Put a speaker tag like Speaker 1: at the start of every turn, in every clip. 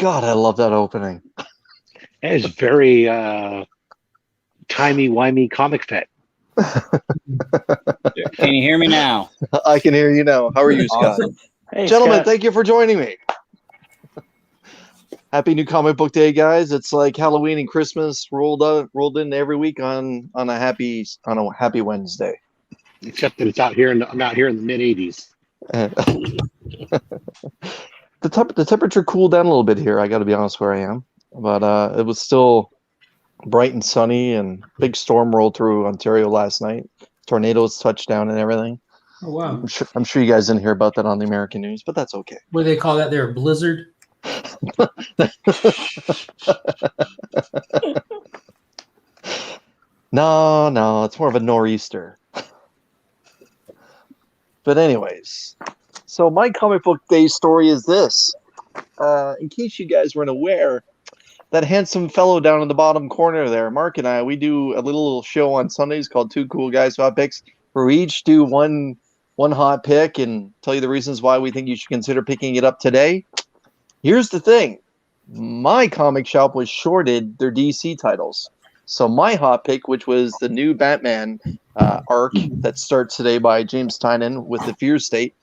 Speaker 1: God, I love that opening.
Speaker 2: It is very timey-wimey comic fit.
Speaker 3: Can you hear me now?
Speaker 1: I can hear you now. How are you, Scott?
Speaker 3: Awesome. Hey,
Speaker 1: Gentlemen,
Speaker 3: Scott.
Speaker 1: thank you for joining me. Happy New Comic Book Day, guys! It's like Halloween and Christmas rolled in every week on a happy Wednesday.
Speaker 2: Except that I'm out here in the mid 80s.
Speaker 1: The temperature cooled down a little bit here. I got to be honest, where I am, but it was still bright and sunny. And big storm rolled through Ontario last night. Tornadoes touched down and everything.
Speaker 4: Oh wow!
Speaker 1: I'm sure you guys didn't hear about that on the American news, but that's okay.
Speaker 4: What do they call that there? A blizzard?
Speaker 1: No, it's more of a nor'easter. But anyways, so my comic book day story is this. In case you guys weren't aware, that handsome fellow down in the bottom corner there, Mark and I, we do a little show on Sundays called Two Cool Guys Hot Picks, where we each do one hot pick and tell you the reasons why we think you should consider picking it up today. Here's the thing. My comic shop was shorted their DC titles. So my hot pick, which was the new Batman arc that starts today by James Tynion with the Fear State,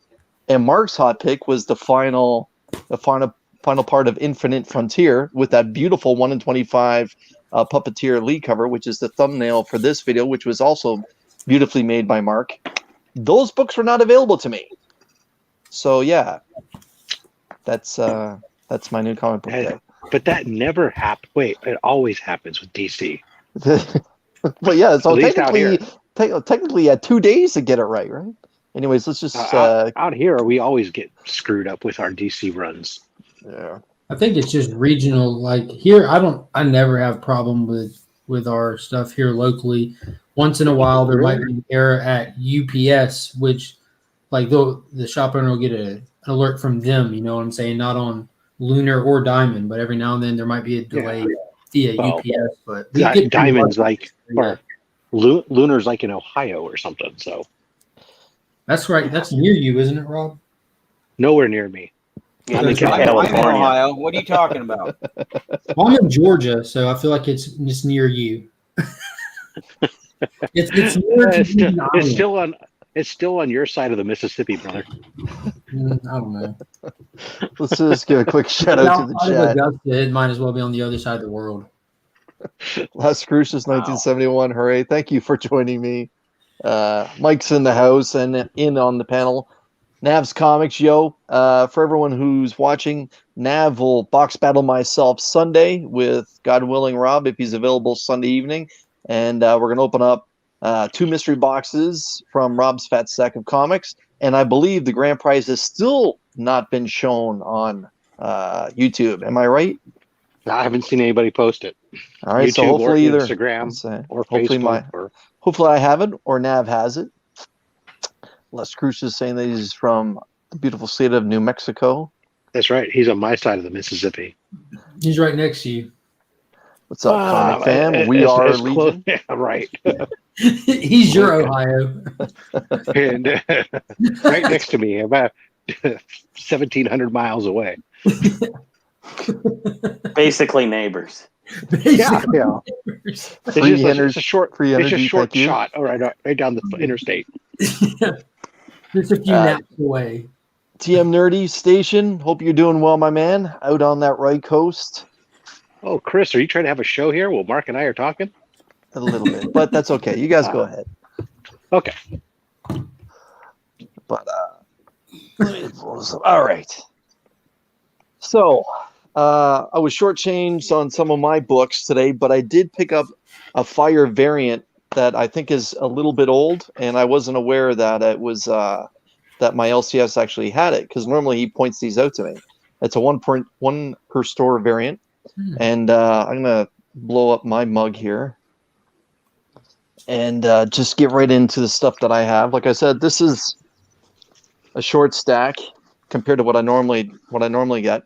Speaker 1: and Mark's hot pick was the final part of Infinite Frontier with that beautiful 1 in 25 Puppeteer Lee cover, which is the thumbnail for this video, which was also beautifully made by Mark. Those books were not available to me. So yeah, that's my new comic book day.
Speaker 2: But that never happened. Wait, it always happens with DC.
Speaker 1: But yeah, so technically you had 2 days to get it right? Anyways, let's just
Speaker 2: out here we always get screwed up with our DC runs.
Speaker 1: Yeah.
Speaker 4: I think it's just regional. Like here, I never have problem with our stuff here locally. Once in a while, there might be an error at UPS, which like the shop owner will get an alert from them. You know what I'm saying? Not on Lunar or Diamond, but every now and then there might be a delay via UPS. But
Speaker 2: Diamond's Lunar's like in Ohio or something. So
Speaker 4: that's right. That's near you, isn't it, Rob?
Speaker 2: Nowhere near me.
Speaker 3: I'm in Ohio. What are you talking about?
Speaker 4: I'm in Georgia, so I feel like it's just near you.
Speaker 2: It's still on your side of the Mississippi, brother.
Speaker 4: I don't know.
Speaker 1: Let's just give a quick shout out to the chat.
Speaker 4: Augusta, it might as well be on the other side of the world.
Speaker 1: Las Cruces 1971. Hooray. Thank you for joining me. Mike's in the house and in on the panel. Nav's Comics, yo. For everyone who's watching, Nav will box battle myself Sunday with, God willing, Rob, if he's available Sunday evening. And we're going to open up 2 mystery boxes from Rob's Fat Stack of Comics. And I believe the grand prize has still not been shown on YouTube. Am I right?
Speaker 2: I haven't seen anybody post it.
Speaker 1: All right,
Speaker 2: YouTube
Speaker 1: so hopefully
Speaker 2: or
Speaker 1: either
Speaker 2: Instagram or
Speaker 1: hopefully
Speaker 2: Facebook.
Speaker 1: Hopefully I have it or Nav has it. Les Cruz is saying that he's from the beautiful state of New Mexico.
Speaker 2: That's right. He's on my side of the Mississippi.
Speaker 4: He's right next to you.
Speaker 1: What's up, comic fam? We are Legion.
Speaker 2: Yeah, right.
Speaker 4: He's your Ohio.
Speaker 2: And right next to me, about 1,700 miles away.
Speaker 3: Basically neighbors.
Speaker 2: Yeah.
Speaker 4: Neighbors.
Speaker 2: It's a short shot. All right down the interstate.
Speaker 4: Just a few naps away.
Speaker 1: TM Nerdy Station. Hope you're doing well, my man. Out on that right coast.
Speaker 2: Oh, Chris, are you trying to have a show here? Well, Mark and I are talking.
Speaker 1: A little bit, but that's okay. You guys go ahead.
Speaker 2: Okay.
Speaker 1: But all right. So I was shortchanged on some of my books today, but I did pick up a Fire variant that I think is a little bit old, and I wasn't aware that it was that my LCS actually had it, because normally he points these out to me. It's a 1 per store variant, and I'm gonna blow up my mug here and just get right into the stuff that I have. Like I said, this is a short stack compared to what I normally get.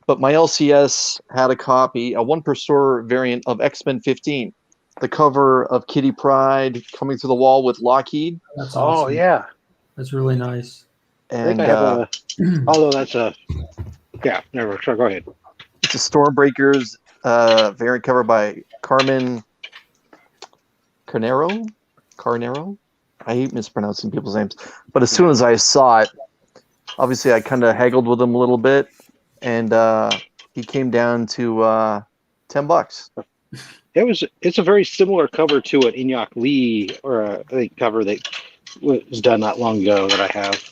Speaker 1: But my LCS had a copy, a 1 per store variant of X-Men 15. The cover of Kitty Pryde coming through the wall with Lockheed.
Speaker 4: That's awesome.
Speaker 2: Oh, yeah.
Speaker 4: That's really nice.
Speaker 1: And
Speaker 2: I have although that's a... Yeah, never. Sure, go ahead.
Speaker 1: It's a Stormbreakers variant cover by Carmen Carnero. I hate mispronouncing people's names. But as soon as I saw it, obviously I kind of haggled with him a little bit, and he came down to $10.
Speaker 2: It's a very similar cover to an Inyok Lee or a cover that was done not long ago that I have.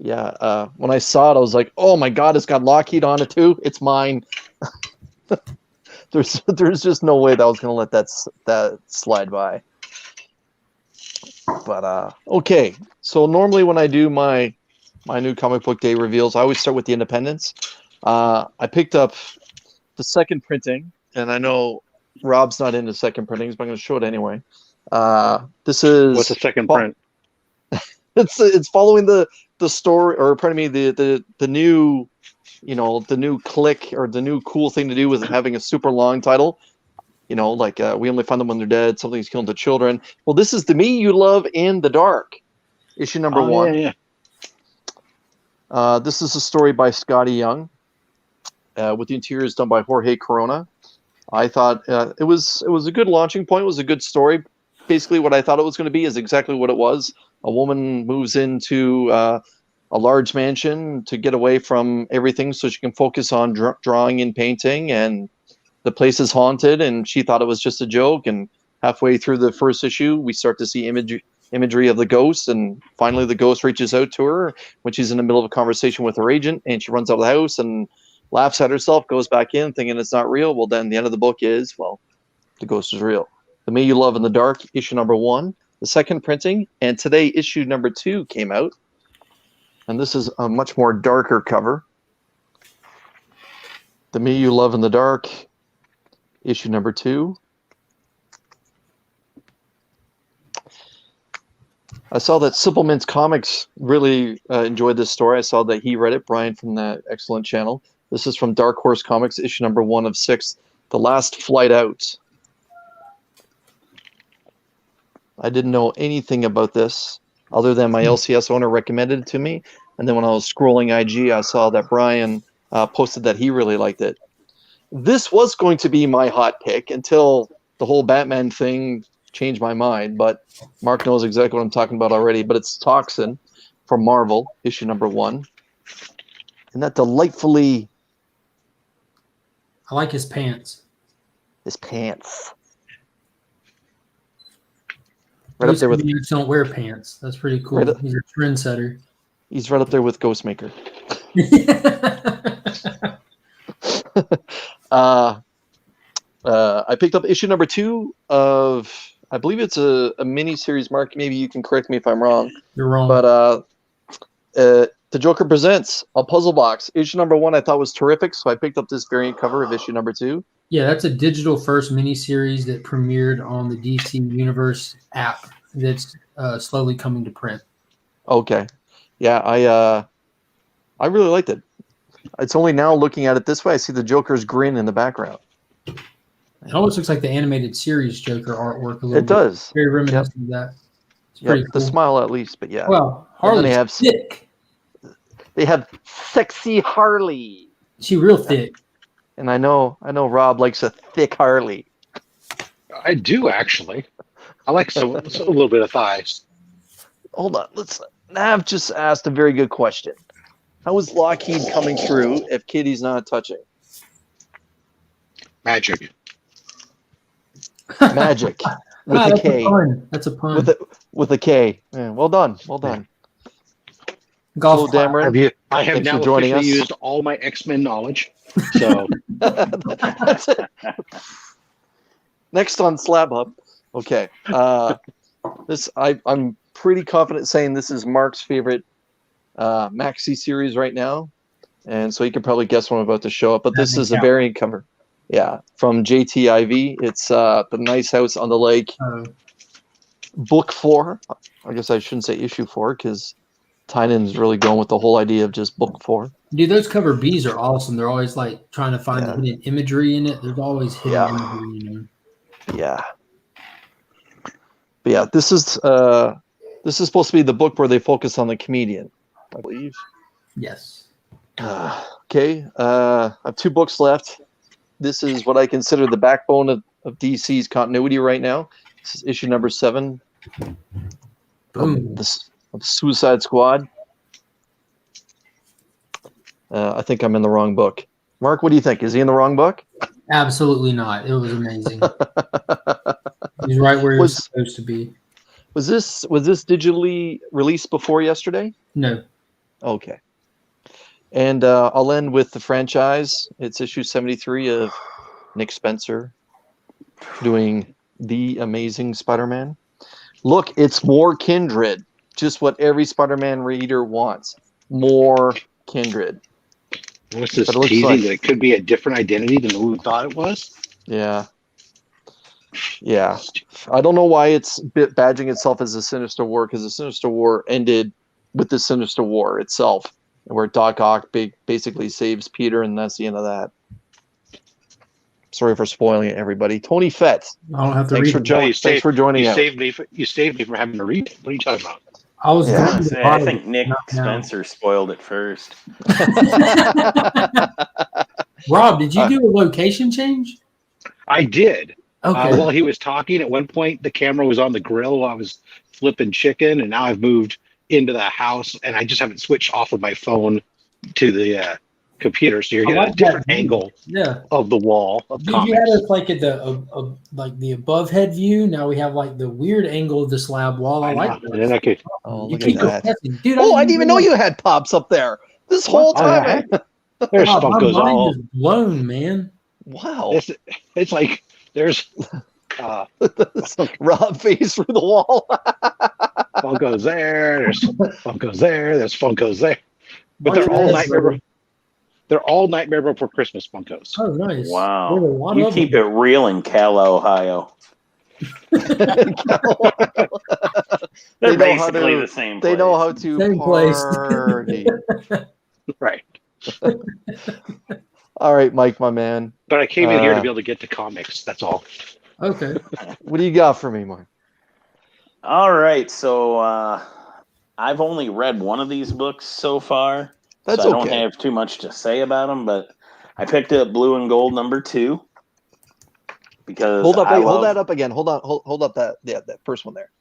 Speaker 1: Yeah, when I saw it, I was like, "Oh my God, it's got Lockheed on it too. It's mine." There's just no way that I was gonna let that slide by. But okay, so normally when I do my new comic book day reveals, I always start with the independents. I picked up the second printing, and I know Rob's not into second printings, but I'm going to show it anyway. This is
Speaker 2: what's the second print?
Speaker 1: It's following the story, or pardon me, the new, the new click or the new cool thing to do with having a super long title. Like We Only Find Them When They're Dead, Something's Killing the Children. Well, this is The Me You Love in the Dark, issue number 1.
Speaker 2: Yeah.
Speaker 1: This is a story by Scotty Young, with the interiors done by Jorge Corona. I thought it was a good launching point. It was a good story. Basically, what I thought it was going to be is exactly what it was. A woman moves into a large mansion to get away from everything so she can focus on drawing and painting, and the place is haunted, and she thought it was just a joke. And halfway through the first issue, we start to see imagery of the ghost, and finally the ghost reaches out to her when she's in the middle of a conversation with her agent, and she runs out of the house and laughs at herself, goes back in thinking it's not real. Well, then the end of the book is, well, the ghost is real. The Me You Love in the Dark, issue number 1, the second printing, and today issue number 2 came out, and this is a much more darker cover. The Me You Love in the Dark, issue number 2. I saw that Supplements Comics really enjoyed this story. I saw that he read it, Brian from that excellent channel. This is from Dark Horse Comics, issue number 1 of 6, The Last Flight Out. I didn't know anything about this other than my LCS owner recommended it to me. And then when I was scrolling IG, I saw that Brian posted that he really liked it. This was going to be my hot pick until the whole Batman thing changed my mind. But Mark knows exactly what I'm talking about already. But it's Toxin from Marvel, issue number 1. And that delightfully...
Speaker 4: I like his pants.
Speaker 1: His pants. Right up there with...
Speaker 4: Don't wear pants. That's pretty cool.
Speaker 1: Right
Speaker 4: He's a trendsetter.
Speaker 1: He's right up there with Ghostmaker. I picked up issue number 2 of, I believe it's a mini-series, Mark. Maybe you can correct me if I'm wrong.
Speaker 4: You're wrong.
Speaker 1: But The Joker Presents, a puzzle box. Issue number 1 I thought was terrific, so I picked up this variant cover of issue number 2.
Speaker 4: Yeah, that's a digital first miniseries that premiered on the DC Universe app that's slowly coming to print.
Speaker 1: Okay. Yeah, I really liked it. It's only now looking at it this way, I see the Joker's grin in the background.
Speaker 4: It almost looks like the animated series Joker artwork a little bit.
Speaker 1: It does.
Speaker 4: Very reminiscent of that. It's pretty cool.
Speaker 1: The smile at least, but yeah.
Speaker 4: Well, Harley's thick.
Speaker 1: They have sexy Harley.
Speaker 4: She real thick.
Speaker 1: And I know Rob likes a thick Harley.
Speaker 2: I do, actually. I like a little bit of thighs.
Speaker 1: Hold on. Nav just asked a very good question. How is Lockheed coming through if Kitty's not touching?
Speaker 2: Magic.
Speaker 1: Magic. With a K.
Speaker 4: That's a pun.
Speaker 1: With a K. Yeah, well done. Well done.
Speaker 4: Golf
Speaker 1: Dameron.
Speaker 2: I have now officially used all my X-Men knowledge. So
Speaker 1: that's it. Next on Slab Hub. Okay. I'm pretty confident saying this is Mark's favorite maxi series right now, and so you can probably guess what I'm about to show up. But this is a variant cover. Yeah, from JTIV. It's The Nice House on the Lake. Book 4. I guess I shouldn't say issue 4 because Tynan's really going with the whole idea of just book 4.
Speaker 4: Dude, those cover Bs are awesome. They're always like trying to find the hidden imagery in it. There's always hidden imagery, you know.
Speaker 1: Yeah. But yeah, this is supposed to be the book where they focus on the comedian, I believe.
Speaker 4: Yes.
Speaker 1: Okay, I have 2 books left. This is what I consider the backbone of DC's continuity right now. This is issue number 7
Speaker 4: Boom.
Speaker 1: of Suicide Squad. I think I'm in the wrong book. Mark, what do you think? Is he in the wrong book?
Speaker 4: Absolutely not. It was amazing. He's right where he was supposed to be.
Speaker 1: Was this digitally released before yesterday?
Speaker 4: No.
Speaker 1: Okay. And I'll end with the franchise. It's issue 73 of Nick Spencer doing The Amazing Spider-Man. Look, it's more Kindred. Just what every Spider-Man reader wants. More Kindred.
Speaker 2: What's this teasing that it could be a different identity than who we thought it was?
Speaker 1: Yeah. Yeah. I don't know why it's badging itself as a Sinister War, because the Sinister War ended with the Sinister War itself, where Doc Ock basically saves Peter, and that's the end of that. Sorry for spoiling it, everybody. Tony Fett.
Speaker 4: I don't have to
Speaker 1: Thanks for joining us.
Speaker 2: You saved me from having to read it. What are you talking about?
Speaker 4: I was going
Speaker 3: to say, I think Nick Spencer spoiled it first.
Speaker 4: Rob, did you do a location change?
Speaker 2: I did.
Speaker 4: Okay.
Speaker 2: While he was talking, at one point the camera was on the grill while I was flipping chicken, and now I've moved into the house, and I just haven't switched off of my phone to the computer, so you're getting a different angle of the wall of comics.
Speaker 4: You had us like at the like the above head view. Now we have like the weird angle of the slab wall. I like that.
Speaker 2: And then I could,
Speaker 1: look at that.
Speaker 4: Dude,
Speaker 1: I didn't even know you had pops up there this whole time.
Speaker 2: There's
Speaker 4: my
Speaker 2: Funkos
Speaker 4: mind
Speaker 2: all.
Speaker 4: is blown, man.
Speaker 1: Wow.
Speaker 2: It's like there's
Speaker 1: Rob face through the wall.
Speaker 2: Funkos there. There's Funkos there. There's Funkos there. But they're all Nightmare. They're all Nightmare Before Christmas Funkos.
Speaker 4: Oh, nice.
Speaker 3: Wow. You keep it real in Cal, Ohio. They're basically the same place.
Speaker 1: They know how to party.
Speaker 2: Right.
Speaker 1: All right, Mike, my man.
Speaker 2: But I came in here to be able to get to comics. That's all.
Speaker 4: Okay.
Speaker 1: What do you got for me, Mike?
Speaker 3: All right. So I've only read one of these books so far.
Speaker 1: That's
Speaker 3: so I don't have too much to say about them, but I picked up Blue and Gold #2 because
Speaker 1: hold that up again. Hold up that first one there.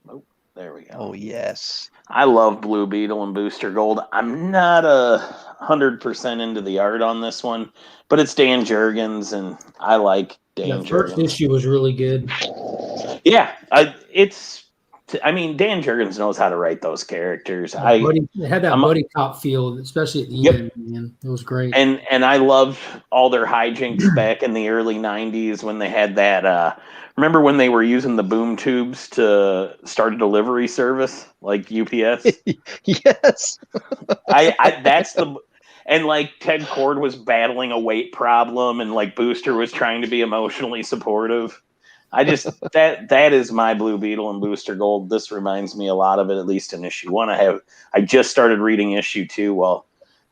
Speaker 3: Oh, there we go.
Speaker 1: Oh yes.
Speaker 3: I love Blue Beetle and Booster Gold. I'm not 100% into the art on this one, but it's Dan Jurgens, and I like Dan Jurgens.
Speaker 4: The first issue was really good.
Speaker 3: Yeah, Dan Jurgens knows how to write those characters.
Speaker 4: It had that buddy cop feel, especially at the end. Man, it was great.
Speaker 3: And I loved all their hijinks back in the early '90s when they had that. Remember when they were using the boom tubes to start a delivery service like UPS?
Speaker 1: Yes.
Speaker 3: And like Ted Cord was battling a weight problem, and like Booster was trying to be emotionally supportive. That is my Blue Beetle and Booster Gold. This reminds me a lot of it, at least in issue 1. I just started reading issue 2 while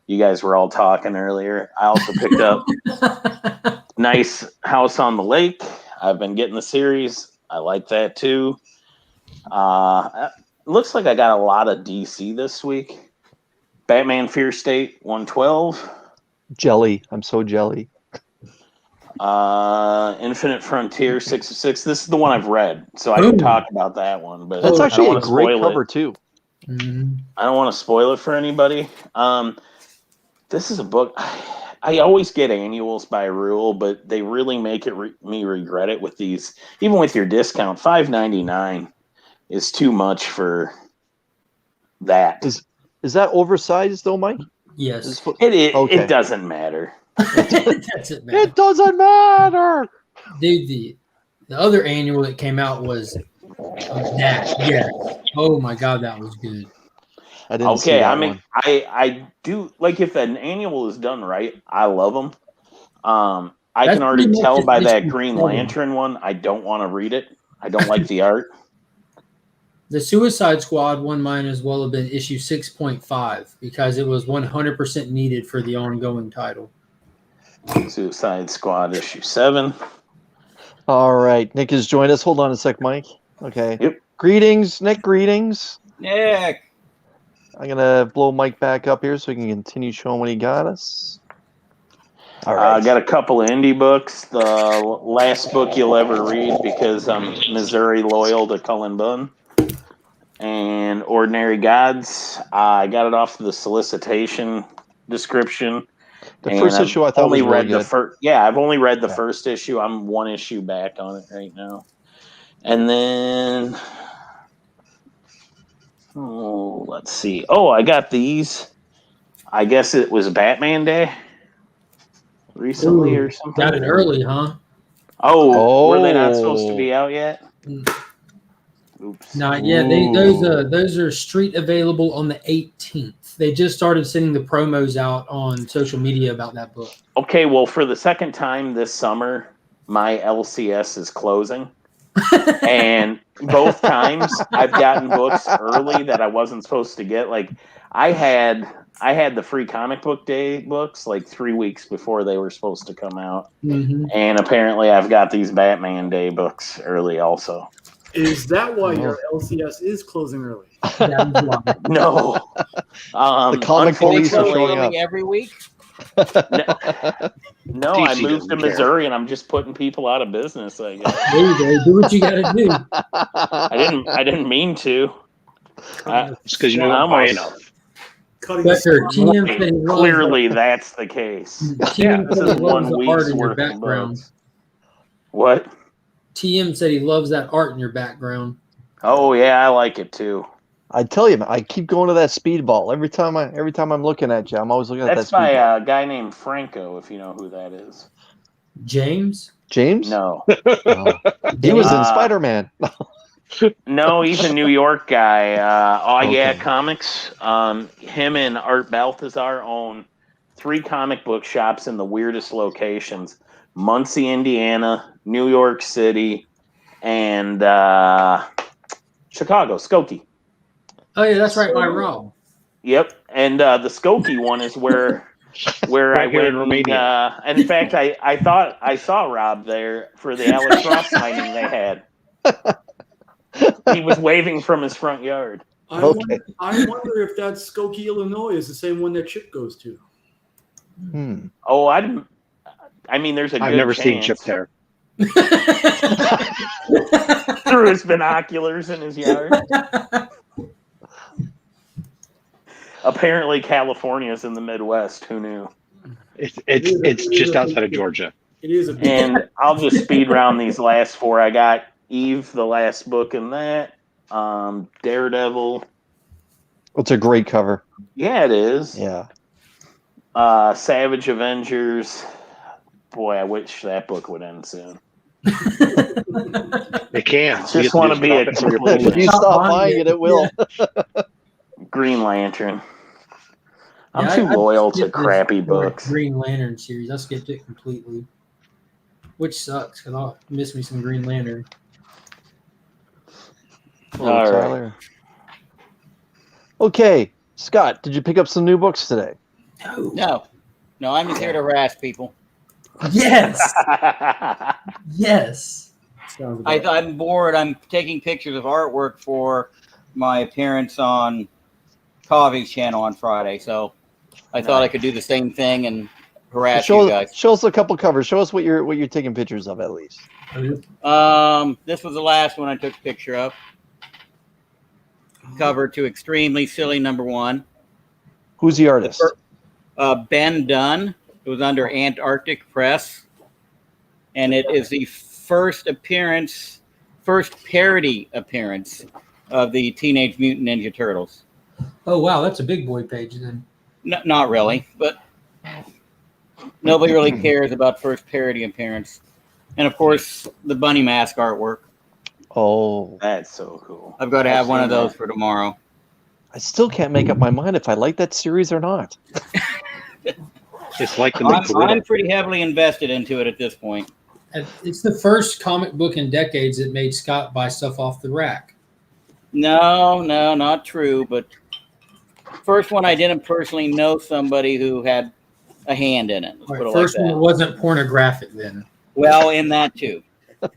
Speaker 3: you guys were all talking earlier. I also picked up Nice House on the Lake. I've been getting the series. I like that too. It looks like I got a lot of DC this week. Batman Fear State 112.
Speaker 1: Jelly. I'm so jelly.
Speaker 3: Infinite Frontier 6 of 6. This is the one I've read, so I can talk about that one. But
Speaker 1: that's actually a great cover too.
Speaker 4: Mm-hmm.
Speaker 3: I don't want to spoil it for anybody. This is a book. I always get annuals by rule, but they really make me regret it with these. Even with your discount, $5.99 is too much for that.
Speaker 1: Is that oversized though, Mike?
Speaker 4: Yes.
Speaker 3: It doesn't matter.
Speaker 1: It doesn't matter.
Speaker 4: Dude, the other annual that came out was that. Yeah. Oh my God, that was good.
Speaker 1: I didn't see that one.
Speaker 3: I do like if an annual is done right. I love them. I can already tell by that Green Lantern one. I don't want to read it. I don't like the art.
Speaker 4: The Suicide Squad one might as well have been issue 6.5 because it was 100% needed for the ongoing title.
Speaker 3: Suicide Squad issue 7.
Speaker 1: All right, Nick has joined us. Hold on a sec, Mike. Okay.
Speaker 3: Yep.
Speaker 1: Greetings, Nick. Greetings.
Speaker 3: Nick.
Speaker 1: I'm gonna blow Mike back up here so he can continue showing what he got us. All right.
Speaker 3: I got a couple of indie books. The last book you'll ever read, because I'm Missouri loyal to Cullen Bunn, and Ordinary Gods. I got it off the solicitation description.
Speaker 1: The first issue I thought was really good.
Speaker 3: I've only read the first issue. I'm one issue back on it right now. And then, let's see. Oh, I got these. I guess it was Batman Day recently or something.
Speaker 4: Got it early, huh?
Speaker 3: Oh, were they not supposed to be out yet? Oops.
Speaker 4: Not yet. Those are street available on the 18th. They just started sending the promos out on social media about that book.
Speaker 3: Okay, well, for the second time this summer, my LCS is closing. And both times I've gotten books early that I wasn't supposed to get. Like I had the free comic book day books like 3 weeks before they were supposed to come out.
Speaker 4: Mm-hmm.
Speaker 3: And apparently I've got these Batman Day books early also.
Speaker 5: Is that why your LCS is closing early?
Speaker 3: No.
Speaker 1: The comic police are showing up
Speaker 6: every week.
Speaker 3: No, I moved to Missouri and I'm just putting people out of business, I guess.
Speaker 4: There you go. Do what you got to do.
Speaker 3: I didn't mean to.
Speaker 2: It's because you don't buy enough.
Speaker 4: Becker,
Speaker 3: Clearly, that's the case.
Speaker 4: TM
Speaker 3: This
Speaker 4: said he
Speaker 3: is
Speaker 4: loves
Speaker 3: 1
Speaker 4: the
Speaker 3: week's
Speaker 4: art in your
Speaker 3: worth of
Speaker 4: background.
Speaker 3: books. What?
Speaker 4: TM said he loves that art in your background.
Speaker 3: Oh yeah, I like it too.
Speaker 1: I tell you, I keep going to that speedball every time I'm looking at you. I'm always looking at
Speaker 3: That's
Speaker 1: that.
Speaker 3: That's
Speaker 1: speedball.
Speaker 3: by a guy named Franco, if you know who that is.
Speaker 4: James?
Speaker 3: No.
Speaker 1: Oh. He was in Spider-Man.
Speaker 3: No, he's a New York guy.
Speaker 1: Okay.
Speaker 3: Comics. Him and Art Balthazar own 3 comic book shops in the weirdest locations: Muncie, Indiana, New York City, and Chicago, Skokie.
Speaker 4: Oh, yeah, that's right by Rob.
Speaker 3: Yep, and the Skokie one is where
Speaker 2: Right
Speaker 3: I
Speaker 2: here
Speaker 3: went.
Speaker 2: in Romania.
Speaker 3: And in fact, I thought I saw Rob there for the Alex Ross signing they had. He was waving from his front yard.
Speaker 5: I wonder if that Skokie, Illinois is the same one that Chip goes to.
Speaker 3: Oh, I mean, there's a
Speaker 2: I've
Speaker 3: good
Speaker 2: never seen
Speaker 3: chance.
Speaker 2: Chip there.
Speaker 3: Through his binoculars in his yard. Apparently, California is in the Midwest. Who knew?
Speaker 2: It's just outside of Georgia.
Speaker 5: It is a
Speaker 3: And I'll just speed round these last 4. I got Eve, the last book in that. Daredevil.
Speaker 1: It's a great cover.
Speaker 3: Yeah, it is.
Speaker 1: Yeah.
Speaker 3: Savage Avengers. Boy, I wish that book would end soon.
Speaker 2: It can.
Speaker 3: Just want to be a
Speaker 1: If you stop buying it, it will.
Speaker 3: Green Lantern. I'm
Speaker 4: Yeah,
Speaker 3: too
Speaker 4: I
Speaker 3: loyal to
Speaker 4: skipped this
Speaker 3: crappy books.
Speaker 4: Green Lantern series. I skipped it completely, which sucks because I miss me some Green Lantern.
Speaker 1: Hello,
Speaker 3: All right.
Speaker 1: Tyler. Okay, Scott, did you pick up some new books today?
Speaker 6: No, I'm just here to harass people.
Speaker 4: Yes. Yes.
Speaker 6: I'm bored. I'm taking pictures of artwork for my appearance on Coffee's channel on Friday, so I thought I could do the same thing and harass you guys.
Speaker 1: Show us a couple covers. Show us what you're taking pictures of at least.
Speaker 6: This was the last one I took a picture of. Cover to Extremely Silly #1.
Speaker 1: Who's the artist?
Speaker 6: Ben Dunn. It was under Antarctic Press, and it is the first parody appearance of the Teenage Mutant Ninja Turtles.
Speaker 4: Oh wow, that's a big boy page then.
Speaker 6: Not really, but nobody really cares about first parody appearance. And of course, the bunny mask artwork.
Speaker 1: Oh,
Speaker 3: That's so cool.
Speaker 6: I've got to have one of those for tomorrow.
Speaker 1: I still can't make up my mind if I like that series or not.
Speaker 2: It's like the
Speaker 6: I'm pretty heavily invested into it at this point.
Speaker 4: It's the first comic book in decades that made Scott buy stuff off the rack.
Speaker 6: No, not true. But first one, I didn't personally know somebody who had a hand in it. Let's put it
Speaker 4: First
Speaker 6: like
Speaker 4: one
Speaker 6: that.
Speaker 4: wasn't pornographic then.
Speaker 6: Well, in that too.
Speaker 2: I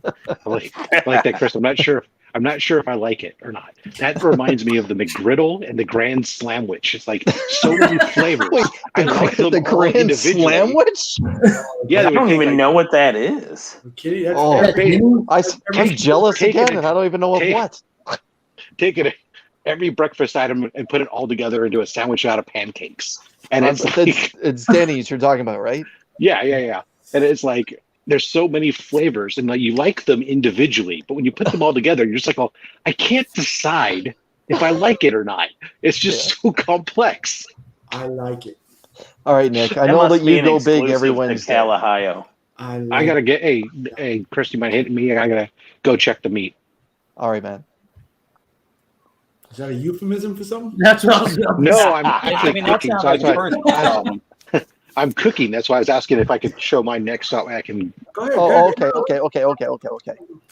Speaker 2: like that, Chris. I'm not sure I'm not sure if I like it or not. That reminds me of the McGriddle and the Grand Slamwich. It's like so many flavors.
Speaker 1: Wait,
Speaker 2: I like them
Speaker 1: the
Speaker 2: all
Speaker 1: Grand
Speaker 2: individually.
Speaker 1: Slamwich?
Speaker 2: Yeah,
Speaker 3: I
Speaker 2: they would
Speaker 3: don't
Speaker 2: take,
Speaker 3: even
Speaker 2: like,
Speaker 3: know what that is.
Speaker 5: Kitty, that's
Speaker 1: Oh,
Speaker 5: that's-
Speaker 1: I'm jealous
Speaker 2: take it
Speaker 1: again, and I don't even know of
Speaker 2: take-
Speaker 1: what.
Speaker 2: take it every breakfast item and put it all together into a sandwich out of pancakes. And it's
Speaker 1: It's Denny's you're talking about, right?
Speaker 2: yeah. And it's like there's so many flavors, and like you like them individually, but when you put them all together, you're just like, oh, I can't decide if I like it or not. It's just so complex.
Speaker 5: I like it.
Speaker 1: All right, Nick. I
Speaker 3: That
Speaker 1: know
Speaker 3: must
Speaker 1: that
Speaker 3: be
Speaker 1: you
Speaker 3: an
Speaker 1: go big
Speaker 3: exclusive
Speaker 1: every
Speaker 3: to
Speaker 1: Wednesday.
Speaker 3: Calahio.
Speaker 2: I gotta get hey Chris, you might hit me. I gotta go check the meat.
Speaker 1: All right, man.
Speaker 5: Is that a euphemism for something?
Speaker 4: That's what I was going to
Speaker 2: No,
Speaker 4: say.
Speaker 2: I'm
Speaker 6: I
Speaker 2: actually
Speaker 6: mean, that
Speaker 2: cooking.
Speaker 6: sounds
Speaker 2: So
Speaker 6: like
Speaker 2: that's
Speaker 6: a
Speaker 2: why
Speaker 6: personal problem.
Speaker 2: I'm cooking. That's why I was asking if I could show mine next, so I can.
Speaker 5: Go ahead.
Speaker 1: Oh,
Speaker 5: go ahead.
Speaker 1: okay.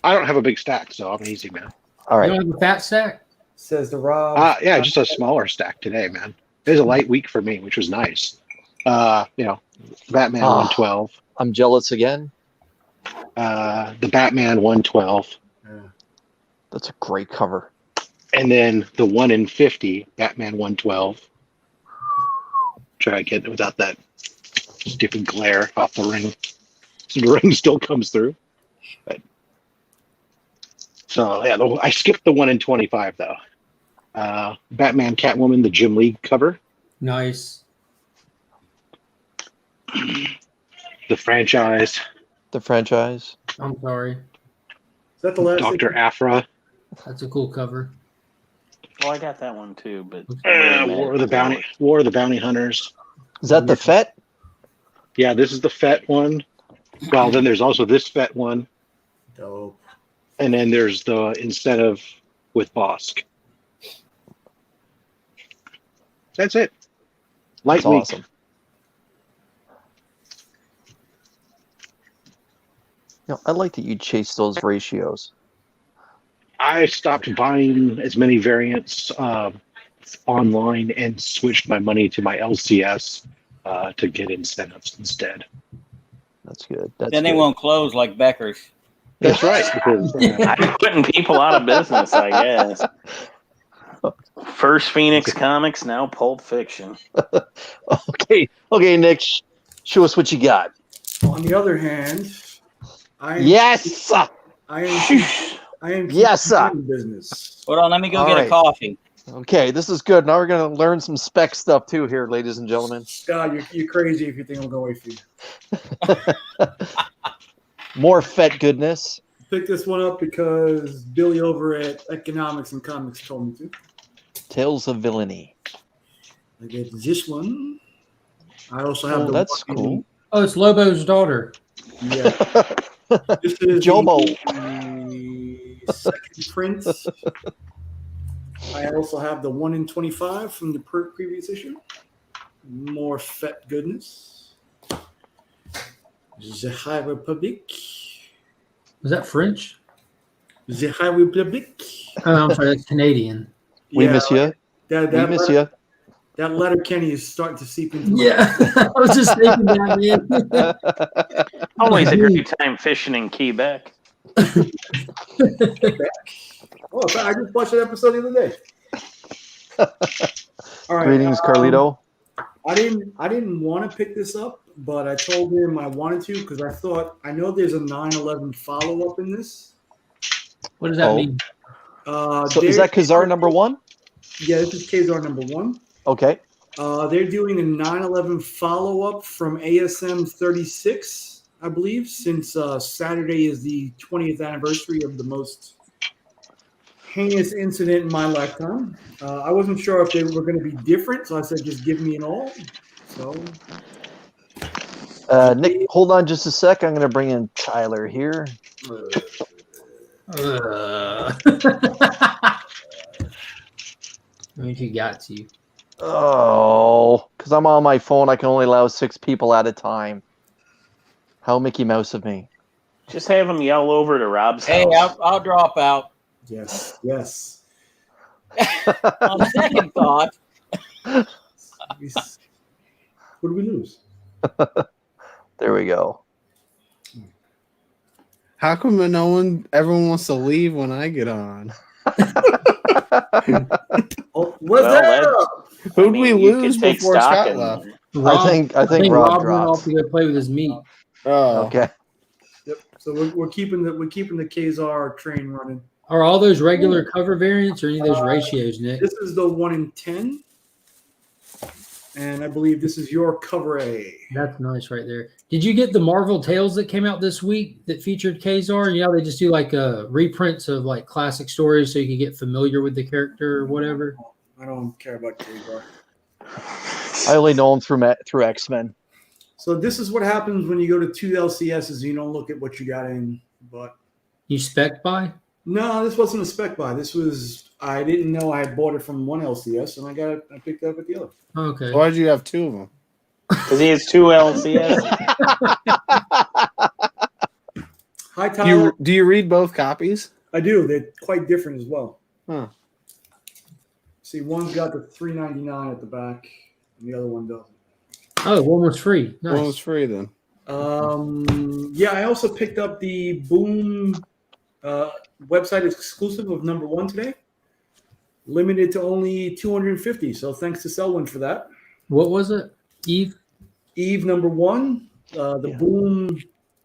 Speaker 2: I don't have a big stack, so I'm easy, man.
Speaker 1: All
Speaker 4: You
Speaker 1: right.
Speaker 4: don't have a fat sack?
Speaker 5: Says the Rob.
Speaker 2: Yeah, just a smaller stack today, man. It was a light week for me, which was nice. Batman 112.
Speaker 1: I'm jealous again.
Speaker 2: The Batman 112.
Speaker 1: That's a great cover.
Speaker 2: And then the 1 in 50, Batman 112. Try to get it without that stupid glare off the ring. So the ring still comes through. But, so, yeah, I skipped the 1 in 25, though. Batman Catwoman, the Jim Lee cover.
Speaker 4: Nice.
Speaker 2: The franchise.
Speaker 1: The franchise.
Speaker 4: I'm sorry.
Speaker 5: Is that the last
Speaker 2: Dr. Aphra.
Speaker 4: That's a cool cover.
Speaker 3: Well, I got that one too, but
Speaker 2: War of the Bounty Hunters.
Speaker 1: Is that the Fett?
Speaker 2: Yeah, this is the Fett one. Well, then there's also this Fett one.
Speaker 5: Dope.
Speaker 2: And then there's the incentive with Bosk. That's it. Light
Speaker 1: That's
Speaker 2: week.
Speaker 1: awesome. I like that you chase those ratios.
Speaker 2: I stopped buying as many variants online and switched my money to my LCS to get incentives instead.
Speaker 1: That's good. That's
Speaker 6: Then they
Speaker 1: good.
Speaker 6: won't close like Becker's.
Speaker 2: That's right. Because,
Speaker 3: I'm putting people out of business, I guess. First Phoenix Comics, now Pulp Fiction.
Speaker 1: Okay, Nick. Show us what you got.
Speaker 5: On the other hand, I am
Speaker 1: Yes.
Speaker 5: I am
Speaker 1: Yes, sir.
Speaker 5: in business.
Speaker 6: Hold on, let me go
Speaker 1: All
Speaker 6: get
Speaker 1: right.
Speaker 6: a coffee.
Speaker 1: Okay, this is good. Now we're going to learn some spec stuff too here, ladies and gentlemen.
Speaker 5: God, you're crazy if you think I'm going to wait for you.
Speaker 1: More Fett goodness.
Speaker 5: Pick this one up because Billy over at Economics and Comics told me to.
Speaker 1: Tales of Villainy.
Speaker 5: I get this one. I also have the
Speaker 1: that's
Speaker 5: one-
Speaker 1: cool.
Speaker 4: Oh, it's Lobo's daughter.
Speaker 5: Yeah. This is
Speaker 1: Jobo.
Speaker 5: the second print. I also have the 1 in 25 from the previous issue. More Fett goodness. The High Republic.
Speaker 4: Was that French?
Speaker 5: The High Republic.
Speaker 4: Oh, I'm sorry, that's Canadian.
Speaker 1: We
Speaker 5: Yeah,
Speaker 1: miss you.
Speaker 5: That,
Speaker 1: We
Speaker 5: that,
Speaker 1: miss
Speaker 5: letter,
Speaker 1: you.
Speaker 5: that letter Kenny is starting to seep into my
Speaker 4: Yeah, I was just thinking that, man.
Speaker 3: Always a great time fishing in Quebec.
Speaker 5: Oh, I just watched that episode the other day. All right.
Speaker 1: Greetings, Carlito.
Speaker 5: I didn't want to pick this up, but I told him I wanted to because I thought I know there's a 9/11 follow up in this.
Speaker 4: What does that
Speaker 1: Oh.
Speaker 4: mean?
Speaker 1: So is that Kazar number 1?
Speaker 5: Yeah, this is Kazar number 1.
Speaker 1: Okay.
Speaker 5: They're doing a 9/11 follow up from ASM 36, I believe, since Saturday is the 20th anniversary of the most heinous incident in my lifetime. I wasn't sure if they were going to be different, so I said, just give me an all. So,
Speaker 1: Nick, hold on just a sec. I'm going to bring in Tyler here.
Speaker 4: I mean, she got to.
Speaker 1: Oh, because I'm on my phone. I can only allow 6 people at a time. How Mickey Mouse of me.
Speaker 3: Just have him yell over to Rob's
Speaker 6: Hey,
Speaker 3: house.
Speaker 6: I'll drop out.
Speaker 5: yes.
Speaker 6: On second thought,
Speaker 5: What did we lose?
Speaker 1: There we go.
Speaker 7: How come everyone wants to leave when I get on?
Speaker 5: Oh, what's
Speaker 3: Well,
Speaker 5: up?
Speaker 7: Who'd
Speaker 3: mean,
Speaker 7: we
Speaker 3: you could
Speaker 7: lose
Speaker 3: take
Speaker 7: before
Speaker 3: stock
Speaker 7: Scott
Speaker 3: in-
Speaker 7: left?
Speaker 4: Rob,
Speaker 1: I think Rob
Speaker 4: went
Speaker 1: dropped.
Speaker 4: off to go play with his meat.
Speaker 7: Oh,
Speaker 1: Okay.
Speaker 5: Yep. So we're keeping the Kazar train running.
Speaker 4: Are all those regular cover variants or any of those ratios, Nick?
Speaker 5: This is the 1 in 10, and I believe this is your cover A.
Speaker 4: That's nice right there. Did you get the Marvel Tales that came out this week that featured Kazar? You know, they just do like reprints of like classic stories so you can get familiar with the character or whatever.
Speaker 5: I don't care about Kazar.
Speaker 1: I only know him through X-Men.
Speaker 5: So this is what happens when you go to 2 LCSs. You don't look at what you got in. But
Speaker 4: You spec buy?
Speaker 5: no, this wasn't a spec buy. This was I didn't know I had bought it from one LCS, and I picked it up at the other.
Speaker 4: Okay.
Speaker 7: why'd you have two of them?
Speaker 3: Because he has 2 LCS.
Speaker 5: Hi, Tyler.
Speaker 7: Do you read both copies?
Speaker 5: I do. They're quite different as well.
Speaker 7: Huh.
Speaker 5: See, one's got the $3.99 at the back, and the other one doesn't.
Speaker 4: Oh, one was free. Nice.
Speaker 7: One was free then.
Speaker 5: Yeah, I also picked up the Boom website exclusive of number 1 today. Limited to only 250. So thanks to Selwyn for that.
Speaker 4: What was it? Eve
Speaker 5: number 1, the
Speaker 1: Yeah.
Speaker 5: Boom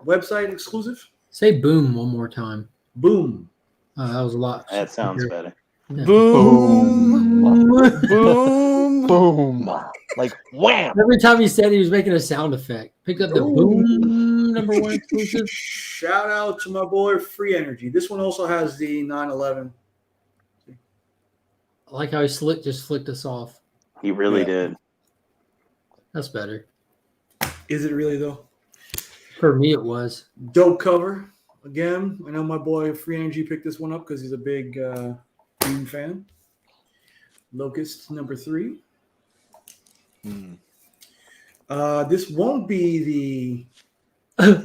Speaker 5: website exclusive.
Speaker 4: Say boom one more time.
Speaker 5: Boom.
Speaker 4: That was a lot.
Speaker 3: That sounds better.
Speaker 4: Yeah.
Speaker 7: Boom. Boom.
Speaker 1: Boom. Like wham.
Speaker 4: Every time he said he was making a sound effect. Picked up the
Speaker 5: Ooh.
Speaker 4: boom number 1 exclusive.
Speaker 5: Shout out to my boy Free Energy. This one also has the 911.
Speaker 4: I like how he just flicked us off.
Speaker 3: He really
Speaker 7: Yeah.
Speaker 3: did.
Speaker 4: That's better.
Speaker 5: Is it really though?
Speaker 4: For me, it was.
Speaker 5: Dope cover. Again, I know my boy Free Energy picked this one up because he's a big Boom fan. Locust number 3.
Speaker 7: Hmm.
Speaker 5: This won't be the.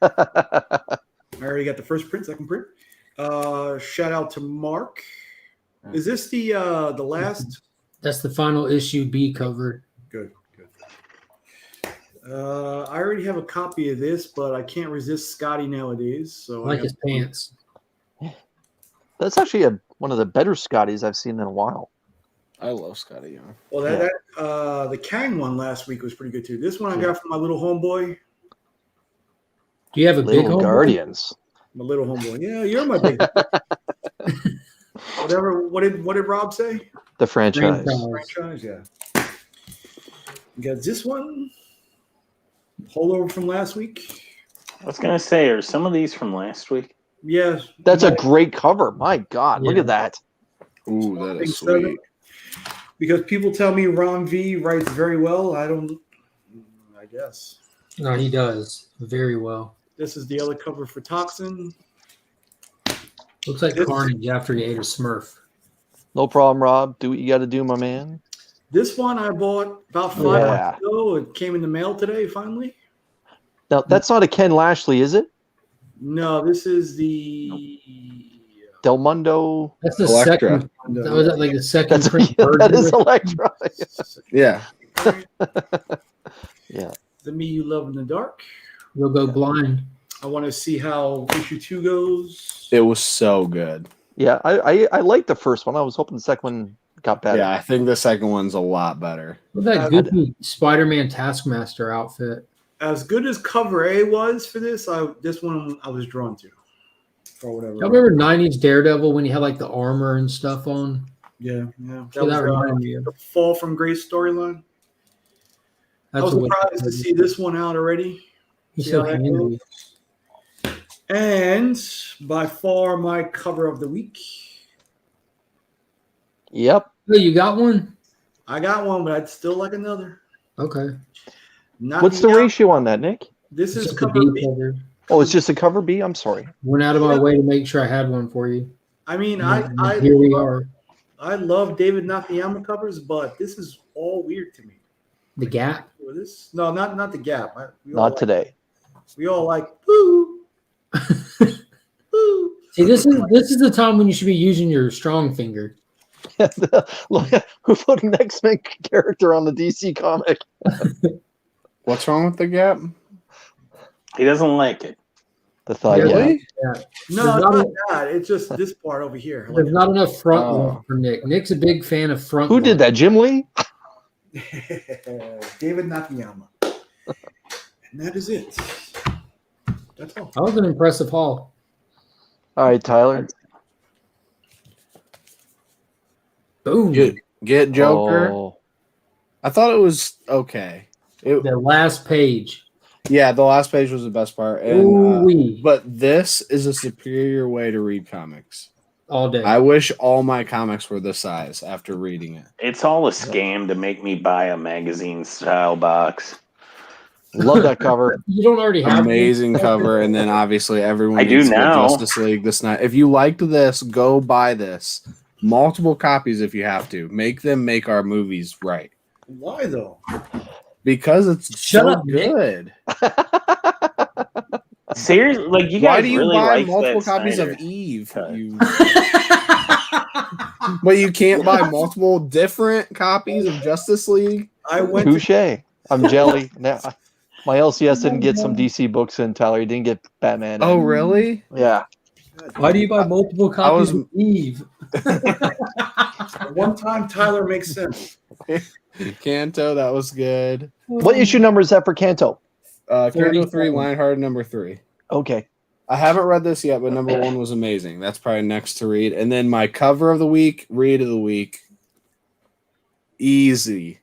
Speaker 5: I already got the first print, second print. Shout out to Mark. Is this the last?
Speaker 4: That's the final issue B cover.
Speaker 5: Good. I already have a copy of this, but I can't resist Scotty nowadays.
Speaker 4: I
Speaker 5: So
Speaker 4: like his pants.
Speaker 1: That's actually one of the better Scotties I've seen in a while.
Speaker 7: I love Scotty Young.
Speaker 5: Well, the Kang one last week was pretty good too. This one I got from my little homeboy.
Speaker 4: Do you have a big
Speaker 1: Little
Speaker 4: home?
Speaker 1: Guardians.
Speaker 5: My little homeboy. Yeah, you're my big. Whatever. What did Rob say?
Speaker 1: The franchise.
Speaker 5: Franchise. Yeah. You got this one. Holdover from last week.
Speaker 3: I was going to say, are some of these from last week?
Speaker 5: Yeah.
Speaker 1: That's a great cover. My God, look
Speaker 4: Yeah.
Speaker 1: at that.
Speaker 7: Ooh, that is
Speaker 5: Seven.
Speaker 7: sweet.
Speaker 5: Because people tell me Ron V writes very well. I guess.
Speaker 4: No, he does very well.
Speaker 5: This is the other cover for Toxin.
Speaker 4: Looks like
Speaker 5: This-
Speaker 4: Carnage after he ate a Smurf.
Speaker 1: No problem, Rob. Do what you got to do, my man.
Speaker 5: This one I bought about 5
Speaker 1: Yeah.
Speaker 5: months ago. It came in the mail today, finally.
Speaker 1: Now, that's not a Ken Lashley, is it?
Speaker 5: No, this is the.
Speaker 1: Del Mundo.
Speaker 4: That's the
Speaker 7: Electra.
Speaker 4: second. That was like the second
Speaker 1: That's
Speaker 4: print
Speaker 1: that
Speaker 4: version.
Speaker 1: is Electra.
Speaker 7: Yeah.
Speaker 1: Yeah.
Speaker 5: The Me You Love in the Dark.
Speaker 4: You'll go blind.
Speaker 5: I want to see how issue 2 goes.
Speaker 7: It was so good.
Speaker 1: Yeah, I liked the first one. I was hoping the second one got better.
Speaker 7: Yeah, I think the second one's a lot better.
Speaker 4: Look at that goofy Spider-Man Taskmaster outfit.
Speaker 5: As good as cover A was for this one I was drawn to. For whatever.
Speaker 4: Y'all remember 90s Daredevil when he had like the armor and stuff on?
Speaker 5: Yeah.
Speaker 4: That,
Speaker 5: That was
Speaker 4: reminded me of.
Speaker 5: the Fall from Grace storyline. I
Speaker 4: That's
Speaker 5: was
Speaker 4: a way-
Speaker 5: surprised to see this one out already.
Speaker 4: He's
Speaker 5: See
Speaker 4: so
Speaker 5: how that
Speaker 4: handy.
Speaker 5: And by far my cover of the week.
Speaker 1: Yep.
Speaker 4: Oh, you got one?
Speaker 5: I got one, but I'd still like another.
Speaker 4: Okay.
Speaker 1: What's the
Speaker 5: Knocking out-
Speaker 1: ratio on that, Nick?
Speaker 5: This is
Speaker 4: Just the
Speaker 5: cover
Speaker 4: B
Speaker 5: B.
Speaker 4: cover.
Speaker 1: Oh, it's just a cover B? I'm sorry.
Speaker 4: Went out of my way to make sure I had one for you.
Speaker 5: I mean,
Speaker 4: And
Speaker 5: I
Speaker 4: here we are.
Speaker 5: I love David Nakayama covers, but this is all weird to me.
Speaker 4: The Gap.
Speaker 5: With this, no, not the Gap. We all
Speaker 1: Not
Speaker 5: like-
Speaker 1: today.
Speaker 5: We all like boo, boo.
Speaker 4: See, this is the time when you should be using your strong finger.
Speaker 1: Look, who put an X-Men character on the DC comic?
Speaker 7: What's wrong with the Gap?
Speaker 3: He doesn't like it.
Speaker 1: The thigh gap.
Speaker 7: Really?
Speaker 5: No,
Speaker 4: There's
Speaker 5: it's
Speaker 4: not
Speaker 5: not
Speaker 4: a-
Speaker 5: that. It's just this part over here.
Speaker 4: There's not enough front
Speaker 7: Oh.
Speaker 4: look for Nick. Nick's a big fan of front.
Speaker 1: Who did that? Jim Lee?
Speaker 5: David Nakayama. And that is it. That's all.
Speaker 4: That was an impressive haul.
Speaker 1: All right, Tyler.
Speaker 4: Boom.
Speaker 7: Get Joker.
Speaker 1: Oh.
Speaker 7: I thought it was okay.
Speaker 4: The last page.
Speaker 7: Yeah, the last page was the best part. And,
Speaker 4: Ooh-wee.
Speaker 7: but this is a superior way to read comics.
Speaker 4: All day.
Speaker 7: I wish all my comics were this size after reading it.
Speaker 3: It's all a scam to make me buy a magazine style box.
Speaker 1: Love that cover.
Speaker 4: You don't already have
Speaker 7: Amazing
Speaker 4: one?
Speaker 7: cover, and then obviously everyone
Speaker 3: I do
Speaker 7: needs to get
Speaker 3: now.
Speaker 7: Justice League this night. If you liked this, go buy this. Multiple copies if you have to. Make them make our movies right.
Speaker 5: Why though?
Speaker 7: Because it's
Speaker 4: Shut
Speaker 7: so
Speaker 4: up, Nick.
Speaker 7: good.
Speaker 3: Seriously, like you
Speaker 7: Why
Speaker 3: guys
Speaker 7: do you
Speaker 3: really
Speaker 7: buy
Speaker 3: like
Speaker 7: multiple
Speaker 3: that
Speaker 7: copies
Speaker 3: Snyder
Speaker 7: of Eve?
Speaker 3: cut.
Speaker 7: But you can't buy multiple different copies of Justice League?
Speaker 5: I went to
Speaker 1: Touche. I'm jelly. Now, my LCS didn't get some DC books in, Tyler. He didn't get Batman in.
Speaker 7: Oh, really?
Speaker 1: Yeah.
Speaker 4: Why do you buy multiple copies of Eve?
Speaker 5: one time Tyler makes sense.
Speaker 7: Kanto, that was good.
Speaker 1: What issue number is that for Kanto?
Speaker 7: Kanto 3,
Speaker 4: 37.
Speaker 7: Lionheart, number 3.
Speaker 1: Okay.
Speaker 7: I haven't read this yet, but number 1 was amazing. That's probably next to read. And then my cover of the week, read of the week. Easy.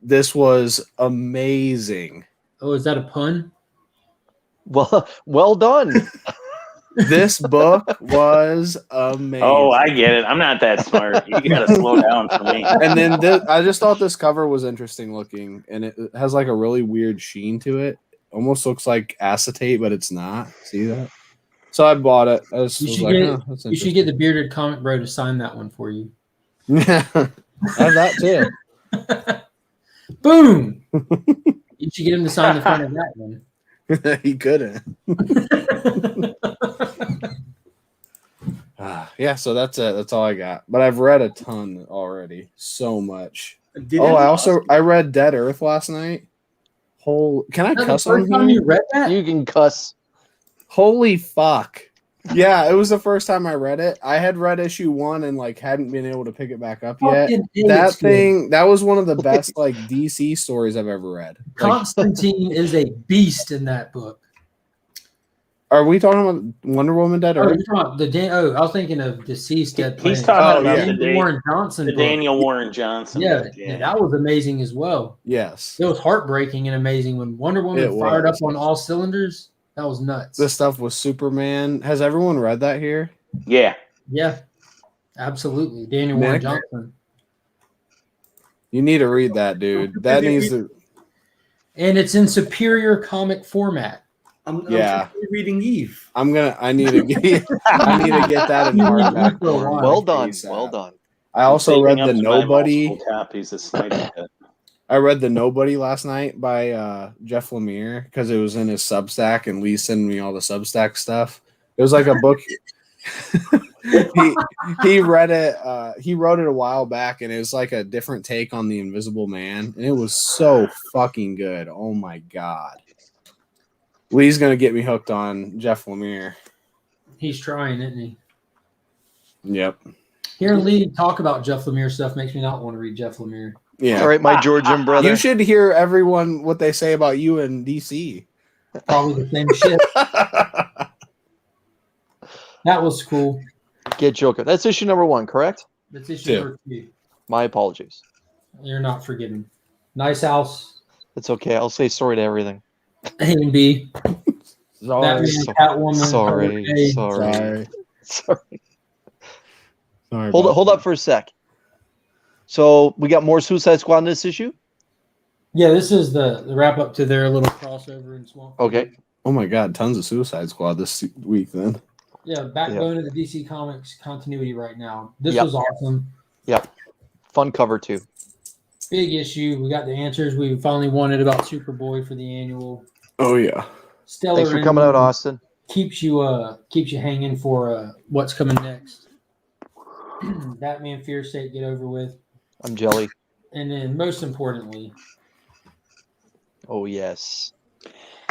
Speaker 7: This was amazing.
Speaker 4: Oh, is that a pun?
Speaker 1: Well done.
Speaker 7: This book was amazing.
Speaker 3: Oh, I get it. I'm not that smart. You gotta slow down for me.
Speaker 7: And then I just thought this cover was interesting looking, and it has like a really weird sheen to it. Almost looks like acetate, but it's not. See that? So I bought it. I just was like, that's
Speaker 4: You should get the bearded comic bro to sign that one for you.
Speaker 7: I have that too.
Speaker 4: Boom! You should get him to sign the front of that one.
Speaker 7: He couldn't. Yeah, so that's it. That's all I got. But I've read a ton already. So much. I read Dead Earth last night. Can I cuss on
Speaker 4: First time
Speaker 7: here?
Speaker 4: you read that?
Speaker 1: You can cuss.
Speaker 7: Holy fuck. Yeah, it was the first time I read it. I had read issue 1 and like hadn't been able to pick it back up yet. That was one of the best like DC stories I've ever read. Like,
Speaker 4: Constantine is a beast in that book.
Speaker 7: are we talking about Wonder Woman Dead
Speaker 4: Oh,
Speaker 7: Earth?
Speaker 4: you're talking about I was thinking of Deceased Dead
Speaker 3: He's
Speaker 4: Planet.
Speaker 3: talking about
Speaker 7: yeah.
Speaker 3: the
Speaker 4: Warren Johnson
Speaker 3: the
Speaker 4: book.
Speaker 3: Daniel Warren Johnson.
Speaker 4: Yeah,
Speaker 3: book,
Speaker 4: yeah, that was amazing as well.
Speaker 7: Yes.
Speaker 4: It was heartbreaking and amazing when Wonder Woman
Speaker 7: It
Speaker 4: fired
Speaker 7: was.
Speaker 4: up on all cylinders. That was nuts.
Speaker 7: This stuff was Superman. Has everyone read that here?
Speaker 3: Yeah.
Speaker 4: Yeah, absolutely. Daniel Warren
Speaker 7: Nick?
Speaker 4: Johnson.
Speaker 7: You need to read that, dude. That needs to.
Speaker 4: And it's in superior comic format.
Speaker 5: I'm reading Eve.
Speaker 7: I need to get that in hardback form.
Speaker 1: Well done.
Speaker 7: ASAP.
Speaker 1: Well done.
Speaker 7: I also
Speaker 3: Saving
Speaker 7: read
Speaker 3: up
Speaker 7: the
Speaker 3: to buy
Speaker 7: Nobody.
Speaker 3: multiple copies of Snyder Cut.
Speaker 7: I read the Nobody last night by Jeff Lemire because it was in his Substack, and Lee sent me all the Substack stuff. It was like a book. he read it. He wrote it a while back, and it was like a different take on the Invisible Man, and it was so fucking good. Oh my god, Lee's gonna get me hooked on Jeff Lemire.
Speaker 4: He's trying, isn't he?
Speaker 7: Yep.
Speaker 4: Hearing Lee talk about Jeff Lemire stuff makes me not want to read Jeff Lemire.
Speaker 7: Yeah.
Speaker 1: All right, my Georgian brother.
Speaker 7: You should hear everyone what they say about you in DC.
Speaker 4: Probably the same shit. That was cool.
Speaker 1: Get Joker. That's issue number 1, correct?
Speaker 4: That's issue number 2.
Speaker 1: My apologies.
Speaker 4: You're not forgiven. Nice house.
Speaker 1: It's okay. I'll say sorry to everything.
Speaker 4: A and B. Batman, Catwoman.
Speaker 1: Sorry.
Speaker 4: Okay.
Speaker 1: Sorry. Hold up for a sec. So we got more Suicide Squad in this issue?
Speaker 4: Yeah, this is the wrap up to their little crossover in Swamp.
Speaker 1: Okay.
Speaker 7: Oh my god, tons of Suicide Squad this week then.
Speaker 4: Yeah, backbone of the DC Comics continuity right now. This
Speaker 1: Yep.
Speaker 4: was awesome.
Speaker 1: Yep. Fun cover too.
Speaker 4: Big issue. We got the answers we finally wanted about Superboy for the annual.
Speaker 7: Oh yeah.
Speaker 4: Stellar.
Speaker 1: Thanks for coming out,
Speaker 4: ending.
Speaker 1: Austin.
Speaker 4: Keeps you hanging for what's coming next. Batman Fear State get over with.
Speaker 1: I'm jelly.
Speaker 4: And then most importantly,
Speaker 1: Oh yes.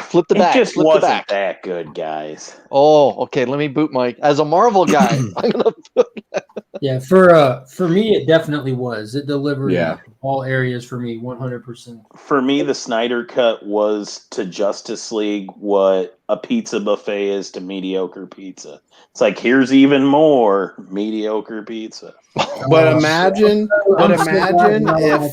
Speaker 1: Flip the back.
Speaker 3: It just
Speaker 1: Flip the
Speaker 3: wasn't
Speaker 1: back.
Speaker 3: that good, guys.
Speaker 1: Oh, okay. Let me boot Mike. As a Marvel guy, I'm gonna.
Speaker 4: Yeah, for me, it definitely was. It delivered
Speaker 7: Yeah.
Speaker 4: in all areas for me, 100%.
Speaker 3: For me, the Snyder Cut was to Justice League what a pizza buffet is to mediocre pizza. It's like, here's even more mediocre pizza.
Speaker 7: But imagine if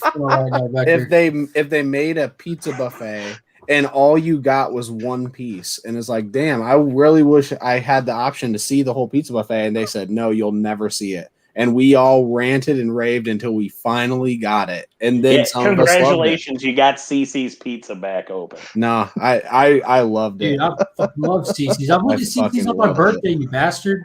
Speaker 4: they
Speaker 7: if they made a pizza buffet and all you got was one piece, and it's like, damn, I really wish I had the option to see the whole pizza buffet, and they said, no, you'll never see it. And we all ranted and raved until we finally got it. And then some of us loved it.
Speaker 3: Congratulations, you got CC's Pizza back open.
Speaker 7: No, I loved it.
Speaker 4: Dude, I fucking love CC's. I went to CC's on my birthday, you bastard.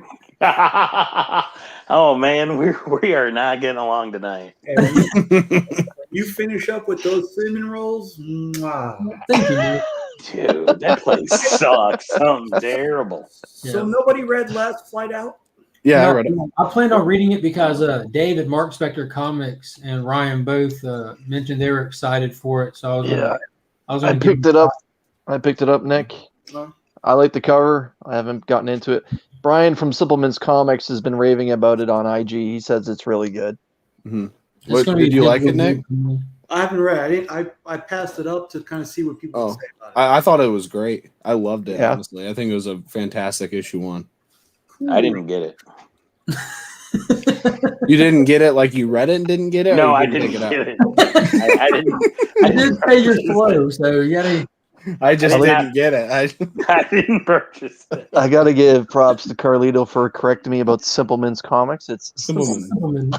Speaker 3: Oh man, we are not getting along tonight.
Speaker 5: Hey, you finish up with those cinnamon rolls. Mwah.
Speaker 4: Thank you, man.
Speaker 3: Dude, that place sucks. Something terrible.
Speaker 5: So nobody read Last Flight Out?
Speaker 7: Yeah,
Speaker 4: No,
Speaker 7: I read it.
Speaker 4: I planned on reading it because Dave at Mark Spector Comics and Ryan both mentioned they were excited for it. So I was
Speaker 1: I picked it up. I picked it up, Nick. I like the cover. I haven't gotten into it. Brian from Simpleman's Comics has been raving about it on IG. He says it's really good.
Speaker 7: Mm-hmm. Did you like it, Nick?
Speaker 5: I haven't read. I passed it up to kind of see what people say about it.
Speaker 7: I thought it was great. I loved it.
Speaker 1: Yeah.
Speaker 7: Honestly, I think it was a fantastic issue 1.
Speaker 3: I didn't get it.
Speaker 7: You didn't get it like you read it and didn't get it?
Speaker 3: No,
Speaker 7: or
Speaker 3: I
Speaker 7: you
Speaker 3: didn't
Speaker 7: pick
Speaker 3: get
Speaker 7: it
Speaker 3: it. I didn't.
Speaker 4: I did say you're slow, so you gotta.
Speaker 7: I just
Speaker 3: I
Speaker 7: didn't get it.
Speaker 3: I didn't purchase it.
Speaker 1: I got to give props to Carlito for correcting me about Simpleman's Comics. It's
Speaker 7: Simpleman.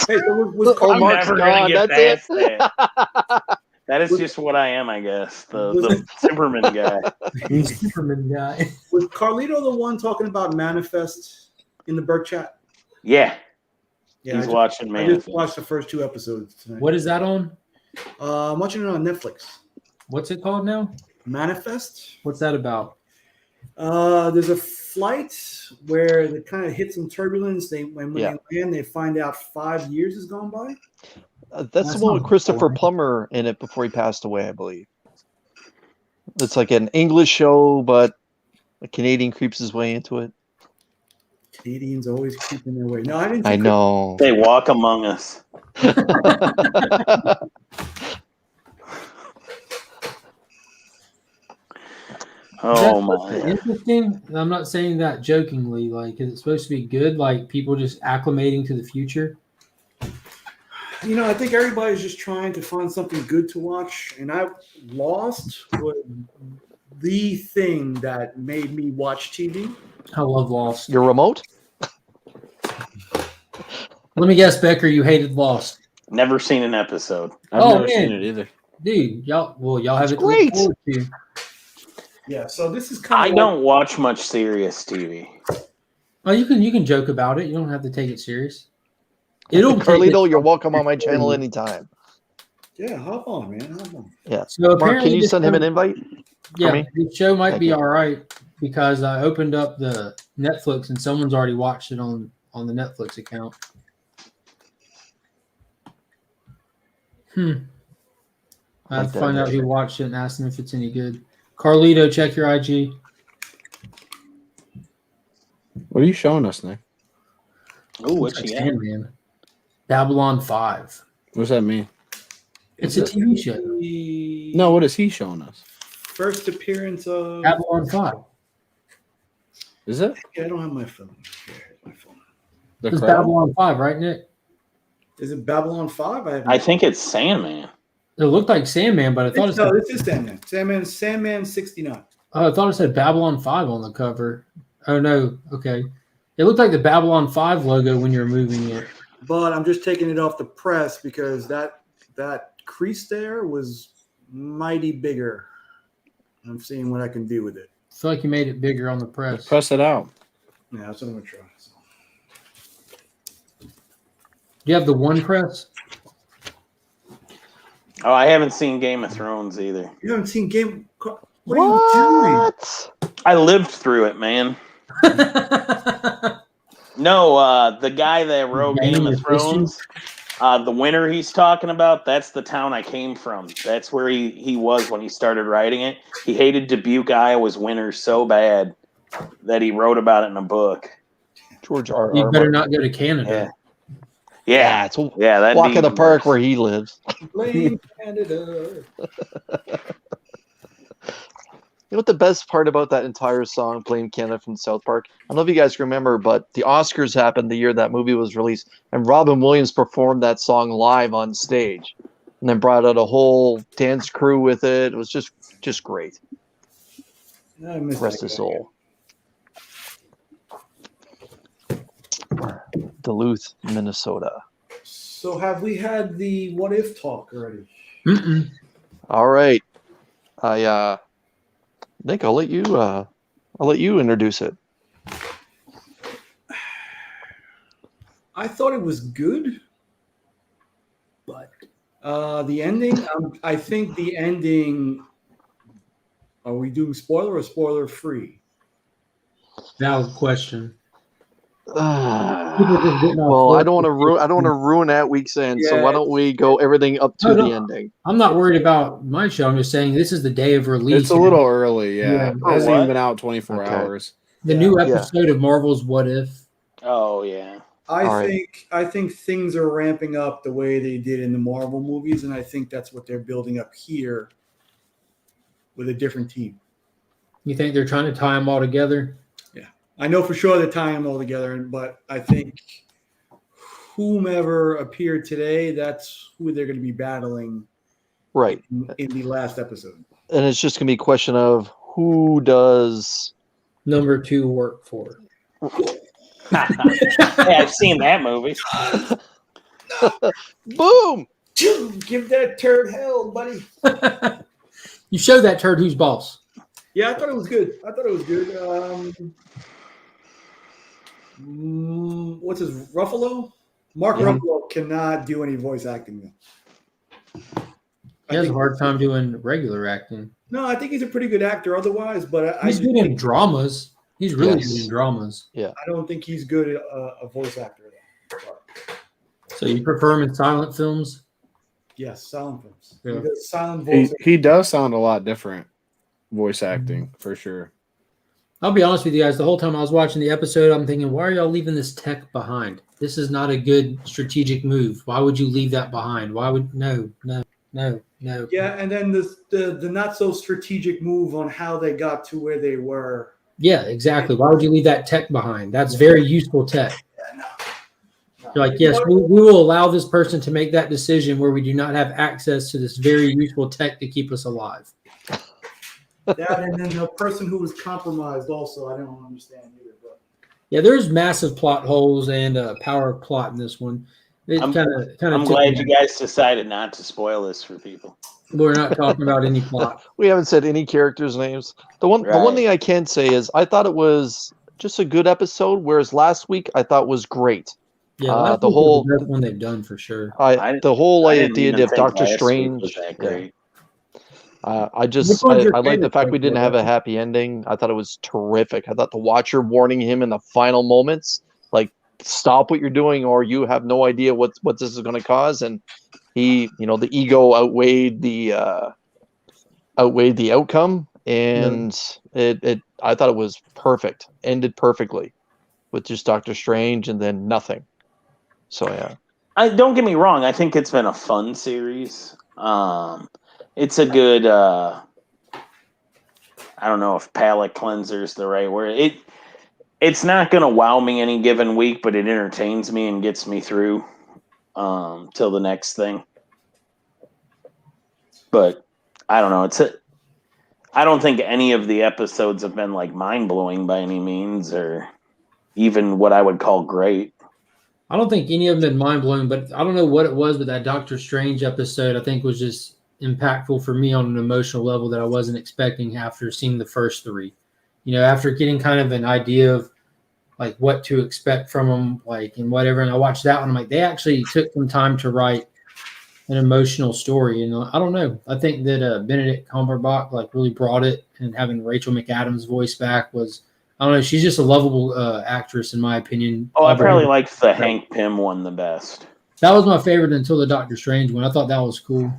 Speaker 5: Hey, so was
Speaker 1: Oh,
Speaker 3: I'm
Speaker 1: Mark's
Speaker 3: never
Speaker 1: gone.
Speaker 3: gonna get
Speaker 1: That's it.
Speaker 3: past that is just what I am, I guess. The Superman guy.
Speaker 4: Superman guy.
Speaker 5: Was Carlito the one talking about Manifest in the Burke chat?
Speaker 3: Yeah.
Speaker 5: Yeah,
Speaker 3: He's watching
Speaker 5: I
Speaker 3: Manifest.
Speaker 5: just watched the first 2 episodes tonight.
Speaker 4: What is that on?
Speaker 5: I'm watching it on Netflix.
Speaker 4: What's it called now?
Speaker 5: Manifest.
Speaker 4: What's that about?
Speaker 5: There's a flight where they kind of hit some turbulence. When they land, they find out 5 years has gone by.
Speaker 1: that's the one with Christopher Plummer in it before he passed away, I believe. It's like an English show, but a Canadian creeps his way into it.
Speaker 5: Canadians always keeping their way. No, I didn't.
Speaker 1: I know.
Speaker 3: They walk among us. Oh my!
Speaker 4: Interesting. I'm not saying that jokingly. Like, is it supposed to be good? Like people just acclimating to the future?
Speaker 5: I think everybody's just trying to find something good to watch, and I Lost was the thing that made me watch TV.
Speaker 4: I love Lost.
Speaker 1: Your remote?
Speaker 4: Let me guess, Becker, you hated Lost.
Speaker 3: Never seen an episode.
Speaker 7: I've never
Speaker 4: man.
Speaker 7: seen it either.
Speaker 4: Dude, y'all have it
Speaker 1: great.
Speaker 4: to look forward to.
Speaker 5: Yeah, so this is kind
Speaker 3: I
Speaker 5: of.
Speaker 3: don't watch much serious TV.
Speaker 4: Oh, you can joke about it. You don't have to take it serious. It'll
Speaker 1: Carlito, you're welcome on my channel anytime.
Speaker 5: Yeah, hop on, man. Hop on.
Speaker 1: Yeah.
Speaker 4: So
Speaker 1: Mark,
Speaker 4: apparently
Speaker 1: can you
Speaker 4: this
Speaker 1: send him
Speaker 4: show-
Speaker 1: an invite?
Speaker 4: Yeah,
Speaker 1: me?
Speaker 4: the show might
Speaker 1: Thank
Speaker 4: be
Speaker 1: you.
Speaker 4: all right because I opened up the Netflix and someone's already watched it on the Netflix account. I have to find out who watched it and ask them if it's any good. Carlito, check your IG.
Speaker 7: What are you showing us, Nick?
Speaker 3: Oh, what's
Speaker 4: It's
Speaker 3: he
Speaker 4: like
Speaker 3: got?
Speaker 4: Sandman. Babylon 5.
Speaker 7: What does that mean?
Speaker 4: It's a TV show.
Speaker 7: No, what is he showing us?
Speaker 5: First appearance of.
Speaker 4: Babylon 5.
Speaker 7: Is it
Speaker 5: Yeah, I don't have my phone. Here's my phone.
Speaker 7: the
Speaker 4: It's
Speaker 7: crowd?
Speaker 4: Babylon 5, right, Nick?
Speaker 5: Is it Babylon 5?
Speaker 3: I think it's Sandman.
Speaker 4: It looked like Sandman, but I thought it said,
Speaker 5: No, this is Sandman. Sandman 69.
Speaker 4: I thought it said Babylon 5 on the cover. Oh, no. Okay. It looked like the Babylon 5 logo when you were moving it.
Speaker 5: But I'm just taking it off the press because that crease there was mighty bigger. I'm seeing what I can do with it.
Speaker 4: I feel like you made it bigger on the press.
Speaker 7: Press it out.
Speaker 5: Yeah, that's what I'm gonna try. So.
Speaker 4: Do you have the one press?
Speaker 3: Oh, I haven't seen Game of Thrones either.
Speaker 5: You haven't seen Game? What are you doing?
Speaker 1: What?
Speaker 3: I lived through it, man. No, the guy that wrote Game of Thrones. The winter he's talking about, that's the town I came from. That's where he was when he started writing it. He hated Dubuque, Iowa's winter so bad that he wrote about it in a book.
Speaker 1: George R.
Speaker 4: You
Speaker 1: R.
Speaker 4: better
Speaker 1: Martin.
Speaker 4: not go to Canada.
Speaker 3: Yeah.
Speaker 1: It's
Speaker 3: That'd
Speaker 1: walk
Speaker 3: be
Speaker 1: in the
Speaker 3: even
Speaker 1: park
Speaker 3: worse.
Speaker 1: where he lives.
Speaker 5: Blame Canada.
Speaker 1: You know what the best part about that entire song, Blame Canada from South Park? I don't know if you guys remember, but the Oscars happened the year that movie was released, and Robin Williams performed that song live on stage, and then brought out a whole dance crew with it. It was just great.
Speaker 5: I missed
Speaker 1: Rest
Speaker 5: that
Speaker 1: his
Speaker 5: guy.
Speaker 1: soul. Duluth, Minnesota.
Speaker 5: So have we had the what if talk already?
Speaker 4: Mm-mm.
Speaker 1: All right, Nick, I'll let you introduce it.
Speaker 5: I thought it was good, but the ending. I think the ending. Are we doing spoiler or spoiler free?
Speaker 4: Valid question.
Speaker 1: Well,
Speaker 4: I
Speaker 1: I don't want to ruin that week's end. So why
Speaker 5: Yeah.
Speaker 1: don't we go everything up to
Speaker 4: No,
Speaker 1: the
Speaker 4: no.
Speaker 1: ending?
Speaker 4: I'm not worried about my show. I'm just saying this is the day of release.
Speaker 7: It's a little early, yeah.
Speaker 4: Yeah.
Speaker 7: It
Speaker 3: For
Speaker 7: hasn't
Speaker 3: what?
Speaker 7: even been out 24
Speaker 1: Okay.
Speaker 7: hours.
Speaker 4: The new episode of Marvel's What If.
Speaker 3: Oh, yeah.
Speaker 5: I
Speaker 1: All right.
Speaker 5: think things are ramping up the way they did in the Marvel movies, and I think that's what they're building up here with a different team.
Speaker 4: You think they're trying to tie them all together?
Speaker 5: I know for sure they're tying them all together, but I think whomever appeared today, that's who they're going to be battling
Speaker 1: Right.
Speaker 5: in the last episode.
Speaker 1: And it's just gonna be a question of who does.
Speaker 4: Number 2 work for.
Speaker 3: Yeah, I've seen that movie.
Speaker 1: Boom!
Speaker 5: Give that turd hell, buddy.
Speaker 4: You show that turd who's boss.
Speaker 5: Yeah, I thought it was good. What's his Ruffalo? Mark
Speaker 1: Yeah.
Speaker 5: Ruffalo cannot do any voice acting.
Speaker 4: He has a hard time doing regular acting.
Speaker 5: No, I think he's a pretty good actor otherwise, but I
Speaker 4: He's good in dramas. He's really good in dramas.
Speaker 5: I don't think he's good at a voice actor.
Speaker 4: So you prefer him in silent films?
Speaker 5: Yes, silent films.
Speaker 4: Yeah.
Speaker 5: He does silent voice.
Speaker 7: He does sound a lot different voice acting, for sure.
Speaker 4: I'll be honest with you guys. The whole time I was watching the episode, I'm thinking, why are y'all leaving this tech behind? This is not a good strategic move. Why would you leave that behind? Why would no.
Speaker 5: Yeah, and then the not so strategic move on how they got to where they were.
Speaker 4: Yeah, exactly. Why would you leave that tech behind? That's very useful tech.
Speaker 5: Yeah, no.
Speaker 4: You're like, yes, we will allow this person to make that decision where we do not have access to this very useful tech to keep us alive.
Speaker 5: That and then the person who was compromised also, I don't understand either. But
Speaker 4: Yeah, there's massive plot holes and power of plot in this one. It's
Speaker 3: I'm
Speaker 4: kind of.
Speaker 3: glad you guys decided not to spoil this for people.
Speaker 4: We're not talking about any plot.
Speaker 1: We haven't said any characters' names. The one thing I can say is I thought it was just a good episode, whereas last week I thought was great.
Speaker 4: Yeah,
Speaker 1: the whole
Speaker 4: the best one they've done for sure.
Speaker 1: the whole
Speaker 3: I didn't
Speaker 1: idea
Speaker 3: even
Speaker 1: of
Speaker 3: think
Speaker 1: Doctor
Speaker 3: last week
Speaker 1: Strange.
Speaker 3: was that great.
Speaker 1: I
Speaker 4: Which one's your
Speaker 1: like the
Speaker 4: favorite
Speaker 1: fact we
Speaker 4: so
Speaker 1: didn't
Speaker 4: far?
Speaker 1: have a happy ending. I thought it was terrific. I thought the Watcher warning him in the final moments, like stop what you're doing, or you have no idea what this is going to cause. And he, the ego outweighed the outcome, and I thought it was perfect. Ended perfectly with just Doctor Strange, and then nothing. So yeah.
Speaker 3: Don't get me wrong. I think it's been a fun series. It's a good. I don't know if palate cleanser is the right word. It's not going to wow me any given week, but it entertains me and gets me through till the next thing. But I don't know. I don't think any of the episodes have been like mind blowing by any means, or even what I would call great.
Speaker 4: I don't think any of them been mind blowing, but I don't know what it was, but that Doctor Strange episode I think was just impactful for me on an emotional level that I wasn't expecting after seeing the first 3. After getting kind of an idea of like what to expect from them, like and whatever, and I watched that one, I'm like, they actually took some time to write an emotional story. I don't know. I think that Benedict Cumberbatch like really brought it, and having Rachel McAdams' voice back was, I don't know, she's just a lovable actress in my opinion.
Speaker 3: Oh, I probably liked the Hank Pym one the best.
Speaker 4: That was my favorite until the Doctor Strange one. I thought that was cool.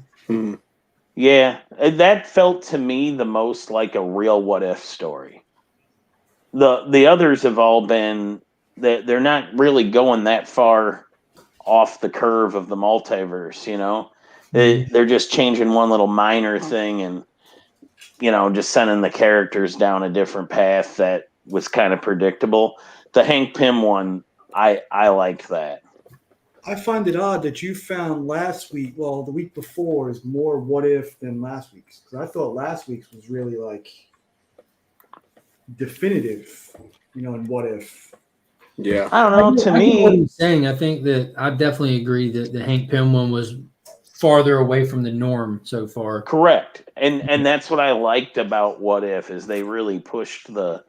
Speaker 3: Yeah, that felt to me the most like a real what if story. The others have all been that they're not really going that far off the curve of the multiverse, you know. They're just changing one little minor thing and just sending the characters down a different path that was kind of predictable. The Hank Pym one, I liked that.
Speaker 5: I find it odd that you found last week, well, the week before, is more what if than last week's. Because I thought last week's was really like definitive, in what if.
Speaker 7: Yeah.
Speaker 3: I don't know. To
Speaker 4: I get what
Speaker 3: me,
Speaker 4: he's saying. I think that I definitely agree that the Hank Pym one was farther away from the norm so far.
Speaker 3: correct, and that's what I liked about what if is they really pushed the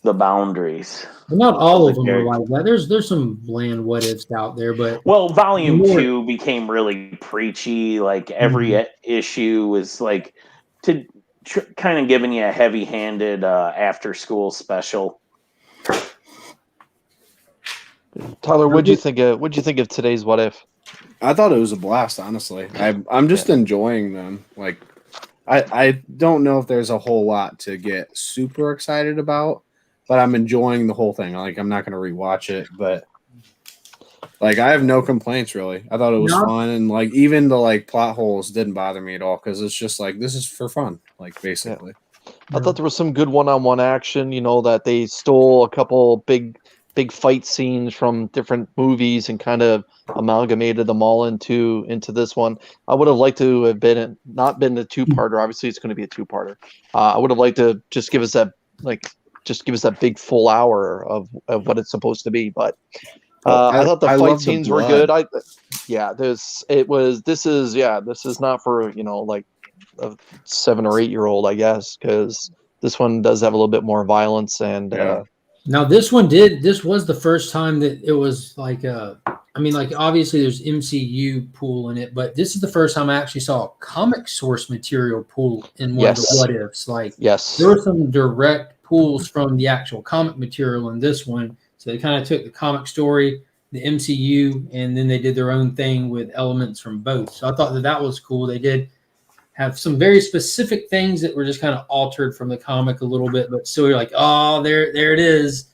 Speaker 3: boundaries.
Speaker 4: But not all of
Speaker 3: the
Speaker 4: them are
Speaker 3: character.
Speaker 4: like that. There's some bland what ifs out there, but
Speaker 3: Well, volume
Speaker 4: more-
Speaker 3: 2 became really preachy. Like every issue was like to kind of giving you a heavy-handed after school special.
Speaker 1: Tyler, what'd you think of today's What If?
Speaker 7: I thought it was a blast, honestly. I'm just enjoying them. Like, I don't know if there's a whole lot to get super excited about, but I'm enjoying the whole thing. Like, I'm not going to rewatch it, but like, I have no complaints really. I thought it was fun, and like, even the like plot holes didn't bother me at all because it's just like this is for fun, like basically.
Speaker 1: I thought there was some good one-on-one action. That they stole a couple big fight scenes from different movies and kind of amalgamated them all into this one. I would have liked to have not been a two-parter. Obviously, it's going to be a two-parter. I would have liked to just give us that big full hour of what it's supposed to be. But I thought the fight scenes were good. This is not for like a 7 or 8 year old, I guess, because this one does have a little bit more violence and.
Speaker 4: Now this was the first time that it was like obviously there's MCU pool in it, but this is the first time I actually saw a comic source material pool in one of the what ifs. Like there were some direct pools from the actual comic material in this one. So they kind of took the comic story, the MCU, and then they did their own thing with elements from both. So I thought that was cool. They did have some very specific things that were just kind of altered from the comic a little bit, but still you're like, oh, there it is.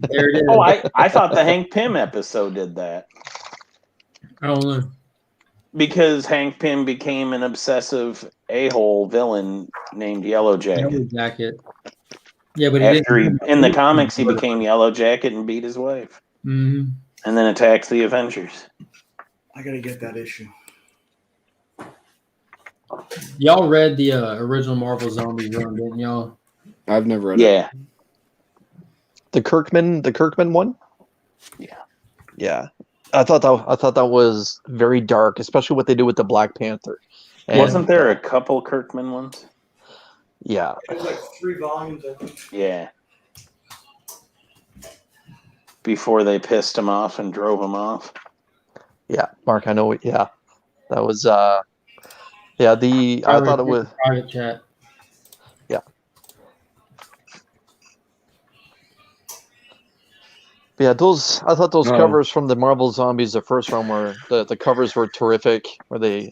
Speaker 4: There it is.
Speaker 3: Oh, I thought the Hank Pym episode did that.
Speaker 4: I don't know.
Speaker 3: Because Hank Pym became an obsessive a-hole villain named Yellow Jacket.
Speaker 4: Yellow Jacket. Yeah, but
Speaker 3: in the comics, he became Yellow Jacket and beat his wife.
Speaker 4: Mm-hmm.
Speaker 3: And then attacks the Avengers.
Speaker 5: I got to get that issue.
Speaker 4: Y'all read the original Marvel Zombies run, didn't y'all?
Speaker 7: I've never read it.
Speaker 3: Yeah.
Speaker 1: The Kirkman one?
Speaker 3: Yeah.
Speaker 1: Yeah. I thought that was very dark, especially what they did with the Black Panther. And,
Speaker 3: wasn't there a couple Kirkman ones?
Speaker 1: Yeah.
Speaker 5: It was like 3 volumes, I think.
Speaker 3: Yeah. Before they pissed him off and drove him off.
Speaker 1: Yeah, Mark, I know. Yeah, that was. I thought it was
Speaker 4: private chat.
Speaker 1: Yeah. Yeah, I thought those covers from the Marvel Zombies, the first one, were the covers were terrific. Where they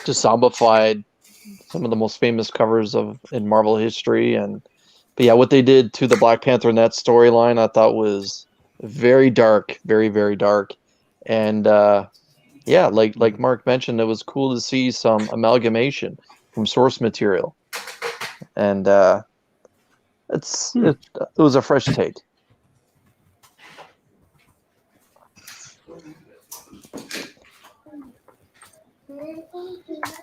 Speaker 1: just zombified some of the most famous covers in Marvel history, but yeah, what they did to the Black Panther in that storyline, I thought was very dark, very very dark, and like Mark mentioned, it was cool to see some amalgamation from source material, and it was a fresh take.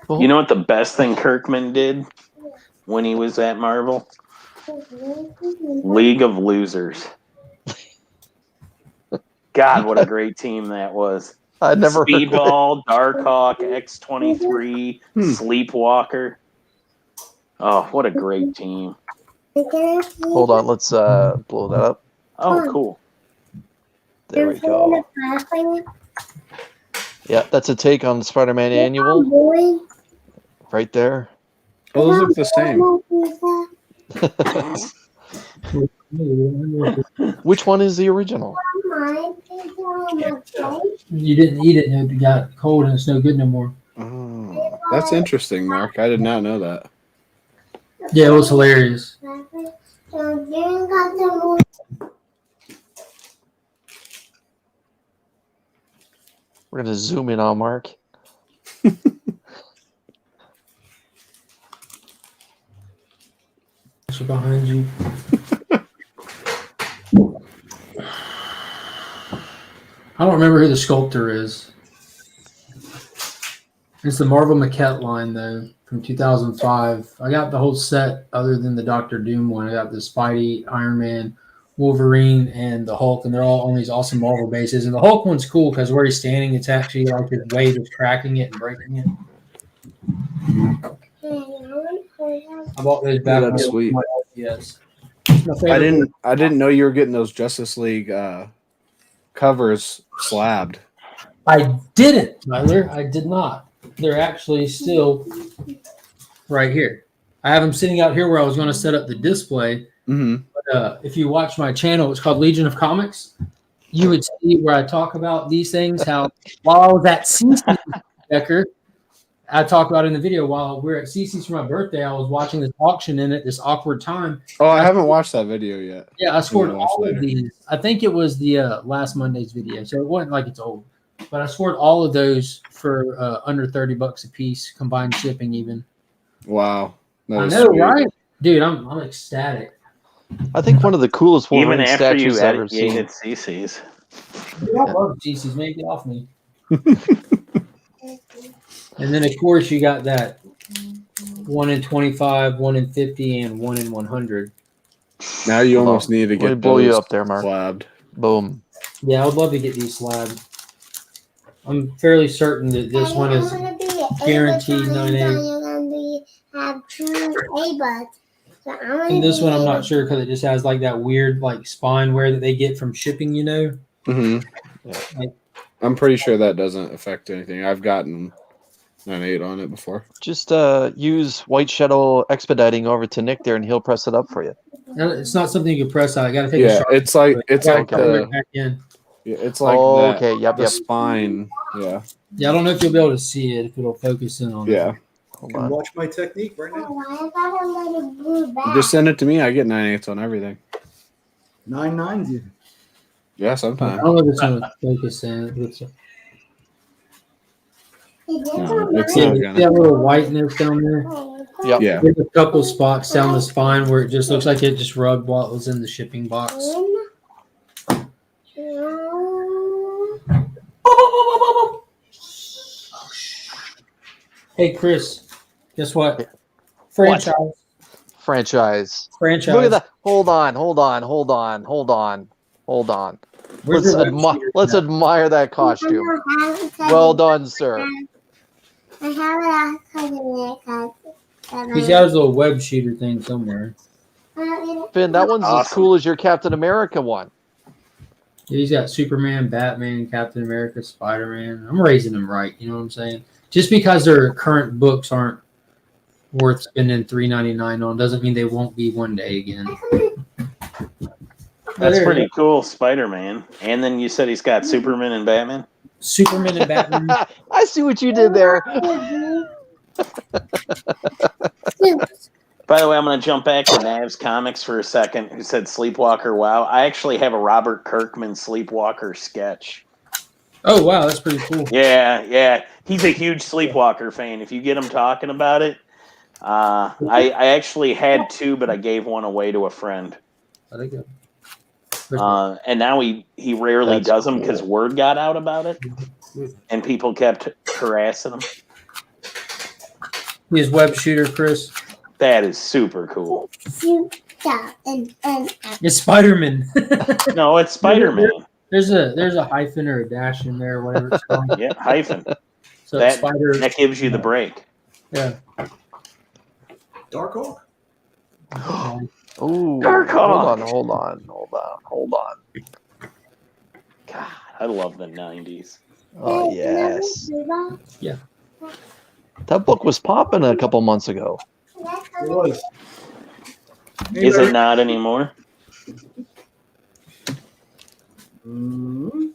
Speaker 3: You know what the best thing Kirkman did when he was at Marvel? League of Losers. God, what a great team that was.
Speaker 1: I never
Speaker 3: Speedball, Darkhawk, X-23, Sleepwalker. Oh, what a great team.
Speaker 1: Hold on, let's blow that up.
Speaker 3: Oh, cool.
Speaker 1: There we go. Yeah, that's a take on the Spider-Man Annual. Right there.
Speaker 7: Oh, those look the same.
Speaker 1: Which one is the original?
Speaker 4: You didn't eat it and it got cold and it's no good no more.
Speaker 7: Oh, that's interesting, Mark. I did not know that.
Speaker 4: Yeah, it was hilarious.
Speaker 1: We're gonna zoom in on Mark.
Speaker 4: Behind you. I don't remember who the sculptor is. It's the Marvel Maquette line though from 2005. I got the whole set other than the Doctor Doom one. I got the Spidey, Iron Man, Wolverine, and the Hulk, and they're all on these awesome Marvel bases. And the Hulk one's cool because where he's standing, it's actually like his wave is cracking it and breaking it. I bought those back.
Speaker 7: Yeah, that's sweet.
Speaker 4: Yes.
Speaker 7: I didn't know you were getting those Justice League covers slabbed.
Speaker 4: I didn't, Tyler. I did not. They're actually still right here. I have them sitting out here where I was going to set up the display.
Speaker 7: Mm-hmm.
Speaker 4: But, if you watch my channel, it's called Legion of Comics. You would see where I talk about these things. How while I was at CC Decker, I talk about it in the video. While we're at CC's for my birthday, I was watching this auction in at this awkward time.
Speaker 7: Oh, I haven't watched that video yet.
Speaker 4: Yeah, I scored all
Speaker 7: later.
Speaker 4: of these. I think it was the last Monday's video, so it wasn't like it's old. But I scored all of those for under $30 a piece, combined shipping even.
Speaker 7: Wow.
Speaker 4: I know, sweet. Right? Dude, I'm ecstatic.
Speaker 1: I think one of the coolest
Speaker 3: Even
Speaker 1: Wolverine
Speaker 3: after you
Speaker 1: statues I've ever seen.
Speaker 3: edited CC's.
Speaker 4: Dude, I love CC's. Man, get off me. And then, of course, you got that 1 in 25, 1 in 50, and 1 in 100.
Speaker 7: Now you almost need to get
Speaker 1: blow you up there, Mark.
Speaker 7: Slabbed.
Speaker 1: Boom.
Speaker 4: Yeah, I would love to get these slabbed. I'm fairly certain that this one is guaranteed 9A. And this one I'm not sure because it just has like that weird like spine wear that they get from shipping, you know?
Speaker 7: Mm-hmm.
Speaker 1: Yeah.
Speaker 4: Like,
Speaker 7: I'm pretty sure that doesn't affect anything. I've gotten 9.8 on it before.
Speaker 1: Just use White Shadow expediting over to Nick there, and he'll press it up for you.
Speaker 4: it's not something you can press out. I got to take a
Speaker 7: Yeah,
Speaker 4: shot.
Speaker 7: it's like
Speaker 4: right back in.
Speaker 7: Yeah, it's like
Speaker 1: okay,
Speaker 7: the
Speaker 1: yep.
Speaker 7: spine. Yeah.
Speaker 4: Yeah, I don't know if you'll be able to see it if it'll focus in on it.
Speaker 7: Yeah.
Speaker 1: Hold
Speaker 5: You can
Speaker 1: on.
Speaker 5: watch my technique right now.
Speaker 7: Just send it to me. I get 9.8 on everything.
Speaker 5: 9 9s even.
Speaker 7: Yeah,
Speaker 4: I
Speaker 7: sometimes.
Speaker 4: don't know if it's going to focus in. It's
Speaker 7: No, it's
Speaker 4: see,
Speaker 7: not
Speaker 4: see
Speaker 7: gonna.
Speaker 4: that little whiteness down there?
Speaker 1: Yep.
Speaker 7: Yeah.
Speaker 4: There's a couple spots down the spine where it just looks like it just rubbed while it was in the shipping box. Hey, Chris, guess what? Franchise.
Speaker 1: Franchise.
Speaker 4: Franchise.
Speaker 1: Look at that. Hold on.
Speaker 4: Where's your
Speaker 1: Let's admire that costume. Well done, sir.
Speaker 8: I have it.
Speaker 4: He's got his little web shooter thing somewhere.
Speaker 1: Finn, that one's as
Speaker 3: Awesome.
Speaker 1: cool as your Captain America one.
Speaker 4: Yeah, he's got Superman, Batman, Captain America, Spider-Man. I'm raising them right. You know what I'm saying? Just because their current books aren't worth spending $3.99 on doesn't mean they won't be one day again.
Speaker 3: That's
Speaker 4: There.
Speaker 3: pretty cool, Spider-Man. And then you said he's got Superman and Batman.
Speaker 4: Superman and Batman.
Speaker 1: I see what you did there.
Speaker 3: By the way, I'm going to jump back to Nav's comics for a second, who said Sleepwalker. Wow. I actually have a Robert Kirkman Sleepwalker sketch.
Speaker 4: Oh, wow, that's pretty cool.
Speaker 3: Yeah. He's a huge Sleepwalker fan. If you get him talking about it, I actually had two, but I gave one away to a friend.
Speaker 4: I think
Speaker 3: And now he rarely
Speaker 1: That's
Speaker 3: does them
Speaker 1: cool.
Speaker 3: because word got out about it, and people kept harassing him.
Speaker 4: his web shooter, Chris.
Speaker 3: That is super cool.
Speaker 4: It's Spider-Man.
Speaker 3: No, it's Spider-Man.
Speaker 4: There's a hyphen or a dash in there, whatever it's called.
Speaker 3: Yeah, hyphen.
Speaker 4: So
Speaker 3: That,
Speaker 4: Spider.
Speaker 3: that gives you the break.
Speaker 4: Yeah.
Speaker 5: Darkhawk?
Speaker 1: Ooh,
Speaker 3: Dark Hawk.
Speaker 1: hold on.
Speaker 3: God, I love the 90s.
Speaker 1: Oh yes.
Speaker 4: Yeah.
Speaker 1: That book was popping a couple months ago.
Speaker 5: It was.
Speaker 3: Is it not anymore?
Speaker 5: Mhm.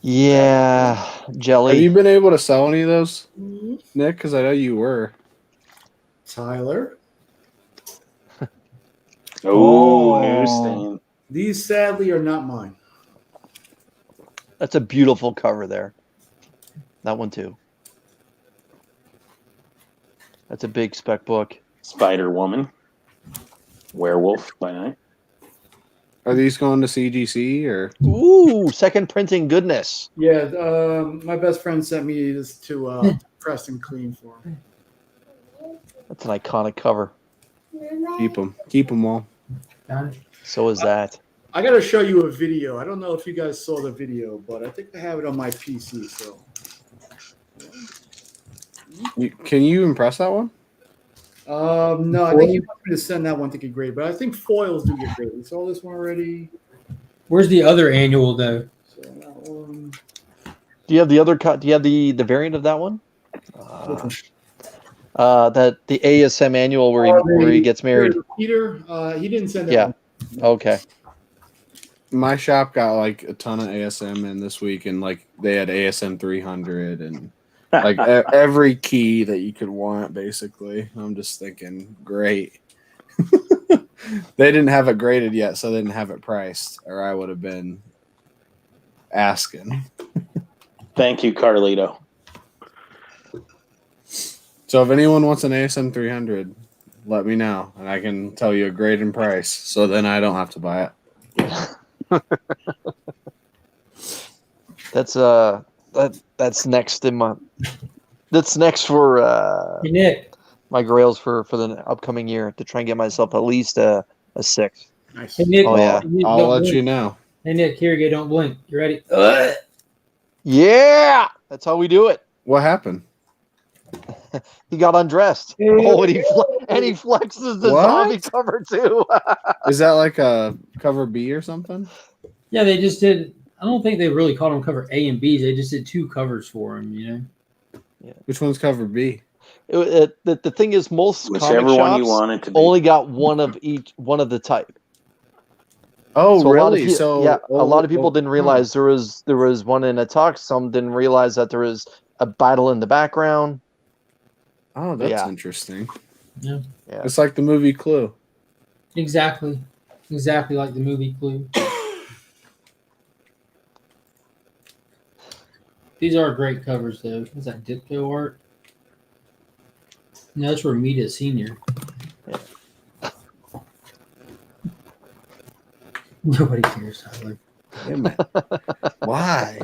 Speaker 1: Yeah,
Speaker 7: Have
Speaker 1: jelly.
Speaker 7: you been able to sell any of those,
Speaker 5: Mhm.
Speaker 7: Nick? Because I know you were.
Speaker 5: Tyler.
Speaker 3: Oh, hair stain.
Speaker 5: These sadly are not mine.
Speaker 1: That's a beautiful cover there. That one too. That's a big spec book.
Speaker 3: Spider Woman. Werewolf by night.
Speaker 7: Are these going to CGC or?
Speaker 1: Ooh, second printing goodness.
Speaker 5: Yeah, my best friend sent me this to press and clean for him.
Speaker 1: That's an iconic cover.
Speaker 7: Keep them all.
Speaker 4: Got it.
Speaker 1: So is that.
Speaker 5: I got to show you a video. I don't know if you guys saw the video, but I think I have it on my PC. So,
Speaker 7: Can you impress that one?
Speaker 5: no, I think you want me to send that one to get graded, but I think foils do get graded. We saw this one already.
Speaker 4: Where's the other annual though?
Speaker 5: So that one.
Speaker 1: Do you have the other cut? Do you have the variant of that one? That the ASM annual where he gets married.
Speaker 5: Peter, he didn't send that
Speaker 1: Yeah.
Speaker 5: one.
Speaker 1: Okay.
Speaker 7: My shop got like a ton of ASM in this week, and like they had ASM 300 and like every key that you could want. Basically, I'm just thinking, great. They didn't have it graded yet, so they didn't have it priced, or I would have been asking.
Speaker 3: Thank you, Carlito.
Speaker 7: So if anyone wants an ASM 300, let me know, and I can tell you a grade and price. So then I don't have to buy it.
Speaker 1: That's next in my. That's next for
Speaker 4: Hey, Nick.
Speaker 1: my grails for the upcoming year to try and get myself at least a 6.
Speaker 5: Nice.
Speaker 4: Hey, Nick.
Speaker 1: Oh, yeah.
Speaker 7: I'll
Speaker 4: Don't
Speaker 7: let
Speaker 4: blink.
Speaker 7: you know.
Speaker 4: Hey, Nick. Here you go. Don't blink. You ready?
Speaker 1: Yeah, that's how we do it.
Speaker 7: What happened?
Speaker 1: He got undressed. Oh, and he flexes the
Speaker 7: What?
Speaker 1: zombie cover too.
Speaker 7: Is that like a cover B or something?
Speaker 4: Yeah, they just did. I don't think they really called them cover A and B. They just did 2 covers for him. You know.
Speaker 7: Which one's cover B?
Speaker 1: The thing is, most
Speaker 3: Whichever
Speaker 1: comic
Speaker 3: one you
Speaker 1: shops
Speaker 3: want it to be.
Speaker 1: only got one of the type.
Speaker 7: Oh,
Speaker 1: So a lot of
Speaker 7: really?
Speaker 1: a lot of people didn't realize there was one in a tux. Some didn't realize that there was a battle in the background.
Speaker 7: Oh, that's
Speaker 1: Yeah.
Speaker 7: interesting.
Speaker 4: Yeah.
Speaker 1: Yeah.
Speaker 7: It's like the movie Clue.
Speaker 4: Exactly like the movie Clue. These are great covers, though. Is that Dipto art? No, that's Ramita Senior.
Speaker 1: Yeah.
Speaker 4: Nobody cares, Tyler.
Speaker 7: Damn it. Why?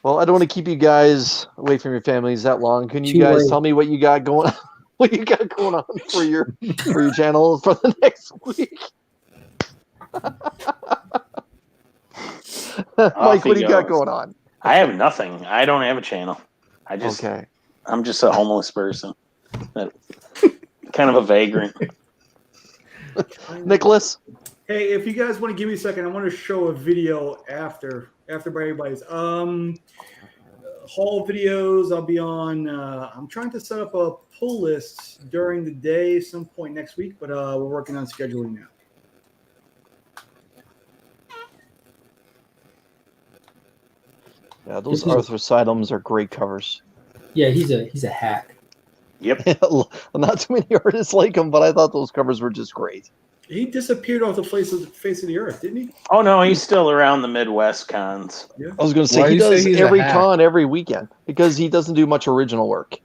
Speaker 1: Well, I don't want to keep you guys away from your families that long. Can you
Speaker 4: Too
Speaker 1: guys
Speaker 4: late.
Speaker 1: tell me what you got going on for your channel for the next week? Mike, what do you got going on?
Speaker 3: I have nothing. I don't have a channel.
Speaker 1: Okay.
Speaker 3: I'm just a homeless person. Kind of a vagrant.
Speaker 1: Nicholas?
Speaker 5: Hey, if you guys want to give me a second, I want to show a video after everybody's haul videos. I'll be on. I'm trying to set up a pull list during the day, some point next week, but we're working on scheduling now.
Speaker 1: Yeah, those Arthur Sidums are great covers.
Speaker 4: Yeah, he's a hack.
Speaker 3: Yep.
Speaker 1: Not too many artists like him, but I thought those covers were just great.
Speaker 5: He disappeared off the face of the earth, didn't he?
Speaker 3: Oh no, he's still around the Midwest cons.
Speaker 5: Yeah.
Speaker 1: I was going to
Speaker 7: Why
Speaker 1: say
Speaker 7: do
Speaker 1: he
Speaker 7: you say
Speaker 1: does
Speaker 7: he's a
Speaker 1: every
Speaker 7: hack?
Speaker 1: con every weekend because he doesn't do much original work.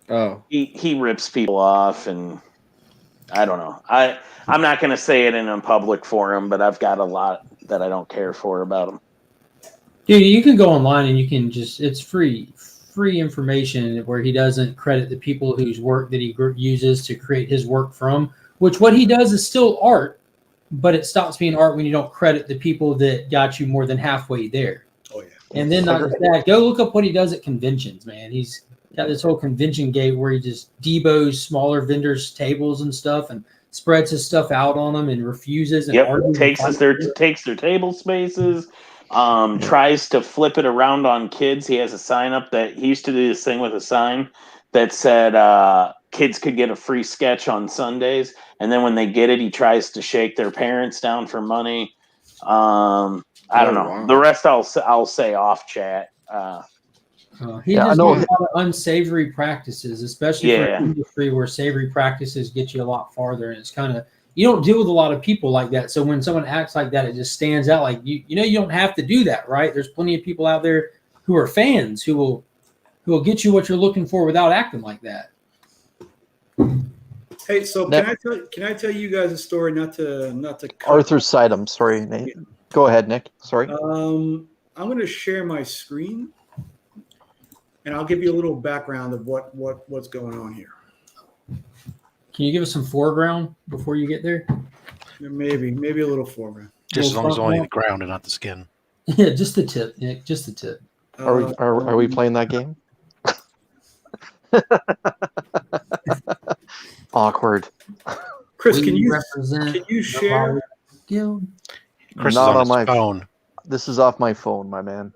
Speaker 7: Oh.
Speaker 3: He rips people off, and I don't know. I'm not going to say it in a public forum, but I've got a lot that I don't care for about him.
Speaker 4: Dude, you can go online and you can it's free information where he doesn't credit the people whose work that he uses to create his work from, which what he does is still art, but it stops being art when you don't credit the people that got you more than halfway there.
Speaker 5: Oh yeah.
Speaker 4: And then not just that, go look up what he does at conventions, man. He's got this whole convention gate where he just debows smaller vendors' tables and stuff and spreads his stuff out on them and refuses and argues.
Speaker 3: Takes their table spaces. Tries to flip it around on kids. He has a sign up that he used to do this thing with a sign that said, kids could get a free sketch on Sundays, and then when they get it, he tries to shake their parents down for money. I don't know.
Speaker 7: wow.
Speaker 3: The rest I'll say off chat.
Speaker 4: He
Speaker 1: Yeah, I
Speaker 4: just
Speaker 1: know.
Speaker 4: has a lot of unsavory practices, especially for
Speaker 3: Yeah.
Speaker 4: an industry where savory practices get you a lot farther. And it's kind of, you don't deal with a lot of people like that. So when someone acts like that, it just stands out. Like, you know, you don't have to do that, right? There's plenty of people out there who are fans who will get you what you're looking for without acting like that.
Speaker 5: Hey, so can I tell you guys a story? Not to cut.
Speaker 1: Arthur's side. I'm sorry, Nate. Go ahead, Nick. Sorry.
Speaker 5: I'm going to share my screen, and I'll give you a little background of what's going on here.
Speaker 4: Can you give us some foreground before you get there?
Speaker 5: Maybe a little foreground.
Speaker 9: Just as long as only the ground and not the skin.
Speaker 4: Yeah, just the tip, Nick. Just the tip.
Speaker 1: Are we playing that game? Awkward.
Speaker 5: Chris,
Speaker 4: We
Speaker 5: can you
Speaker 4: represent
Speaker 5: share?
Speaker 4: the Guild.
Speaker 9: Chris
Speaker 1: Not
Speaker 9: is on
Speaker 1: on
Speaker 9: his
Speaker 1: my
Speaker 9: phone.
Speaker 1: This is off my phone, my man.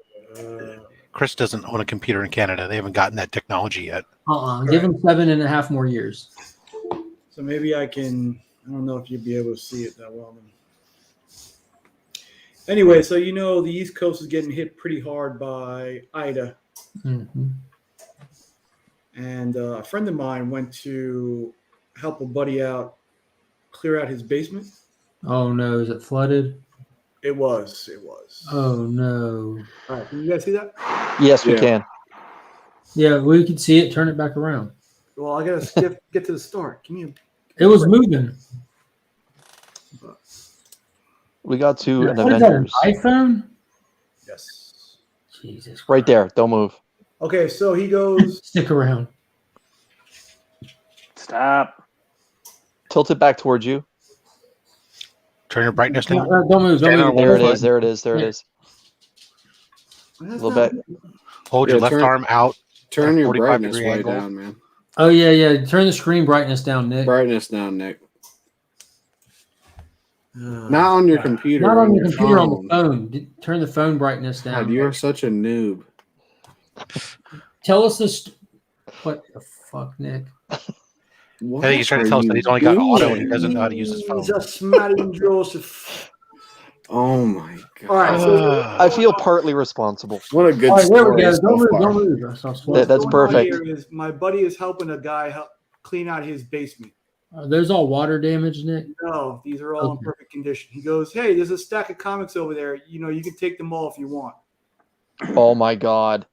Speaker 9: Chris doesn't own a computer in Canada. They haven't gotten that technology yet.
Speaker 4: Give him 7.5 more years.
Speaker 5: So maybe I can. I don't know if you'll be able to see it that well. Anyway, so you know the East Coast is getting hit pretty hard by Ida.
Speaker 4: Mm-hmm.
Speaker 5: And a friend of mine went to help a buddy out, clear out his basement.
Speaker 4: Oh no, is it flooded?
Speaker 5: It was.
Speaker 4: Oh no.
Speaker 5: All right, can you guys see that?
Speaker 1: Yes, we
Speaker 7: Yeah.
Speaker 1: can.
Speaker 4: Yeah, we could see it. Turn it back around.
Speaker 5: Well, I gotta get to the start. Give me
Speaker 4: It was moving.
Speaker 1: We got to an
Speaker 4: What is that, an
Speaker 1: Avengers.
Speaker 4: iPhone?
Speaker 5: yes.
Speaker 4: Jesus.
Speaker 1: Right there. Don't move.
Speaker 5: Okay, so he goes.
Speaker 4: Stick around.
Speaker 3: Stop.
Speaker 1: Tilt it back towards you.
Speaker 9: Turn your brightness down.
Speaker 4: Don't move.
Speaker 9: Stand
Speaker 4: Don't
Speaker 9: on
Speaker 4: move.
Speaker 1: There it
Speaker 9: foot.
Speaker 1: is. There it is. There it
Speaker 4: Yeah.
Speaker 1: is. A
Speaker 5: That's
Speaker 1: little
Speaker 5: not-
Speaker 1: bit.
Speaker 9: Hold your
Speaker 7: Yeah,
Speaker 9: left
Speaker 7: turn-
Speaker 9: arm out.
Speaker 7: Turn your
Speaker 9: 45
Speaker 7: brightness
Speaker 9: degree
Speaker 7: way
Speaker 9: angle.
Speaker 7: down, man.
Speaker 4: Oh yeah. Turn the screen brightness down, Nick.
Speaker 7: Brightness down, Nick. Not on your computer.
Speaker 4: Not on your computer, on
Speaker 7: phone.
Speaker 4: the phone. Turn the phone brightness down.
Speaker 7: God, you're such a noob.
Speaker 4: Tell us this. What the fuck, Nick?
Speaker 7: What
Speaker 9: I think he's trying to
Speaker 7: are
Speaker 9: tell us that
Speaker 7: you
Speaker 9: he's only got auto and he
Speaker 7: doing?
Speaker 9: doesn't know how to use his phone.
Speaker 5: He's a smiling Joseph.
Speaker 7: Oh my god!
Speaker 5: All right, so
Speaker 1: I feel partly responsible.
Speaker 7: What a good
Speaker 4: All right, there we
Speaker 7: story
Speaker 4: go.
Speaker 7: so
Speaker 4: Don't move.
Speaker 7: far.
Speaker 4: Don't move. That's
Speaker 1: That- that's
Speaker 5: what's going on
Speaker 1: perfect.
Speaker 5: Here is my buddy is helping a guy help clean out his basement.
Speaker 4: Are those all water damage, Nick?
Speaker 5: No, these are all in
Speaker 4: Okay.
Speaker 5: perfect condition. He goes, "Hey, there's a stack of comics over there. You know, you can take them all if you want."
Speaker 1: Oh my God!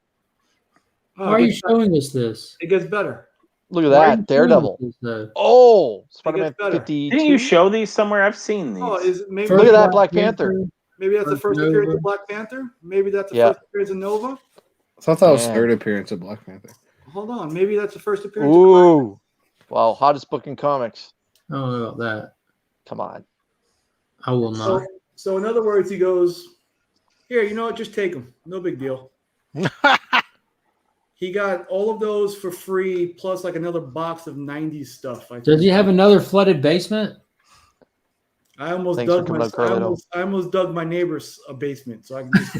Speaker 5: Oh,
Speaker 4: Why are
Speaker 5: it
Speaker 4: you
Speaker 5: gets better.
Speaker 4: showing us this?
Speaker 5: It gets better.
Speaker 1: Look at
Speaker 4: Why are you
Speaker 1: that, Daredevil.
Speaker 4: showing us this, though?
Speaker 1: Oh, Spider-Man
Speaker 5: gets better.
Speaker 1: 52.
Speaker 3: Didn't you show these somewhere? I've seen these.
Speaker 5: Oh, is it maybe
Speaker 1: Look at that, Black Panther.
Speaker 5: maybe that's the
Speaker 4: First
Speaker 5: first appearance
Speaker 4: Nova.
Speaker 5: of Black Panther? Maybe that's the
Speaker 1: Yeah.
Speaker 5: first appearance of Nova?
Speaker 7: I thought that was
Speaker 1: Man.
Speaker 7: third appearance of Black Panther.
Speaker 5: Hold on, maybe that's the first appearance of Black
Speaker 1: Ooh! Wow, hottest book in comics.
Speaker 4: I don't know about that.
Speaker 1: Come on.
Speaker 4: I will not.
Speaker 5: So in other words, he goes, "Here, you know what? Just take them. No big deal." He got all of those for free, plus like another box of '90s stuff.
Speaker 4: Does he have another flooded basement?
Speaker 5: I almost
Speaker 1: Thanks for
Speaker 5: dug
Speaker 1: coming
Speaker 5: my
Speaker 1: up, Carlito.
Speaker 5: I almost dug my neighbor's basement, so I can just.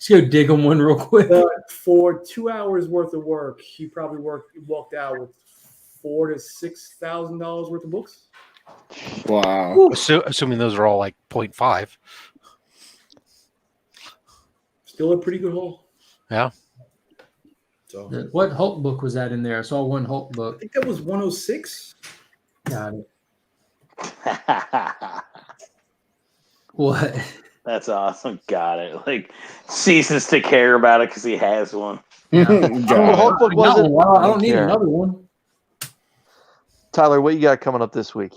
Speaker 4: Let's go dig him one real quick.
Speaker 5: But for 2 hours worth of work, he probably walked out with $4,000 to $6,000 worth of books.
Speaker 7: Wow.
Speaker 9: Assuming those are all like 0.5.
Speaker 5: Still a pretty good haul.
Speaker 9: Yeah.
Speaker 5: So
Speaker 4: What Hulk book was that in there? I saw one Hulk
Speaker 5: I
Speaker 4: book.
Speaker 5: think that was 106.
Speaker 4: Got it. What?
Speaker 3: That's awesome. Got it. Like ceases to care about it because he has one.
Speaker 1: What
Speaker 7: God.
Speaker 1: Hulk book was
Speaker 4: Got
Speaker 1: it?
Speaker 4: one. I don't need
Speaker 1: care.
Speaker 4: another one.
Speaker 1: Tyler, what you got coming up this week?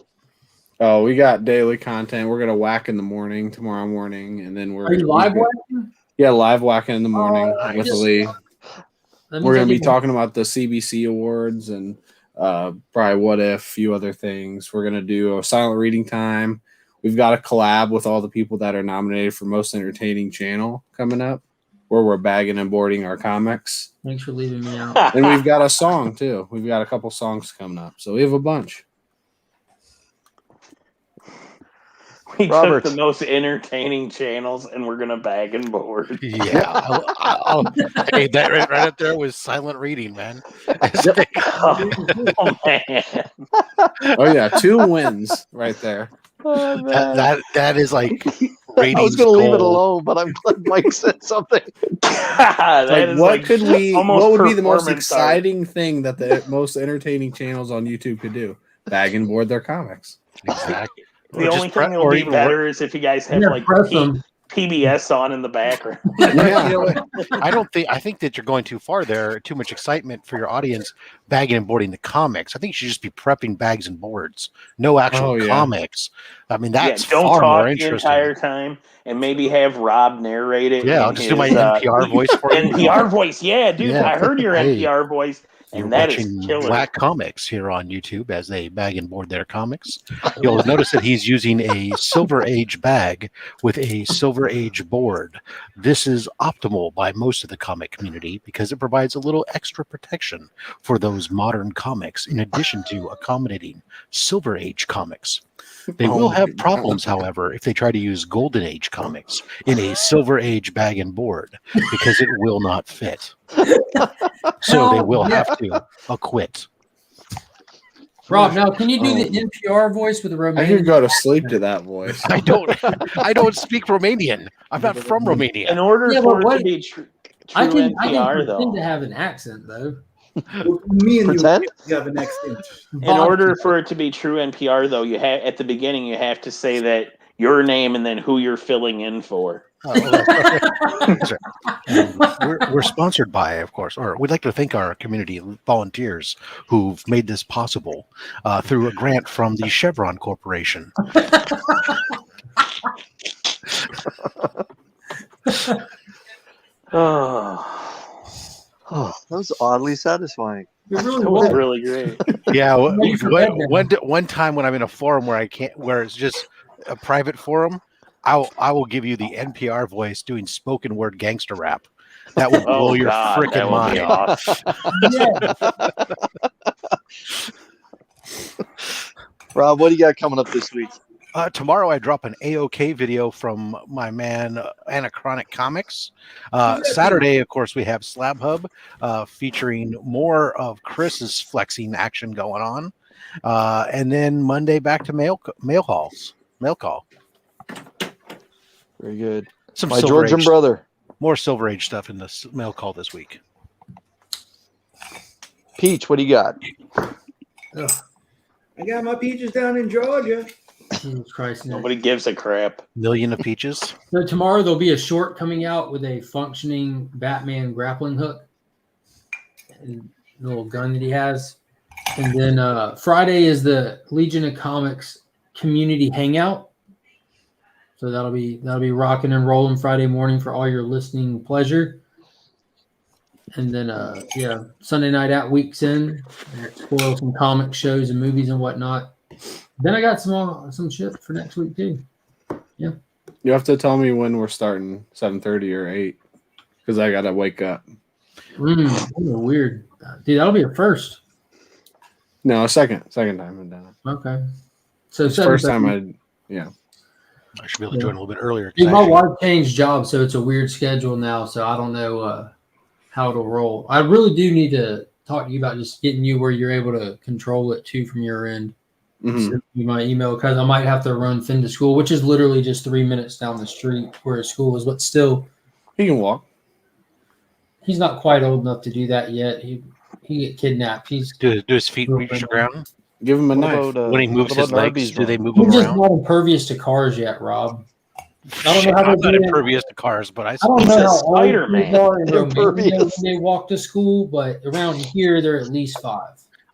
Speaker 7: Oh, we got daily content. We're gonna whack in the morning tomorrow morning, and then we're
Speaker 4: Are you live whacking?
Speaker 7: Yeah, live whacking in the morning
Speaker 4: Oh,
Speaker 7: with
Speaker 4: just-
Speaker 7: Lee.
Speaker 4: That means
Speaker 7: We're
Speaker 4: I
Speaker 7: gonna be
Speaker 4: get-
Speaker 7: talking about the CBC awards and probably what if, a few other things. We're gonna do a silent reading time. We've got a collab with all the people that are nominated for most entertaining channel coming up, where we're bagging and boarding our comics.
Speaker 4: Thanks for leaving me out.
Speaker 7: And we've got a song too. We've got a couple songs coming up, so we have a bunch.
Speaker 3: We
Speaker 1: Robert.
Speaker 3: took the most entertaining channels and we're gonna bag and board.
Speaker 9: Yeah. Hey, that right up there was silent reading, man.
Speaker 3: Oh man.
Speaker 7: Oh yeah, 2 wins right there.
Speaker 1: Oh, man.
Speaker 9: that is like
Speaker 1: I
Speaker 9: ratings
Speaker 1: was going to leave it
Speaker 9: gold.
Speaker 1: alone, but I'm glad Mike said something.
Speaker 3: That
Speaker 7: Like,
Speaker 3: is
Speaker 7: what could we?
Speaker 3: almost
Speaker 7: What would be the most
Speaker 3: performance art.
Speaker 7: exciting thing that the most entertaining channels on YouTube could do? Bag and board their comics.
Speaker 9: Exactly.
Speaker 3: The only thing that'll be better is if you guys have
Speaker 4: Yeah,
Speaker 3: like
Speaker 4: press them.
Speaker 3: PBS on in the background.
Speaker 7: Yeah.
Speaker 9: You know what? I think that you're going too far there. Too much excitement for your audience bagging and boarding the comics. I think you should just be prepping bags and boards. No actual
Speaker 7: Oh, yeah.
Speaker 9: comics. I mean, that's
Speaker 3: don't
Speaker 9: far more
Speaker 3: talk the
Speaker 9: interesting.
Speaker 3: entire time, and maybe have Rob narrate it.
Speaker 9: Yeah,
Speaker 3: in
Speaker 9: I'll just do my
Speaker 3: his,
Speaker 9: NPR voice for you.
Speaker 3: NPR voice. Yeah, dude,
Speaker 9: Yeah.
Speaker 3: I heard your
Speaker 9: Hey,
Speaker 3: NPR voice,
Speaker 9: You're
Speaker 3: and that is
Speaker 9: watching
Speaker 3: killer.
Speaker 9: Black Comics here on YouTube as they bag and board their comics. You'll notice that he's using a Silver Age bag with a Silver Age board. This is optimal by most of the comic community because it provides a little extra protection for those modern comics in addition to accommodating Silver Age comics. They
Speaker 7: Oh
Speaker 9: will
Speaker 7: my
Speaker 9: have
Speaker 7: God.
Speaker 9: problems, however, if they try to use Golden Age comics in a Silver Age bag and board because it will not fit. So they will have to acquit.
Speaker 4: Rob, now can you do the
Speaker 7: Oh.
Speaker 4: NPR voice with the
Speaker 7: I
Speaker 4: Romanian?
Speaker 7: could go to sleep to that voice.
Speaker 9: I don't speak Romanian. I'm not from
Speaker 3: In
Speaker 9: Romania.
Speaker 3: order
Speaker 4: Yeah,
Speaker 3: for
Speaker 4: but
Speaker 3: it
Speaker 4: what-
Speaker 3: to be true
Speaker 4: I can
Speaker 3: NPR,
Speaker 4: pretend
Speaker 3: though,
Speaker 4: to have an accent though.
Speaker 5: Well, me and
Speaker 1: Pretend?
Speaker 5: you have an accent.
Speaker 3: in order for it to be true NPR, though, you have at the beginning you have to say that your name and then who you're filling in for.
Speaker 9: Oh, that's right. We're sponsored by, of course, or we'd like to thank our community volunteers who've made this possible through a grant from the Chevron Corporation.
Speaker 1: Oh, that was oddly satisfying.
Speaker 4: It really
Speaker 3: That was
Speaker 4: was.
Speaker 3: really great.
Speaker 9: Yeah,
Speaker 4: Ready for bed now.
Speaker 9: one time when I'm in a forum where it's just a private forum, I will give you the NPR voice doing spoken word gangster rap. That would blow
Speaker 3: Oh
Speaker 9: your
Speaker 3: God, that
Speaker 9: freaking
Speaker 3: would be
Speaker 9: mind.
Speaker 3: awesome.
Speaker 4: Yeah.
Speaker 1: Rob, what do you got coming up this week?
Speaker 9: Tomorrow I drop an AOK video from my man Anachronic Comics. Saturday, of course, we have Slab Hub featuring more of Chris's flexing action going on. And then Monday back to mail call.
Speaker 1: Very good.
Speaker 9: Some
Speaker 1: My
Speaker 9: Silver
Speaker 1: Georgian
Speaker 9: Age,
Speaker 1: brother.
Speaker 9: more Silver Age stuff in the mail call this week.
Speaker 1: Peach, what do you got?
Speaker 5: I got my peaches down in Georgia.
Speaker 4: Jesus Christ. no.
Speaker 3: Nobody gives a crap.
Speaker 9: Million of peaches.
Speaker 4: So tomorrow there'll be a short coming out with a functioning Batman grappling hook and the little gun that he has. And then Friday is the Legion of Comics community hangout. So that'll be rocking and rolling Friday morning for all your listening pleasure. And then Sunday night at Weeks End, spoil some comic shows and movies and whatnot. Then I got some shit for next week too.
Speaker 7: You have to tell me when we're starting, 7:30 or 8, because I gotta wake up.
Speaker 4: Weird, dude. That'll be a first.
Speaker 7: No, second time I've done it.
Speaker 4: Okay, so
Speaker 7: First time
Speaker 4: 7:30.
Speaker 9: I should be able to join a little bit earlier.
Speaker 4: Dude, my wife changed jobs, so it's a weird schedule now. So I don't know how it'll roll. I really do need to talk to you about just getting you where you're able to control it too from your end.
Speaker 7: Mhm.
Speaker 4: Send me my email because I might have to run Finn to school, which is literally just 3 minutes down the street where his school is. But still,
Speaker 7: He can walk.
Speaker 4: he's not quite old enough to do that yet. He get kidnapped. He's
Speaker 9: Do his feet reach the ground?
Speaker 7: Give him a
Speaker 1: What
Speaker 7: knife.
Speaker 1: about,
Speaker 9: When he moves
Speaker 1: what
Speaker 9: his
Speaker 1: about an
Speaker 9: legs,
Speaker 1: Arby's
Speaker 9: do they
Speaker 1: run?
Speaker 9: move
Speaker 4: he's
Speaker 9: him
Speaker 4: just
Speaker 9: around?
Speaker 4: not impervious to cars yet, Rob. I don't know
Speaker 9: Shit,
Speaker 4: how
Speaker 9: I'm
Speaker 4: they
Speaker 9: not
Speaker 4: do it.
Speaker 9: impervious to cars, but I
Speaker 4: I don't
Speaker 3: He's
Speaker 4: know
Speaker 3: a
Speaker 4: how old
Speaker 3: Spider-Man.
Speaker 4: people are in Romania
Speaker 1: Impervious.
Speaker 4: when they walk to school, but around here they're at least 5.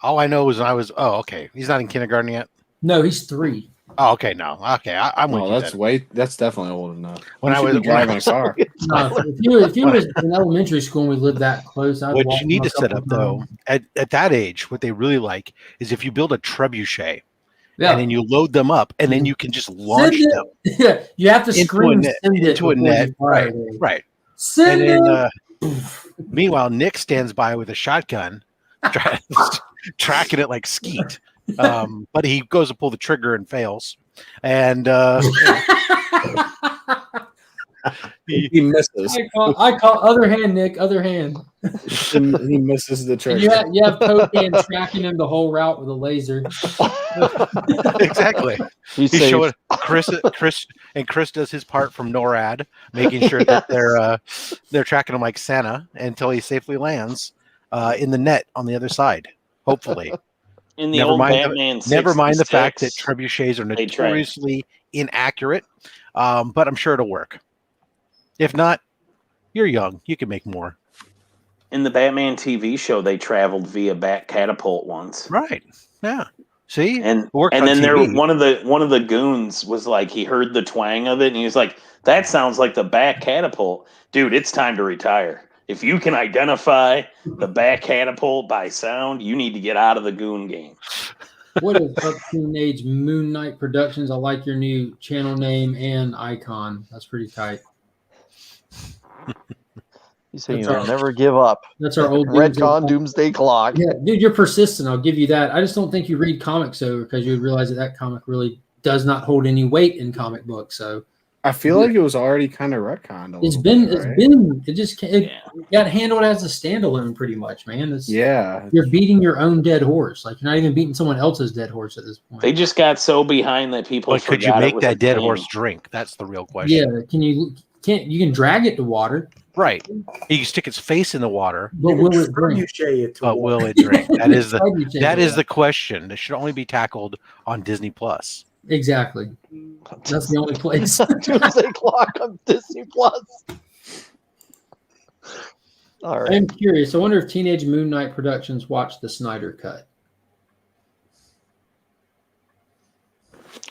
Speaker 9: all I know is okay. He's not in kindergarten yet.
Speaker 4: No, he's 3.
Speaker 9: Oh, okay, no, okay, I'm with
Speaker 7: Oh,
Speaker 9: you.
Speaker 7: that's
Speaker 9: Then.
Speaker 7: that's definitely old enough.
Speaker 9: When
Speaker 7: He
Speaker 9: I
Speaker 7: should
Speaker 9: was
Speaker 7: be driving a car.
Speaker 4: No, if you was in elementary school and we lived that close, I'd
Speaker 9: What
Speaker 4: walk
Speaker 9: you need
Speaker 4: him
Speaker 9: to
Speaker 4: a
Speaker 9: set
Speaker 4: couple
Speaker 9: up though,
Speaker 4: times.
Speaker 9: at that age, what they really like is if you build a trebuchet
Speaker 4: Yeah.
Speaker 9: and then you load them up, and then you can just launch
Speaker 4: Send
Speaker 9: them
Speaker 4: it. Yeah, you have to
Speaker 9: into a
Speaker 4: scream
Speaker 9: net.
Speaker 4: send it
Speaker 9: Into a
Speaker 4: before you
Speaker 9: net,
Speaker 4: fire
Speaker 9: right?
Speaker 4: it.
Speaker 9: Right.
Speaker 4: Send
Speaker 9: And then,
Speaker 4: it.
Speaker 9: meanwhile, Nick stands by with a shotgun, tracking it like Skeet. But he goes to pull the trigger and fails. and
Speaker 7: He misses.
Speaker 4: I call other hand, Nick. Other hand.
Speaker 7: He misses the
Speaker 4: And
Speaker 7: trigger.
Speaker 4: you have Cocaine tracking him the whole route with a laser.
Speaker 9: exactly.
Speaker 1: He's
Speaker 9: He's
Speaker 1: safe.
Speaker 9: showing Chris does his part from NORAD, making sure that they're tracking him like Santa until he safely lands in the net on the other side. Hopefully.
Speaker 3: In the
Speaker 9: Never
Speaker 3: old
Speaker 9: mind
Speaker 3: Batman,
Speaker 9: Never mind the fact that
Speaker 3: 66,
Speaker 9: trebuchets are
Speaker 3: they tried.
Speaker 9: notoriously inaccurate, but I'm sure it'll work. If not, you're young. You can make more.
Speaker 3: In the Batman TV show, they traveled via bat catapult once.
Speaker 9: Right. Yeah. See?
Speaker 3: And
Speaker 9: It works
Speaker 3: and
Speaker 9: on
Speaker 3: then there
Speaker 9: TV.
Speaker 3: one of the goons was like, he heard the twang of it and he was like, that sounds like the bat catapult. Dude, it's time to retire. If you can identify the bat catapult by sound, you need to get out of the goon game.
Speaker 4: What is up, Teenage Moon Knight Productions? I like your new channel name and icon. That's pretty tight.
Speaker 1: You say
Speaker 4: That's
Speaker 1: you'll
Speaker 4: our-
Speaker 1: never give up.
Speaker 4: That's our old
Speaker 1: Redcon Doomsday Clock.
Speaker 4: Yeah, dude, you're persistent. I'll give you that. I just don't think you read comics over because you would realize that comic really does not hold any weight in comic books. So
Speaker 7: I feel like it was already kind of retconned.
Speaker 4: it got handled as a standalone pretty much, man.
Speaker 7: Yeah.
Speaker 4: You're beating your own dead horse. Like you're not even beating someone else's dead horse at this point.
Speaker 3: They just got so behind that people
Speaker 9: But could you
Speaker 3: forgot it
Speaker 9: make
Speaker 3: was a
Speaker 9: that dead
Speaker 3: thing.
Speaker 9: horse drink? That's the real question.
Speaker 4: Yeah, you can drag it to water.
Speaker 9: Right. You can stick its face in the water,
Speaker 4: But will it drink?
Speaker 9: but will it drink? That is the question. That should only be tackled on Disney Plus.
Speaker 4: Exactly. That's the only place.
Speaker 1: Doomsday Clock on Disney Plus. All right.
Speaker 4: I'm curious. I wonder if Teenage Moon Knight Productions watched the Snyder Cut.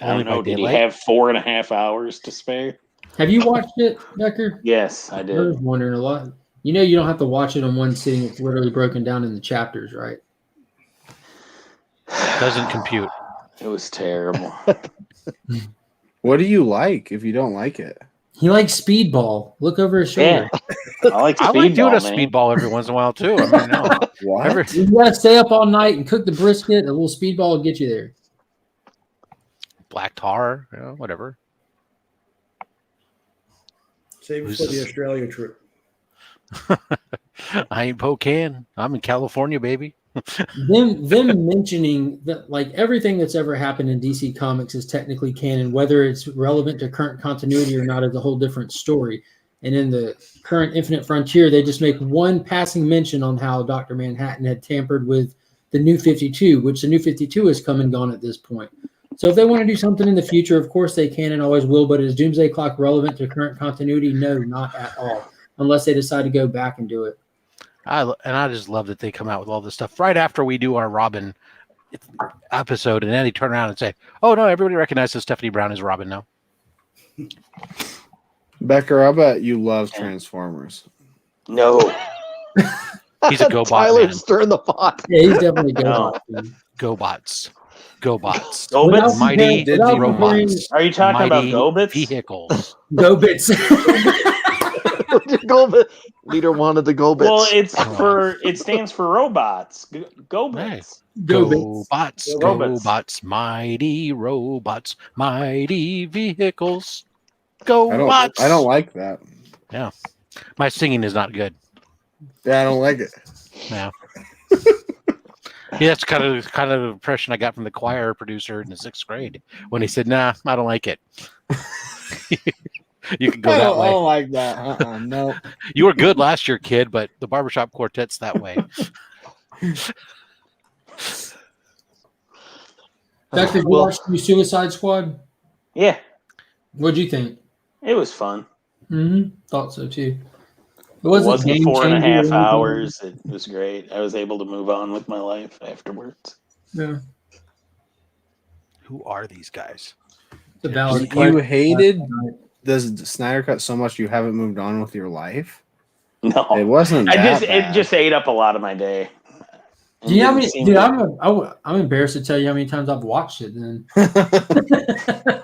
Speaker 3: I don't know. Did he have 4.5 hours to spare?
Speaker 4: Have you watched it, Becker?
Speaker 3: Yes, I
Speaker 4: I
Speaker 3: did.
Speaker 4: was wondering a lot. You know, you don't have to watch it on one sitting. It's literally broken down into chapters, right?
Speaker 9: Doesn't compute.
Speaker 3: It was terrible.
Speaker 7: What do you like if you don't like it?
Speaker 4: He likes speedball. Look over his shoulder.
Speaker 3: Yeah. I like
Speaker 9: I like doing a
Speaker 3: man.
Speaker 9: speedball every once in a while too. I mean, no.
Speaker 7: What?
Speaker 4: You gotta stay up all night and cook the brisket. A little speedball will get you there.
Speaker 9: Black tar, whatever.
Speaker 5: Save it for the Australia trip.
Speaker 9: I ain't Pocan. I'm in California, baby.
Speaker 4: Them mentioning that like everything that's ever happened in DC Comics is technically canon, whether it's relevant to current continuity or not is a whole different story. And in the current Infinite Frontier, they just make one passing mention on how Dr. Manhattan had tampered with the New 52, which the New 52 has come and gone at this point. So if they want to do something in the future, of course they can and always will, but is Doomsday Clock relevant to current continuity? No, not at all, unless they decide to go back and do it.
Speaker 9: I just love that they come out with all this stuff right after we do our Robin episode, and then they turn around and say, "Oh no, everybody recognizes Stephanie Brown as Robin now."
Speaker 7: Becker, I bet you love Transformers.
Speaker 3: No.
Speaker 9: He's a GoBot
Speaker 1: Tyler's
Speaker 9: man.
Speaker 1: stirring the pot.
Speaker 4: Yeah, he's definitely going.
Speaker 3: No.
Speaker 9: GoBots. GoBots.
Speaker 3: Gobits?
Speaker 9: Mighty
Speaker 4: Without
Speaker 9: robots.
Speaker 3: Are you talking about
Speaker 9: Mighty
Speaker 3: Gobits?
Speaker 9: vehicles.
Speaker 4: Go bits.
Speaker 1: Gobit. Leader wanted the Gobits.
Speaker 3: Well, it stands for robots. Gobits.
Speaker 4: Go bits.
Speaker 9: GoBots.
Speaker 3: Robots.
Speaker 9: GoBots. Mighty robots. Mighty vehicles.
Speaker 7: I
Speaker 9: GoBots.
Speaker 7: don't like that.
Speaker 9: Yeah. My singing is not good.
Speaker 7: Yeah, I don't like it.
Speaker 9: Yeah. Yeah, that's kind of the impression I got from the choir producer in the 6th grade when he said, "Nah, I don't like it." You can go
Speaker 7: I
Speaker 9: that
Speaker 7: don't, I
Speaker 9: way.
Speaker 7: don't like that. No.
Speaker 9: You were good last year, kid, but the barbershop quartet's that way.
Speaker 4: Becker, did you watch the Suicide Squad?
Speaker 3: Yeah,
Speaker 4: What'd you think?
Speaker 3: it was fun.
Speaker 4: Mm-hmm. Thought so too.
Speaker 3: It wasn't
Speaker 4: game
Speaker 3: 4.5
Speaker 4: changer or anything.
Speaker 3: hours. It was great. I was able to move on with my life afterwards.
Speaker 4: Yeah.
Speaker 9: Who are these guys?
Speaker 4: It's a valid
Speaker 7: You
Speaker 4: question.
Speaker 7: hated the Snyder Cut so much you haven't moved on with your life? It
Speaker 3: No,
Speaker 7: wasn't that
Speaker 3: it
Speaker 7: bad.
Speaker 3: just ate up a lot of my day.
Speaker 4: Do you know how many,
Speaker 3: Didn't seem
Speaker 4: dude,
Speaker 3: to-
Speaker 4: I'm embarrassed to tell you how many times I've watched it then.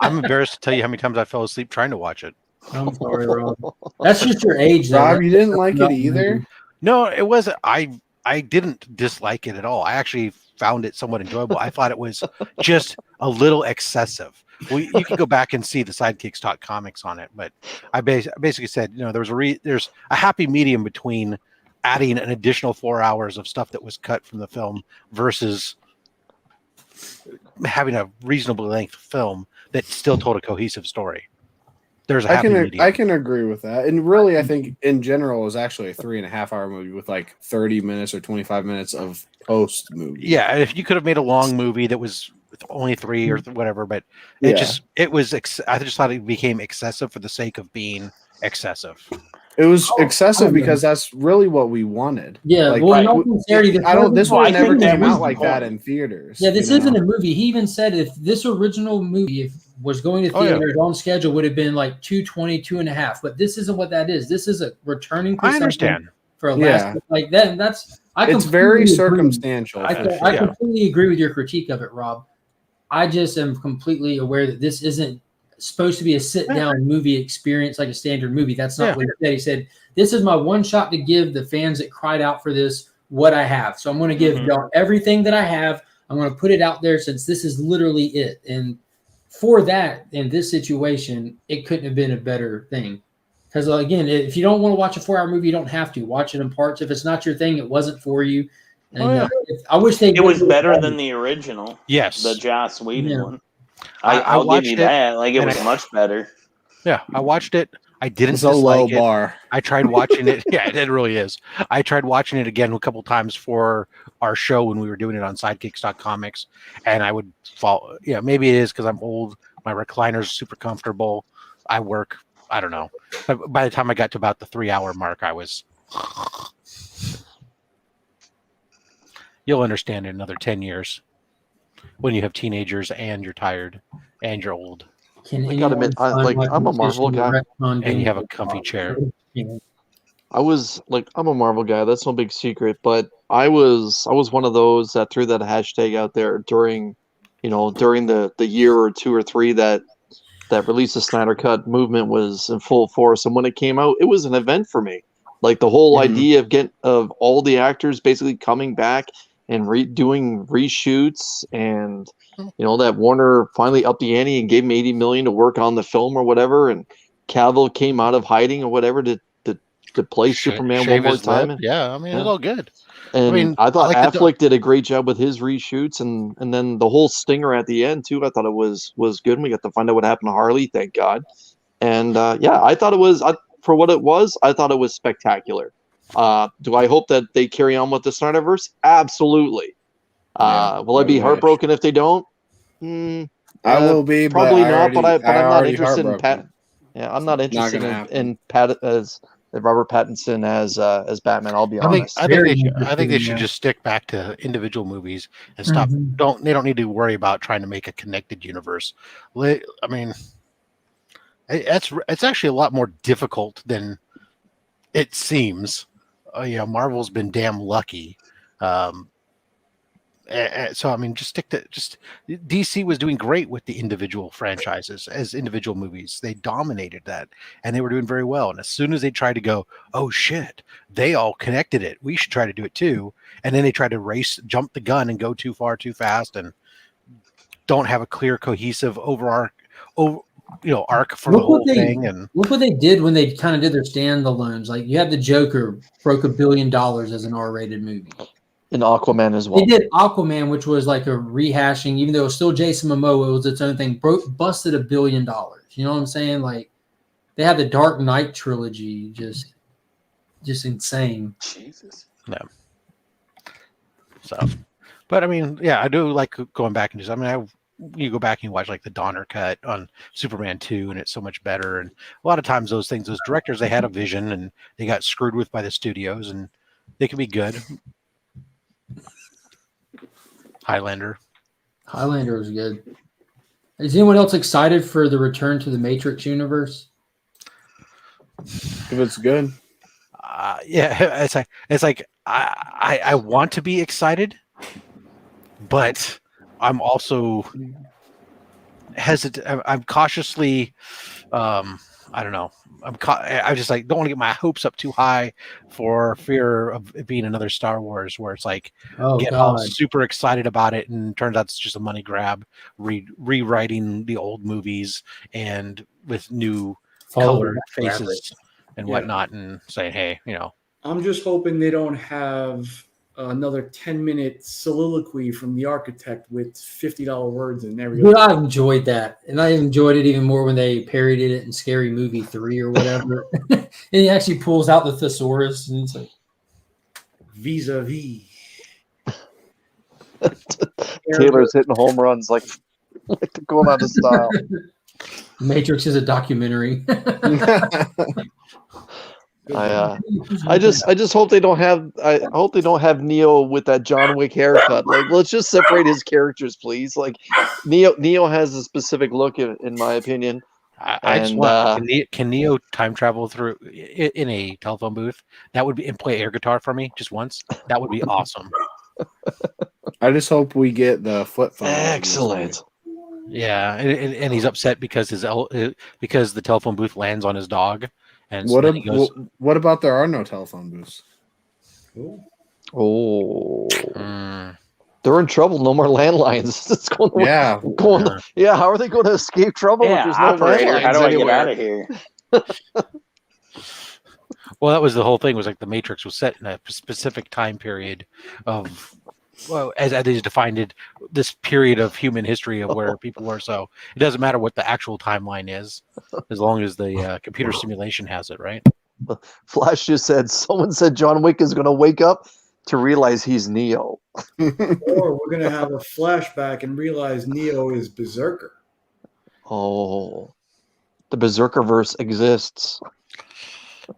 Speaker 9: I'm embarrassed to tell you how many times I fell asleep trying to watch it.
Speaker 4: I'm sorry, Rob. That's just your age, though.
Speaker 7: Rob, you didn't like it
Speaker 4: Not
Speaker 7: either?
Speaker 9: No, it wasn't. I didn't dislike it at all. I actually found it somewhat enjoyable. I thought it was just a little excessive. Well, you can go back and see the Sidekicks Talk Comics on it, but I basically said, there's a happy medium between adding an additional 4 hours of stuff that was cut from the film versus having a reasonable length film that still told a cohesive story. There's a happy medium.
Speaker 7: I can agree with that. And really, I think in general, it was actually a 3.5 hour movie with like 30 minutes or 25 minutes of post movie.
Speaker 9: Yeah, if you could have made a long movie that was only 3 or whatever, but I just thought it became excessive for the sake of being excessive.
Speaker 7: It was excessive because that's really what we wanted.
Speaker 4: Yeah,
Speaker 7: like,
Speaker 4: well, in all sincerity,
Speaker 7: this one never came out like
Speaker 3: point.
Speaker 7: that in theaters.
Speaker 4: Yeah, this isn't a movie. He even said if this original movie was going to theaters on schedule would have been like 2:20, 2.5. But this isn't what that is. This is a returning.
Speaker 9: I understand.
Speaker 4: For a last like that, and
Speaker 7: it's very circumstantial.
Speaker 4: I completely agree with your critique of it, Rob. I just am completely aware that this isn't supposed to be a sit-down movie experience like a standard movie. That's not what he said. He said, this is my one shot to give the fans that cried out for this what I have. So I'm going to give y'all everything that I have. I'm going to put it out there since this is literally it. And for that, in this situation, it couldn't have been a better thing. Because, again, if you don't want to watch a 4-hour movie, you don't have to. Watch it in parts. If it's not your thing, it wasn't for you. And I wish they.
Speaker 3: It was better than the original.
Speaker 9: Yes,
Speaker 3: the Joss Whedon one.
Speaker 9: I
Speaker 3: I'll
Speaker 9: watched
Speaker 3: give you that. Like it was much better.
Speaker 9: Yeah, I watched it. I didn't
Speaker 7: it's a low bar.
Speaker 9: I tried watching it. Yeah, it really is. I tried watching it again a couple times for our show when we were doing it on Sidekicks.comics, and I would fall. Yeah, maybe it is because I'm old. My recliner's super comfortable. I work. I don't know. But by the time I got to about the 3-hour mark, I was. You'll understand in another 10 years when you have teenagers and you're tired and you're old.
Speaker 1: I gotta admit, I'm a Marvel guy,
Speaker 9: and you have a comfy chair.
Speaker 1: I'm a Marvel guy. That's no big secret. But I was one of those that threw that hashtag out there during the year or 2 or 3 that release the Snyder Cut movement was in full force. And when it came out, it was an event for me. Like the whole idea of all the actors basically coming back and doing reshoots, and that Warner finally upped the ante and gave him $80 million to work on the film or whatever, and Cavill came out of hiding or whatever to play Superman one more time.
Speaker 9: It's all good.
Speaker 1: And I thought Affleck did a great job with his reshoots, and then the whole stinger at the end too. I thought it was good. And we got to find out what happened to Harley, thank God. And I thought it was for what it was. I thought it was spectacular. Do I hope that they carry on with the Snyderverse? Absolutely. Will I be heartbroken if they don't?
Speaker 7: I will be,
Speaker 1: probably not. But I'm not interested in Pat. Yeah, I'm not interested in Pat as Robert Pattinson as Batman. I'll be honest.
Speaker 9: I think they should just stick back to individual movies and stop. They don't need to worry about trying to make a connected universe. I mean, it's actually a lot more difficult than it seems. Marvel's been damn lucky. So I mean, just DC was doing great with the individual franchises as individual movies. They dominated that, and they were doing very well. And as soon as they tried to go, oh shit, they all connected it. We should try to do it too. And then they tried to jump the gun, and go too far, too fast, and don't have a clear, cohesive arc for the whole thing. And
Speaker 4: look what they did when they kind of did their standalones. Like you have the Joker broke $1 billion as an R-rated movie.
Speaker 1: And Aquaman as well.
Speaker 4: They did Aquaman, which was like a rehashing, even though it was still Jason Momoa, it was its own thing. Busted $1 billion. You know what I'm saying? Like they have the Dark Knight trilogy, just insane.
Speaker 3: Jesus.
Speaker 9: No. So, but I mean, I do like going back and you go back and you watch like the Donner cut on Superman 2, and it's so much better. And a lot of times those directors, they had a vision and they got screwed with by the studios, and they can be good. Highlander
Speaker 4: was good. Is anyone else excited for the return to the Matrix universe?
Speaker 7: If it's good.
Speaker 9: It's like I want to be excited, but I'm also hesitant. I'm cautiously I don't know. I just like don't want to get my hopes up too high for fear of it being another Star Wars where it's like
Speaker 4: Oh
Speaker 9: get all
Speaker 4: God.
Speaker 9: super excited about it and turns out it's just a money grab, rewriting the old movies and with new
Speaker 4: Follow
Speaker 9: colored
Speaker 4: the rabbit.
Speaker 9: faces and
Speaker 5: Yeah.
Speaker 9: whatnot, and saying, hey,
Speaker 5: I'm just hoping they don't have another 10-minute soliloquy from the architect with $50 words and everything.
Speaker 4: Dude, I enjoyed that, and I enjoyed it even more when they parodied it in Scary Movie 3 or whatever. And he actually pulls out the thesaurus, and it's like,
Speaker 5: vis-a-vis.
Speaker 1: Taylor's hitting home runs like going out of style.
Speaker 4: Matrix is a documentary.
Speaker 1: I just hope they don't have. I hope they don't have Neo with that John Wick haircut. Like, let's just separate his characters, please. Like, Neo has a specific look, in my opinion.
Speaker 9: I just want can Neo time travel through in a telephone booth? That would be and play air guitar for me just once. That would be awesome.
Speaker 7: I just hope we get the flip phone.
Speaker 1: Excellent.
Speaker 9: Yeah, and he's upset because because the telephone booth lands on his dog. And
Speaker 7: What,
Speaker 9: so he goes,
Speaker 7: what about there are no telephone booths?
Speaker 1: Oh, they're in trouble. No more landlines. It's going.
Speaker 7: Yeah,
Speaker 1: Yeah. How are they going to escape trouble?
Speaker 3: Yeah,
Speaker 1: if there's no
Speaker 3: operator,
Speaker 1: landlines
Speaker 3: how do I get
Speaker 1: anywhere?
Speaker 3: out of here?
Speaker 9: well, that was the whole thing. Was like the Matrix was set in a specific time period of, well, as they defined it, this period of human history of where people were. So it doesn't matter what the actual timeline is, as long as the computer simulation has it, right?
Speaker 1: Flash just said. Someone said John Wick is going to wake up to realize he's Neo.
Speaker 5: Or we're going to have a flashback and realize Neo is Berserker.
Speaker 1: Oh, the Berserkerverse exists.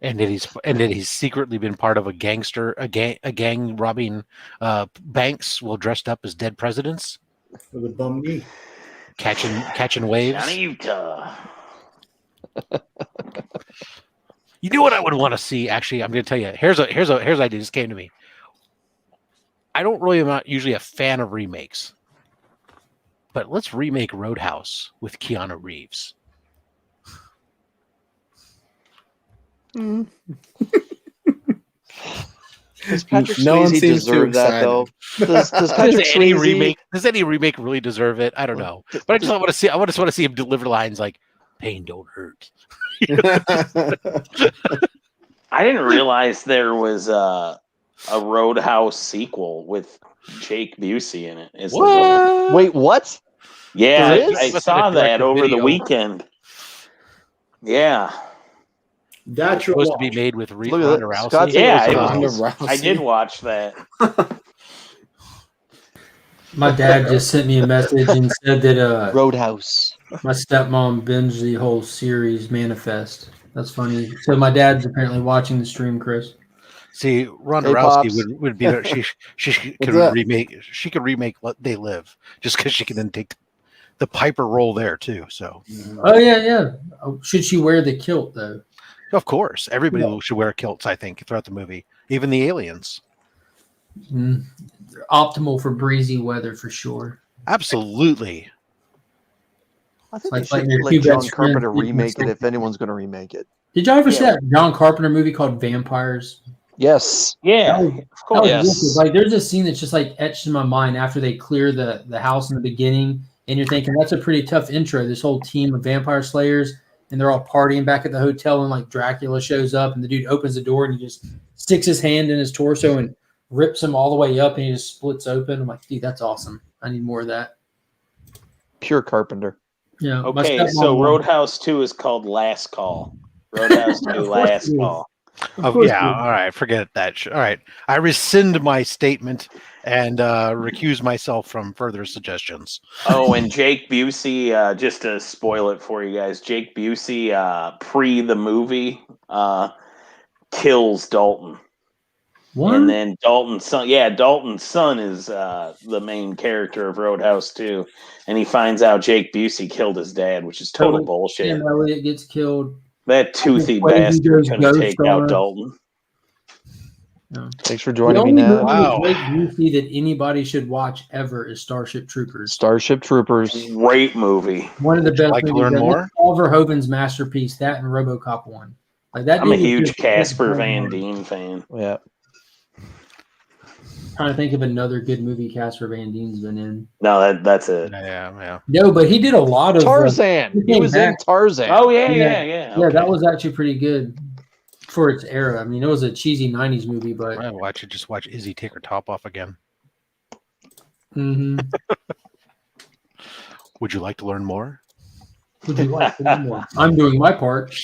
Speaker 9: And that he's secretly been part of a gang robbing banks while dressed up as dead presidents.
Speaker 5: With a bum knee.
Speaker 9: Catching waves.
Speaker 3: Johnny Utah.
Speaker 9: You know what I would want to see? Actually, I'm going to tell you. Here's an idea. Just came to me. I'm not usually a fan of remakes, but let's remake Roadhouse with Keanu Reeves.
Speaker 1: Does Patrick
Speaker 7: No one
Speaker 1: Swayze
Speaker 7: seems too
Speaker 1: deserve that
Speaker 7: excited.
Speaker 1: though? Does Patrick Swayze
Speaker 9: Does any remake really deserve it? I don't know, but I just want to see. I just want to see him deliver lines like "Pain don't hurt."
Speaker 3: I didn't realize there was a Roadhouse sequel with Jake Busey in it.
Speaker 1: Wait, what?
Speaker 3: Yeah,
Speaker 1: There is?
Speaker 3: I saw that over the
Speaker 9: Video.
Speaker 3: weekend. Yeah.
Speaker 5: That's
Speaker 9: It's supposed to be made with
Speaker 1: Look at that.
Speaker 9: Ronda Rousey.
Speaker 1: Scott's
Speaker 3: Yeah,
Speaker 1: It
Speaker 7: Ronda
Speaker 1: was-
Speaker 7: Rousey.
Speaker 3: I did watch that.
Speaker 4: My dad just sent me a message and said that
Speaker 1: Roadhouse.
Speaker 4: my stepmom binged the whole series Manifest. That's funny. So my dad's apparently watching the stream, Chris.
Speaker 9: See, Ronda
Speaker 1: Hey,
Speaker 9: Rousey
Speaker 1: Pops.
Speaker 9: would be there. She could
Speaker 7: that?
Speaker 9: remake. She could remake Let They Live just because she can then take the Piper role there too. So
Speaker 4: Oh yeah. Oh, should she wear the kilt though?
Speaker 9: of course, everybody should wear kilts. I think throughout the movie, even the aliens.
Speaker 4: Optimal for breezy weather for sure.
Speaker 9: Absolutely.
Speaker 1: I think
Speaker 4: Like
Speaker 1: they should
Speaker 4: your
Speaker 1: let
Speaker 4: two
Speaker 1: John
Speaker 4: best
Speaker 1: Carpenter
Speaker 4: friends
Speaker 1: remake it
Speaker 4: sleeping
Speaker 1: if anyone's going to remake it.
Speaker 4: Did y'all ever see
Speaker 3: Yeah.
Speaker 4: that John Carpenter movie called Vampires?
Speaker 1: Yes.
Speaker 3: Yeah,
Speaker 4: That
Speaker 3: of
Speaker 4: That
Speaker 3: course.
Speaker 4: was
Speaker 1: Yes.
Speaker 4: wicked. Like there's a scene that's just like etched in my mind after they clear the house in the beginning, and you're thinking that's a pretty tough intro. This whole team of vampire slayers, and they're all partying back at the hotel, and like Dracula shows up, and the dude opens the door and he just sticks his hand in his torso and rips him all the way up, and he just splits open. I'm like, dude, that's awesome. I need more of that.
Speaker 1: Pure Carpenter.
Speaker 4: Yeah. my
Speaker 3: Okay,
Speaker 4: stepmom
Speaker 3: so
Speaker 4: wanted-
Speaker 3: Roadhouse 2 is called Last Call. Roadhouse 2
Speaker 4: Of course
Speaker 3: Last
Speaker 4: it is.
Speaker 3: Call.
Speaker 4: Of
Speaker 9: Oh
Speaker 4: course
Speaker 9: yeah.
Speaker 4: it is.
Speaker 9: All right. Forget that. All right. I rescind my statement and recuse myself from further suggestions.
Speaker 3: Oh, and Jake Busey, just to spoil it for you guys, Jake Busey, pre the movie, kills Dalton.
Speaker 4: What?
Speaker 3: And then Dalton's son is the main character of Roadhouse 2. And he finds out Jake Busey killed his dad, which is total bullshit.
Speaker 4: Sam Elliott gets killed.
Speaker 3: That toothy
Speaker 4: Swayze
Speaker 3: bastard
Speaker 4: goes
Speaker 3: couldn't
Speaker 4: ghost
Speaker 3: take
Speaker 4: on
Speaker 3: out
Speaker 4: us.
Speaker 3: Dalton.
Speaker 1: Thanks for
Speaker 4: The
Speaker 1: joining me,
Speaker 4: only
Speaker 1: Nat.
Speaker 4: movie
Speaker 9: Wow.
Speaker 4: with Blake Busey that anybody should watch ever is Starship Troopers.
Speaker 1: Starship Troopers.
Speaker 3: Great movie.
Speaker 4: One of the
Speaker 9: Would you
Speaker 4: best
Speaker 9: like to
Speaker 4: movies.
Speaker 9: learn
Speaker 4: That's
Speaker 9: more?
Speaker 4: Paul Verhoeven's masterpiece. That and RoboCop 1. Like that.
Speaker 3: I'm a
Speaker 4: dude was
Speaker 3: huge
Speaker 4: just-
Speaker 3: Casper Van Dien fan.
Speaker 1: Yeah.
Speaker 4: Trying to think of another good movie Casper Van Dien's been in.
Speaker 3: No, that's it.
Speaker 9: Yeah.
Speaker 4: No, but he did a lot of
Speaker 1: Tarzan. He
Speaker 4: came
Speaker 1: was in
Speaker 4: back.
Speaker 1: Tarzan.
Speaker 3: Oh yeah.
Speaker 4: Yeah,
Speaker 3: Okay.
Speaker 4: that was actually pretty good for its era. I mean, it was a cheesy '90s movie, but
Speaker 9: Just watch Izzy take her top off again.
Speaker 4: mhm.
Speaker 9: Would you like to learn more?
Speaker 4: Would you like to know more? I'm doing my part.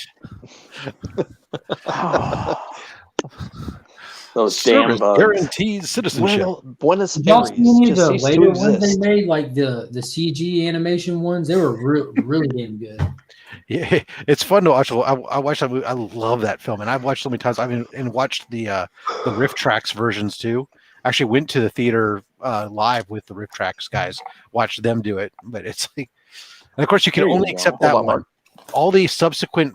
Speaker 3: Those damn
Speaker 9: Service
Speaker 3: bugs.
Speaker 9: guarantees citizenship.
Speaker 1: Buenos
Speaker 4: Did y'all
Speaker 1: Aires
Speaker 4: see any of
Speaker 1: just
Speaker 4: the
Speaker 1: ceased
Speaker 4: later
Speaker 1: to
Speaker 4: ones they
Speaker 1: exist.
Speaker 4: made, like the CG animation ones? They were really damn good.
Speaker 9: Yeah, it's fun to watch. I watched that movie. I love that film, and I've watched so many times. And watched the Riff Tracks versions too. Actually, went to the theater live with the Riff Tracks guys. Watched them do it, but it's like, and of course, you can
Speaker 1: There you
Speaker 9: only
Speaker 1: go.
Speaker 9: accept
Speaker 1: Hold
Speaker 9: that
Speaker 1: on,
Speaker 9: one.
Speaker 1: Mark.
Speaker 9: All the subsequent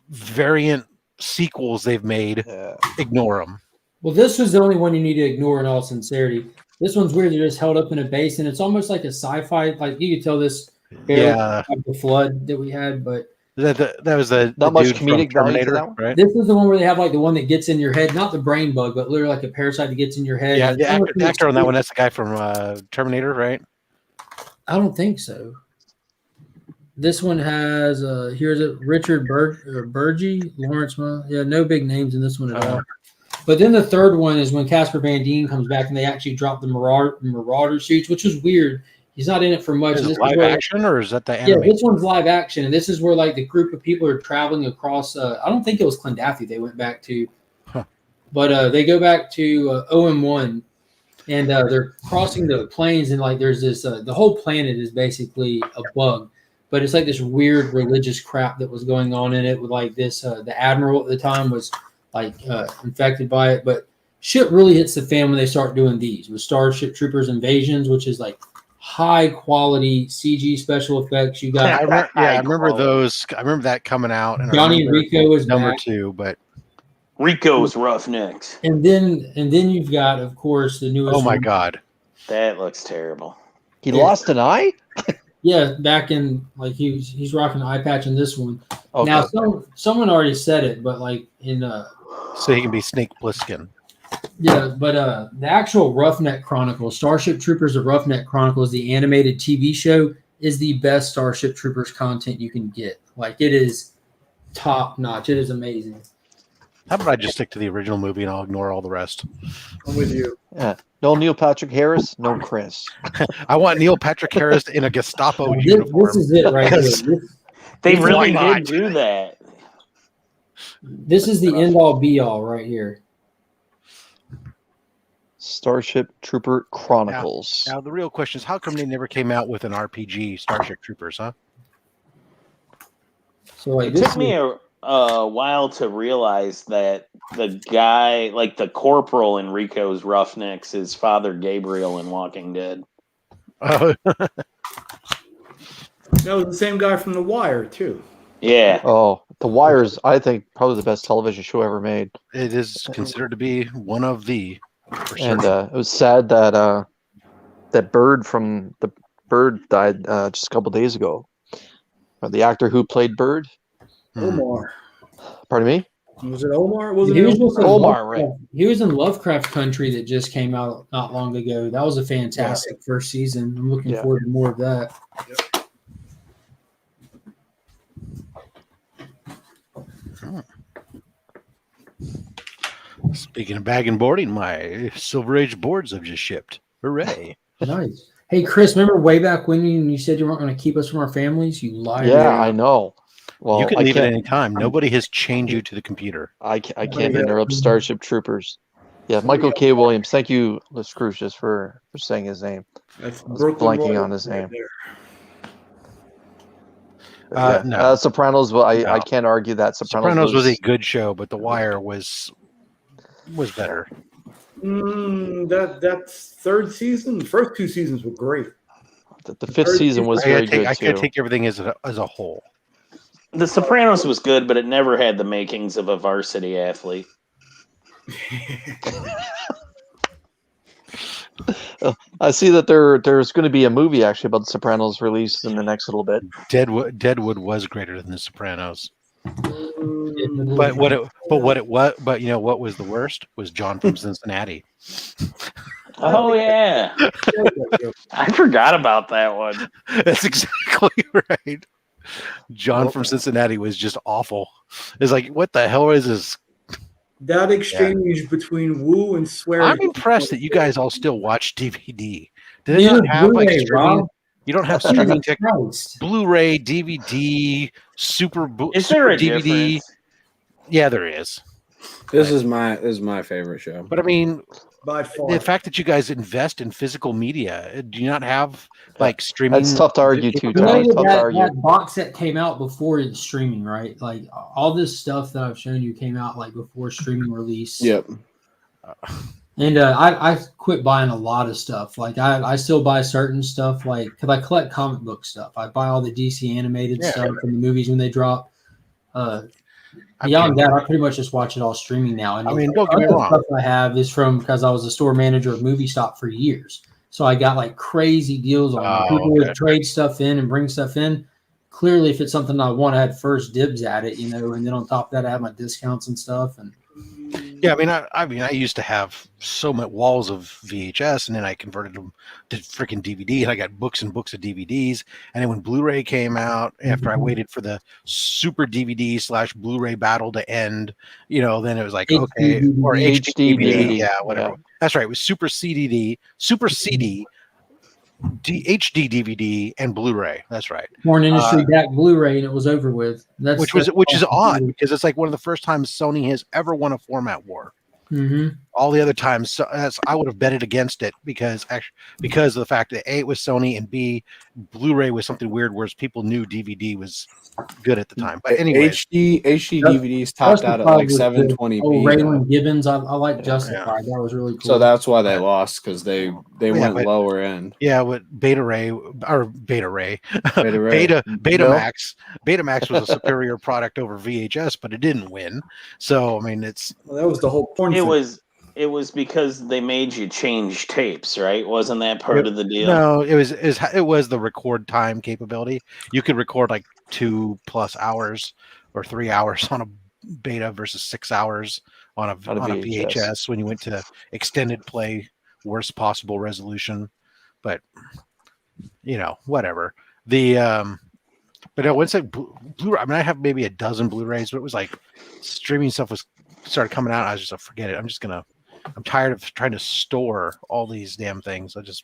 Speaker 9: variant sequels they've made,
Speaker 1: Yeah.
Speaker 9: ignore them.
Speaker 4: Well, this was the only one you need to ignore in all sincerity. This one's weird. They're just held up in a base, and it's almost like a sci-fi. Like you could tell this
Speaker 9: Yeah,
Speaker 4: like the flood that we had, but
Speaker 9: that was the
Speaker 1: Not much
Speaker 9: dude from
Speaker 1: comedic value to
Speaker 9: Terminator,
Speaker 1: that one?
Speaker 9: right?
Speaker 4: this is the one where they have like the one that gets in your head, not the brain bug, but literally like a parasite that gets in your head.
Speaker 9: Yeah,
Speaker 4: And
Speaker 9: the
Speaker 4: it's
Speaker 9: actor, on that one, that's the guy from Terminator, right?
Speaker 4: I don't think so. This one has here's it Richard Burgee, Lawrence. Yeah, no big names in this one at all. But then the third one is when Casper Van Dien comes back and they actually drop the Marauder suits, which was weird. He's not in it for much.
Speaker 9: Is
Speaker 4: This
Speaker 9: it live
Speaker 4: where,
Speaker 9: action or is that the
Speaker 4: yeah,
Speaker 9: anime?
Speaker 4: this one's live action, and this is where like the group of people are traveling across. I don't think it was Clondalfy they went back to, but they go back to OM1, and they're crossing the plains, and like there's this. The whole planet is basically a bug, but it's like this weird religious crap that was going on in it with like this. The admiral at the time was like infected by it, but shit really hits the fan when they start doing these with Starship Troopers Invasions, which is like high quality CG special effects. You got
Speaker 9: I remember those. I remember that coming out. And
Speaker 4: Johnny
Speaker 9: I remember
Speaker 4: Rico is
Speaker 9: number
Speaker 4: back.
Speaker 9: 2, but
Speaker 3: Rico's Roughnecks.
Speaker 4: And then you've got, of course, the newest.
Speaker 9: oh my
Speaker 4: one.
Speaker 9: god,
Speaker 3: That looks terrible.
Speaker 1: He lost an eye?
Speaker 4: Yeah, back in like he's rocking the eye patch in this one.
Speaker 1: Okay.
Speaker 4: Now someone already said it, but like in
Speaker 9: so he can be Snake Plissken.
Speaker 4: yeah, but the actual Roughneck Chronicles, Starship Troopers of Roughneck Chronicles, the animated TV show, is the best Starship Troopers content you can get. Like it is top notch. It is amazing.
Speaker 9: How about I just stick to the original movie and I'll ignore all the rest?
Speaker 5: I'm with you.
Speaker 1: Yeah. No Neil Patrick Harris, no Chris.
Speaker 9: I want Neil Patrick Harris in a Gestapo
Speaker 4: This
Speaker 9: uniform.
Speaker 4: is it right here.
Speaker 3: They
Speaker 4: Why
Speaker 3: really
Speaker 9: not?
Speaker 3: did do that.
Speaker 4: This is the end all be all right here.
Speaker 1: Starship Trooper Chronicles.
Speaker 9: Now the real question is, how come they never came out with an RPG Starship Troopers? Huh?
Speaker 4: So like
Speaker 3: It
Speaker 4: this
Speaker 3: took me a while to realize that the guy, like the corporal in Rico's Roughnecks, is Father Gabriel in Walking Dead.
Speaker 5: That was the same guy from The Wire, too.
Speaker 3: Yeah.
Speaker 1: Oh, The Wire's, I think, probably the best television show ever made.
Speaker 9: It is considered to be one of the. for
Speaker 1: And
Speaker 9: certain.
Speaker 1: it was sad that that Bird from the Bird died just a couple days ago. The actor who played Bird.
Speaker 5: Omar.
Speaker 1: Pardon me?
Speaker 5: Was it Omar? Wasn't
Speaker 4: He
Speaker 5: it
Speaker 4: was just in
Speaker 1: Omar,
Speaker 4: Lovecraft- He was in Lovecraft Country that just came out not long ago. That was a fantastic first season. I'm looking
Speaker 1: Yeah.
Speaker 4: forward to more of that.
Speaker 9: Speaking of bag and boarding, my Silver Age boards have just shipped. Hooray!
Speaker 4: Nice. Hey, Chris, remember way back when you said you weren't going to keep us from our families? You lied.
Speaker 1: Yeah, I know. Well,
Speaker 9: You can
Speaker 1: I
Speaker 9: leave at
Speaker 1: can't,
Speaker 9: any time. Nobody has chained you to the computer.
Speaker 1: I can't interrupt Starship Troopers. Yeah, Michael K. Williams. Thank you, Les Crucius, for saying his name.
Speaker 5: That's
Speaker 1: was
Speaker 5: Brooklyn
Speaker 1: blanking
Speaker 5: Royals
Speaker 1: on his
Speaker 5: right
Speaker 1: name.
Speaker 5: there.
Speaker 9: No.
Speaker 1: Sopranos. Well, I
Speaker 9: No.
Speaker 1: can't argue that
Speaker 9: Sopranos was a good show, but The Wire was better.
Speaker 5: That's third season. The first two seasons were great.
Speaker 1: the fifth season was
Speaker 9: I
Speaker 1: very
Speaker 9: gotta take,
Speaker 1: good
Speaker 9: I
Speaker 1: too.
Speaker 9: can't take everything as a whole.
Speaker 3: The Sopranos was good, but it never had the makings of a varsity athlete.
Speaker 1: I see that there's going to be a movie actually about The Sopranos released in the next little bit.
Speaker 9: Deadwood was greater than The Sopranos. But you know what was the worst was John from Cincinnati.
Speaker 3: Oh yeah, I forgot about that one.
Speaker 9: That's exactly right. John from Cincinnati was just awful. It's like, what the hell is this?
Speaker 5: That exchange between woo and swear.
Speaker 9: I'm impressed that you guys all still watch DVD. Do they
Speaker 4: Yeah,
Speaker 9: not have like
Speaker 4: Blu-ray,
Speaker 9: streaming?
Speaker 4: Rob.
Speaker 9: You don't have
Speaker 4: Jesus
Speaker 9: streaming tech,
Speaker 4: Christ.
Speaker 9: Blu-ray, DVD,
Speaker 3: Is
Speaker 9: super
Speaker 3: there a
Speaker 9: DVD.
Speaker 3: difference?
Speaker 9: Yeah, there is.
Speaker 7: This is my favorite show.
Speaker 9: But I mean,
Speaker 5: By far.
Speaker 9: the fact that you guys invest in physical media, do you not have like streaming?
Speaker 1: That's tough to argue too,
Speaker 4: You know
Speaker 1: Tony. Tough to argue.
Speaker 4: that box set came out before it's streaming, right? Like all this stuff that I've shown you came out like before streaming release.
Speaker 7: Yep.
Speaker 4: And I quit buying a lot of stuff. Like I still buy certain stuff, like because I collect comic book stuff. I buy all the DC animated stuff from the movies when they drop. Beyond that, I pretty much just watch it all streaming now. And
Speaker 9: I mean, don't get me wrong.
Speaker 4: Stuff I have is from because I was a store manager at Movie Stop for years, so I got like crazy deals on it. People would trade stuff in and bring stuff in. Clearly, if it's something I want, I had first dibs at it, you know. And then on top of that, I have my discounts and stuff. And
Speaker 9: yeah, I mean, I used to have so many walls of VHS, and then I converted them to freaking DVD, and I got books and books of DVDs. And then when Blu-ray came out, after I waited for the super DVD / Blu-ray battle to end, you know, then it was like okay, or HD DVD, yeah, whatever. Yeah. That's right, it was Super CD, HD DVD, and Blu-ray. That's right.
Speaker 4: Porn industry back Blu-ray, and it was over with.
Speaker 9: Which is odd because it's like one of the first times Sony has ever won a format war.
Speaker 4: Mm-hmm.
Speaker 9: All the other times, I would have betted against it because of the fact that A, it was Sony, and B, Blu-ray was something weird, whereas people knew DVD was good at the time. But anyway,
Speaker 7: HD DVDs topped out at like 720p.
Speaker 4: Oh, Raylan Gibbons, I like Justified. That was really cool.
Speaker 7: So that's why they lost because they went lower end.
Speaker 9: Yeah, with Betamax was a superior product over VHS, but it didn't win. So I mean, that
Speaker 5: was the whole point.
Speaker 3: It was because they made you change tapes, right? Wasn't that part of the deal?
Speaker 9: No, it was the record time capability. You could record like 2+ hours or 3 hours on a beta versus 6 hours on a VHS when you went to extended play, worst possible resolution. But you know, whatever. But no, once Blu-ray, I mean, I have maybe a dozen Blu-rays, but it was like streaming stuff started coming out. I was just like, forget it. I'm tired of trying to store all these damn things. I just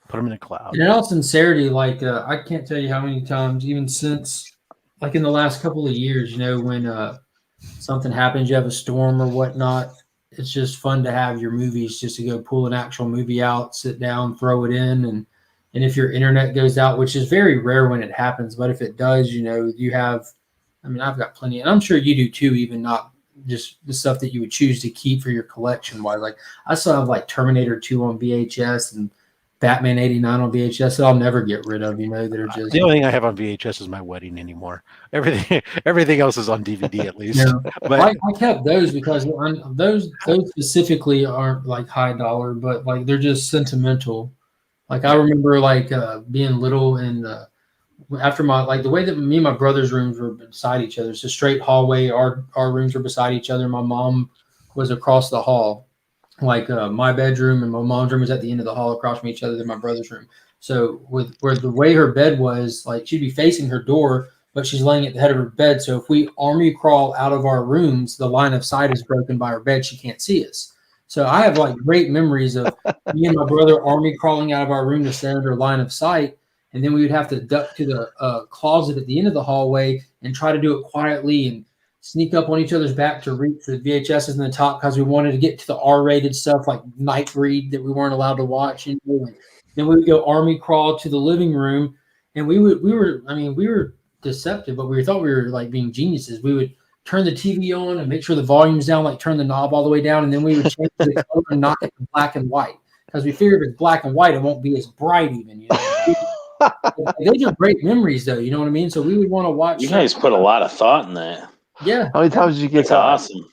Speaker 9: put them in the cloud.
Speaker 4: In all sincerity, like I can't tell you how many times, even since like in the last couple of years, you know, when something happens, you have a storm or whatnot, it's just fun to have your movies just to go pull an actual movie out, sit down, throw it in. And if your internet goes out, which is very rare when it happens, but if it does, you know, you have, I mean, I've got plenty, and I'm sure you do too, even not just the stuff that you would choose to keep for your collection. Wise, like I still have like Terminator 2 on VHS and Batman 89 on VHS that I'll never get rid of, you know, that are just
Speaker 9: the only thing I have on VHS is my wedding anymore. Everything else is on DVD at least.
Speaker 4: Yeah.
Speaker 9: But
Speaker 4: I kept those because those specifically aren't like high dollar, but like they're just sentimental. Like I remember like being little and after the way that me and my brother's rooms were beside each other, it's a straight hallway. Our rooms were beside each other. My mom was across the hall. Like my bedroom and my mom's room was at the end of the hall across from each other than my brother's room. So where the way her bed was, like she'd be facing her door, but she's laying at the head of her bed. So if we army crawl out of our rooms, the line of sight is broken by her bed. She can't see us. So I have like great memories of me and my brother army crawling out of our room to stay under line of sight. And then we would have to duck to the closet at the end of the hallway and try to do it quietly and sneak up on each other's back to reach the VHSs in the top because we wanted to get to the R-rated stuff like Nightbreed that we weren't allowed to watch. You know? And then we would go army crawl to the living room, and we were deceptive, but we thought we were like being geniuses. We would turn the TV on and make sure the volume's down, like turn the knob all the way down, and then we would change the color and knock it to black and white because we figured if it's black and white, it won't be as bright even. You know? Those are great memories, though. You know what I mean? So we would want to watch.
Speaker 3: You guys put a lot of thought in that.
Speaker 4: Yeah.
Speaker 1: How many times did you get
Speaker 3: That's awesome.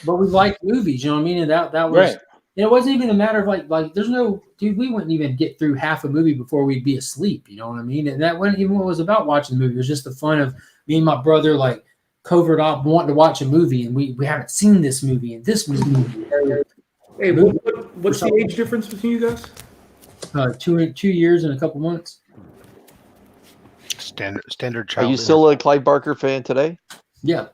Speaker 4: but we liked movies. You know what I mean? And that was.
Speaker 5: Right.
Speaker 4: And it wasn't even a matter of like there's no dude. We wouldn't even get through half a movie before we'd be asleep. You know what I mean? And that wasn't even what it was about watching the movie. It was just the fun of me and my brother like covert op wanting to watch a movie, and we haven't seen this movie and this movie.
Speaker 5: Hey, what's the age difference between you guys?
Speaker 4: 2 years and a couple months.
Speaker 9: Standard
Speaker 1: Are
Speaker 9: child.
Speaker 1: you still a Clive Barker fan today?
Speaker 4: Yeah.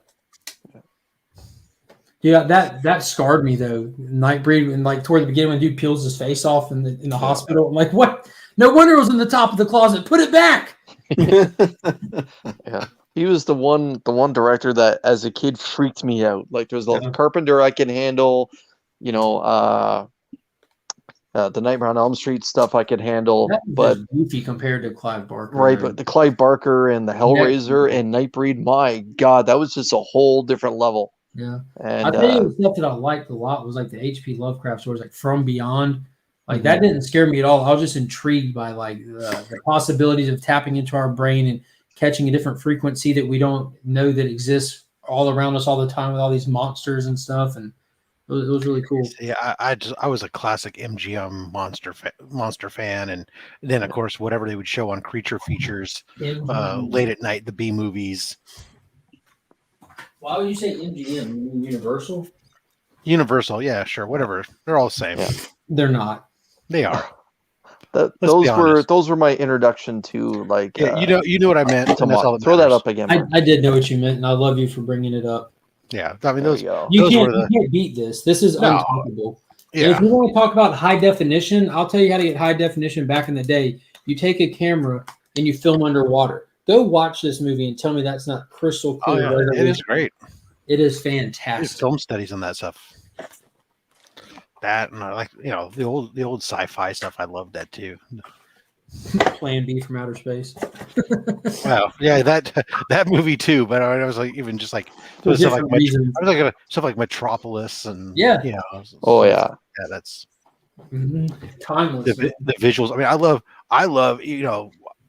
Speaker 4: Yeah, that scarred me though. Nightbreed, and like toward the beginning when dude peels his face off in the hospital. I'm like, what? No wonder it was in the top of the closet. Put it back.
Speaker 1: Yeah. He was the one director that as a kid freaked me out. Like there's a Carpenter I can handle, you know, the Nightmare on Elm Street stuff I could handle, but
Speaker 4: goofy compared to Clive Barker.
Speaker 1: Right, but the Clive Barker and the Hellraiser and Nightbreed, my God, that was just a whole different level.
Speaker 4: Yeah,
Speaker 1: and
Speaker 4: I think the stuff that I liked a lot was like the H.P. Lovecraft stories, like From Beyond. Like that didn't scare me at all. I was just intrigued by like the possibilities of tapping into our brain and catching a different frequency that we don't know that exists all around us all the time with all these monsters and stuff. And it was really cool.
Speaker 9: Yeah, I was a classic MGM monster fan, and then of course whatever they would show on Creature Features late at night, the B movies.
Speaker 4: Why would you say MGM? Universal?
Speaker 9: Universal, yeah, sure, whatever. They're all the same.
Speaker 1: Yeah.
Speaker 4: They're not.
Speaker 9: They are.
Speaker 1: Those were my introduction to like.
Speaker 9: Yeah, you know what I meant.
Speaker 1: Throw that up again.
Speaker 4: I did know what you meant, and I love you for bringing it up.
Speaker 9: Yeah, I mean those.
Speaker 4: You can't beat this. This is untalkable.
Speaker 9: Yeah.
Speaker 4: And if you want to talk about high definition, I'll tell you how to get high definition. Back in the day, you take a camera and you film underwater. Go watch this movie and tell me that's not crystal clear.
Speaker 9: Oh, yeah. It is great.
Speaker 4: It is fantastic.
Speaker 9: There's film studies on that stuff. That and I like the old sci-fi stuff. I love that too.
Speaker 4: Plan B from outer space.
Speaker 9: Wow, yeah, that movie too. But I was like, even just like stuff like stuff like Metropolis and
Speaker 4: yeah.
Speaker 9: That's
Speaker 4: timeless.
Speaker 9: The visuals. I mean, I love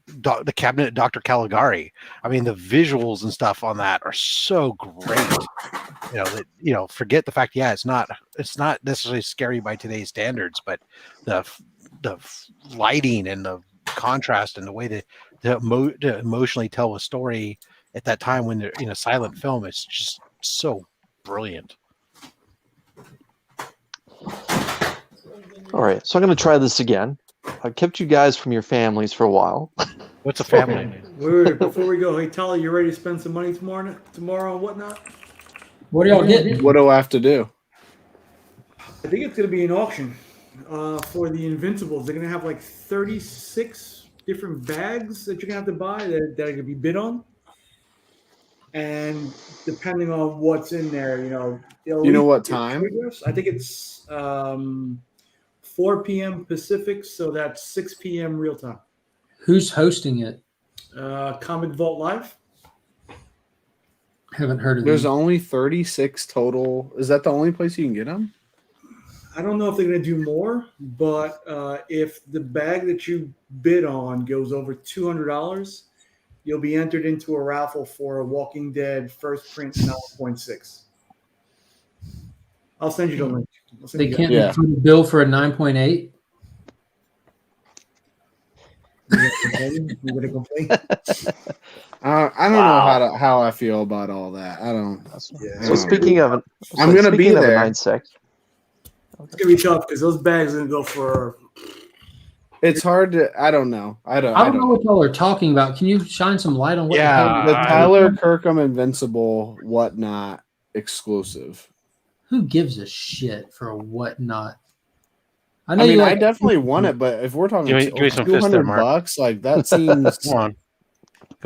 Speaker 9: the Cabinet of Dr. Caligari. I mean, the visuals and stuff on that are so great. Forget the fact, it's not necessarily scary by today's standards, but the lighting and the contrast and the way to emotionally tell a story at that time when they're in a silent film, it's just so brilliant.
Speaker 1: All right, so I'm going to try this again. I kept you guys from your families for a while.
Speaker 9: What's a family?
Speaker 5: Wait, before we go, hey Tally, you ready to spend some money tomorrow and whatnot?
Speaker 4: What are y'all getting?
Speaker 7: What do I have to do?
Speaker 5: I think it's going to be an auction for the Invincibles. They're going to have like 36 different bags that you're going to have to buy that are going to be bid on. And depending on what's in there, you know
Speaker 7: what time?
Speaker 5: I think it's 4 p.m. Pacific, so that's 6 p.m. real time.
Speaker 4: Who's hosting it?
Speaker 5: Comic Vault Live.
Speaker 4: Haven't heard of it.
Speaker 7: There's only 36 total. Is that the only place you can get them?
Speaker 5: I don't know if they're going to do more, but if the bag that you bid on goes over $200, you'll be entered into a raffle for a Walking Dead first print 9.6. I'll send you the link.
Speaker 4: They can't include a bill for a 9.8.
Speaker 5: You gonna complain?
Speaker 7: I don't know how I feel about all that. I don't.
Speaker 1: So speaking of,
Speaker 7: I'm gonna be there.
Speaker 1: 9.6.
Speaker 5: It's gonna be tough because those bags are gonna go for.
Speaker 7: It's hard to. I don't know. I don't
Speaker 4: know what y'all are talking about. Can you shine some light on what?
Speaker 7: The Tyler Kirkham Invincible whatnot exclusive.
Speaker 4: Who gives a shit for a whatnot?
Speaker 7: I mean, I definitely want it, but if we're talking $200, like that seems.
Speaker 9: Come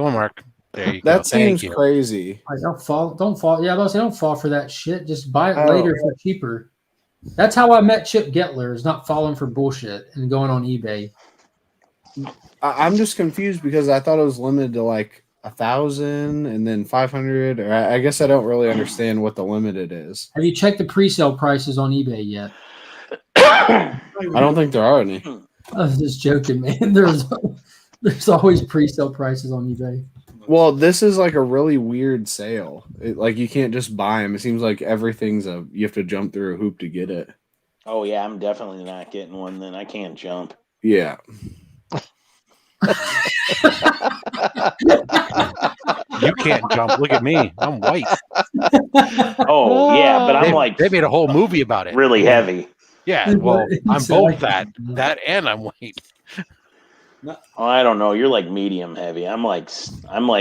Speaker 9: on, Mark. There you
Speaker 7: that
Speaker 9: go.
Speaker 7: seems crazy.
Speaker 4: Don't fall. Yeah, I was say don't fall for that shit. Just buy it later for cheaper. That's how I met Chip Gettler. Is not falling for bullshit and going on eBay.
Speaker 7: I'm just confused because I thought it was limited to like 1,000 and then 500. Or I guess I don't really understand what the limited is.
Speaker 4: Have you checked the pre-sale prices on eBay yet?
Speaker 7: I don't think there are any.
Speaker 4: I was just joking, man. There's always pre-sale prices on eBay.
Speaker 7: Well, this is like a really weird sale. Like you can't just buy them. It seems like everything's you have to jump through a hoop to get it.
Speaker 3: Oh yeah, I'm definitely not getting one. Then I can't jump.
Speaker 7: Yeah.
Speaker 9: You can't jump. Look at me. I'm white.
Speaker 3: Oh yeah, but I'm
Speaker 9: They made a whole movie about it.
Speaker 3: really heavy.
Speaker 9: Yeah, well, I'm both that and I'm white.
Speaker 3: Oh, I don't know. You're like medium heavy. I'm like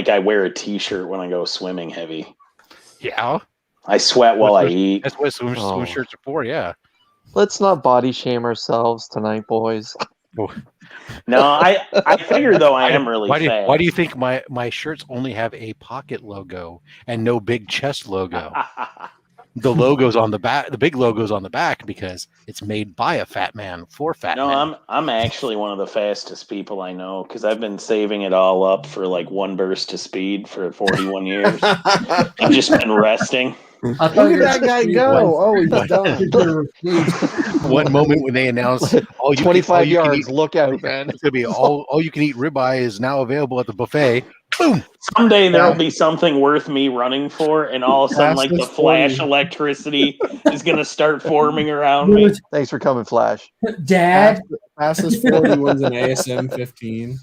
Speaker 3: I wear a t-shirt when I go swimming heavy.
Speaker 9: Yeah.
Speaker 3: I sweat while I eat.
Speaker 9: That's what swim shirts are for, yeah.
Speaker 1: Let's not body shame ourselves tonight, boys.
Speaker 3: No, I figure though I am really fat.
Speaker 9: Why do you think my shirts only have a pocket logo and no big chest logo? The logo's on the back. The big logo's on the back because it's made by a fat man for fat men.
Speaker 3: No, I'm actually one of the fastest people I know because I've been saving it all up for like one burst to speed for 41 years. I've just been resting.
Speaker 7: Look at that guy go! Oh, he's done.
Speaker 9: One moment when they announce
Speaker 1: 25 yards, look out, man.
Speaker 9: It's gonna be all you can eat ribeye is now available at the buffet. Boom.
Speaker 3: Someday there'll be something worth me running for, and all of a sudden, like the flash electricity is gonna start forming around me.
Speaker 1: Thanks for coming, Flash.
Speaker 4: Dad.
Speaker 7: Fastest 40 wins an ASM 15.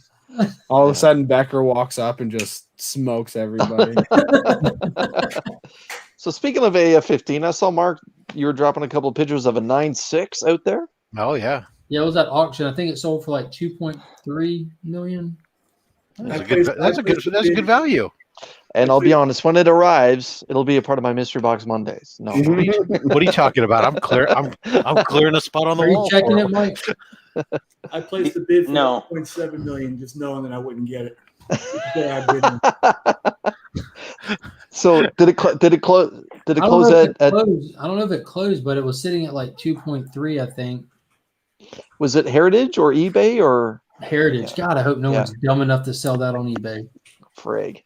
Speaker 7: All of a sudden, Becker walks up and just smokes everybody.
Speaker 1: So speaking of AF-15, I saw Mark. You were dropping a couple of pictures of a 9.6 out there.
Speaker 9: Oh yeah.
Speaker 4: Yeah, it was at auction. I think it sold for like 2.3 million.
Speaker 9: That's a good value.
Speaker 1: And I'll be honest, when it arrives, it'll be a part of my Mystery Box Mondays. No,
Speaker 9: what are you talking about? I'm clearing a spot on the wall.
Speaker 4: Are you checking it, Mike?
Speaker 5: I placed the bid for
Speaker 3: No.
Speaker 5: 1.7 million, just knowing that I wouldn't get it. Yeah, I didn't.
Speaker 1: So did it close at?
Speaker 4: I don't know if it closed, but it was sitting at like 2.3, I think.
Speaker 1: Was it Heritage or eBay or
Speaker 4: Heritage? God, I hope no one's dumb enough to sell that on eBay.
Speaker 1: frig?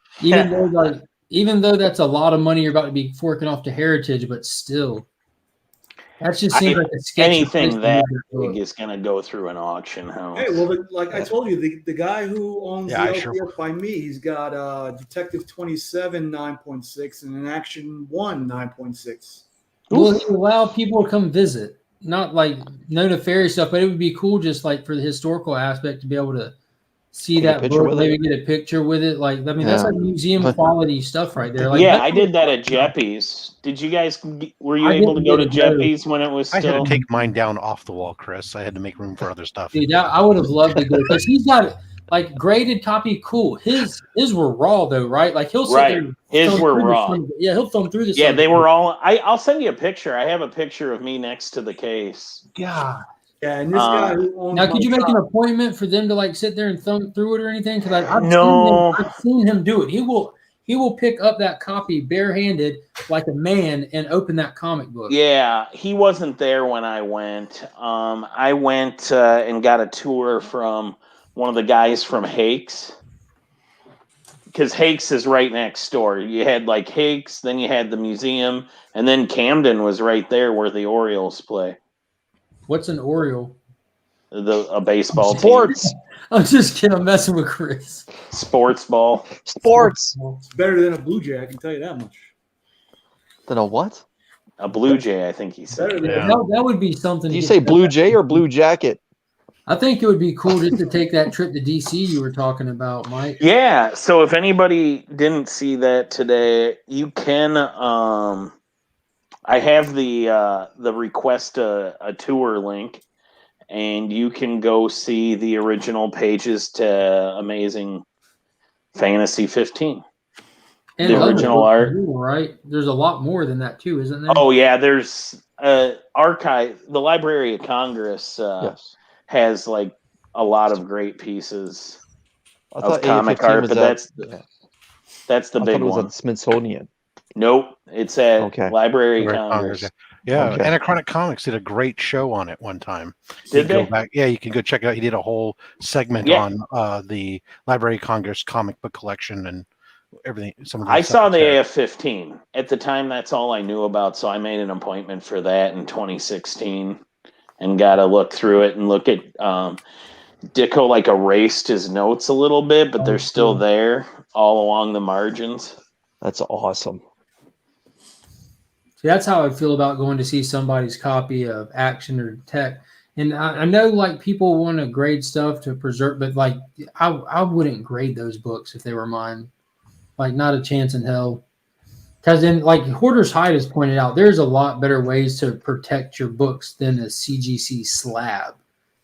Speaker 4: Even though that's a lot of money you're about to be forking off to Heritage, but still, that just seems like a sketchy
Speaker 3: Anything that
Speaker 4: place
Speaker 3: big is gonna go through an auction house.
Speaker 5: Hey, well, like I told you, the guy who owns
Speaker 9: Yeah,
Speaker 5: the LPF by me, he's got Detective 27 9.6 and an Action 1 9.6.
Speaker 4: Will he allow people to come visit? Not like no nefarious stuff, but it would be cool just like for the historical aspect to be able to see
Speaker 1: Take a
Speaker 4: that
Speaker 1: picture
Speaker 4: book,
Speaker 1: with
Speaker 4: maybe get a picture with it. Like, I mean, that's like museum quality stuff right there. Like,
Speaker 3: Yeah, I did that at Jeppy's. Did you guys? Were you
Speaker 4: I
Speaker 3: able to
Speaker 4: didn't
Speaker 3: go to
Speaker 4: get to go.
Speaker 3: Jeppy's when it was
Speaker 9: I had
Speaker 3: still?
Speaker 9: to take mine down off the wall, Chris. I had to make room for other stuff.
Speaker 4: Dude, I would have loved to go because he's got like graded copy. Cool. His were raw though, right? Like he'll sit
Speaker 3: Right.
Speaker 4: there and
Speaker 3: His
Speaker 4: thumb
Speaker 3: were
Speaker 4: through
Speaker 3: raw.
Speaker 4: Yeah, he'll thumb through this.
Speaker 3: Yeah, they were all. I'll send you a picture. I have a picture of me next to the case.
Speaker 4: God.
Speaker 5: Yeah, and this guy who owns
Speaker 4: Now, could you
Speaker 5: my
Speaker 4: make an
Speaker 5: shop-
Speaker 4: appointment for them to like sit there and thumb through it or anything? Because I've seen him do it. He will pick up that copy barehanded like a man and open that comic book.
Speaker 3: Yeah, he wasn't there when I went. I went and got a tour from one of the guys from Hakes. Because Hakes is right next door. You had like Hakes, then you had the museum, and then Camden was right there where the Orioles play.
Speaker 4: What's an Oriole?
Speaker 3: A baseball
Speaker 1: Sports.
Speaker 3: team.
Speaker 4: I'm just kidding. I'm messing with Chris.
Speaker 3: Sports ball.
Speaker 1: Sports.
Speaker 5: It's better than a Blue Jay, I can tell you that much.
Speaker 1: Then a what?
Speaker 3: A Blue Jay, I think he said.
Speaker 5: Better than
Speaker 9: Yeah.
Speaker 4: That would be something.
Speaker 1: Do you
Speaker 4: to
Speaker 1: say
Speaker 4: get-
Speaker 1: Blue Jay or Blue Jacket?
Speaker 4: I think it would be cool just to take that trip to DC you were talking about, Mike.
Speaker 3: Yeah, so if anybody didn't see that today, you can I have the request a tour link, and you can go see the original pages to Amazing Fantasy 15.
Speaker 4: And
Speaker 3: The
Speaker 4: other
Speaker 3: original
Speaker 4: books
Speaker 3: art.
Speaker 4: too, right? There's a lot more than that too, isn't there?
Speaker 3: Oh yeah, there's archive. The Library of Congress
Speaker 1: Yes.
Speaker 3: has like a lot of great pieces
Speaker 1: I
Speaker 3: of
Speaker 1: thought
Speaker 3: comic
Speaker 1: AF-15
Speaker 3: art,
Speaker 1: was
Speaker 3: but
Speaker 1: at-
Speaker 3: that's the
Speaker 1: I
Speaker 3: big
Speaker 1: thought it was
Speaker 3: one.
Speaker 1: at Smithsonian.
Speaker 3: Nope, it's at
Speaker 1: Okay.
Speaker 3: Library of
Speaker 9: Right,
Speaker 3: Congress.
Speaker 9: Yeah,
Speaker 1: Okay.
Speaker 9: Anachronic Comics did a great show on it one time.
Speaker 3: Did
Speaker 9: You can
Speaker 3: they?
Speaker 9: Go back, yeah, you can go check it out. He did a whole segment
Speaker 3: Yeah.
Speaker 9: on the Library of Congress comic book collection and everything. Some of the
Speaker 3: I
Speaker 9: stuff
Speaker 3: saw the
Speaker 9: there.
Speaker 3: AF-15 at the time. That's all I knew about, so I made an appointment for that in 2016 and got to look through it and look at. Dicko like erased his notes a little bit, but they're still there. all along the margins.
Speaker 1: That's awesome.
Speaker 4: See, that's how I feel about going to see somebody's copy of Action or Tech. And I know like people want to grade stuff to preserve, but like I wouldn't grade those books if they were mine. Like not a chance in hell. Because then, like Hoarder's Hide has pointed out, there's a lot better ways to protect your books than a CGC slab.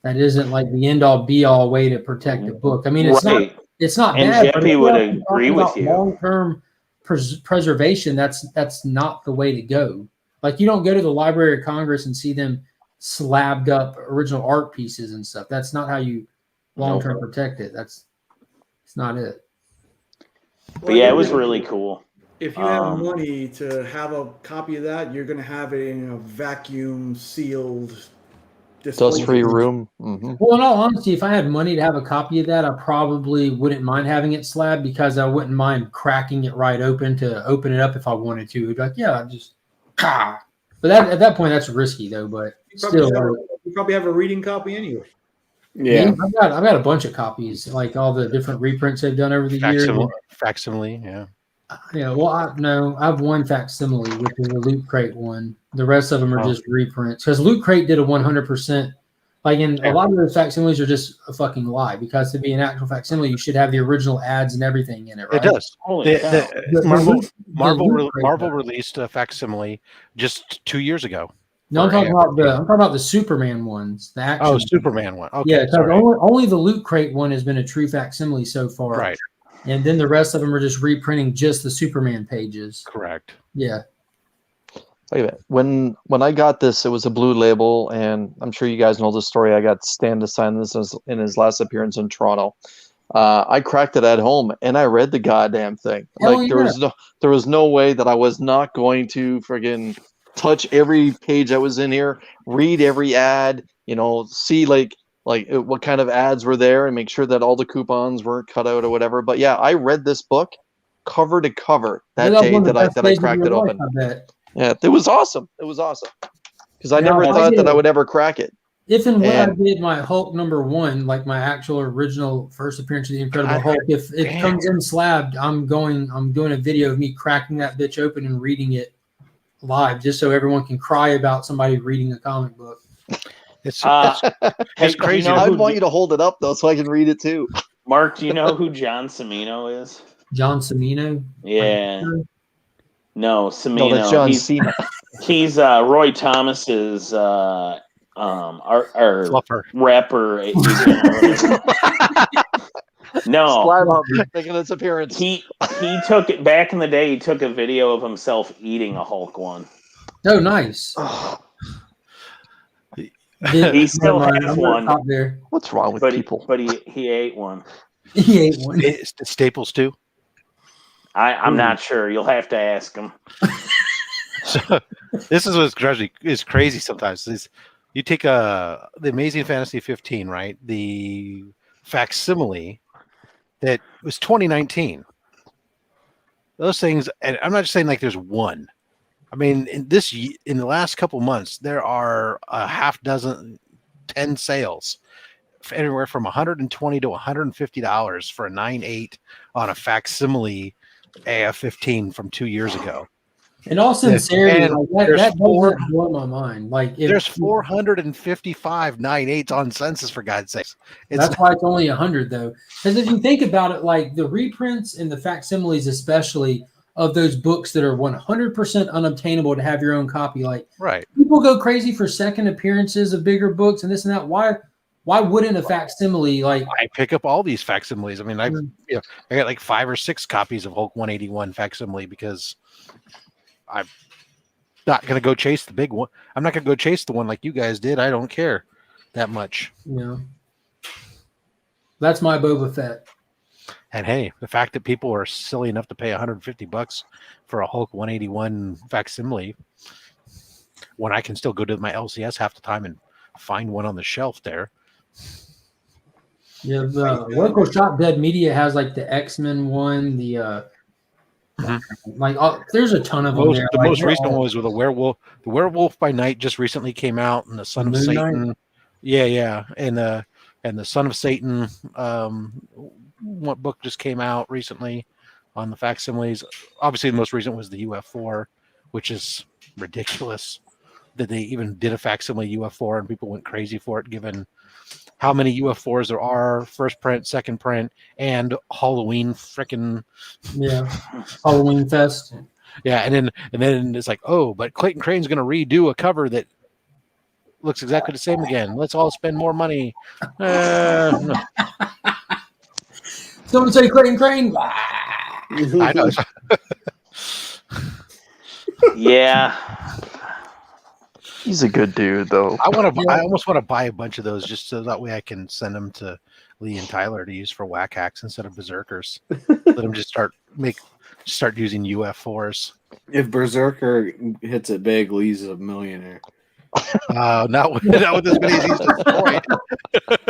Speaker 4: That isn't like the end all be all way to protect a book. I mean, it's not
Speaker 3: And
Speaker 4: bad. But
Speaker 3: Jeppy
Speaker 4: if
Speaker 3: would
Speaker 4: you're
Speaker 3: agree
Speaker 4: talking
Speaker 3: with
Speaker 4: about
Speaker 3: you.
Speaker 4: long-term preservation, that's not the way to go. Like you don't go to the Library of Congress and see them slabbed up original art pieces and stuff. That's not how you long-term protect it. It's not it.
Speaker 3: But yeah, it was really cool.
Speaker 5: If you have money to have a copy of that, you're going to have it in a vacuum sealed,
Speaker 1: dust-free room. Mm-hmm.
Speaker 4: Well, in all honesty, if I had money to have a copy of that, I probably wouldn't mind having it slabbed because I wouldn't mind cracking it right open to open it up if I wanted to. It'd be like, yeah, just But at that point, that's risky though. But
Speaker 5: you probably have a reading copy anyway.
Speaker 4: Yeah, I've got a bunch of copies, like all the different reprints they've done over the years.
Speaker 9: Facsimile, yeah.
Speaker 4: Yeah, well, I have one facsimile, which is a Loot Crate one. The rest of them are just reprints because Loot Crate did a 100%. Like, in a lot of those facsimiles are just a fucking lie because to be an actual facsimile, you should have the original ads and everything in it, right?
Speaker 9: It does. Marvel
Speaker 4: Crate,
Speaker 9: released a facsimile just 2 years ago.
Speaker 4: No, I'm talking about the Superman ones. The action
Speaker 9: Superman one. Okay,
Speaker 4: yeah, because only the Loot Crate one has been a true facsimile so far.
Speaker 9: Right.
Speaker 4: And then the rest of them are just reprinting just the Superman pages.
Speaker 9: Correct.
Speaker 4: Yeah.
Speaker 1: Wait a minute. When I got this, it was a blue label, and I'm sure you guys know the story. I got Stan to sign this in his last appearance in Toronto. I cracked it at home, and I read the goddamn thing. There was no way that I was not going to friggin' touch every page that was in here, read every ad, see like what kind of ads were there and make sure that all the coupons weren't cut out or whatever. But yeah, I read this book cover to cover that day that I cracked it open. Yeah, it was awesome. It was awesome because I never thought that I would ever crack it.
Speaker 4: If and when I did my Hulk #1, like my actual original first appearance of the Incredible Hulk, if it comes in slabbed, I'm doing a video of me cracking that bitch open and reading it live, just so everyone can cry about somebody reading a comic book.
Speaker 9: It's crazy.
Speaker 1: I'd want you to hold it up though, so I can read it too.
Speaker 3: Mark, do you know who John Cimino is?
Speaker 4: John Cimino?
Speaker 3: Yeah. No, Cimino.
Speaker 1: No, that's John Cena.
Speaker 3: He's Roy Thomas's rapper. No,
Speaker 1: making its appearance.
Speaker 3: He took it back in the day. He took a video of himself eating a Hulk one.
Speaker 4: Oh, nice.
Speaker 3: He still has one.
Speaker 1: What's wrong with people?
Speaker 3: But he ate one.
Speaker 4: He ate one.
Speaker 9: Staples too.
Speaker 3: I'm not sure. You'll have to ask him.
Speaker 9: So this is what's crazy sometimes. Is you take the Amazing Fantasy 15, right? The facsimile that was 2019. Those things, and I'm not just saying like there's one. I mean, in the last couple months, there are a half dozen, 10 sales, anywhere from $120 to $150 for a 9.8 on a facsimile AF-15 from 2 years ago.
Speaker 4: In all sincerity, that doesn't blow my mind. Like
Speaker 9: there's 455 9.8s on census, for God's sakes.
Speaker 4: That's why it's only 100 though. Because if you think about it, like the reprints and the facsimiles, especially of those books that are 100% unobtainable to have your own copy, like people go crazy for second appearances of bigger books and this and that. Why wouldn't a facsimile like?
Speaker 9: I pick up all these facsimiles. I mean, I got like 5 or 6 copies of Hulk 181 facsimile because I'm not going to go chase the big one. I'm not going to go chase the one like you guys did. I don't care that much.
Speaker 4: Yeah. That's my Boba Fett.
Speaker 9: And hey, the fact that people are silly enough to pay $150 for a Hulk 181 facsimile when I can still go to my LCS half the time and find one on the shelf there.
Speaker 4: Yeah, the local Shop Dead Media has like the X-Men one, the there's a ton of them there.
Speaker 9: The most recent one was with a werewolf. The Werewolf by Night just recently came out, and the Son of Satan. Yeah, and the Son of Satan. What book just came out recently? on the facsimiles. Obviously, the most recent was the UF4, which is ridiculous that they even did a facsimile UF4 and people went crazy for it, given how many UF4s there are, first print, second print, and Halloween frickin'
Speaker 4: Halloween Fest.
Speaker 9: Yeah, and then it's like, oh, but Clayton Crane's going to redo a cover that looks exactly the same again. Let's all spend more money. No.
Speaker 4: Someone say Clayton Crane.
Speaker 9: I know.
Speaker 3: Yeah.
Speaker 1: He's a good dude, though.
Speaker 9: I almost want to buy a bunch of those just so that way I can send them to Lee and Tyler to use for whack hacks instead of berserkers. Let them just start using UF4s.
Speaker 7: If Berserker hits it big, Lee's a millionaire.
Speaker 9: Not with as many as he's destroyed.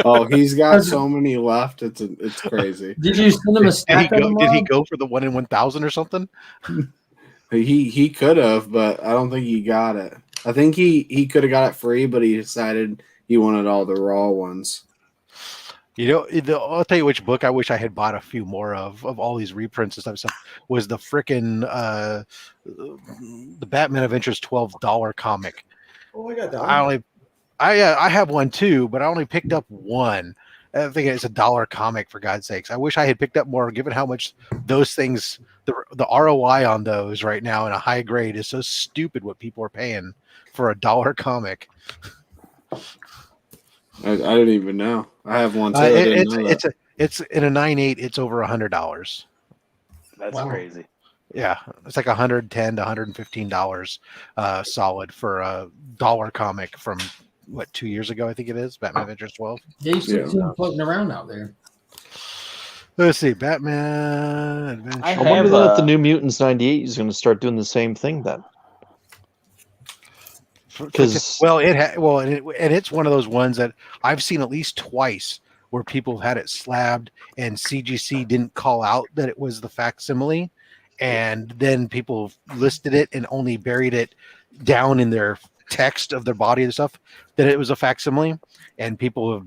Speaker 7: Oh, he's got so many left. It's crazy.
Speaker 4: Did you send him a stack of them?
Speaker 9: Did he go for the 1 in 1,000 or something?
Speaker 7: He could have, but I don't think he got it. I think he could have got it free, but he decided he wanted all the raw ones.
Speaker 9: You know, I'll tell you which book I wish I had bought a few more of all these reprints and stuff. Was the frickin' the Batman Adventures $12 comic.
Speaker 5: Oh, I got that one.
Speaker 9: I have one too, but I only picked up one. I think it's $1 comic, for God's sakes. I wish I had picked up more, given how much those things, the ROI on those right now in a high grade is so stupid what people are paying for a $1 comic.
Speaker 7: I didn't even know. I have one too.
Speaker 9: It's in a 9.8. It's over $100.
Speaker 3: That's crazy.
Speaker 9: Yeah, it's like $110 to $115 solid for a $1 comic from 2 years ago, I think it is, Batman Adventures 12.
Speaker 4: Yeah, you still see them floating around out there.
Speaker 9: Let's see, Batman Adventures.
Speaker 1: I wonder that the New Mutants 98 is going to start doing the same thing then. Because
Speaker 9: it's one of those ones that I've seen at least twice where people have had it slabbed and CGC didn't call out that it was the facsimile, and then people listed it and only buried it down in their text of their body and stuff that it was a facsimile, and people have,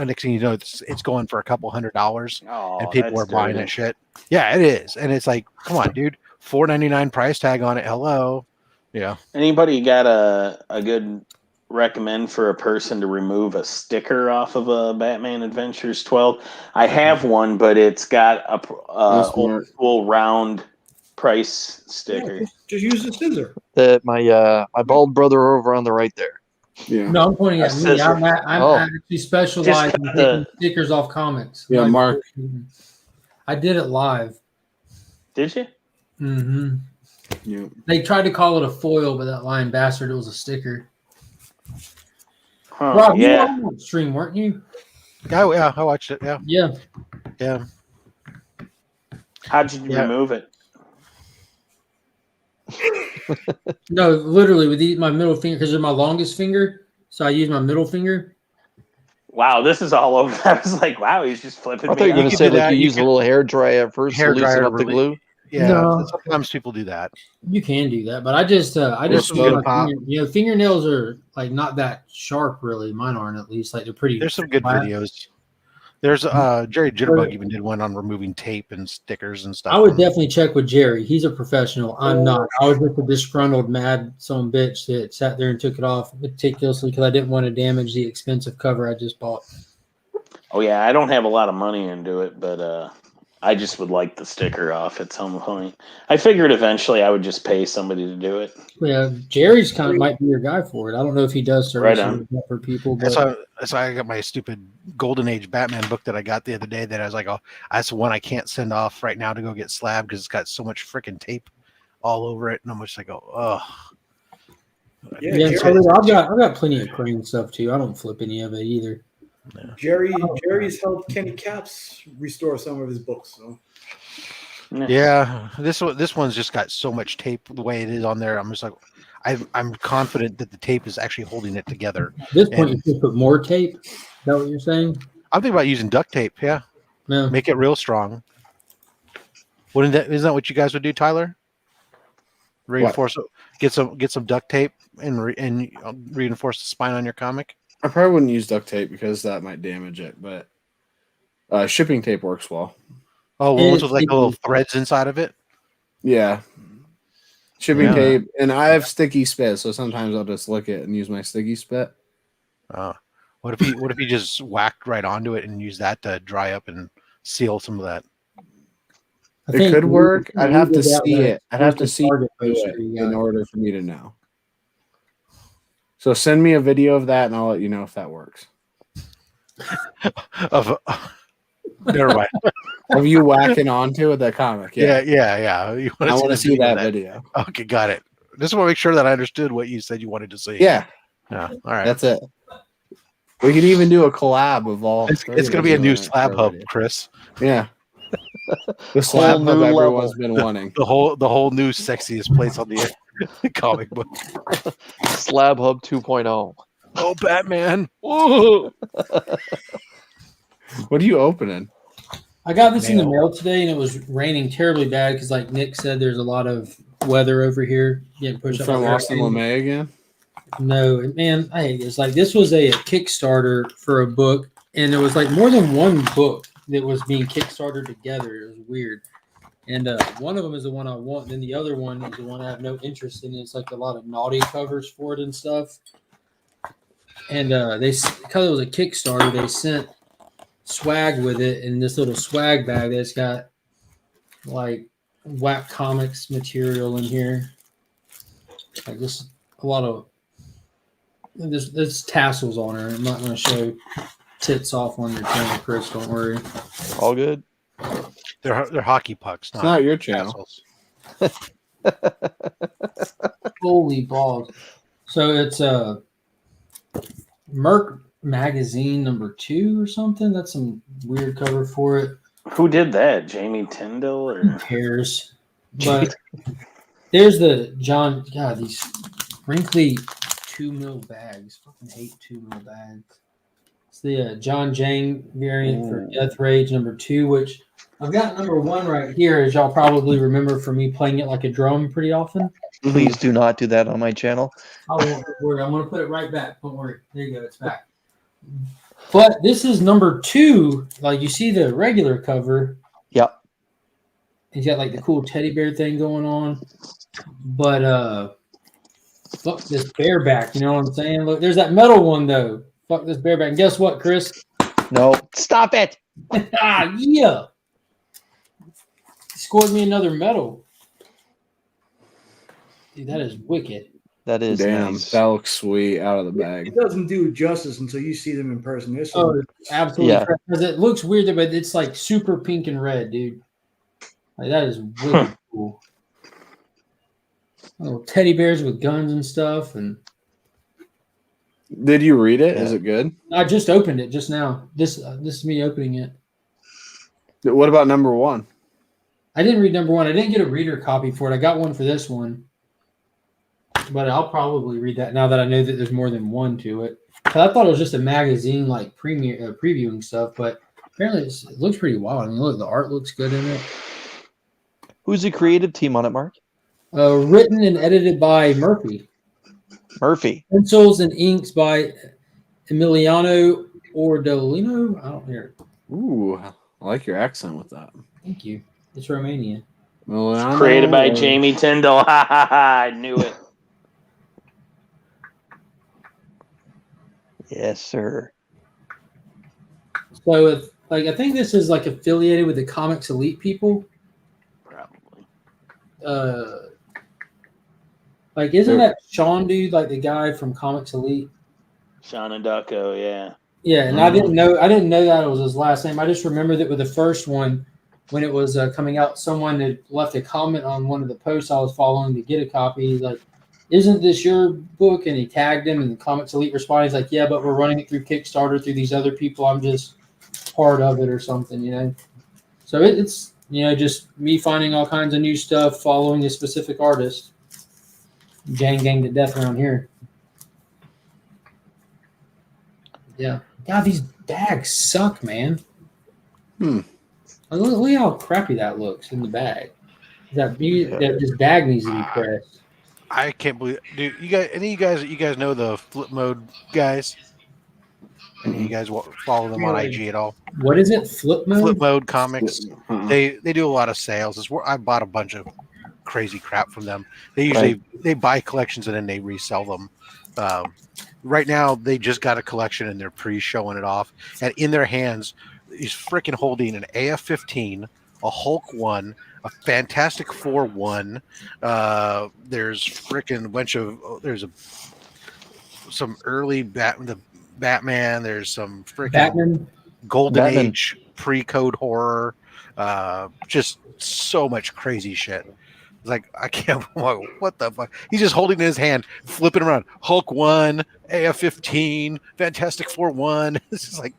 Speaker 9: next thing you know, it's going for a couple $100, and people are buying that shit. Yeah, it is, and it's like, come on, dude, $4.99 price tag on it. Hello. Yeah.
Speaker 3: Anybody got a good recommend for a person to remove a sticker off of a Batman Adventures 12? I have one, but it's got a old school round price sticker.
Speaker 5: Yeah, just use the scissor.
Speaker 1: My bald brother over on the right there.
Speaker 7: Yeah.
Speaker 4: No, I'm pointing at me. I actually specialize in taking stickers off comics.
Speaker 7: Yeah, Mark.
Speaker 4: I did it live.
Speaker 3: Did you?
Speaker 4: Mm-hmm.
Speaker 7: Yeah.
Speaker 4: They tried to call it a foil, but that lying bastard, it was a sticker.
Speaker 3: Huh,
Speaker 4: Rob, you
Speaker 3: yeah.
Speaker 4: were on that stream, weren't you?
Speaker 9: Yeah, I watched it. Yeah.
Speaker 4: Yeah.
Speaker 9: Yeah.
Speaker 3: How'd you remove it?
Speaker 4: No, literally with my middle finger, because they're my longest finger, so I use my middle finger.
Speaker 3: Wow, this is all over. I was like, wow, he's just flipping.
Speaker 1: I thought you were going to say like you use a little hair dryer at first to loosen up the glue.
Speaker 9: Yeah,
Speaker 4: no.
Speaker 9: Sometimes people do that.
Speaker 4: You can do that, but I just use my fingernails are like not that sharp, really. Mine aren't, at least. Like they're pretty.
Speaker 9: There's some good videos. There's Jerry Jitterbug even did one on removing tape and stickers and stuff.
Speaker 4: I would definitely check with Jerry. He's a professional. I'm not. I was just a disgruntled, mad son bitch that sat there and took it off meticulously because I didn't want to damage the expensive cover I just bought.
Speaker 3: Oh yeah, I don't have a lot of money into it, but I just would like the sticker off at some point. I figured eventually I would just pay somebody to do it.
Speaker 4: Yeah, Jerry's kind of might be your guy for it. I don't know if he does service for people. But
Speaker 9: that's why I got my stupid Golden Age Batman book that I got the other day that I was like, oh, that's one I can't send off right now to go get slabbed because it's got so much freaking tape all over it. And I'm just like, oh.
Speaker 4: Yeah, I've got plenty of Crane stuff too. I don't flip any of it either.
Speaker 5: No. Jerry's helped Kenny Caps restore some of his books. So.
Speaker 9: Yeah, this one's just got so much tape the way it is on there. I'm just like, I'm confident that the tape is actually holding it together.
Speaker 4: At this point, you could put more tape. Is that what you're saying?
Speaker 9: I'm thinking about using duct tape. Yeah, make it real strong. Isn't that what you guys would do, Tyler? Reinforce it. Get some duct tape and reinforce the spine on your comic.
Speaker 7: I probably wouldn't use duct tape because that might damage it, but shipping tape works well.
Speaker 9: Oh,
Speaker 4: And
Speaker 9: ones with like little threads inside of it.
Speaker 7: Yeah. Shipping
Speaker 9: Yeah.
Speaker 7: tape. And I have sticky spit, so sometimes I'll just lick it and use my sticky spit.
Speaker 9: What if he just whacked right onto it and used that to dry up and seal some of that?
Speaker 7: It could work. I'd have to see it. I'd have to
Speaker 4: first
Speaker 7: see
Speaker 4: Target
Speaker 7: it
Speaker 4: poster you
Speaker 7: in
Speaker 4: got.
Speaker 7: order for me to know. So send me a video of that, and I'll let you know if that works.
Speaker 9: Never mind.
Speaker 7: Of you whacking onto the comic.
Speaker 9: Yeah.
Speaker 7: I want to see that video.
Speaker 9: Okay, got it. Just want to make sure that I understood what you said you wanted to see.
Speaker 7: Yeah.
Speaker 9: All right.
Speaker 7: That's it. We could even do a collab of all.
Speaker 9: It's going to be a new slab hub, Chris.
Speaker 7: Yeah. The slab hub
Speaker 1: new
Speaker 7: everyone's
Speaker 1: level.
Speaker 7: been wanting.
Speaker 9: The whole new sexiest place on the comic book.
Speaker 1: Slab Hub 2.0.
Speaker 9: Oh, Batman. Whoa.
Speaker 7: What are you opening?
Speaker 4: I got this in the mail today, and it was raining terribly bad because, like Nick said, there's a lot of weather over here getting pushed up.
Speaker 7: From
Speaker 4: by
Speaker 7: Austin
Speaker 4: hurricane.
Speaker 7: LeMay again?
Speaker 4: No, man, I hate this. Like, this was a Kickstarter for a book, and there was like more than one book that was being Kickstarted together. It was weird. And one of them is the one I want, and then the other one is the one I have no interest in. It's like a lot of naughty covers for it and stuff. And because it was a Kickstarter, they sent swag with it in this little swag bag that's got like Whack Comics material in here. Like this, a lot of there's tassels on her. I'm not going to show tits off on your channel, Chris. Don't worry.
Speaker 1: All good.
Speaker 9: They're hockey pucks.
Speaker 7: It's not your channel.
Speaker 4: Holy balls! So it's Merc Magazine #2 or something. That's some weird cover for it.
Speaker 3: Who did that? Jamie Tyndall or
Speaker 4: Who cares? But there's the John. God, these wrinkly 2 mil bags. Fucking hate 2 mil bags. It's the John Jang variant for Death Rage #2, which I've got #1 right here, as y'all probably remember from me playing it like a drum pretty often.
Speaker 1: Please do not do that on my channel.
Speaker 4: I won't worry. I'm going to put it right back. Don't worry. There you go. It's back. But this is #2. Like, you see the regular cover.
Speaker 1: Yep.
Speaker 4: He's got like the cool teddy bear thing going on. But fuck this bareback. You know what I'm saying? Look, there's that metal one though. Fuck this bareback. And guess what, Chris?
Speaker 1: No, stop it.
Speaker 4: Yeah. He scored me another medal. Dude, that is wicked.
Speaker 1: That is
Speaker 7: Damn,
Speaker 1: nice.
Speaker 7: that looks sweet out of the bag.
Speaker 5: It doesn't do justice until you see them in person. This
Speaker 4: Oh,
Speaker 5: one,
Speaker 4: absolutely.
Speaker 1: Yeah.
Speaker 4: Because it looks weird, but it's like super pink and red, dude. Like, that is really cool. Little teddy bears with guns and stuff. And
Speaker 7: Did you read it?
Speaker 1: Yeah.
Speaker 7: Is it good?
Speaker 4: I just opened it just now. This is me opening it.
Speaker 7: What about #1?
Speaker 4: I didn't read #1. I didn't get a reader copy for it. I got one for this one. But I'll probably read that now that I know that there's more than one to it. 'Cause I thought it was just a magazine like previewing stuff, but apparently it looks pretty wild. I mean, look, the art looks good in it.
Speaker 1: Who's the creative team on it, Mark?
Speaker 4: Written and edited by Murphy.
Speaker 1: Murphy.
Speaker 4: Pencils and inks by Emiliano Ordolino. I don't hear it.
Speaker 7: Ooh, I like your accent with that.
Speaker 4: Thank you. It's Romanian.
Speaker 3: created by Jamie Tyndall? Ha ha ha! I knew it.
Speaker 1: Yes, sir.
Speaker 4: So, if, like, I think this is like affiliated with the Comics Elite people.
Speaker 3: Probably.
Speaker 4: Like, isn't that Sean dude, like the guy from Comics Elite?
Speaker 3: Sean and Ducko, yeah.
Speaker 4: Yeah, and I didn't know that it was his last name. I just remember that with the first one, when it was coming out, someone had left a comment on one of the posts I was following to get a copy. He's like, "Isn't this your book?" And he tagged him, and the Comics Elite responded, he's like, "Yeah, but we're running it through Kickstarter through these other people. I'm just part of it or something, you know." So it's just me finding all kinds of new stuff, following a specific artist. Gang to death around here. Yeah. God, these bags suck, man. Look how crappy that looks in the bag. That this bag needs to be pressed.
Speaker 9: I can't believe, dude. You guys know the flip mode guys? Any of you guys follow them on IG at all?
Speaker 4: What is it? Flip mode?
Speaker 9: Flip Mode Comics.
Speaker 7: Uh-uh.
Speaker 9: They do a lot of sales. It's where I bought a bunch of crazy crap from them. They usually they buy collections and then they resell them. Right now they just got a collection and they're pre-showing it off. And in their hands, he's freaking holding an AF-15, a Hulk 1, a Fantastic Four 1. There's freaking a bunch of some early Batman. There's some freaking
Speaker 4: Batman.
Speaker 9: Golden
Speaker 1: Batman.
Speaker 9: Age pre-code horror. Just so much crazy shit. It's like I can't. What the fuck? He's just holding in his hand, flipping around. Hulk 1, AF-15, Fantastic Four 1. This is like,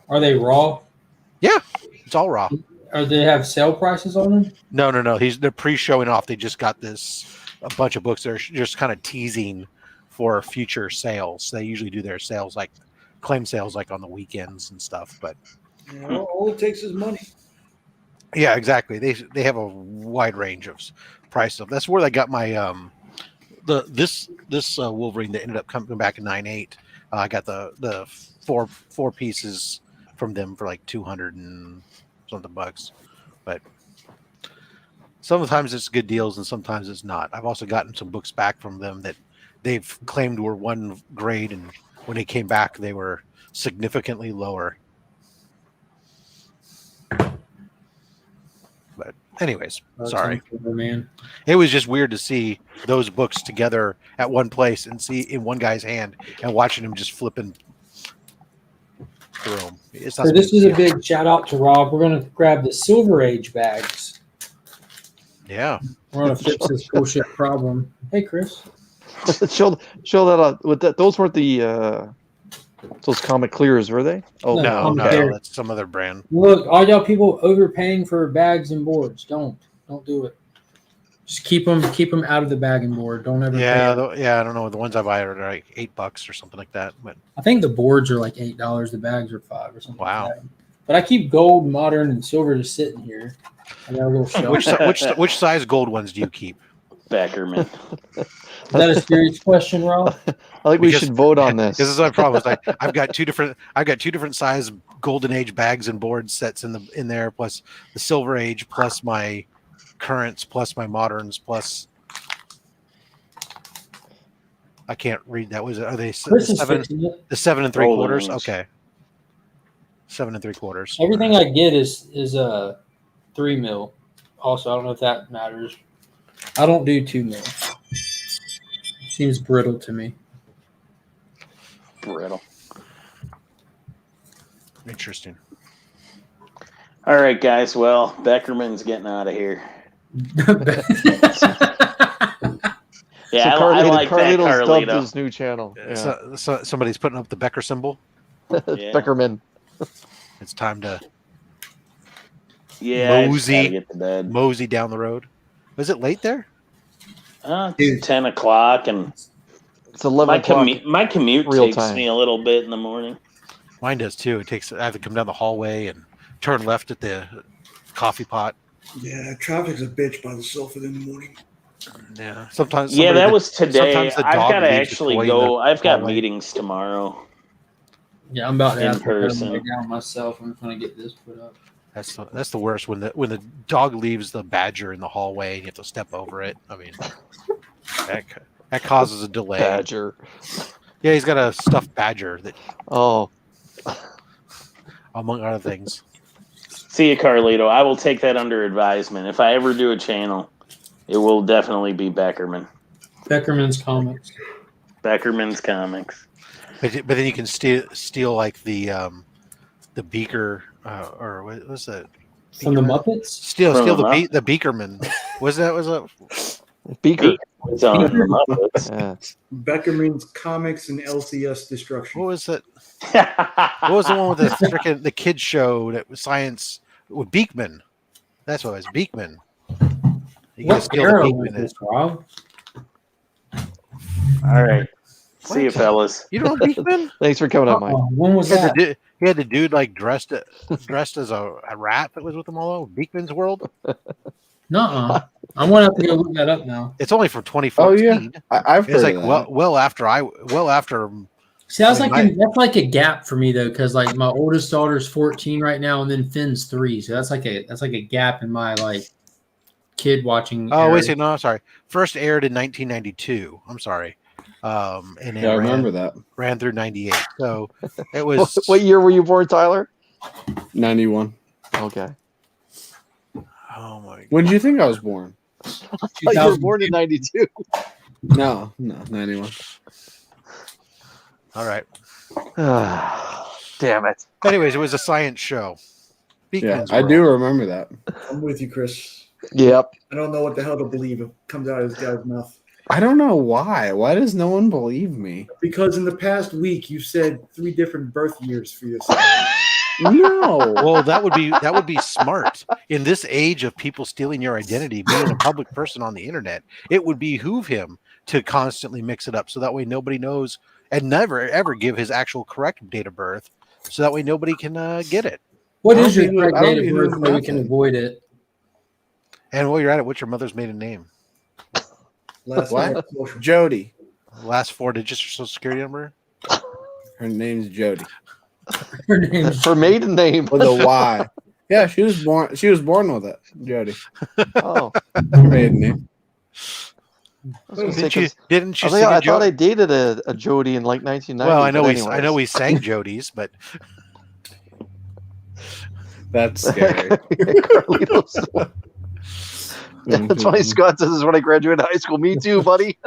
Speaker 4: Are they raw?
Speaker 9: yeah, it's all raw.
Speaker 4: Or do they have sale prices on them?
Speaker 9: No. They're pre-showing off. They just got a bunch of books. They're just kind of teasing for future sales. They usually do their sales like claim sales like on the weekends and stuff. But
Speaker 5: All it takes is money.
Speaker 9: yeah, exactly. They have a wide range of prices. That's where I got my this Wolverine that ended up coming back in 9.8. I got the four pieces from them for like 200 and something bucks. But sometimes it's good deals and sometimes it's not. I've also gotten some books back from them that they've claimed were one grade, and when they came back, they were significantly lower. But anyways, sorry.
Speaker 4: Man.
Speaker 9: It was just weird to see those books together at one place and see in one guy's hand and watching him just flipping through them. It's not
Speaker 4: So this is a big shout out to Rob. We're going to grab the Silver Age bags.
Speaker 9: Yeah.
Speaker 4: We're going to fix this bullshit problem. Hey, Chris.
Speaker 1: show that with that. Those weren't the those comic clears, were they? Oh
Speaker 4: No.
Speaker 9: No, that's some other brand.
Speaker 4: Look, all y'all people overpaying for bags and boards. Don't do it. Just keep them out of the bag and board. Don't ever.
Speaker 9: Yeah,
Speaker 4: pay.
Speaker 9: I don't know. The ones I buy are like $8 or something like that. But
Speaker 4: I think the boards are like $8. The bags are $5 or something.
Speaker 9: Wow.
Speaker 4: Like that. But I keep gold, modern, and silver just sitting here. I got a little shelf.
Speaker 9: which size gold ones do you keep?
Speaker 3: Beckerman.
Speaker 4: Is that a serious question, Rob?
Speaker 1: I think we should vote on this.
Speaker 9: This is my problem. I've got two different size Golden Age bags and board sets in there, plus the Silver Age, plus my currents, plus my moderns, plus I can't read that. Are they
Speaker 4: Chris is
Speaker 9: 7?
Speaker 4: fixing it.
Speaker 9: The 7 3/4?
Speaker 3: Golden Age.
Speaker 9: Okay. 7 3/4.
Speaker 4: Everything I get is 3 mil. Also, I don't know if that matters. I don't do 2 mil. Seems brittle to me.
Speaker 3: Brittle.
Speaker 9: Interesting.
Speaker 3: All right, guys. Well, Beckerman's getting out of here. Yeah, I like that,
Speaker 1: Carlito's dubbed
Speaker 3: Carlito.
Speaker 1: his new channel. Yeah.
Speaker 9: So somebody's putting up the Becker symbol.
Speaker 3: Yeah.
Speaker 1: Beckerman.
Speaker 9: It's time to
Speaker 3: Yeah, I just
Speaker 9: Mosey.
Speaker 3: gotta get to bed.
Speaker 9: mosey down the road. Was it late there?
Speaker 3: It's 10 o'clock, and
Speaker 1: It's 11 o'clock.
Speaker 3: my commute
Speaker 1: real
Speaker 3: takes
Speaker 1: time.
Speaker 3: me a little bit in the morning.
Speaker 9: Mine does too. I have to come down the hallway and turn left at the coffee pot.
Speaker 5: Yeah, traffic's a bitch by the Silphid in the morning.
Speaker 9: Yeah. Sometimes.
Speaker 3: Yeah, that was today.
Speaker 9: sometimes the
Speaker 3: I've
Speaker 9: dog
Speaker 3: got to
Speaker 9: leaves the
Speaker 3: actually
Speaker 9: toy in
Speaker 3: go.
Speaker 9: the
Speaker 3: I've got
Speaker 9: hallway.
Speaker 3: meetings tomorrow.
Speaker 4: Yeah, I'm about to
Speaker 3: In
Speaker 4: have to put
Speaker 3: person.
Speaker 4: them down myself. I'm going to get this put up.
Speaker 9: That's the worst when the dog leaves the badger in the hallway and you have to step over it. I mean, that causes a delay.
Speaker 1: Badger.
Speaker 9: Yeah, he's got a stuffed badger that,
Speaker 1: Oh,
Speaker 9: among other things.
Speaker 3: See you, Carlito. I will take that under advisement. If I ever do a channel, it will definitely be Beckerman.
Speaker 4: Beckerman's Comics.
Speaker 3: Beckerman's Comics.
Speaker 9: But then you can steal like the beaker or what was that?
Speaker 4: From the Muppets?
Speaker 9: Steal
Speaker 3: From
Speaker 9: the Beakerman. Was that
Speaker 1: Beaker.
Speaker 3: It's on the Muppets.
Speaker 1: Yeah.
Speaker 5: Beckerman's Comics and LCS Destruction.
Speaker 9: what was it? What was the one with the kids show that was science with Beekman? That's what it was, Beekman. You gotta
Speaker 4: What
Speaker 9: steal
Speaker 4: era
Speaker 9: the
Speaker 4: was
Speaker 9: Beekman.
Speaker 4: this, Rob?
Speaker 3: All right. See you, fellas.
Speaker 9: You don't know Beekman?
Speaker 1: Thanks for coming on, Mike.
Speaker 4: When was that?
Speaker 9: He had the dude like dressed as a rat that was with him all over Beekman's World.
Speaker 4: Nuh-uh. I'm going to have to go look that up now.
Speaker 9: It's only from
Speaker 7: Oh
Speaker 9: 2014.
Speaker 7: yeah, I've heard
Speaker 9: It's like
Speaker 7: of that.
Speaker 9: well after
Speaker 4: See, that's
Speaker 9: I mean,
Speaker 4: that's like a gap for me though, because like my oldest daughter's 14 right now, and then Finn's 3, so that's like a gap in my like kid watching.
Speaker 9: Oh,
Speaker 4: era.
Speaker 9: wait, no, I'm sorry. First aired in 1992. I'm sorry. And it
Speaker 7: Yeah, I remember that.
Speaker 9: ran through 98. So it was.
Speaker 1: What year were you born, Tyler?
Speaker 7: 91.
Speaker 1: Okay.
Speaker 9: Oh my.
Speaker 7: When did you think I was born?
Speaker 1: You were born in 92.
Speaker 7: No, 91.
Speaker 9: All right.
Speaker 1: Damn it.
Speaker 9: Anyways, it was a science show.
Speaker 7: Yeah,
Speaker 9: Beekman's
Speaker 7: I
Speaker 9: World.
Speaker 7: do remember that.
Speaker 5: I'm with you, Chris.
Speaker 1: Yep.
Speaker 5: I don't know what the hell to believe. It comes out of this guy's mouth.
Speaker 7: I don't know why. Why does no one believe me?
Speaker 5: Because in the past week, you said 3 different birth years for yourself.
Speaker 7: No.
Speaker 9: Well, that would be smart in this age of people stealing your identity. Being a public person on the internet, it would behoove him to constantly mix it up, so that way nobody knows, and never ever give his actual correct date of birth, so that way nobody can get it.
Speaker 4: What
Speaker 7: I
Speaker 4: is
Speaker 7: don't
Speaker 4: your
Speaker 7: need-
Speaker 4: correct
Speaker 7: I don't
Speaker 4: date of
Speaker 7: need
Speaker 4: birth so we can
Speaker 7: nothing.
Speaker 4: avoid it?
Speaker 9: And while you're at it, what's your mother's maiden name?
Speaker 5: Last
Speaker 7: What?
Speaker 5: night, social.
Speaker 7: Jody.
Speaker 9: Last 4 digits of social security number?
Speaker 7: Her name's Jody
Speaker 4: Her name's
Speaker 1: Her maiden name.
Speaker 7: with a Y. Yeah, she was born. She was born with it. Jody.
Speaker 1: Oh.
Speaker 7: Her maiden name.
Speaker 1: I was gonna say,
Speaker 9: Didn't you
Speaker 1: 'cause
Speaker 9: didn't you
Speaker 1: I,
Speaker 9: sing
Speaker 1: think I
Speaker 9: a
Speaker 1: thought I
Speaker 9: Jody?
Speaker 1: dated a Jody in like 1990.
Speaker 9: Well, I know
Speaker 1: but
Speaker 9: I know we sang Jody's, but
Speaker 7: That's scary.
Speaker 1: Carlitos. That's funny. Scott says this is when I graduated high school. Me too, buddy.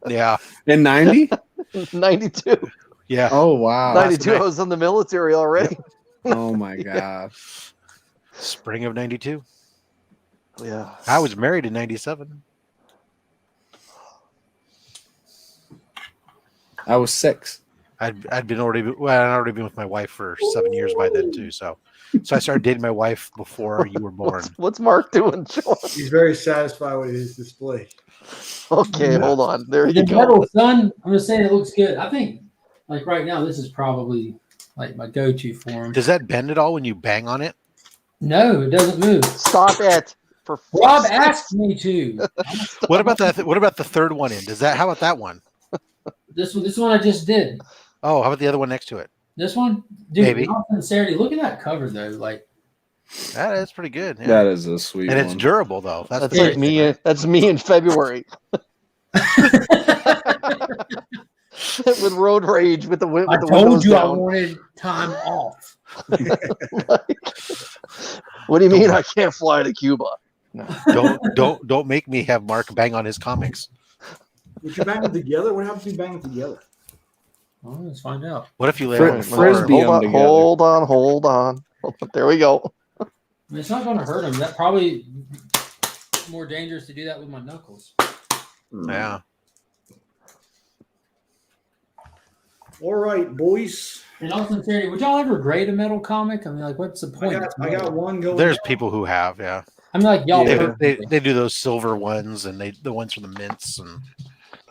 Speaker 9: yeah,
Speaker 7: In 90?
Speaker 1: 92.
Speaker 9: yeah.
Speaker 7: Oh wow.
Speaker 1: 92. I was in the military already.
Speaker 7: Oh my god.
Speaker 9: Spring of 92.
Speaker 1: Yeah.
Speaker 9: I was married in 97.
Speaker 7: I was 6.
Speaker 9: I'd been already been with my wife for 7 years by then too. So I started dating my wife before you were born.
Speaker 1: What's Mark doing, Sean?
Speaker 5: He's very satisfied with his display.
Speaker 1: Okay, hold on. There you
Speaker 4: the
Speaker 1: go.
Speaker 4: metal sun. I'm just saying it looks good. I think like right now this is probably like my go-to for him.
Speaker 9: Does that bend at all when you bang on it?
Speaker 4: No, it doesn't move.
Speaker 1: Stop it. For
Speaker 4: Rob
Speaker 1: fuck's sake.
Speaker 4: asked me to.
Speaker 9: What about that? What about the third one in? Does that? How about that one?
Speaker 4: This one I just did.
Speaker 9: Oh, how about the other one next to it?
Speaker 4: This one, dude.
Speaker 9: Maybe.
Speaker 4: In all sincerity, look at that cover though. Like
Speaker 9: That's pretty good. Yeah.
Speaker 7: That is a sweet
Speaker 9: and
Speaker 7: one.
Speaker 9: it's durable though. That's
Speaker 1: That's
Speaker 9: the
Speaker 1: like
Speaker 9: big
Speaker 1: me.
Speaker 9: thing,
Speaker 1: That's me in February with road rage with the
Speaker 4: I
Speaker 1: with the
Speaker 4: told
Speaker 1: windows
Speaker 4: you, I
Speaker 1: down.
Speaker 4: wanted time off.
Speaker 1: What do you mean I can't fly to Cuba? No.
Speaker 9: Don't make me have Mark bang on his comics.
Speaker 5: Would you bang them together? What happens if you bang them together?
Speaker 4: Well, let's find out.
Speaker 9: What if you lay
Speaker 7: Fri-
Speaker 9: on the
Speaker 7: frisbee
Speaker 9: floor?
Speaker 1: Hold on,
Speaker 7: together.
Speaker 1: hold on. There we go.
Speaker 4: I mean, it's not going to hurt him. That probably more dangerous to do that with my knuckles.
Speaker 9: Yeah.
Speaker 5: All right, boys.
Speaker 4: In all sincerity, would y'all ever grade a metal comic? I mean, like, what's the point?
Speaker 5: I got one going.
Speaker 9: There's people who have, yeah.
Speaker 4: I mean, like y'all.
Speaker 7: Yeah.
Speaker 4: personally.
Speaker 9: They do those silver ones and the ones from the mints and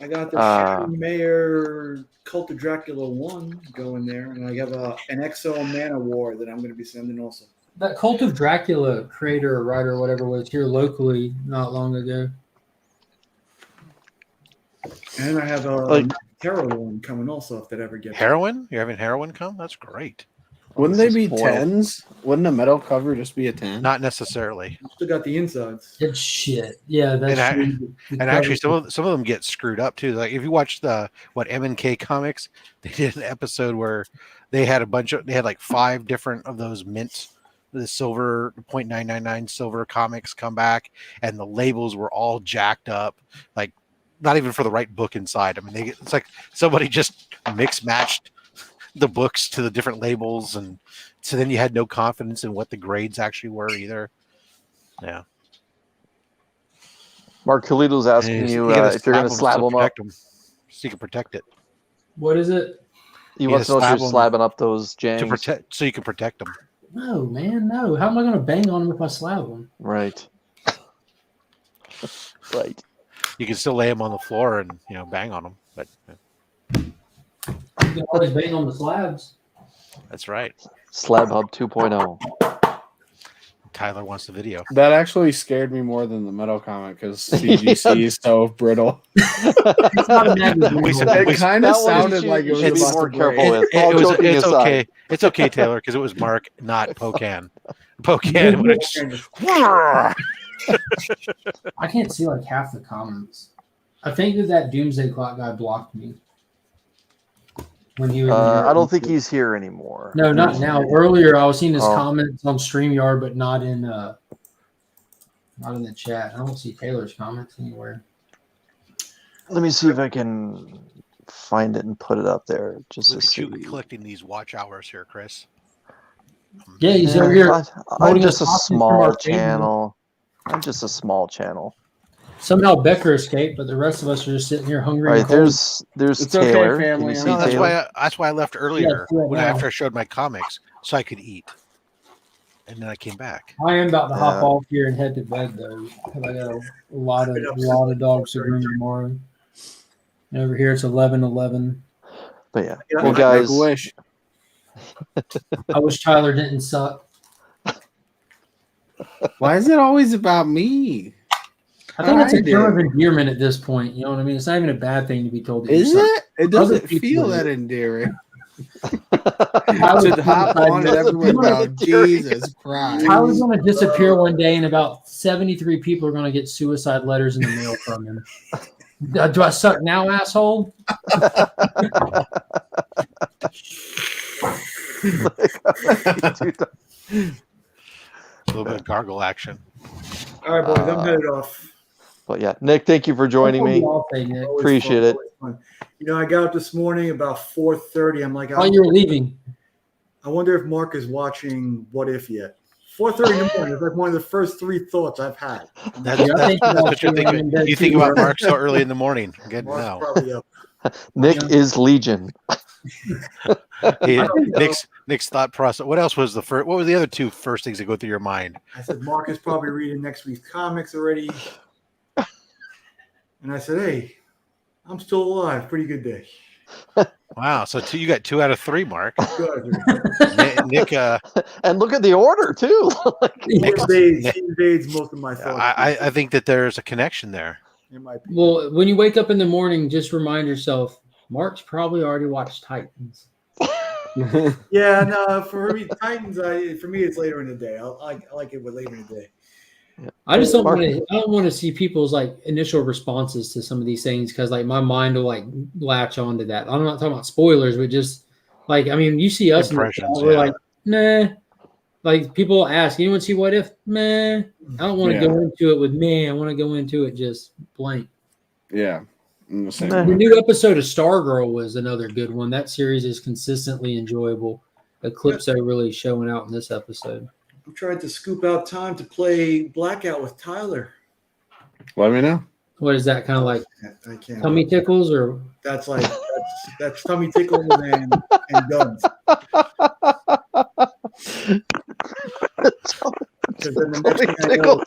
Speaker 5: I got the Shadow Mayor Cult of Dracula 1 going there, and I have an XO Man War that I'm going to be sending also.
Speaker 4: That Cult of Dracula creator or writer or whatever was here locally not long ago.
Speaker 5: And I have a
Speaker 1: Like-
Speaker 5: Tarot one coming also if that ever gets.
Speaker 9: heroin. You're having heroin come? That's great.
Speaker 7: Wouldn't
Speaker 1: This
Speaker 7: they
Speaker 1: is
Speaker 7: be
Speaker 1: spoiled.
Speaker 7: 10s? Wouldn't a metal cover just be a 10?
Speaker 9: Not necessarily.
Speaker 5: Still got the insides.
Speaker 4: It's shit. Yeah, that's
Speaker 9: And actually, some of them get screwed up too. Like if you watch the M&K comics, they did an episode where they had like 5 different of those mint, the silver 0.999 silver comics come back, and the labels were all jacked up, like not even for the right book inside. I mean, it's like somebody just mix matched the books to the different labels, and so then you had no confidence in what the grades actually were either. Yeah.
Speaker 1: Mark Carlito's asking
Speaker 9: And
Speaker 1: you
Speaker 9: gotta
Speaker 1: if you're going to slab
Speaker 9: so
Speaker 1: them up.
Speaker 9: protect 'em, so you can protect it.
Speaker 4: what is it?
Speaker 1: He
Speaker 9: You
Speaker 1: wants to know if
Speaker 9: gotta
Speaker 1: you're
Speaker 9: slab
Speaker 1: slabbing up those
Speaker 9: To
Speaker 1: jangs.
Speaker 9: protect, so you can protect them.
Speaker 4: No, man, no. How am I going to bang on them if I slab them?
Speaker 1: Right. Right.
Speaker 9: You can still lay them on the floor and bang on them, but
Speaker 4: You can always bang on the slabs.
Speaker 9: that's right.
Speaker 1: Slab Hub 2.0.
Speaker 9: Tyler wants the video.
Speaker 7: That actually scared me more than the metal comment because CGC is so brittle.
Speaker 4: It's not a magazine.
Speaker 9: We said-
Speaker 7: It kind of
Speaker 1: That one
Speaker 7: sounded
Speaker 1: you
Speaker 7: like it was
Speaker 1: should be
Speaker 7: about
Speaker 1: more
Speaker 7: to
Speaker 1: careful
Speaker 7: break.
Speaker 1: with. All joking
Speaker 9: it's
Speaker 1: aside.
Speaker 9: okay. It's okay, Taylor, because it was Mark, not Pocan. Pocan would
Speaker 4: I can't see like half the comments. I think that Doomsday Clock guy blocked me when he was.
Speaker 1: I don't think he's here anymore.
Speaker 4: No, not now. Earlier, I was seeing his
Speaker 1: Oh.
Speaker 4: comments on StreamYard, but not in the chat. I don't see Taylor's comments anywhere.
Speaker 1: Let me see if I can find it and put it up there. Just
Speaker 9: Look
Speaker 1: to
Speaker 9: at
Speaker 1: see.
Speaker 9: you collecting these watch hours here, Chris.
Speaker 4: Yeah, he's over here.
Speaker 1: I'm
Speaker 4: holding
Speaker 1: just a
Speaker 4: us hostage from
Speaker 1: small
Speaker 4: our family.
Speaker 1: channel. I'm just a small channel.
Speaker 4: Somehow Becker escaped, but the rest of us are just sitting here hungry.
Speaker 1: All right,
Speaker 4: and cold.
Speaker 1: there's
Speaker 7: It's okay,
Speaker 1: Taylor.
Speaker 7: family.
Speaker 1: Can you
Speaker 7: No,
Speaker 1: see
Speaker 9: That's
Speaker 1: Taylor?
Speaker 9: why I left earlier
Speaker 4: Yeah,
Speaker 9: when
Speaker 4: now.
Speaker 9: after I showed my comics so I could eat, and then I came back.
Speaker 4: I am about to hop
Speaker 1: Yeah.
Speaker 4: off here and head to bed though, because I got a lot of dogs to groom tomorrow. And over here it's 11:11.
Speaker 1: But yeah,
Speaker 5: Yeah,
Speaker 1: well,
Speaker 7: Make
Speaker 1: guys,
Speaker 7: a wish.
Speaker 4: I wish Tyler didn't suck.
Speaker 7: Why is it always about me?
Speaker 4: I think it's a
Speaker 7: I
Speaker 4: term of
Speaker 7: did.
Speaker 4: endearment at this point. You know what I mean? It's not even a bad thing to be told that
Speaker 7: Is
Speaker 4: you suck.
Speaker 7: it? It
Speaker 4: Other
Speaker 7: doesn't
Speaker 4: people
Speaker 7: feel
Speaker 4: do.
Speaker 7: that endearing.
Speaker 4: Tyler's
Speaker 7: To hop
Speaker 4: gonna-
Speaker 7: on and everyone go,
Speaker 1: endearing.
Speaker 7: Jesus Christ.
Speaker 4: Tyler's going to disappear one day, and about 73 people are going to get suicide letters in the mail from him. Do I suck now, asshole?
Speaker 9: A little bit of gargle action.
Speaker 5: All right, boys, I'm headed off.
Speaker 1: But yeah, Nick, thank you for joining me.
Speaker 4: I'll say, Nick.
Speaker 5: Always
Speaker 1: Appreciate
Speaker 5: fun,
Speaker 1: it.
Speaker 5: always fun. You know, I got up this morning about 4:30. I'm like,
Speaker 4: While you were leaving,
Speaker 5: I wonder if Mark is watching What If yet. 4:30 in the morning is like one of the first three thoughts I've had.
Speaker 9: That's,
Speaker 4: Yeah, I think
Speaker 9: that's
Speaker 4: about
Speaker 9: what you're
Speaker 4: you, I'm in
Speaker 9: thinking.
Speaker 4: bed
Speaker 9: You think
Speaker 4: too,
Speaker 9: about
Speaker 4: bro.
Speaker 9: Mark so early in the morning. Good to
Speaker 5: Mark's
Speaker 9: know.
Speaker 5: probably up.
Speaker 1: Nick
Speaker 4: Yeah.
Speaker 1: is Legion.
Speaker 9: He,
Speaker 5: I don't know.
Speaker 9: Nick's thought process. What else was the first? What were the other two first things that go through your mind?
Speaker 5: I said, Mark is probably reading next week's comics already. And I said, hey, I'm still alive. Pretty good day.
Speaker 9: Wow. So you got 2 out of 3, Mark.
Speaker 5: Good.
Speaker 9: Nick,
Speaker 1: And look at the order too.
Speaker 5: He invades most of my thoughts.
Speaker 9: I think that there's a connection there.
Speaker 5: It might be.
Speaker 4: well, when you wake up in the morning, just remind yourself, Mark's probably already watched Titans.
Speaker 5: Yeah, no, for me, Titans, for me, it's later in the day. I like it with later in the day.
Speaker 4: I just don't
Speaker 1: Mark-
Speaker 4: want to. I don't want to see people's like initial responses to some of these things because like my mind will like latch onto that. I'm not talking about spoilers, but just like I mean, you see us in the
Speaker 9: Impressions,
Speaker 4: chat, we're
Speaker 9: yeah.
Speaker 4: like, nah. Like people ask, anyone see What If? Meh. I don't want to
Speaker 7: Yeah.
Speaker 4: go into it with me. I want to go into it just blank.
Speaker 7: Yeah. I'm the same
Speaker 1: Nah.
Speaker 4: The
Speaker 7: way.
Speaker 4: new episode of Stargirl was another good one. That series is consistently enjoyable. Eclipso really showing out in this episode.
Speaker 5: I'm trying to scoop out time to play Blackout with Tyler.
Speaker 7: Let me know.
Speaker 4: What is that kind of like?
Speaker 5: I can't.
Speaker 4: Tummy tickles or
Speaker 5: That's like that's tummy tickles and guns. Because then the next thing I know,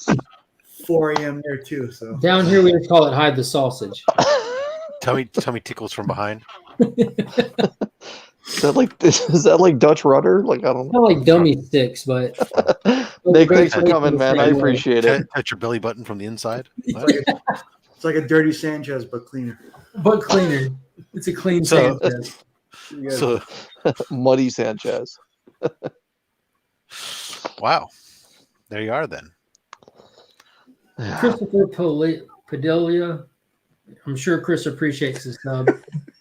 Speaker 5: 4 a.m. there too. So
Speaker 4: down here we just call it hide the sausage.
Speaker 9: Tummy tickles from behind.
Speaker 1: Is that like Dutch rudder? Like I don't know.
Speaker 4: Not like dummy sticks, but
Speaker 1: Nick, thanks for coming, man. I appreciate it.
Speaker 9: Touch your belly button from the inside.
Speaker 5: it's like a dirty Sanchez, but cleaner.
Speaker 4: but cleaner. It's a clean
Speaker 9: So-
Speaker 4: Sanchez.
Speaker 5: You guys-
Speaker 9: So
Speaker 1: Muddy Sanchez.
Speaker 9: wow, there you are then.
Speaker 4: Christopher Padilla. I'm sure Chris appreciates the sub.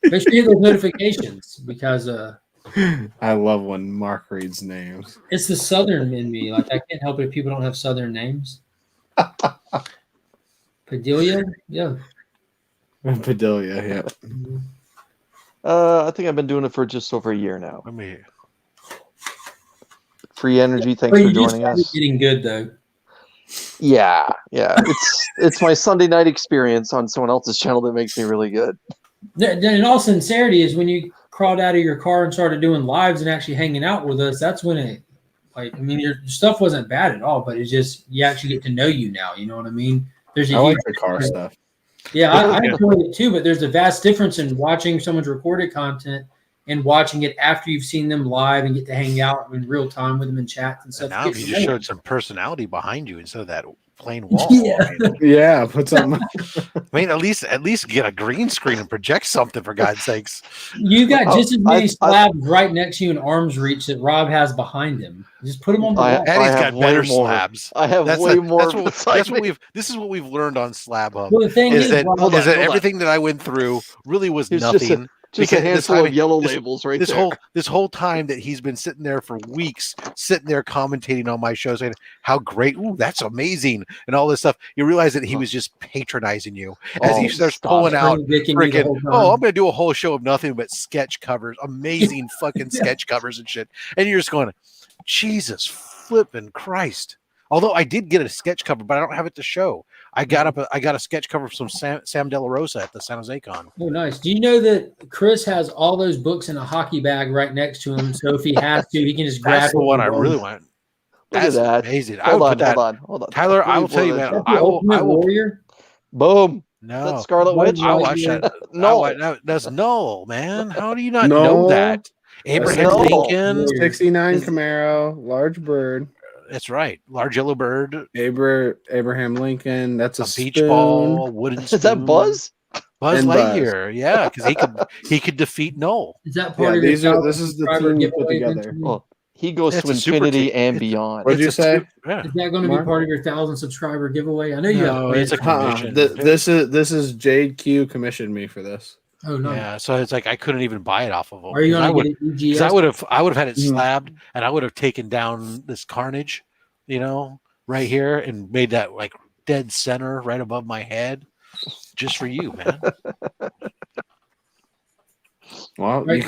Speaker 4: Make sure you get those notifications because
Speaker 7: I love when Mark reads names.
Speaker 4: it's the Southern in me. Like I can't help it if people don't have Southern names. Padilla, yeah.
Speaker 7: Padilla, yeah.
Speaker 1: I think I've been doing it for just over a year now.
Speaker 9: Let me.
Speaker 1: Free Energy, thanks
Speaker 4: But
Speaker 1: for
Speaker 4: you just
Speaker 1: joining
Speaker 4: started
Speaker 1: us.
Speaker 4: getting good though.
Speaker 1: Yeah. It's my Sunday night experience on someone else's channel that makes me really good.
Speaker 4: In all sincerity, is when you crawled out of your car and started doing lives and actually hanging out with us. That's when it, like, I mean, your stuff wasn't bad at all, but it's just you actually get to know you now. You know what I mean? There's a
Speaker 7: I like
Speaker 4: huge
Speaker 7: the car stuff.
Speaker 4: Yeah, I enjoyed it too, but there's a vast difference in watching someone's recorded content and watching it after you've seen them live and get to hang out in real time with them in chats and
Speaker 9: And
Speaker 4: stuff.
Speaker 9: now
Speaker 4: It's
Speaker 9: you
Speaker 4: more.
Speaker 9: just showed some personality behind you instead of that plain wall.
Speaker 4: Yeah.
Speaker 7: Yeah, put something.
Speaker 9: I mean, at least get a green screen and project something for God's sakes.
Speaker 4: You got just as many
Speaker 1: I-
Speaker 4: slabs right next to you in arm's reach that Rob has behind him. Just put them on the wall.
Speaker 9: And he's
Speaker 1: have
Speaker 9: got better
Speaker 1: way more.
Speaker 9: slabs.
Speaker 1: I have way more.
Speaker 9: That's what we've. This is what we've learned on Slab Hub.
Speaker 4: Well, the thing
Speaker 9: Is
Speaker 4: is,
Speaker 9: that,
Speaker 4: Rob,
Speaker 1: Hold
Speaker 9: is
Speaker 1: on,
Speaker 9: that
Speaker 1: hold on.
Speaker 9: everything that I went through really was
Speaker 1: It's
Speaker 9: nothing.
Speaker 1: just a
Speaker 9: Because
Speaker 1: handful
Speaker 9: I
Speaker 1: of
Speaker 9: mean,
Speaker 1: yellow labels right
Speaker 9: this
Speaker 1: there.
Speaker 9: whole time that he's been sitting there for weeks, sitting there commentating on my show, saying how great, ooh, that's amazing, and all this stuff. You realize that he was just patronizing you as he starts
Speaker 1: stop
Speaker 9: pulling
Speaker 1: it.
Speaker 9: out
Speaker 4: Dicking you the
Speaker 9: freaking.
Speaker 4: whole time.
Speaker 9: Oh, I'm going to do a whole show of nothing but sketch covers, amazing fucking sketch covers and shit, and you're just going, Jesus flipping Christ. Although I did get a sketch cover, but I don't have it to show. I got a sketch cover from Sam De La Rosa at the San Jose Con.
Speaker 4: Oh, nice. Do you know that Chris has all those books in a hockey bag right next to him? So if he has to, he can just grab
Speaker 9: That's
Speaker 4: it.
Speaker 9: the one I
Speaker 4: and go.
Speaker 9: really want.
Speaker 1: Look
Speaker 9: That's
Speaker 1: at that.
Speaker 9: amazing. I
Speaker 1: Hold
Speaker 9: would
Speaker 1: on,
Speaker 9: put that.
Speaker 1: hold on.
Speaker 9: Tyler, I will
Speaker 1: Let me
Speaker 9: tell you,
Speaker 1: pull
Speaker 9: man.
Speaker 1: that
Speaker 4: That's the Ultimate Warrior.
Speaker 1: Boom.
Speaker 9: No,
Speaker 1: That's Scarlet Witch.
Speaker 9: I watch that.
Speaker 1: No.
Speaker 9: That's Null, man. How do you not
Speaker 7: No.
Speaker 9: know that? Abraham
Speaker 1: No.
Speaker 9: Lincoln.
Speaker 7: 69
Speaker 1: Is-
Speaker 7: Camaro, large bird.
Speaker 9: That's right. Large yellow bird.
Speaker 7: Abraham Lincoln. That's a
Speaker 9: Beach
Speaker 7: spoon.
Speaker 9: ball. Wooden spoon.
Speaker 1: Is that Buzz?
Speaker 9: Buzz
Speaker 7: And Buzz.
Speaker 9: Lightyear. Yeah, because he could defeat Null.
Speaker 4: Is that part
Speaker 7: Yeah,
Speaker 4: of your
Speaker 7: these are.
Speaker 4: 1,000
Speaker 7: This is the
Speaker 4: subscriber
Speaker 7: team you put
Speaker 4: giveaway
Speaker 7: together.
Speaker 4: eventually?
Speaker 1: Well, he goes
Speaker 9: It's
Speaker 1: to
Speaker 9: a super
Speaker 1: infinity
Speaker 9: team.
Speaker 1: and
Speaker 9: It's-
Speaker 1: beyond.
Speaker 7: What'd you
Speaker 9: It's a
Speaker 7: say?
Speaker 9: Yeah.
Speaker 4: Is that going to be
Speaker 7: Mark?
Speaker 4: part of your 1,000 subscriber giveaway? I know you
Speaker 9: No,
Speaker 4: have.
Speaker 9: it's a
Speaker 4: plans.
Speaker 9: commission.
Speaker 7: This is Jade Q commissioned me for this.
Speaker 4: Oh no.
Speaker 9: Yeah, so it's like I couldn't even buy it off of him.
Speaker 4: Are you
Speaker 9: 'cause I
Speaker 4: going
Speaker 9: would,
Speaker 4: to get it
Speaker 9: because
Speaker 4: EGS?
Speaker 9: I would have had it
Speaker 7: Mhm.
Speaker 9: slabbed, and I would have taken down this carnage, right here, and made that like dead center right above my head, just for you, man.
Speaker 7: Well,
Speaker 4: Right,
Speaker 7: you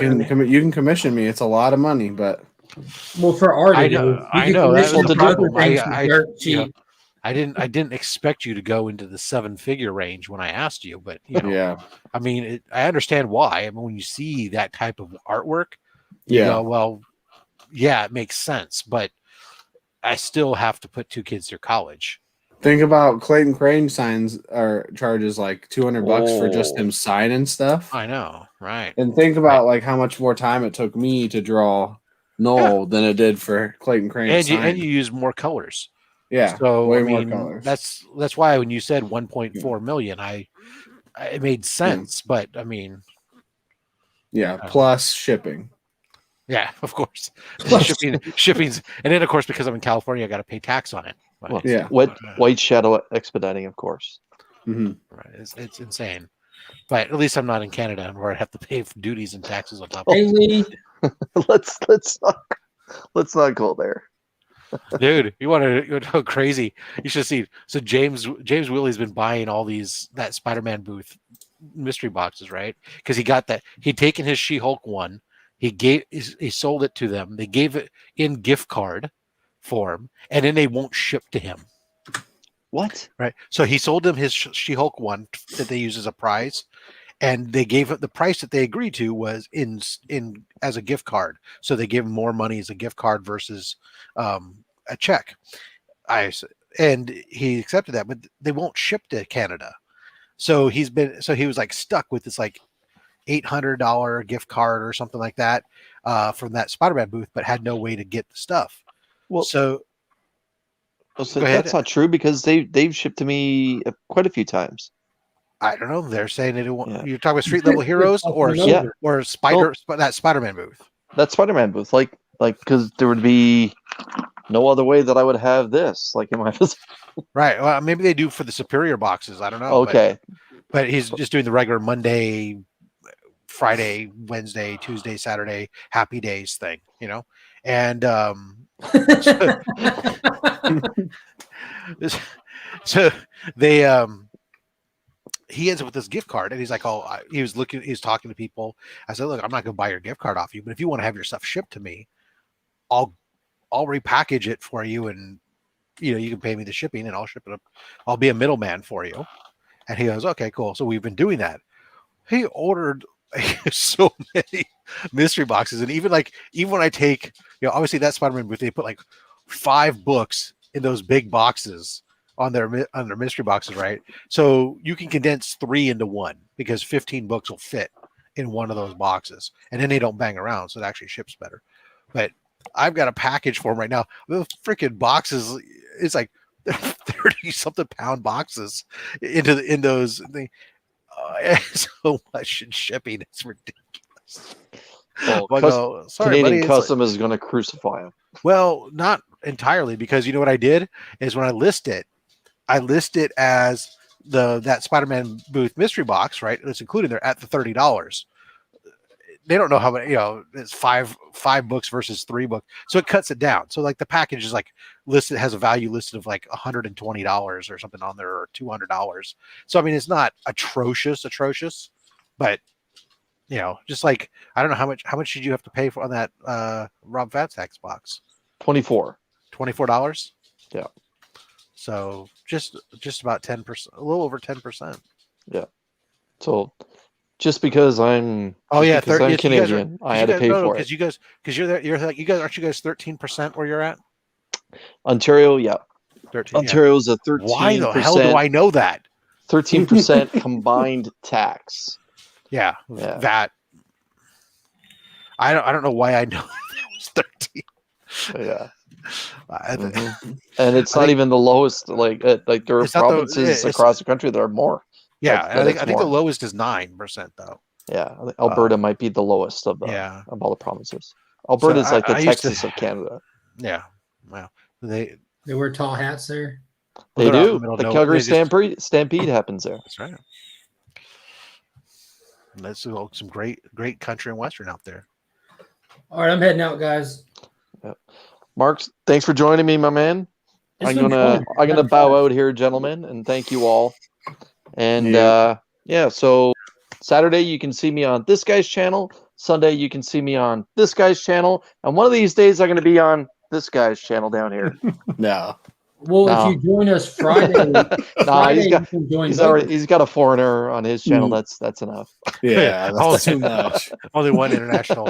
Speaker 7: can commission me. It's a lot of money, but
Speaker 4: Well, for art,
Speaker 9: I
Speaker 4: it
Speaker 9: know-
Speaker 4: is. You
Speaker 9: I
Speaker 4: can
Speaker 9: know, that
Speaker 4: commission
Speaker 1: was the
Speaker 4: for other
Speaker 1: problem.
Speaker 4: things
Speaker 9: I-
Speaker 4: for
Speaker 9: I-
Speaker 4: dirt
Speaker 9: you know,
Speaker 4: cheap.
Speaker 9: I didn't expect you to go into the 7-figure range when I asked you, but
Speaker 7: yeah,
Speaker 9: I mean, I understand why. I mean, when you see that type of artwork, you
Speaker 7: yeah.
Speaker 9: go, well, yeah, it makes sense, but I still have to put 2 kids through college.
Speaker 7: Think about Clayton Crane signs or charges like $200 for just
Speaker 1: Oh.
Speaker 7: him signing stuff.
Speaker 9: I know, right?
Speaker 7: And think about like how much more time it took me to draw Noel than it did for Clayton Crane.
Speaker 9: And
Speaker 7: to
Speaker 9: you
Speaker 7: sign.
Speaker 9: use more colors.
Speaker 7: Yeah,
Speaker 9: So
Speaker 7: way
Speaker 9: I
Speaker 7: more
Speaker 9: mean,
Speaker 7: colors.
Speaker 9: that's why when you said 1.4 million, it made sense. But I mean,
Speaker 7: yeah, plus shipping.
Speaker 9: yeah, of course, shipping's, and then of course because I'm in California, I got to pay tax on it. But
Speaker 1: Well,
Speaker 7: Yeah.
Speaker 1: White Shadow expediting, of course.
Speaker 7: Mhm.
Speaker 9: right, it's insane. But at least I'm not in Canada where I have to pay for duties and taxes on top.
Speaker 4: Hey, Lee.
Speaker 1: let's not go there.
Speaker 9: Dude, you want to go crazy? You should see. So James Willie's been buying all that Spider-Man mystery boxes, right? Because he got that. He'd taken his She-Hulk one. He sold it to them. They gave it in gift card form, and then they won't ship to him.
Speaker 1: What?
Speaker 9: Right. So he sold them his She-Hulk one that they use as a prize, and they gave it the price that they agreed to was in as a gift card. So they gave him more money as a gift card versus a check. And he accepted that, but they won't ship to Canada. So he was like stuck with this like $800 gift card or something like that from that Spider-Man booth, but had no way to get the stuff.
Speaker 1: Well,
Speaker 9: So
Speaker 1: so
Speaker 9: go ahead.
Speaker 1: that's not true because they've shipped to me quite a few times.
Speaker 9: I don't know. They're saying that
Speaker 1: Yeah.
Speaker 9: you're talking about Street Level Heroes or
Speaker 1: Yeah.
Speaker 9: or that Spider-Man booth.
Speaker 1: That Spider-Man booth, like because there would be no other way that I would have this, like in my.
Speaker 9: Right. Well, maybe they do for the Superior boxes. I don't know.
Speaker 1: Okay.
Speaker 9: But he's just doing the regular Monday, Friday, Wednesday, Tuesday, Saturday, happy days thing, And so they he ends up with this gift card, and he's like, he was talking to people. I said, look, I'm not going to buy your gift card off you, but if you want to have your stuff shipped to me, I'll repackage it for you, and you can pay me the shipping, and I'll ship it up. I'll be a middleman for you. And he goes, okay, cool. So we've been doing that. He ordered so many mystery boxes, and even when I take, obviously that Spider-Man booth, they put like 5 books in those big boxes on their mystery boxes, right? So you can condense 3 into 1 because 15 books will fit in one of those boxes, and then they don't bang around, so it actually ships better. But I've got a package for them right now. The freaking boxes, it's like 30 something pound boxes in those things. So much in shipping, it's ridiculous.
Speaker 1: Well,
Speaker 9: I go, sorry,
Speaker 1: Canadian
Speaker 9: buddy. It's
Speaker 1: Customs is going to crucify him.
Speaker 9: well, not entirely, because you know what I did is when I list it as that Spider-Man booth mystery box, right? It's included there at the $30. They don't know how many, it's five books versus 3 books, so it cuts it down. So like the package is like listed, has a value listed of like $120 or something on there, or $200. So I mean, it's not atrocious, but just like, I don't know how much did you have to pay for on that Rob Fatsack's box?
Speaker 1: $24.
Speaker 9: $24.
Speaker 1: Yeah.
Speaker 9: So just about 10%, a little over 10%.
Speaker 1: Yeah. So just because I'm Canadian, I had to pay for it.
Speaker 9: Because you're there, aren't you guys 13% where you're at?
Speaker 1: Ontario, yeah.
Speaker 9: 13.
Speaker 1: Ontario's a 13%.
Speaker 9: Why the hell do I know that?
Speaker 1: 13% combined tax.
Speaker 9: Yeah,
Speaker 1: Yeah.
Speaker 9: that. I don't know why I know that was 13.
Speaker 1: Yeah. And it's not even the lowest. Like there are provinces across the country that are more.
Speaker 9: Yeah, I think the lowest is 9% though.
Speaker 1: Yeah, Alberta might be the lowest of all the provinces. Alberta is like the Texas of Canada.
Speaker 9: Yeah, wow. They
Speaker 4: wear tall hats there.
Speaker 1: They do. The Calgary Stampede happens there.
Speaker 9: That's right. That's some great country and western out there.
Speaker 4: All right, I'm heading out, guys.
Speaker 1: Yeah. Mark, thanks for joining me, my man. I'm gonna bow out here, gentlemen, and thank you all. And so Saturday you can see me on this guy's channel. Sunday you can see me on this guy's channel, and one of these days I'm going to be on this guy's channel down here.
Speaker 7: No.
Speaker 4: Well, if you join us Friday,
Speaker 1: he's got a foreigner on his channel. That's enough.
Speaker 7: Yeah, that's too much.
Speaker 9: Only one international.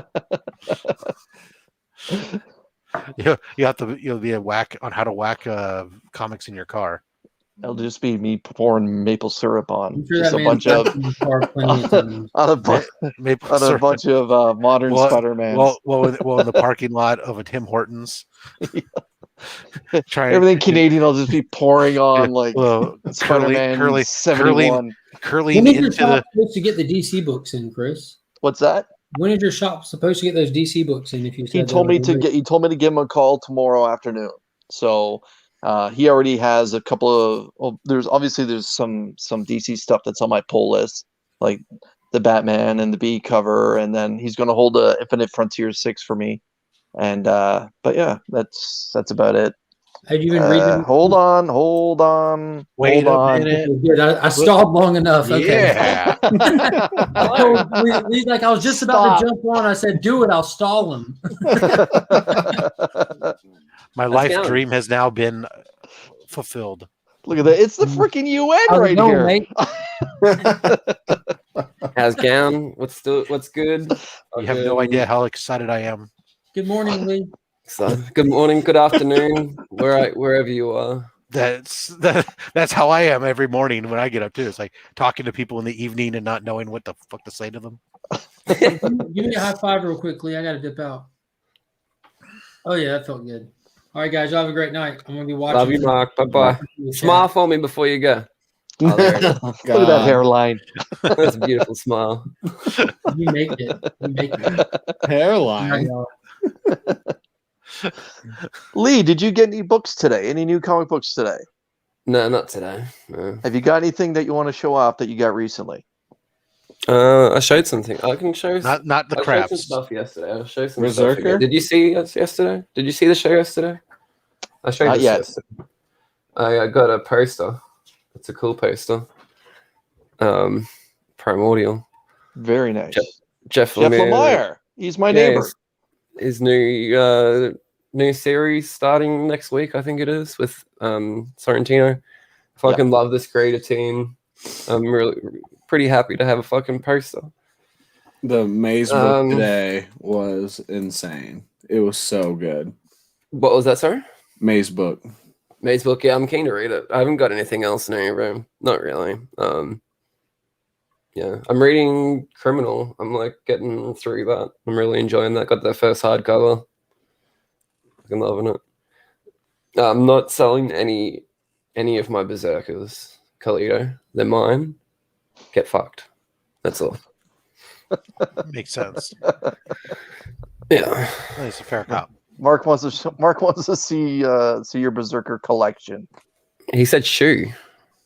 Speaker 9: You have to be a whack on how to whack comics in your car.
Speaker 1: It'll just be me pouring maple syrup on
Speaker 4: just
Speaker 1: a bunch of bunch of modern Spider-Man.
Speaker 9: Well, in the parking lot of a Tim Hortons.
Speaker 1: Everything Canadian will just be pouring on like Spider-Man 71.
Speaker 4: When is your shop supposed to get the DC books in, Chris?
Speaker 1: What's that?
Speaker 4: When is your shop supposed to get those DC books in?
Speaker 1: He told me to give him a call tomorrow afternoon. So he already has a couple of. There's some DC stuff that's on my pull list, like the Batman and the B cover, and then he's going to hold a Infinite Frontier 6 for me. And but yeah, that's about it.
Speaker 4: Have you been reading?
Speaker 1: Hold on.
Speaker 9: Wait a minute.
Speaker 4: Good. I stalled long enough. Okay.
Speaker 9: Yeah.
Speaker 4: I was just about to jump on. I said, "Do it. I'll stall him."
Speaker 9: My life dream has now been fulfilled.
Speaker 1: Look at that. It's the freaking UN right here.
Speaker 4: Mate?
Speaker 10: How's Gown? What's good?
Speaker 9: You have no idea how excited I am.
Speaker 4: Good morning, Lee.
Speaker 10: So, good morning, good afternoon, wherever you are.
Speaker 9: That's how I am every morning when I get up too. It's like talking to people in the evening and not knowing what the fuck to say to them.
Speaker 4: Give me a high five real quickly. I got to dip out. Oh yeah, that felt good. All right, guys, y'all have a great night. I'm gonna be watching.
Speaker 10: Love you, Mark. Bye bye. Smile for me before you go.
Speaker 1: Oh, there it is. Look at that hairline.
Speaker 10: That's a beautiful smile.
Speaker 4: You make it.
Speaker 7: Hairline.
Speaker 1: Lee, did you get any books today? Any new comic books today?
Speaker 10: No, not today. No.
Speaker 1: Have you got anything that you want to show off that you got recently?
Speaker 10: I showed something. I can show.
Speaker 9: Not the crafts.
Speaker 10: Some stuff yesterday. I'll show some
Speaker 7: Berserker?
Speaker 10: stuff. Did you see us yesterday? Did you see the show yesterday? I showed you yesterday. I got a poster. It's a cool poster. Primordial.
Speaker 1: Very nice.
Speaker 10: Jeff Lemire.
Speaker 1: He's my neighbor.
Speaker 10: His new series starting next week, I think it is, with Sorrentino. I fucking love this creative team. I'm really pretty happy to have a fucking poster.
Speaker 7: The Maze book today was insane. It was so good.
Speaker 10: What was that, sorry?
Speaker 7: Maze book.
Speaker 10: Maze book, yeah, I'm keen to read it. I haven't got anything else new, but not really. Yeah, I'm reading Criminal. I'm like getting through that. I'm really enjoying that. Got the first hardcover. I'm loving it. I'm not selling any of my Berserkers, Carlito. They're mine. Get fucked. That's all.
Speaker 9: Makes sense.
Speaker 10: Yeah.
Speaker 9: It's a fair cop.
Speaker 1: Mark wants to see your Berserker collection.
Speaker 10: He said shoe.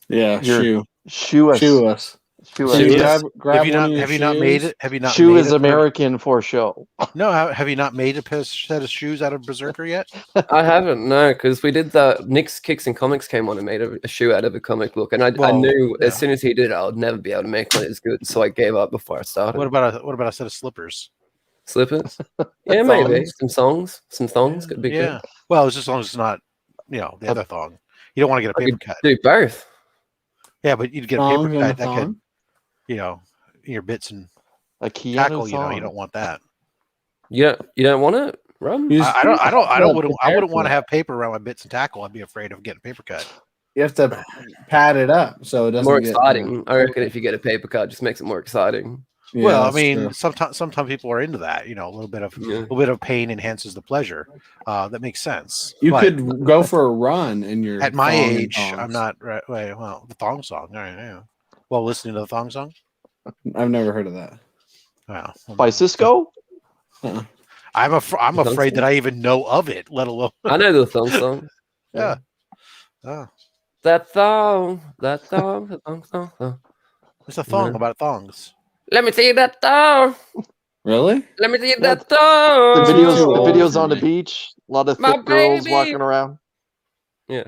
Speaker 7: Yeah,
Speaker 1: Your-
Speaker 7: shoe
Speaker 1: Shoe us.
Speaker 7: us.
Speaker 1: Shoe
Speaker 7: Shoe,
Speaker 1: us.
Speaker 7: grab
Speaker 9: Have you
Speaker 7: one
Speaker 9: not?
Speaker 7: of your
Speaker 9: Have you not made it? Have you not?
Speaker 1: Shoe
Speaker 9: made
Speaker 1: is
Speaker 9: it
Speaker 1: American for show.
Speaker 9: No, have you not made a set of shoes out of Berserker yet?
Speaker 10: I haven't, no, because we did the Nick's Kicks and Comics came on and made a shoe out of a comic book, and I
Speaker 9: Well,
Speaker 10: knew
Speaker 9: yeah.
Speaker 10: as soon as he did it, I would never be able to make one as good, so I gave up before I started.
Speaker 9: What about a set of slippers?
Speaker 10: Slippers? Yeah, maybe
Speaker 7: Thongs?
Speaker 10: some thongs could be
Speaker 9: Yeah.
Speaker 10: good.
Speaker 9: Well, it's as long as it's not, the other thong. You don't want to get a
Speaker 10: I
Speaker 9: paper
Speaker 10: could
Speaker 9: cut.
Speaker 10: do both.
Speaker 9: Yeah, but you'd get a
Speaker 7: Thongs
Speaker 9: paper
Speaker 7: and a
Speaker 9: cut that could,
Speaker 7: thong?
Speaker 9: your bits and
Speaker 1: A Keanu
Speaker 9: tackle.
Speaker 1: song.
Speaker 9: You don't want that.
Speaker 10: You don't want it, Rob?
Speaker 7: You
Speaker 9: I wouldn't want to
Speaker 7: careful.
Speaker 9: have paper around my bits and tackle. I'd be afraid of getting a paper cut.
Speaker 7: You have to pad it up so it doesn't
Speaker 10: More
Speaker 7: get
Speaker 10: exciting. I reckon if you get a paper cut, it just makes it more exciting.
Speaker 7: Yeah,
Speaker 9: Well, I
Speaker 7: that's
Speaker 9: mean,
Speaker 7: true.
Speaker 9: sometimes people are into that. A little bit
Speaker 10: Yeah.
Speaker 9: of pain enhances the pleasure. That makes sense.
Speaker 7: You
Speaker 9: But
Speaker 7: could go for a run in your
Speaker 9: at my
Speaker 7: thong and
Speaker 9: age,
Speaker 7: thongs.
Speaker 9: I'm not right. Well, the thong song. All right, yeah. Well, listening to the thong song.
Speaker 7: I've never heard of that.
Speaker 9: Wow.
Speaker 1: By Cisco?
Speaker 9: I'm afraid that I even know of it, let alone.
Speaker 10: I know the thong song.
Speaker 9: Yeah. Oh,
Speaker 10: That thong, that thong.
Speaker 9: it's a thong
Speaker 10: Yeah.
Speaker 9: about thongs.
Speaker 10: Let me see that thong.
Speaker 7: Really?
Speaker 10: Let me see
Speaker 1: Yeah,
Speaker 10: that thong.
Speaker 1: The
Speaker 7: Oh,
Speaker 1: videos
Speaker 7: for
Speaker 1: on the
Speaker 7: me.
Speaker 1: beach. A lot of
Speaker 10: My
Speaker 1: thick girls
Speaker 10: baby.
Speaker 1: walking around.
Speaker 10: Yeah.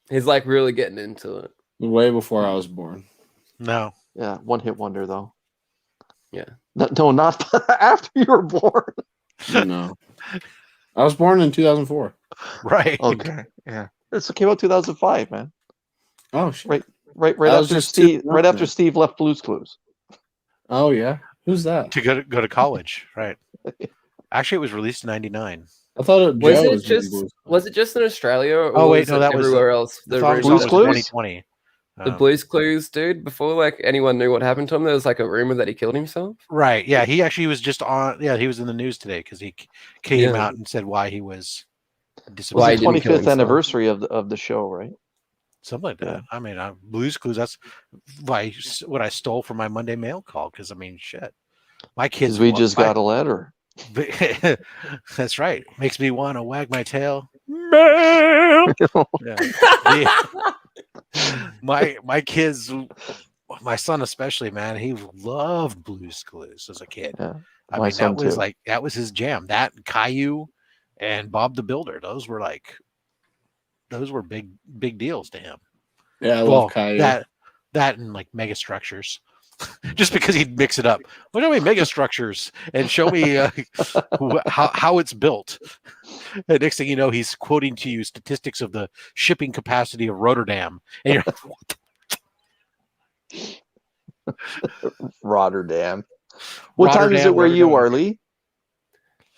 Speaker 10: He's like really getting into it.
Speaker 7: Way before I was born.
Speaker 9: No.
Speaker 1: Yeah, one hit wonder though.
Speaker 10: Yeah.
Speaker 1: No, not after you were born.
Speaker 7: No. I was born in 2004.
Speaker 9: Right.
Speaker 1: Okay. Yeah. This came out 2005, man.
Speaker 7: Oh shit.
Speaker 1: Right
Speaker 7: I was
Speaker 1: after
Speaker 7: just
Speaker 1: Steve.
Speaker 7: too
Speaker 1: Right
Speaker 7: young
Speaker 1: after
Speaker 7: then.
Speaker 1: Steve left Blue's Clues.
Speaker 7: Oh yeah. Who's that?
Speaker 9: To go to college, right? Actually, it was released in '99.
Speaker 7: I thought it
Speaker 10: Was
Speaker 7: Joe
Speaker 10: it
Speaker 7: was in
Speaker 10: just
Speaker 7: Blues.
Speaker 10: was it just in Australia or
Speaker 9: Oh, wait,
Speaker 10: was
Speaker 9: no,
Speaker 10: it
Speaker 9: that was
Speaker 10: everywhere else?
Speaker 9: The
Speaker 10: The
Speaker 9: thong
Speaker 10: original-
Speaker 9: song was
Speaker 1: Blue's Clues?
Speaker 9: 2020.
Speaker 10: The Blues Clues, dude. Before like anyone knew what happened to him, there was like a rumor that he killed himself.
Speaker 9: Right. Yeah. He actually was just on. Yeah, he was in the news today because he came
Speaker 10: Yeah.
Speaker 9: out and said why he was
Speaker 1: It was
Speaker 10: Why he
Speaker 1: the
Speaker 10: didn't kill
Speaker 1: 25th
Speaker 10: himself.
Speaker 1: anniversary of the show, right?
Speaker 9: Something like that.
Speaker 1: Yeah.
Speaker 9: I mean, Blue's Clues. That's what I stole from my Monday mail call. Because I mean, shit, my kids.
Speaker 1: Because we just got a letter.
Speaker 9: That's right. Makes me want to wag my tail. Mail. Yeah. My kids, my son especially, man, he loved Blue's Clues as a kid.
Speaker 1: Yeah,
Speaker 9: I
Speaker 1: my
Speaker 9: mean,
Speaker 1: son
Speaker 9: that was his jam. That and Caillou and Bob the Builder. Those were big deals to him.
Speaker 7: Yeah, I
Speaker 9: Well,
Speaker 7: love Caillou.
Speaker 9: that and like mega structures. Just because he'd mix it up. Well, show me mega structures and show me how it's built. And next thing you know, he's quoting to you statistics of the shipping capacity of Rotterdam. And you're like, what
Speaker 1: Rotterdam. What time is it where you are, Lee?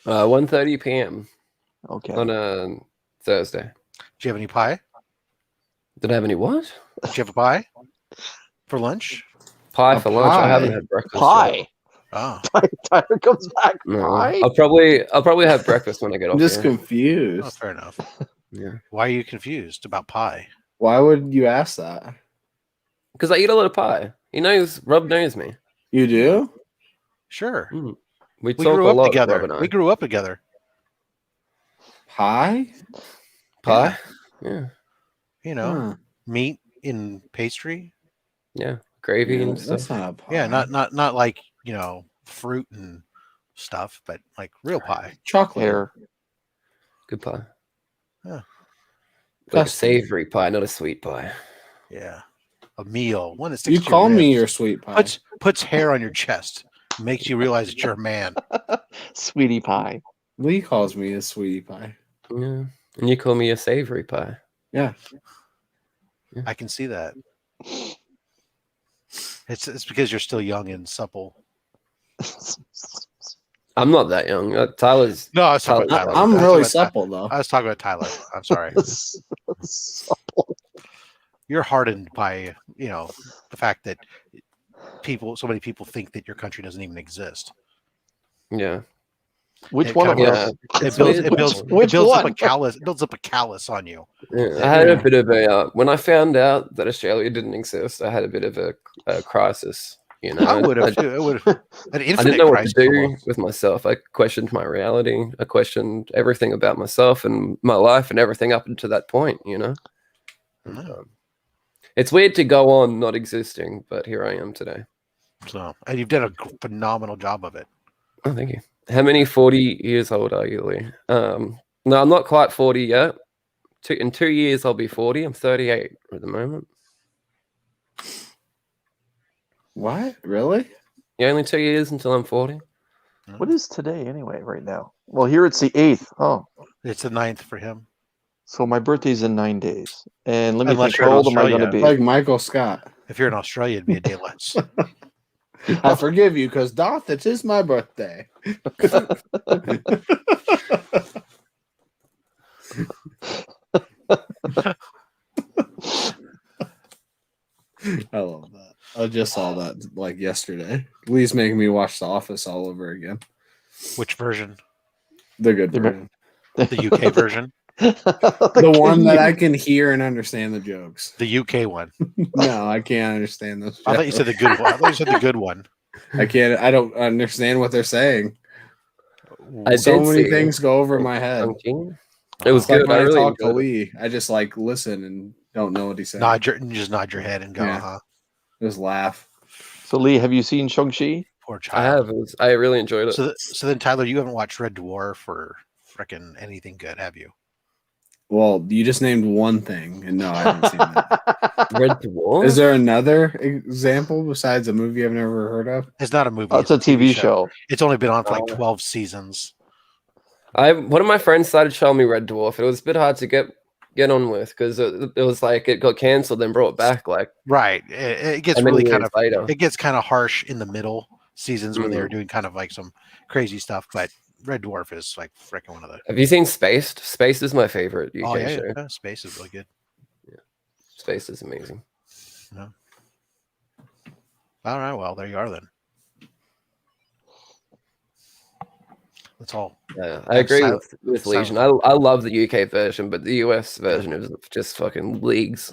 Speaker 10: 1:30 p.m.
Speaker 1: Okay.
Speaker 10: on a Thursday.
Speaker 9: Do you have any pie?
Speaker 10: Did I have any what?
Speaker 9: Do you have a pie for lunch?
Speaker 10: Pie
Speaker 7: A
Speaker 10: for lunch. I
Speaker 7: pie?
Speaker 10: haven't had breakfast. yet.
Speaker 1: Pie.
Speaker 9: Oh,
Speaker 1: Tyler comes back.
Speaker 10: No.
Speaker 1: Pie.
Speaker 10: I'll probably have breakfast when I get
Speaker 7: I'm
Speaker 10: off
Speaker 7: just
Speaker 10: here.
Speaker 9: oh,
Speaker 7: confused.
Speaker 9: fair enough.
Speaker 10: Yeah.
Speaker 9: Why are you confused about pie?
Speaker 7: Why would you ask that?
Speaker 10: Because I eat a lot of pie. Rob knows me.
Speaker 7: You do?
Speaker 9: Sure.
Speaker 10: We
Speaker 9: We
Speaker 10: talk
Speaker 9: grew
Speaker 10: a
Speaker 9: up
Speaker 10: lot,
Speaker 9: together.
Speaker 10: Rob and I.
Speaker 9: We grew up together.
Speaker 7: Pie?
Speaker 10: Pie? Yeah.
Speaker 7: Huh.
Speaker 9: Meat in pastry.
Speaker 10: Yeah. Gravy
Speaker 7: Yeah,
Speaker 10: and
Speaker 7: that's
Speaker 10: stuff.
Speaker 7: not a pie.
Speaker 9: Yeah, not like fruit and stuff, but like real pie.
Speaker 7: chocolate.
Speaker 1: Hair.
Speaker 10: Good pie.
Speaker 9: Yeah.
Speaker 10: Like a
Speaker 7: Custard.
Speaker 10: savory pie, not a sweet pie.
Speaker 9: Yeah, a meal. One that sticks
Speaker 7: You
Speaker 9: to your
Speaker 7: call me
Speaker 9: ribs.
Speaker 7: your sweet pie.
Speaker 9: puts hair on your chest, makes you realize that you're a man.
Speaker 1: Sweetie pie.
Speaker 7: Lee calls me a sweetie pie.
Speaker 10: Yeah. And you call me a savory pie.
Speaker 7: Yeah.
Speaker 9: I can see that. It's because you're still young and supple.
Speaker 10: I'm not that young. Tyler's.
Speaker 9: No, I was talking about Tyler.
Speaker 7: I'm
Speaker 9: I was
Speaker 7: really
Speaker 9: talking about
Speaker 7: supple though.
Speaker 9: I was talking about Tyler. I'm sorry.
Speaker 1: Supple.
Speaker 9: You're hardened by the fact that so many people think that your country doesn't even exist.
Speaker 10: Yeah.
Speaker 1: Which
Speaker 9: It
Speaker 1: one
Speaker 9: kind
Speaker 1: of
Speaker 9: of-
Speaker 1: us?
Speaker 10: It's
Speaker 9: It
Speaker 10: weird.
Speaker 9: builds up
Speaker 1: one?
Speaker 9: a callus. It builds up a callus on you.
Speaker 10: Yeah, I had a bit of a when I found out that Australia didn't exist, I had a bit of a crisis. You know,
Speaker 9: I would have too. It would have an
Speaker 10: I
Speaker 9: infinite
Speaker 10: didn't know what to
Speaker 9: crisis.
Speaker 10: do
Speaker 9: almost.
Speaker 10: with myself. I questioned my reality. I questioned everything about myself and my life and everything up until that point. You know, and, it's weird to go on not existing, but here I am today.
Speaker 9: So, and you've done a phenomenal job of it.
Speaker 10: Oh, thank you. How many 40 years old are you, Lee? No, I'm not quite 40 yet. In 2 years, I'll be 40. I'm 38 at the moment.
Speaker 7: What? Really?
Speaker 10: Yeah, only 2 years until I'm 40.
Speaker 1: What is today anyway? Right now? Well, here it's the 8th. Oh,
Speaker 9: It's the 9th for him.
Speaker 1: so my birthday's in 9 days. And let me
Speaker 9: Unless
Speaker 1: think.
Speaker 9: you're
Speaker 1: How
Speaker 9: in
Speaker 1: old am I going to
Speaker 9: Australia.
Speaker 1: be?
Speaker 7: Like Michael Scott.
Speaker 9: If you're in Australia, it'd be a day less.
Speaker 7: I forgive you because doth it is my birthday. I love that. I just saw that like yesterday. Lee's making me watch The Office all over again.
Speaker 9: Which version?
Speaker 7: The good version.
Speaker 9: The UK version?
Speaker 7: The one that I can hear and understand the jokes.
Speaker 9: The UK one.
Speaker 7: No, I can't understand those.
Speaker 9: I thought you said the good one. I thought you said the good one.
Speaker 7: I can't. I don't understand what they're saying.
Speaker 10: I
Speaker 7: So
Speaker 10: did
Speaker 7: many
Speaker 10: see
Speaker 7: things go over my head.
Speaker 10: It was
Speaker 7: It's like
Speaker 10: good.
Speaker 7: when
Speaker 10: I
Speaker 7: I
Speaker 10: really
Speaker 7: talk to
Speaker 10: enjoyed it.
Speaker 7: Lee, I just like listen and don't know what he's saying.
Speaker 9: Just nod your head and go,
Speaker 7: Yeah.
Speaker 9: huh?
Speaker 7: Just laugh.
Speaker 1: So Lee, have you seen Shang-Chi?
Speaker 9: Poor
Speaker 10: I
Speaker 9: child.
Speaker 10: have. I really enjoyed it.
Speaker 9: So then, Tyler, you haven't watched Red Dwarf or frickin' anything good, have you?
Speaker 7: Well, you just named one thing, and no, I haven't seen that.
Speaker 10: Red Dwarf?
Speaker 7: Is there another example besides a movie I've never heard of?
Speaker 9: It's not a movie.
Speaker 1: Oh, it's a TV show.
Speaker 9: It's only been on for like 12 seasons.
Speaker 10: One of my friends started showing me Red Dwarf. It was a bit hard to get on with because it was like it got canceled then brought back like
Speaker 9: Right. It gets
Speaker 10: how many
Speaker 9: really kind
Speaker 10: years
Speaker 9: of
Speaker 10: later.
Speaker 9: it gets kind of harsh in the middle seasons when they were doing kind of like some crazy stuff, but Red Dwarf is like freaking one of the.
Speaker 10: Have you seen Spaced? Spaced is my favorite UK show.
Speaker 9: Yeah, Space is really good.
Speaker 10: Yeah. Spaced is amazing.
Speaker 9: No. All right, well, there you are then. That's all.
Speaker 10: Yeah, I agree with Legion. I love the UK version, but the US version is just fucking leagues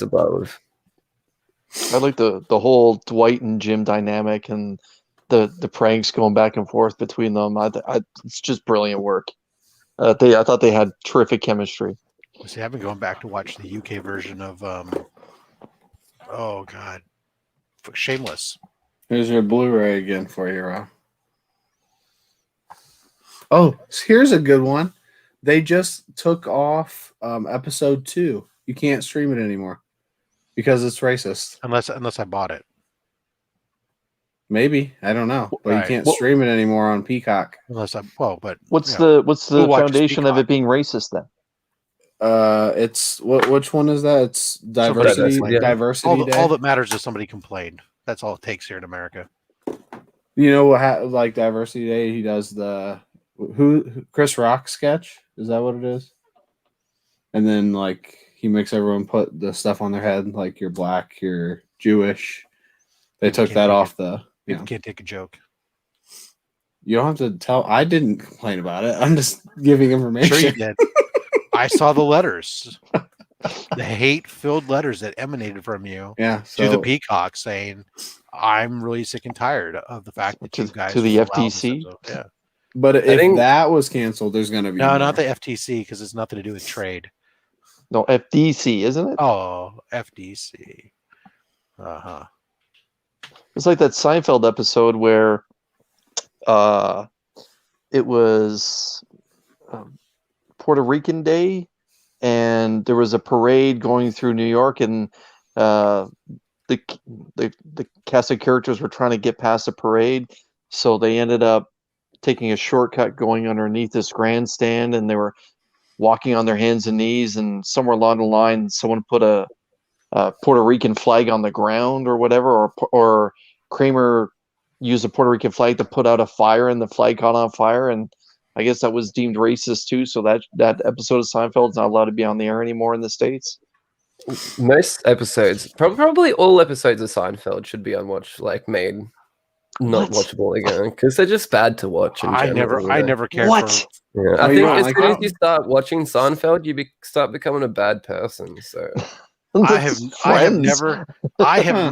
Speaker 10: above.
Speaker 1: I like the whole Dwight and Jim dynamic and the pranks going back and forth between them. It's just brilliant work. I thought they had terrific chemistry.
Speaker 9: See, I've been going back to watch the UK version of oh god, Shameless.
Speaker 7: Here's your Blu-ray again for you, Rob. Oh, here's a good one. They just took off episode 2. You can't stream it anymore because it's racist.
Speaker 9: Unless I bought it.
Speaker 7: Maybe, I don't know, but
Speaker 9: Right.
Speaker 7: you can't stream it anymore on Peacock.
Speaker 9: But
Speaker 1: What's
Speaker 9: you know,
Speaker 1: the
Speaker 9: who watches
Speaker 1: foundation of
Speaker 9: Peacock?
Speaker 1: it being racist then?
Speaker 7: It's which one is that? It's diversity.
Speaker 9: Somebody-
Speaker 7: Diversity Day.
Speaker 9: all that matters is somebody complained. That's all it takes here in America.
Speaker 7: You know what? Like Diversity Day, he does the Chris Rock sketch. Is that what it is? And then like he makes everyone put the stuff on their head, like you're black, you're Jewish. They took that off the. You know.
Speaker 9: Can't take a joke.
Speaker 7: You don't have to tell. I didn't complain about it. I'm just giving information.
Speaker 9: Sure you did. I saw the letters, the hate-filled letters that emanated from you to the Peacock saying, "I'm really sick and tired of the fact that you guys
Speaker 1: to the
Speaker 9: allow this
Speaker 1: FTC."
Speaker 9: episode." Yeah,
Speaker 7: But if that was canceled, there's going to be
Speaker 9: no,
Speaker 7: more.
Speaker 9: not the FTC because it's nothing to do with trade.
Speaker 1: No, FDC, isn't it?
Speaker 9: Oh, FDC. Uh-huh.
Speaker 1: It's like that Seinfeld episode where it was Puerto Rican Day, and there was a parade going through New York, and the cast of characters were trying to get past the parade, so they ended up taking a shortcut going underneath this grandstand, and they were walking on their hands and knees, and somewhere along the line, someone put a Puerto Rican flag on the ground or whatever, or Kramer used a Puerto Rican flag to put out a fire, and the flag caught on fire, and I guess that was deemed racist too. So that episode of Seinfeld is not allowed to be on the air anymore in the States.
Speaker 10: most episodes, probably all episodes of Seinfeld should be unwatched, like made not
Speaker 1: What?
Speaker 10: watchable again because they're just bad to watch. In
Speaker 9: I
Speaker 10: general,
Speaker 9: never cared
Speaker 1: What?
Speaker 9: for.
Speaker 10: Yeah,
Speaker 7: Oh,
Speaker 10: I
Speaker 7: you
Speaker 10: think
Speaker 7: don't
Speaker 10: as
Speaker 7: like
Speaker 10: soon as
Speaker 7: that?
Speaker 10: you start watching Seinfeld, you start becoming a bad person. So
Speaker 9: I have
Speaker 1: Friends.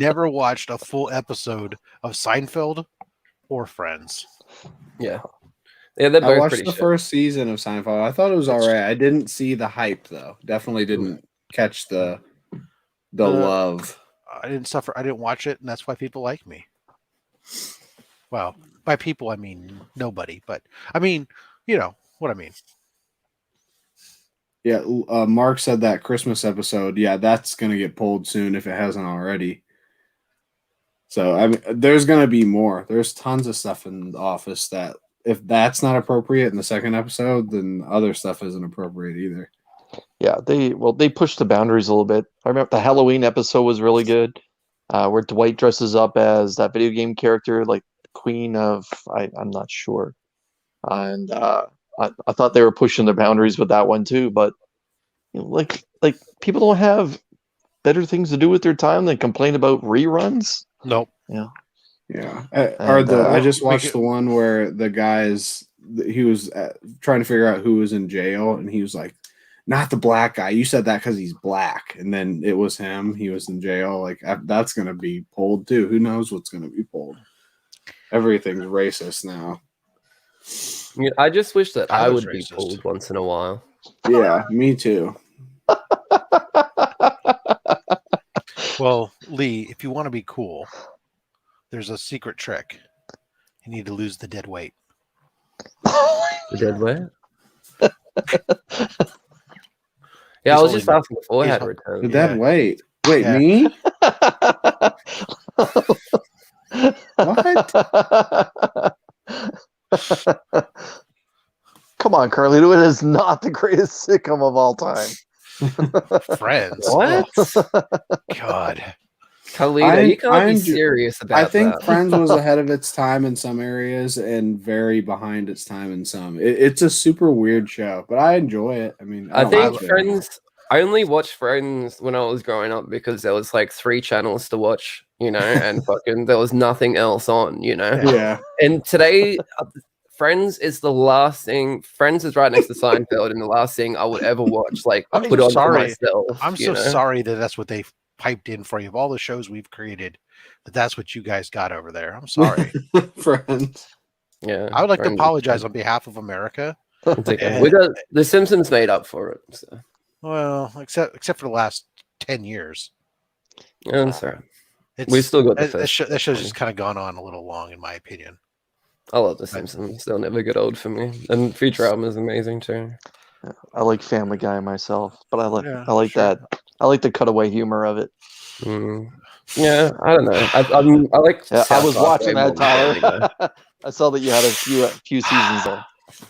Speaker 9: never watched a full episode of Seinfeld or Friends.
Speaker 10: yeah, they're
Speaker 7: I
Speaker 10: both
Speaker 7: watched
Speaker 10: pretty
Speaker 7: the
Speaker 10: shit.
Speaker 7: first season of Seinfeld. I thought it was all right. I didn't see the hype though. Definitely didn't catch the love.
Speaker 9: I didn't suffer. I didn't watch it, and that's why people like me. Well, by people I mean nobody, but I mean, you know what I mean.
Speaker 7: Yeah, Mark said that Christmas episode. Yeah, that's gonna get pulled soon if it hasn't already. So I mean, there's gonna be more. There's tons of stuff in the office that if that's not appropriate in the second episode, then other stuff isn't appropriate either.
Speaker 1: Yeah, they pushed the boundaries a little bit. I remember the Halloween episode was really good, where Dwight dresses up as that video game character, like Queen of I'm not sure, and I thought they were pushing the boundaries with that one too. But you know, like people don't have better things to do with their time than complain about reruns.
Speaker 9: Nope.
Speaker 1: Yeah.
Speaker 7: Yeah.
Speaker 1: And,
Speaker 7: I just watched
Speaker 9: Make it-
Speaker 7: the one where the guys he was trying to figure out who was in jail, and he was like, "Not the black guy. You said that because he's black." And then it was him. He was in jail. Like that's gonna be pulled too. Who knows what's gonna be pulled? Everything's racist now.
Speaker 10: Yeah, I just wish that I
Speaker 9: was
Speaker 10: would be
Speaker 9: racist.
Speaker 10: pulled once in a while.
Speaker 7: Yeah, me too.
Speaker 9: Well, Lee, if you want to be cool, there's a secret trick. You need to lose the dead weight.
Speaker 10: The dead weight? Yeah, I was just asking before I had a return.
Speaker 7: The dead
Speaker 9: Yeah.
Speaker 7: weight. Wait,
Speaker 9: Yeah.
Speaker 7: me? What?
Speaker 1: Come on, Carlito. It is not the greatest sitcom of all time.
Speaker 9: Friends.
Speaker 10: What?
Speaker 9: Oh, God.
Speaker 10: Carlito, you can't be
Speaker 7: enjoy-
Speaker 10: serious about
Speaker 7: I think
Speaker 10: that.
Speaker 7: Friends was ahead of its time in some areas and very behind its time in some. It's a super weird show, but I enjoy it. I mean,
Speaker 10: I
Speaker 7: don't
Speaker 10: think
Speaker 7: watch it.
Speaker 10: Friends. I only watched Friends when I was growing up because there was like 3 channels to watch, you know, and fucking there was nothing else on, you know.
Speaker 7: Yeah.
Speaker 10: And today, Friends is the last thing. Friends is right next to Seinfeld, and the last thing I would ever watch, like
Speaker 9: I'm
Speaker 10: put
Speaker 9: so
Speaker 10: on
Speaker 9: sorry.
Speaker 10: for myself.
Speaker 9: I'm
Speaker 10: you
Speaker 9: so
Speaker 10: know?
Speaker 9: sorry that that's what they piped in for you. Of all the shows we've created, that's what you guys got over there. I'm sorry.
Speaker 7: Friends.
Speaker 10: Yeah,
Speaker 9: I would like to
Speaker 10: Friends is-
Speaker 9: apologize on behalf of America.
Speaker 10: It's okay.
Speaker 9: And-
Speaker 10: We got The Simpsons made up for it. So.
Speaker 9: Well, except for the last 10 years.
Speaker 10: Yeah, that's all right.
Speaker 9: It's,
Speaker 10: We still got the
Speaker 9: that,
Speaker 10: first.
Speaker 9: that show's just kind of gone on a little long, in my opinion.
Speaker 10: I love The Simpsons. They'll never get old for me. And Futurama is amazing too.
Speaker 1: I like Family Guy myself, but I like
Speaker 9: Yeah,
Speaker 1: that. I like the cutaway humor of it.
Speaker 10: Mm. Yeah, I don't know. I like.
Speaker 1: Yeah, I
Speaker 10: South
Speaker 1: was
Speaker 10: Park
Speaker 1: watching
Speaker 10: way
Speaker 1: that,
Speaker 10: more than Family Guy.
Speaker 1: Tyler. I saw that you had a few seasons there.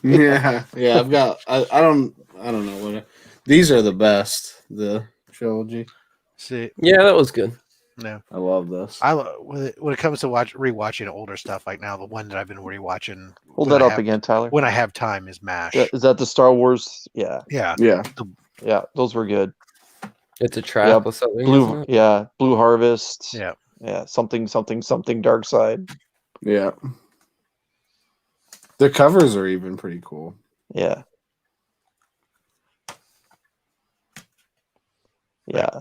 Speaker 7: Yeah. I've got. I don't know what. These are the best. The trilogy.
Speaker 9: See,
Speaker 10: Yeah, that was good.
Speaker 9: no,
Speaker 7: I love this.
Speaker 9: when it comes to rewatching older stuff, like now, the one that I've been rewatching.
Speaker 1: Hold
Speaker 9: when
Speaker 1: that
Speaker 9: I
Speaker 1: up
Speaker 9: have-
Speaker 1: again, Tyler.
Speaker 9: When I have time is MASH.
Speaker 1: Yeah, is that the Star Wars? Yeah,
Speaker 9: Yeah.
Speaker 7: Yeah.
Speaker 1: yeah, those were good.
Speaker 10: It's a trap
Speaker 1: Yep.
Speaker 10: or something. isn't
Speaker 1: Blue,
Speaker 10: it?
Speaker 1: yeah, Blue Harvest.
Speaker 9: Yeah.
Speaker 1: Yeah, something Dark Side.
Speaker 7: Yeah. The covers are even pretty cool.
Speaker 1: Yeah. Yeah.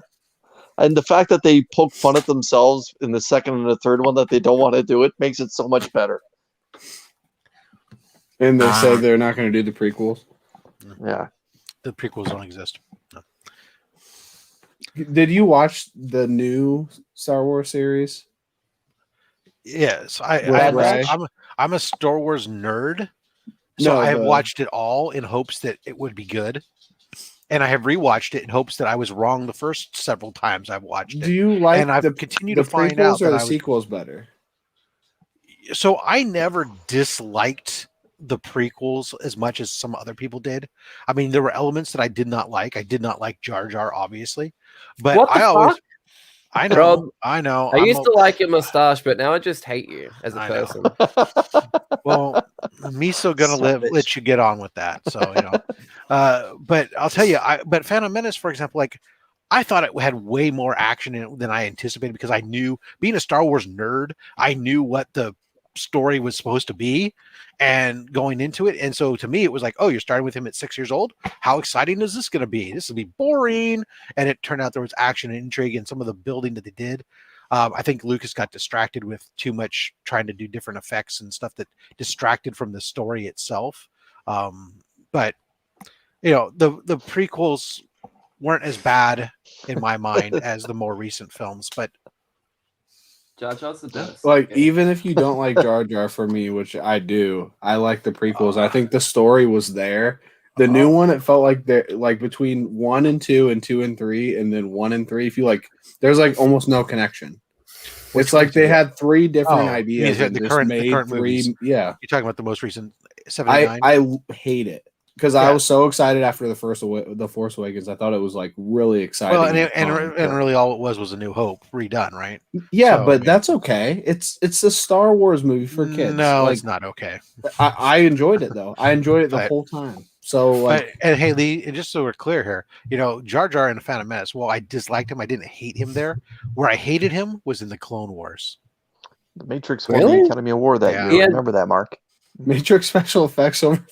Speaker 1: And the fact that they poke fun at themselves in the second and the third one that they don't want to do it makes it so much better.
Speaker 7: And they said they're not going to do the prequels.
Speaker 1: Yeah.
Speaker 9: The prequels don't exist. No.
Speaker 7: Did you watch the new Star Wars series?
Speaker 9: Yes,
Speaker 7: With Rey?
Speaker 9: I'm a Star Wars nerd, so
Speaker 7: No,
Speaker 9: I have
Speaker 7: the-
Speaker 9: watched it all in hopes that it would be good, and I have rewatched it in hopes that I was wrong the first several times I've watched it.
Speaker 7: Do you like
Speaker 9: and I've
Speaker 7: the
Speaker 9: continued
Speaker 7: the
Speaker 9: to find
Speaker 7: prequels
Speaker 9: out
Speaker 7: or
Speaker 9: that
Speaker 7: the
Speaker 9: I was,
Speaker 7: sequels better?
Speaker 9: so I never disliked the prequels as much as some other people did. I mean, there were elements that I did not like. I did not like Jar Jar, obviously, but
Speaker 10: What the
Speaker 9: I always.
Speaker 10: fuck?
Speaker 9: I know.
Speaker 10: Rob,
Speaker 9: I know.
Speaker 10: I
Speaker 9: I'm
Speaker 10: used
Speaker 9: a-
Speaker 10: to like your mustache, but now I just hate you as a
Speaker 9: I know.
Speaker 10: person.
Speaker 9: Well, me still gonna let you get on with that. So you know, but I'll tell you, but Phantom Menace, for example, like I thought it had way more action in it than I anticipated because I knew, being a Star Wars nerd, I knew what the story was supposed to be and going into it. And so to me, it was like, oh, you're starting with him at 6 years old. How exciting is this going to be? This will be boring. And it turned out there was action and intrigue and some of the building that they did. I think Lucas got distracted with too much trying to do different effects and stuff that distracted from the story itself. But you know, the prequels weren't as bad in my mind as the more recent films, but
Speaker 10: Jar Jar's the best.
Speaker 7: Like, even if you don't like Jar Jar, for me, which I do, I like the prequels. I think the story was there. The new one, it felt like there, like between 1 and 2 and 2 and 3, and then 1 and 3, feel like there's like almost no connection. It's like they had 3 different ideas and just made 3.
Speaker 9: movies.
Speaker 7: Yeah,
Speaker 9: You're talking about the most recent 79.
Speaker 7: I hate it because I was so excited after the Force Awakens. I thought it was like really exciting.
Speaker 9: Well, and really all it was A New Hope redone, right?
Speaker 7: Yeah,
Speaker 9: So,
Speaker 7: but that's okay. It's a Star Wars movie for kids.
Speaker 9: No,
Speaker 7: like,
Speaker 9: it's not okay.
Speaker 7: I enjoyed it though. I enjoyed it the whole time. So like,
Speaker 9: and hey Lee, and just so we're clear here, you know, Jar Jar in The Phantom Menace, well, I disliked him. I didn't hate him there. Where I hated him was in the Clone Wars.
Speaker 1: The Matrix won the Academy Award that year.
Speaker 10: Yeah.
Speaker 1: Remember that, Mark?
Speaker 7: Matrix special effects over.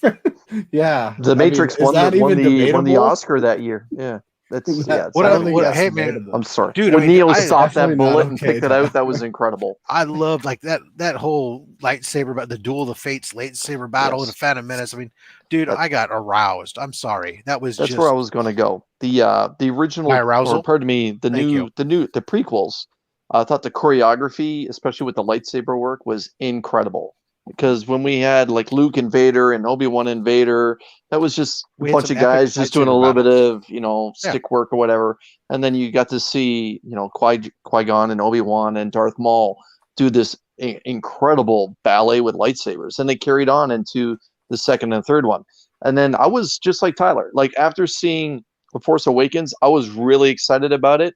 Speaker 7: Yeah,
Speaker 1: The Matrix won the
Speaker 7: debatable?
Speaker 1: Oscar that year. Yeah, that's yeah.
Speaker 9: Hey man,
Speaker 1: I'm sorry,
Speaker 9: dude.
Speaker 1: when
Speaker 9: I mean,
Speaker 1: Neo
Speaker 9: I-
Speaker 1: stopped that
Speaker 7: definitely
Speaker 1: bullet
Speaker 7: not
Speaker 1: and
Speaker 7: okay
Speaker 1: picked it
Speaker 7: to-
Speaker 1: out, that was incredible.
Speaker 9: I loved like that whole lightsaber, but the Duel of the Fates lightsaber battle in The Phantom Menace. I mean, dude, I got aroused. I'm sorry, that's just
Speaker 1: where I was going to go. The original,
Speaker 9: My arousal?
Speaker 1: or pardon me, the prequels. I thought the choreography, especially with the lightsaber work, was incredible. Because when we had like Luke and Vader and Obi-Wan and Vader, that was just
Speaker 9: We
Speaker 1: a
Speaker 9: had
Speaker 1: bunch
Speaker 9: some
Speaker 1: of guys
Speaker 9: epic
Speaker 1: just doing a
Speaker 9: lightsaber
Speaker 1: little bit
Speaker 9: battles.
Speaker 1: of, stick work or whatever. And then you got to see, Qui-Gon and Obi-Wan and Darth Maul do this incredible ballet with lightsabers. And they carried on into the second and third one. And then I was just like Tyler. Like after seeing The Force Awakens, I was really excited about it.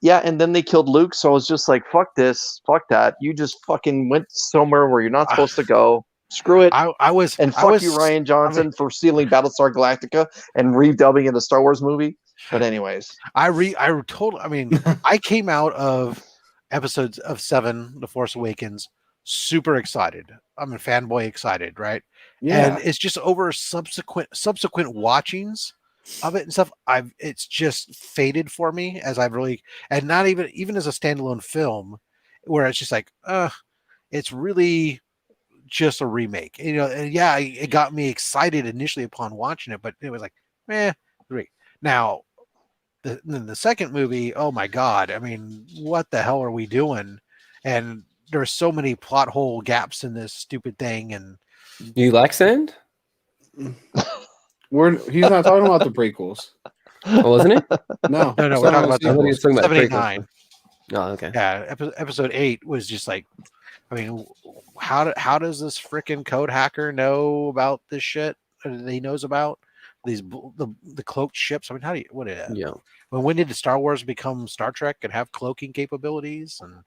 Speaker 1: Yeah, and then they killed Luke, so I was just like, fuck this, fuck that. You just fucking went somewhere where you're not supposed to go. Screw it. Fuck you, Ryan Johnson, for stealing Battlestar Galactica and redubbing it a Star Wars movie. But anyways.
Speaker 9: I came out of episodes of 7, The Force Awakens, super excited. I'm a fanboy excited, right?
Speaker 7: Yeah.
Speaker 9: And it's just over subsequent watchings of it and stuff, it's just faded for me as I've really, and not even as a standalone film, where it's just like, it's really just a remake, and yeah, it got me excited initially upon watching it, but it was like, great. Now the second movie, oh my god, I mean, what the hell are we doing? And there's so many plot hole gaps in this stupid thing. And
Speaker 10: you like sand?
Speaker 7: He's not talking about the prequels.
Speaker 10: Oh, wasn't it?
Speaker 7: No,
Speaker 9: we're talking about
Speaker 10: I thought he was talking about
Speaker 9: 7, 8,
Speaker 10: prequels.
Speaker 9: 9.
Speaker 10: Oh, okay.
Speaker 9: Yeah, episode 8 was just like, I mean, how does this freaking code hacker know about this shit that he knows about these the cloaked ships? I mean,
Speaker 10: Yeah.
Speaker 9: When did Star Wars become Star Trek and have cloaking capabilities and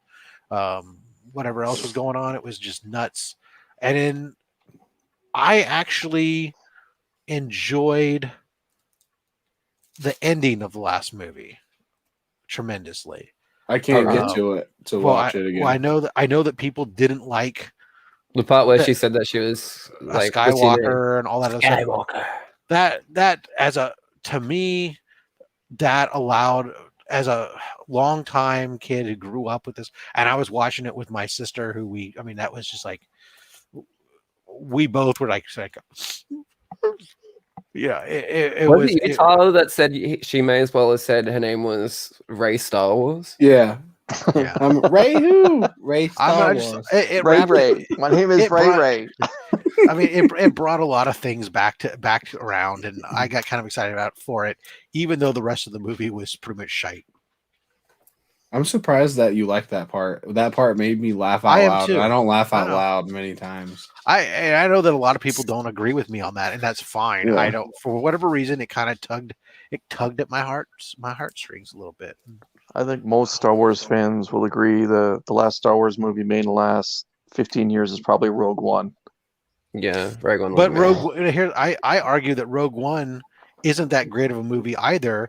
Speaker 9: whatever else was going on? It was just nuts. And then I actually enjoyed the ending of the last movie tremendously.
Speaker 7: I can't get to it to watch it again.
Speaker 9: Well, I know that people didn't like
Speaker 10: the part where she said that she was like
Speaker 9: Skywalker and all that other
Speaker 10: Skywalker.
Speaker 9: Stuff. That to me, that allowed, as a longtime kid who grew up with this, and I was watching it with my sister, that was just like, we both were like yeah, it was
Speaker 10: it Tyler that said she may as well have said her name was Ray Star Wars?
Speaker 7: Yeah.
Speaker 9: Yeah.
Speaker 7: Ray who? Ray Star Wars.
Speaker 1: Ray. My name is Ray.
Speaker 9: I mean, it brought a lot of things back around, and I got kind of excited for it, even though the rest of the movie was pretty much shite.
Speaker 7: I'm surprised that you liked that part. That part made me laugh out loud. I don't laugh out loud many times.
Speaker 9: I know that a lot of people don't agree with me on that, and that's fine.
Speaker 7: Yeah.
Speaker 9: I don't, for whatever reason, it kind of tugged at my heartstrings a little bit.
Speaker 1: I think most Star Wars fans will agree the last Star Wars movie made in the last 15 years is probably Rogue One.
Speaker 10: Yeah, Rogue One.
Speaker 9: But I argue that Rogue One isn't that great of a movie either.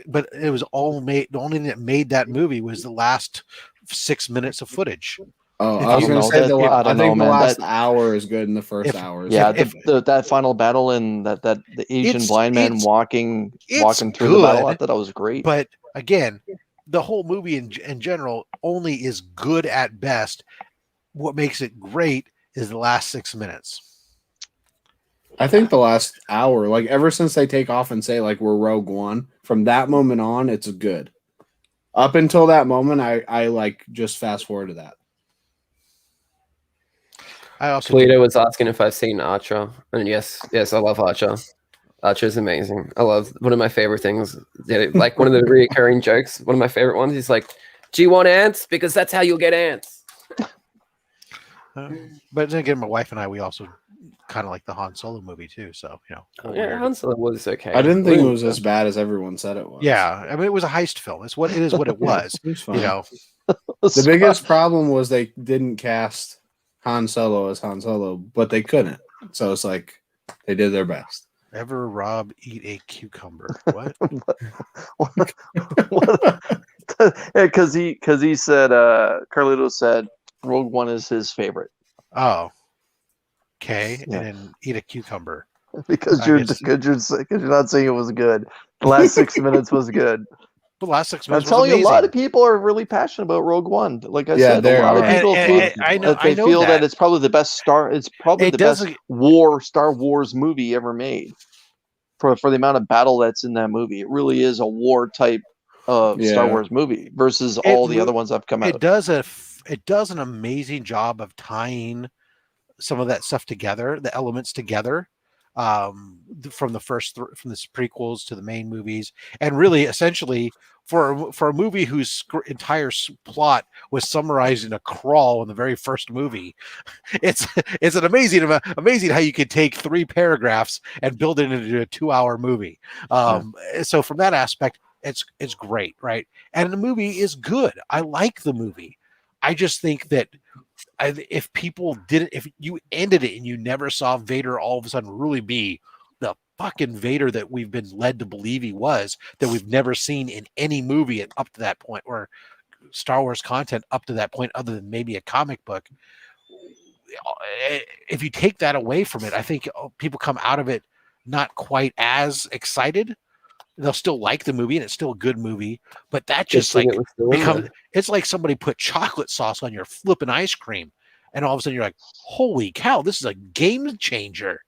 Speaker 9: But it was all made. The only thing that made that movie was the last 6 minutes of footage.
Speaker 7: Oh,
Speaker 9: If
Speaker 7: I was
Speaker 9: you-
Speaker 7: going to say
Speaker 1: I
Speaker 7: I
Speaker 1: don't
Speaker 7: think
Speaker 1: know,
Speaker 7: the
Speaker 1: man.
Speaker 7: last
Speaker 1: That
Speaker 7: hour is good, and the first
Speaker 9: if-
Speaker 7: hour is
Speaker 1: yeah,
Speaker 7: good.
Speaker 1: that final battle and that the Asian blind man walking through the battle, I thought that was great.
Speaker 9: But again, the whole movie in general only is good at best. What makes it great is the last 6 minutes.
Speaker 7: I think the last hour, like ever since they take off and say like we're Rogue One, from that moment on, it's good. Up until that moment, I like just fast forward to that.
Speaker 9: I also
Speaker 10: Toledo was asking if I've seen Archer, and yes, I love Archer. Archer is amazing. I love one of my favorite things. Like one of the reoccurring jokes. One of my favorite ones. He's like, "Do you want ants? Because that's how you'll get ants."
Speaker 9: But then again, my wife and I, we also kind of like the Han Solo movie too. So
Speaker 10: Yeah, Han Solo was okay.
Speaker 7: I didn't think it was as bad as everyone said it was.
Speaker 9: Yeah, I mean, it was a heist film. It's what it is. What it was.
Speaker 7: It was fine.
Speaker 9: You know,
Speaker 7: The biggest problem was they didn't cast Han Solo as Han Solo, but they couldn't. So it's like they did their best.
Speaker 9: ever Rob eat a cucumber? What?
Speaker 1: Because he said Carlito said Rogue One is his favorite.
Speaker 9: Oh, okay.
Speaker 1: Yeah.
Speaker 9: And then eat a cucumber.
Speaker 1: Because
Speaker 9: I
Speaker 1: you're
Speaker 9: guess-
Speaker 1: you're not saying it was good. The last 6 minutes was good.
Speaker 9: The last 6
Speaker 1: I'm
Speaker 9: minutes.
Speaker 1: telling you,
Speaker 9: was
Speaker 1: a lot of
Speaker 9: amazing.
Speaker 1: people are really passionate about Rogue One. Like I
Speaker 7: Yeah,
Speaker 1: said,
Speaker 7: there
Speaker 1: a lot of
Speaker 7: are.
Speaker 1: people
Speaker 9: And-
Speaker 1: feel
Speaker 9: I know-
Speaker 1: that they
Speaker 9: I know
Speaker 1: feel that
Speaker 9: that.
Speaker 1: it's probably the best It's probably
Speaker 9: It
Speaker 1: the best
Speaker 9: doesn't-
Speaker 1: Star Wars movie ever made. For the amount of battle that's in that movie, it really is a war type of Star
Speaker 7: Yeah.
Speaker 1: Wars movie versus all the other ones that have come out.
Speaker 9: It does an amazing job of tying some of that stuff together, the elements together, from the from the prequels to the main movies, and really, essentially, for a movie whose entire plot was summarized in a crawl in the very first movie, it's an amazing how you could take 3 paragraphs and build it into a 2-hour movie. So from that aspect, it's great, right? And the movie is good. I like the movie. I just think that if you ended it and you never saw Vader all of a sudden really be the fucking Vader that we've been led to believe he was, that we've never seen in any movie up to that point, or Star Wars content up to that point, other than maybe a comic book. If you take that away from it, I think people come out of it not quite as excited. They'll still like the movie, and it's still a good movie, but that just like becomes, it's like somebody put chocolate sauce on your flipping ice cream, and all of a sudden you're like, holy cow, this is a game changer.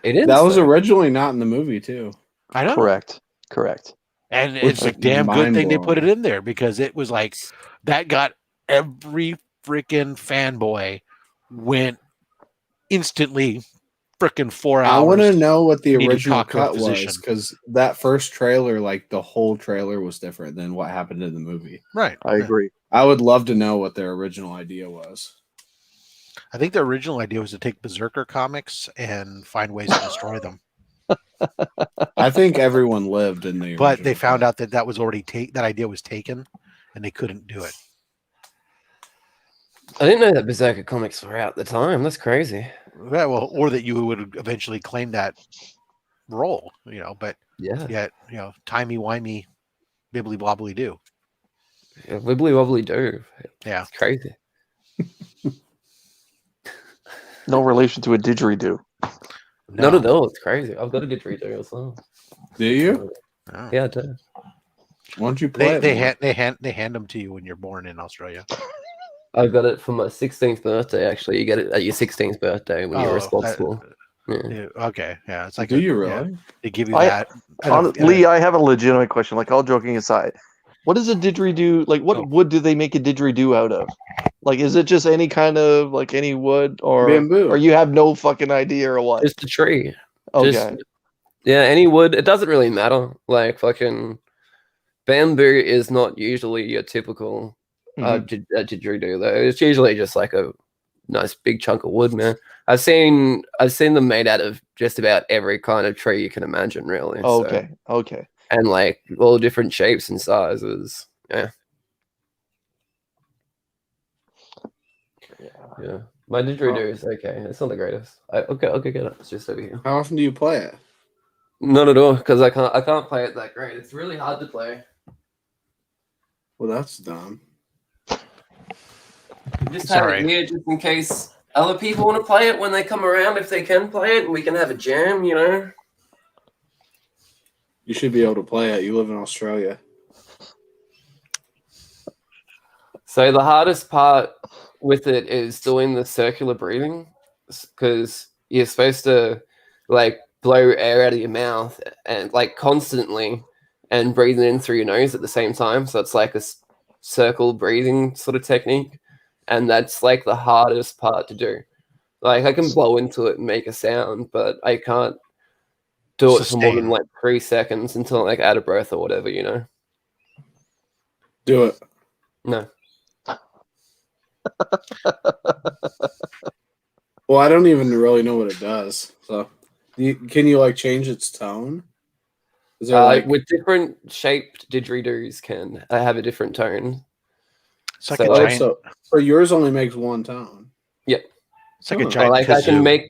Speaker 10: It is.
Speaker 7: That was
Speaker 10: though.
Speaker 7: originally not in the movie, too.
Speaker 9: I know.
Speaker 1: Correct.
Speaker 9: And
Speaker 7: Which
Speaker 9: it's a
Speaker 7: is
Speaker 9: damn good thing they put it
Speaker 7: mind-blowing.
Speaker 9: in there, because it was like that got every freaking fanboy went instantly freaking 4 hours.
Speaker 7: I want to know what the
Speaker 9: need to
Speaker 7: original
Speaker 9: talk to a
Speaker 7: cut was,
Speaker 9: physician.
Speaker 7: because that first trailer, like the whole trailer was different than what happened in the movie.
Speaker 9: Right.
Speaker 1: I agree.
Speaker 7: I would love to know what their original idea was.
Speaker 9: I think the original idea was to take Berserker comics and find ways to destroy them.
Speaker 7: I think everyone lived in the
Speaker 9: But they
Speaker 7: original
Speaker 9: found
Speaker 7: cut.
Speaker 9: out that was already that idea was taken, and they couldn't do it.
Speaker 10: I didn't know that Berserker comics were out at the time. That's crazy.
Speaker 9: Yeah, well, or that you would eventually claim that role, but
Speaker 10: Yeah.
Speaker 9: yet, timey-wimey, bibbly-wobbly do.
Speaker 10: Yeah, wibbly wobbly do.
Speaker 9: Yeah.
Speaker 10: It's crazy.
Speaker 1: No relation to a didgeridoo.
Speaker 10: Not at all. It's crazy. I've got a didgeridoo as well.
Speaker 7: Do you?
Speaker 9: No.
Speaker 10: Yeah, I do.
Speaker 7: Why don't you play
Speaker 9: They
Speaker 7: it?
Speaker 9: they hand them to you when you're born in Australia.
Speaker 10: I got it for my 16th birthday. Actually, you get it at your 16th birthday when you're responsible.
Speaker 9: Yeah, okay, yeah, it's like
Speaker 7: Do you really?
Speaker 9: they give you
Speaker 1: I-
Speaker 9: that.
Speaker 1: Lee, I have a legitimate question. Like, all joking aside, what is a didgeridoo? Like, what
Speaker 9: Oh.
Speaker 1: wood do they make a didgeridoo out of? Like, is it just any kind of like any wood,
Speaker 7: Bamboo.
Speaker 1: or you have no fucking idea or what?
Speaker 10: Just a tree.
Speaker 1: Okay.
Speaker 10: Just, yeah, any wood. It doesn't really matter. Like fucking bamboo is not usually your typical didgeridoo though. It's usually just like a nice big chunk of wood, man. I've seen them made out of just about every kind of tree you can imagine, really. So-
Speaker 1: Okay.
Speaker 10: and like all different shapes and sizes. Yeah. Yeah. My didgeridoo is okay. It's not the greatest. I'll go get it. It's just over here.
Speaker 7: How often do you play it?
Speaker 10: Not at all, because I can't play it that great. It's really hard to play.
Speaker 7: Well, that's dumb.
Speaker 10: Just
Speaker 9: It's
Speaker 10: have
Speaker 9: alright.
Speaker 10: it here just in case other people want to play it when they come around, if they can play it, and we can have a jam, you know?
Speaker 7: You should be able to play it. You live in Australia.
Speaker 10: So the hardest part with it is doing the circular breathing, because you're supposed to like blow air out of your mouth and like constantly and breathing in through your nose at the same time. So it's like a circle breathing sort of technique. And that's like the hardest part to do. Like I can blow into it and make a sound, but I can't do it for more than
Speaker 9: Sustain.
Speaker 10: like 3 seconds until I'm like out of breath or whatever, you know?
Speaker 7: Do it.
Speaker 10: No.
Speaker 7: Well, I don't even really know what it does. So, can you like change its tone? Is there like
Speaker 10: with different shaped didgeridoos can have a different tone.
Speaker 9: It's like
Speaker 10: So-
Speaker 9: a
Speaker 7: oh,
Speaker 9: giant.
Speaker 7: so yours only makes one tone?
Speaker 10: Yep.
Speaker 9: It's like a
Speaker 7: Oh.
Speaker 9: giant
Speaker 10: Like
Speaker 9: kazoo.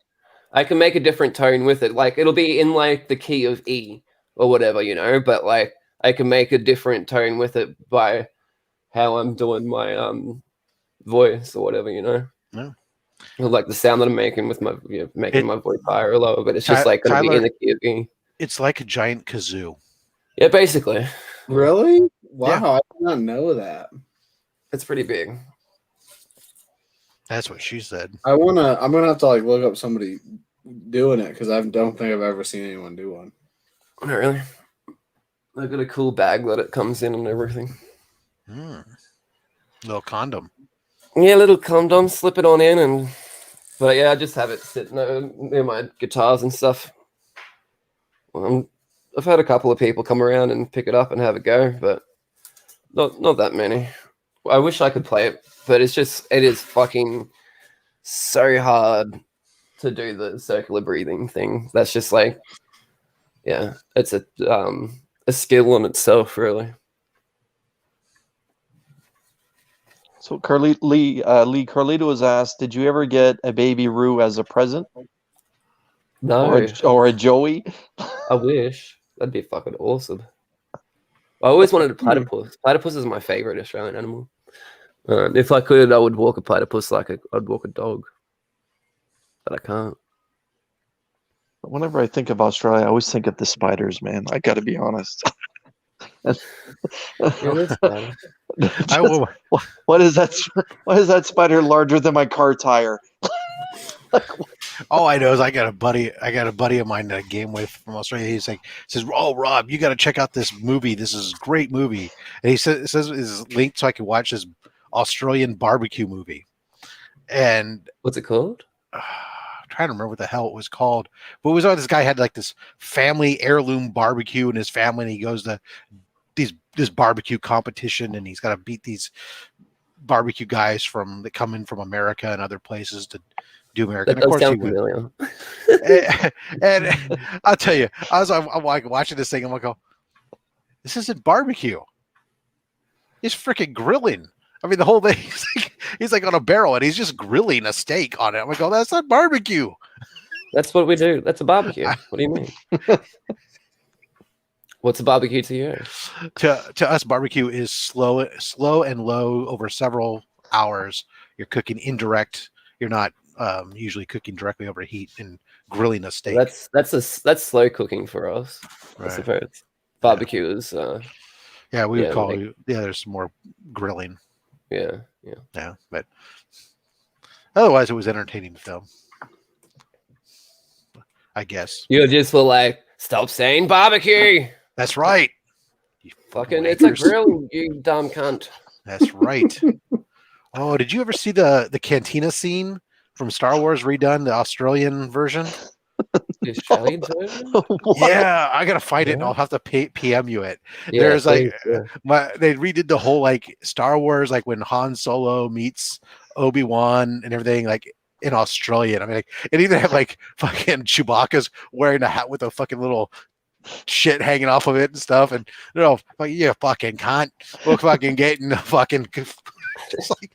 Speaker 10: I can make a different tone with it. Like it'll be in like the key of E or whatever, you know, but like I can make a different tone with it by how I'm doing my voice or whatever, you know.
Speaker 9: Yeah.
Speaker 10: Or like the sound that I'm making with my making my voice higher or lower, but it's just like gonna be
Speaker 9: Tyler-
Speaker 10: in the key of E.
Speaker 9: It's like a giant kazoo.
Speaker 10: Yeah, basically.
Speaker 7: Really? Wow,
Speaker 9: Yeah.
Speaker 7: I did not know that.
Speaker 10: It's pretty big.
Speaker 9: That's what she said.
Speaker 7: I'm gonna have to like look up somebody doing it because I don't think I've ever seen anyone do one.
Speaker 10: Not really. They've got a cool bag that it comes in and everything.
Speaker 9: Little condom.
Speaker 10: Yeah, little condom, slip it on in, but yeah, I just have it sitting near my guitars and stuff. I've had a couple of people come around and pick it up and have a go, but not that many. I wish I could play it, but it is fucking so hard to do the circular breathing thing. That's just like, yeah, it's a skill in itself, really.
Speaker 1: So Lee Carlito was asked, did you ever get a baby Roo as a present?
Speaker 10: No,
Speaker 1: Or a Joey?
Speaker 10: I wish. That'd be fucking awesome. I always wanted a platypus. Platypus is my favorite Australian animal. If I could, I would walk a platypus like I'd walk a dog. But I can't.
Speaker 1: Whenever I think of Australia, I always think of the spiders, man. I got to be honest.
Speaker 10: Yeah, that's fine.
Speaker 9: I will.
Speaker 1: What is that? Why is that spider larger than my car tire?
Speaker 9: All I know is I got a buddy of mine that I game with from Australia. He's like, says, "Oh, Rob, you got to check out this movie. This is a great movie." And he says it's linked so I can watch this Australian barbecue movie. And
Speaker 10: What's it called?
Speaker 9: I'm trying to remember what the hell it was called. But it was this guy had like this family heirloom barbecue in his family, and he goes to this barbecue competition, and he's got to beat these barbecue guys that come in from America and other places to do American.
Speaker 10: That
Speaker 9: Of
Speaker 10: does
Speaker 9: course he
Speaker 10: sound
Speaker 9: wins.
Speaker 10: familiar.
Speaker 9: and I'll tell you, I'm like watching this thing. I'm like, this isn't barbecue. He's freaking grilling. I mean, the whole thing. He's like on a barrel, and he's just grilling a steak on it. I'm like, that's not barbecue.
Speaker 10: That's what we do. That's a barbecue. What do you mean? What's a barbecue to you?
Speaker 9: To us, barbecue is slow and low over several hours. You're cooking indirect. You're not usually cooking directly over heat and grilling a steak.
Speaker 10: That's slow cooking for us,
Speaker 9: Right.
Speaker 10: I suppose. Barbecue is
Speaker 9: Yeah, we would
Speaker 10: yeah,
Speaker 9: call
Speaker 10: like-
Speaker 9: it. Yeah, there's some more grilling.
Speaker 10: yeah.
Speaker 9: Yeah, but otherwise, it was entertaining film. I guess.
Speaker 10: You just were like, stop saying barbecue.
Speaker 9: That's right. You
Speaker 10: Fucking, it's a
Speaker 9: wankers.
Speaker 10: grill, you dumb cunt.
Speaker 9: That's right. Oh, did you ever see the cantina scene from Star Wars redone, the Australian version?
Speaker 10: The Australian version?
Speaker 9: Yeah, I gotta find it. And
Speaker 10: Yeah.
Speaker 9: I'll have to PM you it.
Speaker 10: Yeah,
Speaker 9: There's like
Speaker 10: please, yeah.
Speaker 9: they redid the whole like Star Wars, like when Han Solo meets Obi-Wan and everything, like in Australian. I mean, like, it even had like fucking Chewbacca's wearing a hat with a fucking little shit hanging off of it and stuff. And like, you fucking cunt. We're fucking getting the fucking. It's like,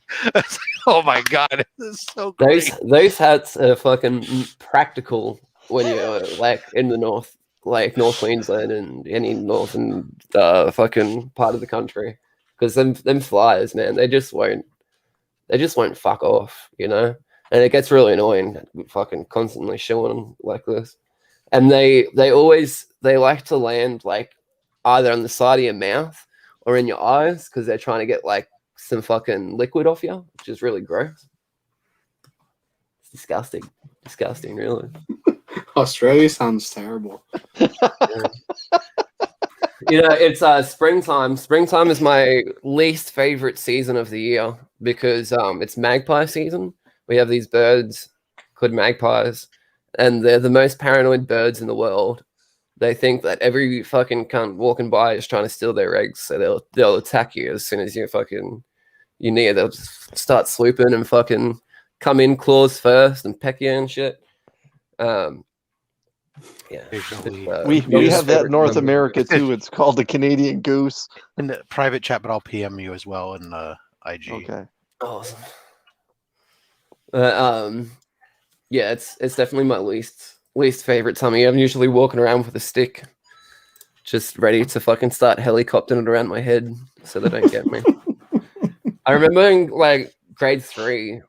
Speaker 9: oh my god, this is so great.
Speaker 10: Those hats are fucking practical when you're like in the north. like North Queensland and any northern fucking part of the country, because them flies, man, they just won't fuck off, you know. And it gets really annoying, fucking constantly showing them like this. And they like to land like either on the side of your mouth or in your eyes because they're trying to get like some fucking liquid off you, which is really gross. It's disgusting, really.
Speaker 7: Australia sounds terrible.
Speaker 10: Yeah. You know, it's springtime. Springtime is my least favorite season of the year because it's magpie season. We have these birds called magpies, and they're the most paranoid birds in the world. They think that every fucking cunt walking by is trying to steal their eggs, so they'll attack you as soon as you near. They'll just start swooping and fucking come in claws first and peck you and shit. Yeah,
Speaker 1: we have that in North America too. It's called the Canadian goose.
Speaker 9: In the private chat, but I'll PM you as well in IG.
Speaker 1: Okay.
Speaker 10: Awesome. Yeah, it's definitely my least favorite time of year. I'm usually walking around with a stick, just ready to fucking start helicoptering it around my head so they don't get me. I remember in like grade 3,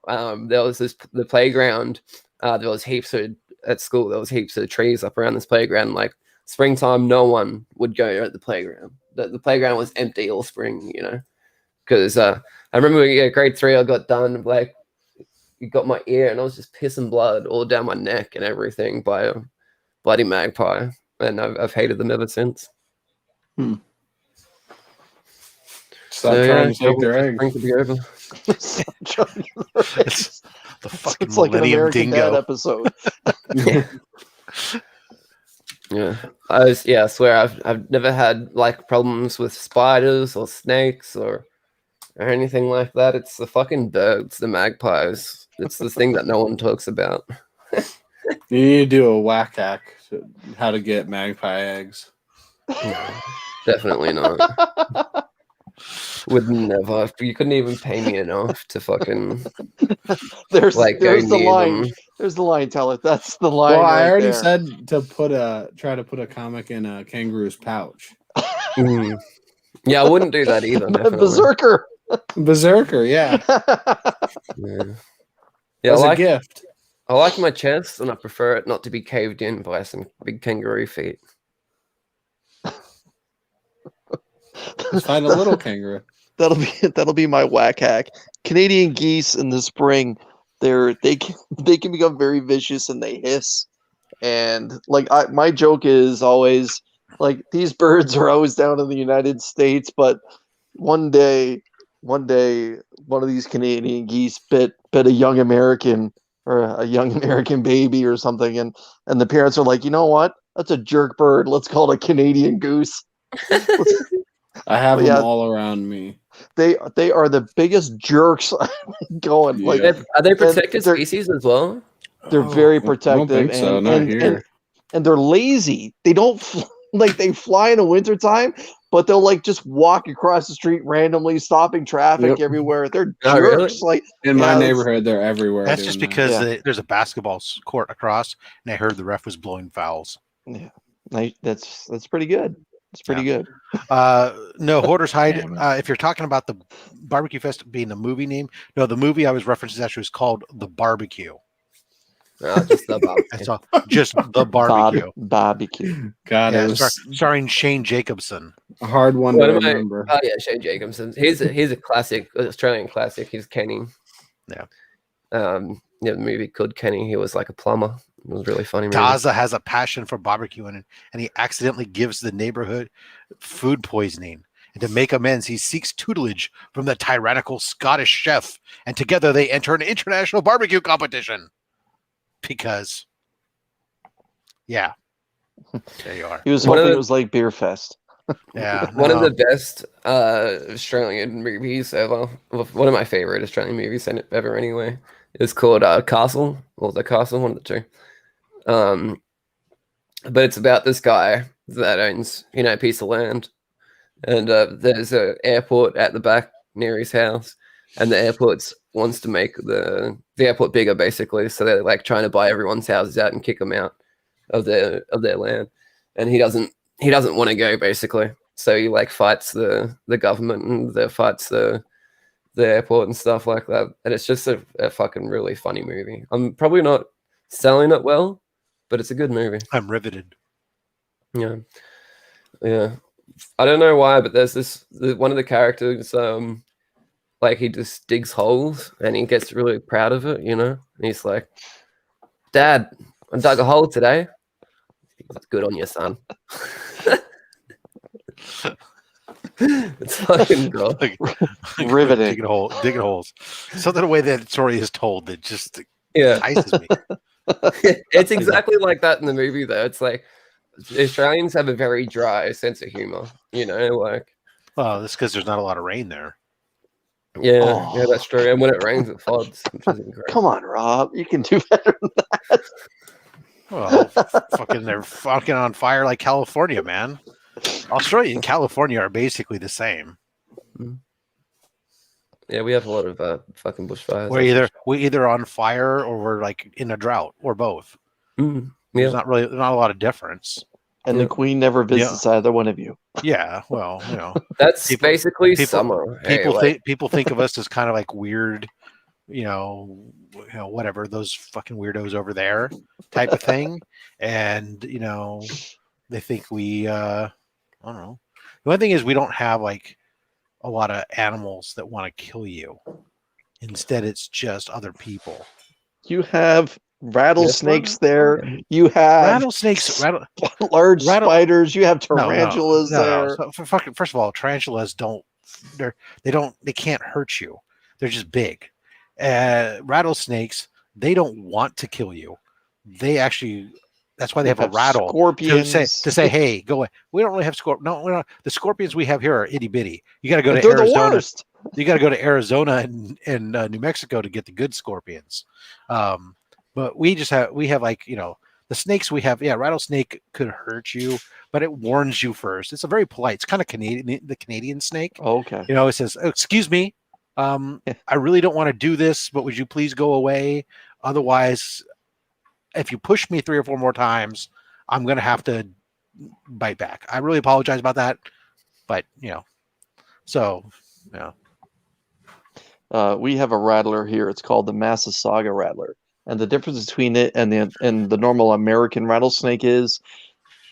Speaker 10: there was the playground. There was heaps at school. There was heaps of trees up around this playground. Like springtime, no one would go at the playground. The playground was empty all spring, you know. Because I remember grade 3, I got done like. You got my ear, and I was just pissing blood all down my neck and everything by a bloody magpie, and I've hated them ever since.
Speaker 7: Stop trying to take their eggs.
Speaker 10: To be over.
Speaker 9: It's the fucking
Speaker 1: it's like an
Speaker 9: Millennium
Speaker 1: American
Speaker 9: Dingo.
Speaker 1: Dad episode.
Speaker 10: Yeah, I swear I've never had like problems with spiders or snakes or anything like that. It's the fucking birds, the magpies. It's the thing that no one talks about.
Speaker 7: You need to do a whack hack how to get magpie eggs.
Speaker 10: No, definitely not. Would never. You couldn't even pay me enough to fucking
Speaker 1: there's
Speaker 10: go
Speaker 1: the
Speaker 10: near
Speaker 1: line.
Speaker 10: them.
Speaker 1: There's the line. Tell it. That's the line.
Speaker 7: Well, I already
Speaker 1: there.
Speaker 7: said to try to put a comic in a kangaroo's pouch.
Speaker 10: Yeah, I wouldn't do that either.
Speaker 1: Berserker.
Speaker 7: Berserker, yeah.
Speaker 10: Yeah,
Speaker 7: As a gift.
Speaker 10: I like my chest, and I prefer it not to be caved in by some big kangaroo feet.
Speaker 7: Just find a little kangaroo.
Speaker 1: That'll be my whack hack. Canadian geese in the spring, they can become very vicious and they hiss. And like my joke is always like these birds are always down in the United States, but one day one of these Canadian geese bit a young American or a young American baby or something, and the parents are like, you know what? That's a jerk bird. Let's call it a Canadian goose.
Speaker 7: I have them all around me.
Speaker 1: They are the biggest jerks going.
Speaker 7: Yeah.
Speaker 1: Like,
Speaker 10: Are they protected species as well?
Speaker 1: They're very
Speaker 7: I don't
Speaker 1: protective,
Speaker 7: think so. Not here.
Speaker 1: and they're lazy. They don't like they fly in the wintertime, but they'll like just walk across the street randomly, stopping traffic everywhere. They're
Speaker 10: Oh,
Speaker 1: jerks.
Speaker 10: really?
Speaker 1: Like
Speaker 7: In my neighborhood, they're everywhere.
Speaker 9: That's just
Speaker 7: doing
Speaker 9: because
Speaker 1: Yeah.
Speaker 9: there's a basketball court across, and I heard the ref was blowing fouls.
Speaker 1: Yeah, that's pretty good. It's pretty good.
Speaker 9: No, Hoarder's Hide.
Speaker 7: Damn it.
Speaker 9: If you're talking about the Barbecue Fest being a movie name, no, the movie I was referencing actually was called The Barbecue.
Speaker 10: Just the barbecue.
Speaker 9: That's all. Just The Barbecue.
Speaker 1: Barbecue.
Speaker 7: God,
Speaker 9: Yeah,
Speaker 7: it was
Speaker 9: starring Shane Jacobson.
Speaker 7: a hard one to remember.
Speaker 10: Oh yeah, Shane Jacobson. He's a classic, Australian classic. He's Kenny.
Speaker 9: Yeah.
Speaker 10: The movie called Kenny. He was like a plumber. It was a really funny movie.
Speaker 9: Daza has a passion for barbecuing, and he accidentally gives the neighborhood food poisoning. And to make amends, he seeks tutelage from the tyrannical Scottish chef, and together they enter an international barbecue competition. Because, yeah, there you are.
Speaker 1: He was
Speaker 10: One of
Speaker 1: hoping
Speaker 10: the-
Speaker 1: it was like Beer Fest.
Speaker 9: Yeah,
Speaker 10: One of the best Australian movies ever. One of my favorite Australian movies ever. Anyway, it's called Castle or The Castle, one of the two. But it's about this guy that owns a piece of land, and there's an airport at the back near his house, and the airport wants to make the airport bigger, basically. So they're like trying to buy everyone's houses out and kick them out of their land. and he doesn't want to go basically. So he like fights the government and fights the airport and stuff like that. And it's just a fucking really funny movie. I'm probably not selling it well, but it's a good movie.
Speaker 9: I'm riveted.
Speaker 10: Yeah. I don't know why, but there's one of the characters, like he just digs holes and he gets really proud of it, you know? And he's like, Dad, I dug a hole today. That's good on you, son. It's fucking cool.
Speaker 1: Riveting.
Speaker 9: Digging holes. Something the way that story is told that just
Speaker 10: Yeah.
Speaker 9: entices me.
Speaker 10: It's exactly like that in the movie, though. It's like Australians have a very dry sense of humor, you know, like.
Speaker 9: Well, that's because there's not a lot of rain there.
Speaker 10: Yeah, that's true. And when it rains, it floods, which is incredible.
Speaker 1: Come on, Rob. You can do better than that.
Speaker 9: Well, they're fucking on fire like California, man. Australia and California are basically the same.
Speaker 10: Yeah, we have a lot of fucking bushfires.
Speaker 9: We're either on fire or we're like in a drought or both. There's not a lot of difference.
Speaker 1: And the Queen never visits either one of you.
Speaker 9: Yeah, well, you know,
Speaker 10: that's basically summer.
Speaker 9: People think of us as kind of like weird, you know, whatever, those fucking weirdos over there type of thing, and you know, they think we, I don't know. The one thing is we don't have like a lot of animals that want to kill you. Instead, it's just other people.
Speaker 1: You have rattlesnakes there. You have
Speaker 9: rattlesnakes,
Speaker 1: large spiders. You have tarantulas there.
Speaker 9: So first of all, tarantulas they can't hurt you. They're just big. Rattlesnakes, they don't want to kill you. They actually, that's why they have a rattle.
Speaker 1: Scorpions
Speaker 9: to say, hey, go away. We don't really have scorpions. No, we don't. The scorpions we have here are itty bitty. You got to go to Arizona. You got to go to Arizona and New Mexico to get the good scorpions. But we have like, you know, the snakes we have. Yeah, rattlesnake could hurt you, but it warns you first. It's a very polite. It's kind of the Canadian snake.
Speaker 1: Oh, okay.
Speaker 9: You know, it says, "Excuse me, I really don't want to do this, but would you please go away? Otherwise, if you push me 3 or 4 more times, I'm going to have to bite back. I really apologize about that, but you know, so yeah."
Speaker 1: We have a rattler here. It's called the Massasauga rattler. And the difference between it and the normal American rattlesnake is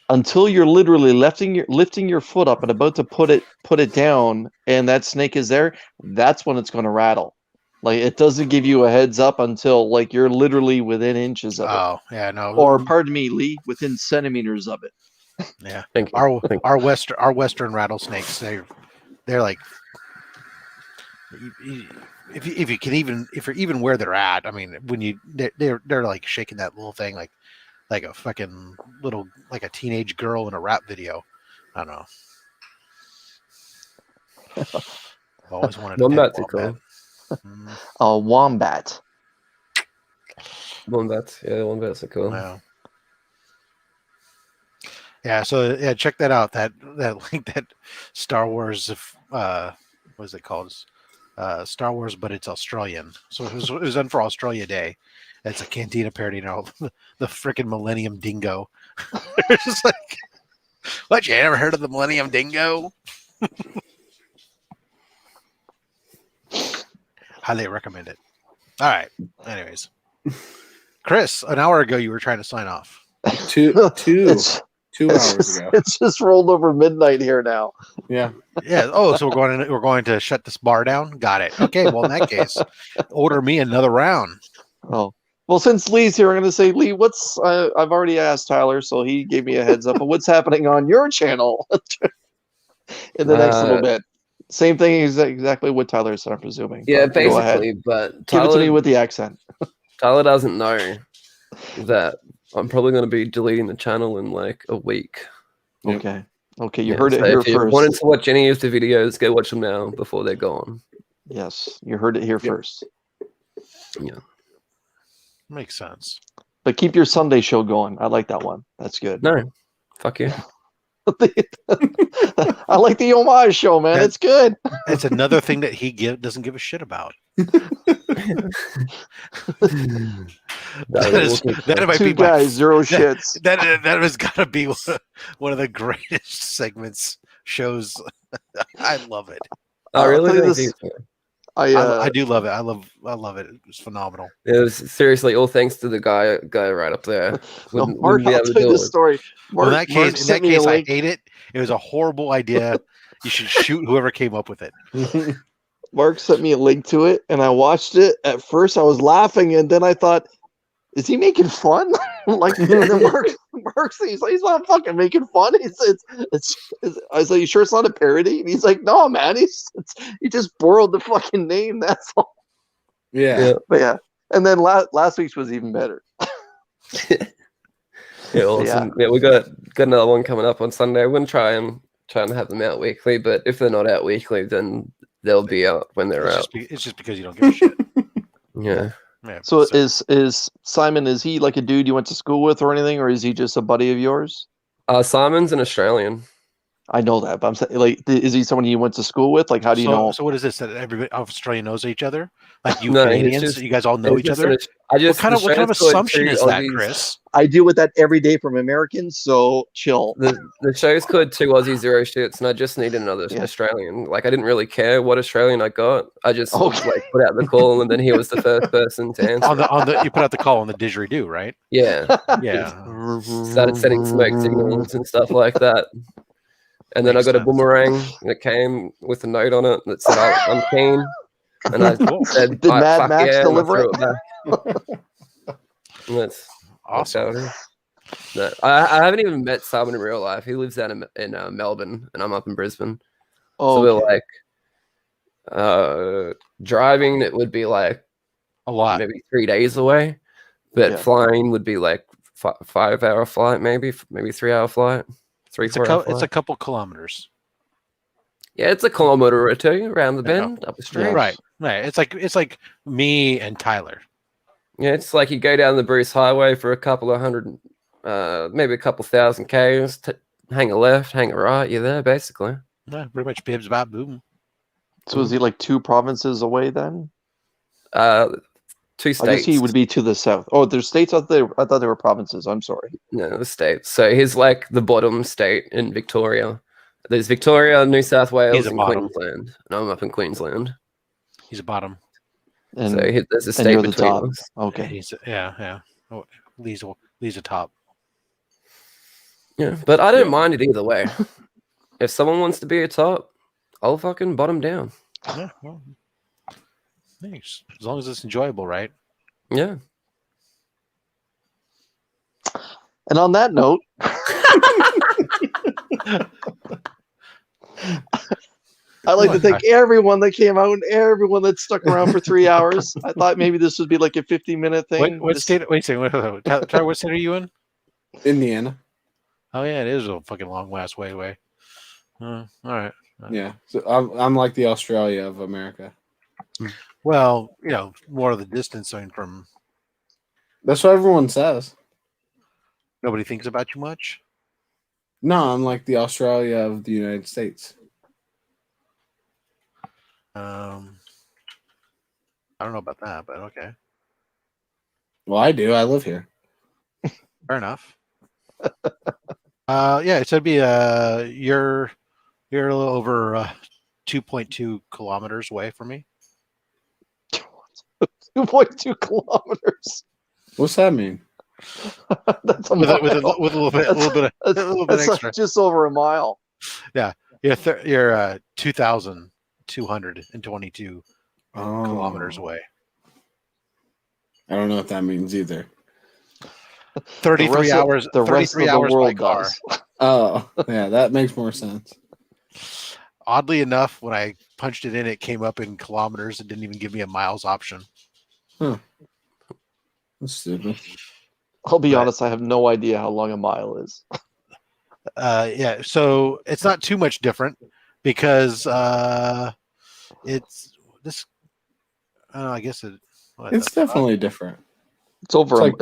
Speaker 1: until you're literally lifting your foot up and about to put it down and that snake is there, that's when it's going to rattle. Like it doesn't give you a heads up until like you're literally within inches of it.
Speaker 9: Oh, yeah, no.
Speaker 1: Or pardon me, Lee, within centimeters of it.
Speaker 9: Yeah.
Speaker 10: Thank you.
Speaker 9: Our western rattlesnakes, they're like, if you're even where they're at, I mean, when they're like shaking that little thing like a fucking little, like a teenage girl in a rap video. I don't know. I've always wanted to
Speaker 10: Wombats are cool.
Speaker 1: A wombat.
Speaker 10: Wombats, yeah, wombats are cool.
Speaker 9: Wow. Yeah, so yeah, check that out. That link, that Star Wars, what is it called? Star Wars, but it's Australian. So it was done for Australia Day. It's a Cantina parody, you know, the freaking Millennium Dingo. It's just like, what? You ever heard of the Millennium Dingo? Highly recommend it. All right. Anyways, Chris, an hour ago you were trying to sign off.
Speaker 7: 2 hours ago.
Speaker 1: It's just rolled over midnight here now.
Speaker 7: Yeah.
Speaker 9: Yeah. Oh, so we're going to shut this bar down. Got it. Okay. Well, in that case, order me another round.
Speaker 1: Oh, well, since Lee's here, I'm going to say, Lee, I've already asked Tyler, so he gave me a heads up of what's happening on your channel in the next little bit. Same thing, exactly what Tyler said, I'm presuming.
Speaker 10: Yeah, basically, but
Speaker 1: Tyler, give it to me with the accent.
Speaker 10: Tyler doesn't know that I'm probably going to be deleting the channel in like a week.
Speaker 1: Okay. Okay, you heard it here
Speaker 10: if you
Speaker 1: first.
Speaker 10: wanted to watch any of the videos, go watch them now before they're gone.
Speaker 1: Yes, you heard it here first.
Speaker 10: Yeah.
Speaker 9: Makes sense.
Speaker 1: But keep your Sunday show going. I like that one. That's good.
Speaker 10: No, fuck you.
Speaker 1: I like the homage show, man. It's good.
Speaker 9: It's another thing that he doesn't give a shit about. That might
Speaker 1: Two
Speaker 9: be my
Speaker 1: guys, zero shits.
Speaker 9: that has got to be one of the greatest segments shows. I love it.
Speaker 10: Oh,
Speaker 1: I'll
Speaker 10: really?
Speaker 1: tell you
Speaker 10: Thank
Speaker 1: this.
Speaker 10: you.
Speaker 9: I do love it. I love it. It's phenomenal.
Speaker 10: It was seriously all thanks to the guy right up there.
Speaker 1: No,
Speaker 10: Wouldn't
Speaker 1: Mark,
Speaker 10: be
Speaker 1: I'll
Speaker 10: able to
Speaker 1: tell you
Speaker 10: do
Speaker 1: this
Speaker 10: it.
Speaker 1: story.
Speaker 9: Well,
Speaker 1: Mark,
Speaker 9: in that
Speaker 1: sent me a
Speaker 9: case, I
Speaker 1: link.
Speaker 9: hate it. It was a horrible idea. You should shoot whoever came up with it.
Speaker 1: Mark sent me a link to it, and I watched it. At first, I was laughing, and then I thought, "Is he making fun?" Like, and then Mark says, "He's not fucking making fun." He says, I was like, "You sure it's not a parody?" And he's like, "No, man. He just borrowed the fucking name. That's all."
Speaker 7: Yeah.
Speaker 1: But yeah, and then last week's was even better.
Speaker 10: Yeah, awesome. Yeah, we got another one coming up on Sunday. I'm gonna try and have them out weekly, but if they're not out weekly, then they'll be out when they're out.
Speaker 9: It's just because you don't give a shit.
Speaker 10: Yeah.
Speaker 9: Yeah,
Speaker 1: So is Simon? Is he like a dude you went to school with or anything, or is he just a buddy of yours?
Speaker 10: Simon's an Australian.
Speaker 1: I know that, but I'm saying, like, is he someone you went to school with? Like, how do you know?
Speaker 9: So what is this? That everybody Australia knows each other? Like you
Speaker 10: No,
Speaker 9: Canadians, you guys all know each other? What kind of assumption is that, Chris?
Speaker 1: I deal with that every day from Americans, so chill.
Speaker 10: The show's called 2 Aussie Zero Shits, and I just needed another Australian. Like, I didn't really care what Australian I got. I just like put out the call, and then he was the first person to answer.
Speaker 9: on the you put out the call on the didgeridoo, right?
Speaker 10: Yeah.
Speaker 9: Yeah.
Speaker 10: Started setting smoke signals and stuff like that. And then I got a boomerang that came with a note on it that said, "I'm keen." And I said,
Speaker 1: Did Mad Max
Speaker 10: yeah,
Speaker 1: deliver
Speaker 10: it back. And that's
Speaker 9: awesome.
Speaker 10: No, I haven't even met Simon in real life. He lives out in Melbourne, and I'm up in Brisbane.
Speaker 1: Oh,
Speaker 10: so we're like driving. It would be like
Speaker 9: a lot,
Speaker 10: maybe 3 days away. But flying would be like 5-hour flight, maybe 3-hour flight.
Speaker 9: It's a couple kilometers.
Speaker 10: Yeah, it's a kilometer or two around the bend up the street.
Speaker 9: Right. It's like me and Tyler.
Speaker 10: Yeah, it's like you go down the Bruce Highway for a couple of hundred, maybe a couple thousand k's. Hang a left, hang a right. You're there, basically.
Speaker 9: Yeah, pretty much bibs about boom.
Speaker 1: So is he like 2 provinces away then?
Speaker 10: 2 states.
Speaker 1: I guess he would be to the south. Oh, there's states out there. I thought they were provinces. I'm sorry.
Speaker 10: No, the states. So he's like the bottom state in Victoria. There's Victoria, New South Wales, and Queensland. And I'm up in Queensland.
Speaker 9: He's a bottom.
Speaker 1: And,
Speaker 10: so there's a state between us.
Speaker 1: Okay.
Speaker 9: Yeah. Oh, Lee's a top.
Speaker 10: Yeah, but I don't mind it either way. If someone wants to be a top, I'll fucking bottom down.
Speaker 9: Yeah, well, thanks. As long as it's enjoyable, right?
Speaker 10: Yeah.
Speaker 1: And on that note, I'd like to thank everyone that came out and everyone that stuck around for 3 hours. I thought maybe this would be like a 50-minute thing.
Speaker 9: What state? Wait a second. Tyler, what state are you in?
Speaker 7: Indiana.
Speaker 9: Oh yeah, it is a fucking long ass way away. All right.
Speaker 7: Yeah, so I'm like the Australia of America.
Speaker 9: Well, more of the distance from.
Speaker 7: That's what everyone says.
Speaker 9: Nobody thinks about you much.
Speaker 7: No, I'm like the Australia of the United States.
Speaker 9: I don't know about that, but okay.
Speaker 7: Well, I do. I live here.
Speaker 9: Fair enough. Yeah, so it'd be you're a little over 2.2 kilometers away from me.
Speaker 1: 2.2 kilometers.
Speaker 7: What's that mean?
Speaker 1: That's a
Speaker 9: with a little bit extra.
Speaker 1: Like just over a mile.
Speaker 9: Yeah, you're 2,222 kilometers away.
Speaker 7: I don't know what that means either.
Speaker 9: 33 hours.
Speaker 1: The rest of the world does.
Speaker 7: Oh, yeah, that makes more sense.
Speaker 9: Oddly enough, when I punched it in, it came up in kilometers. It didn't even give me a miles option.
Speaker 7: Huh. That's stupid.
Speaker 1: I'll be honest, I have no idea how long a mile is.
Speaker 9: Yeah, so it's not too much different because it's this. I guess
Speaker 7: it's definitely different.
Speaker 1: It's over a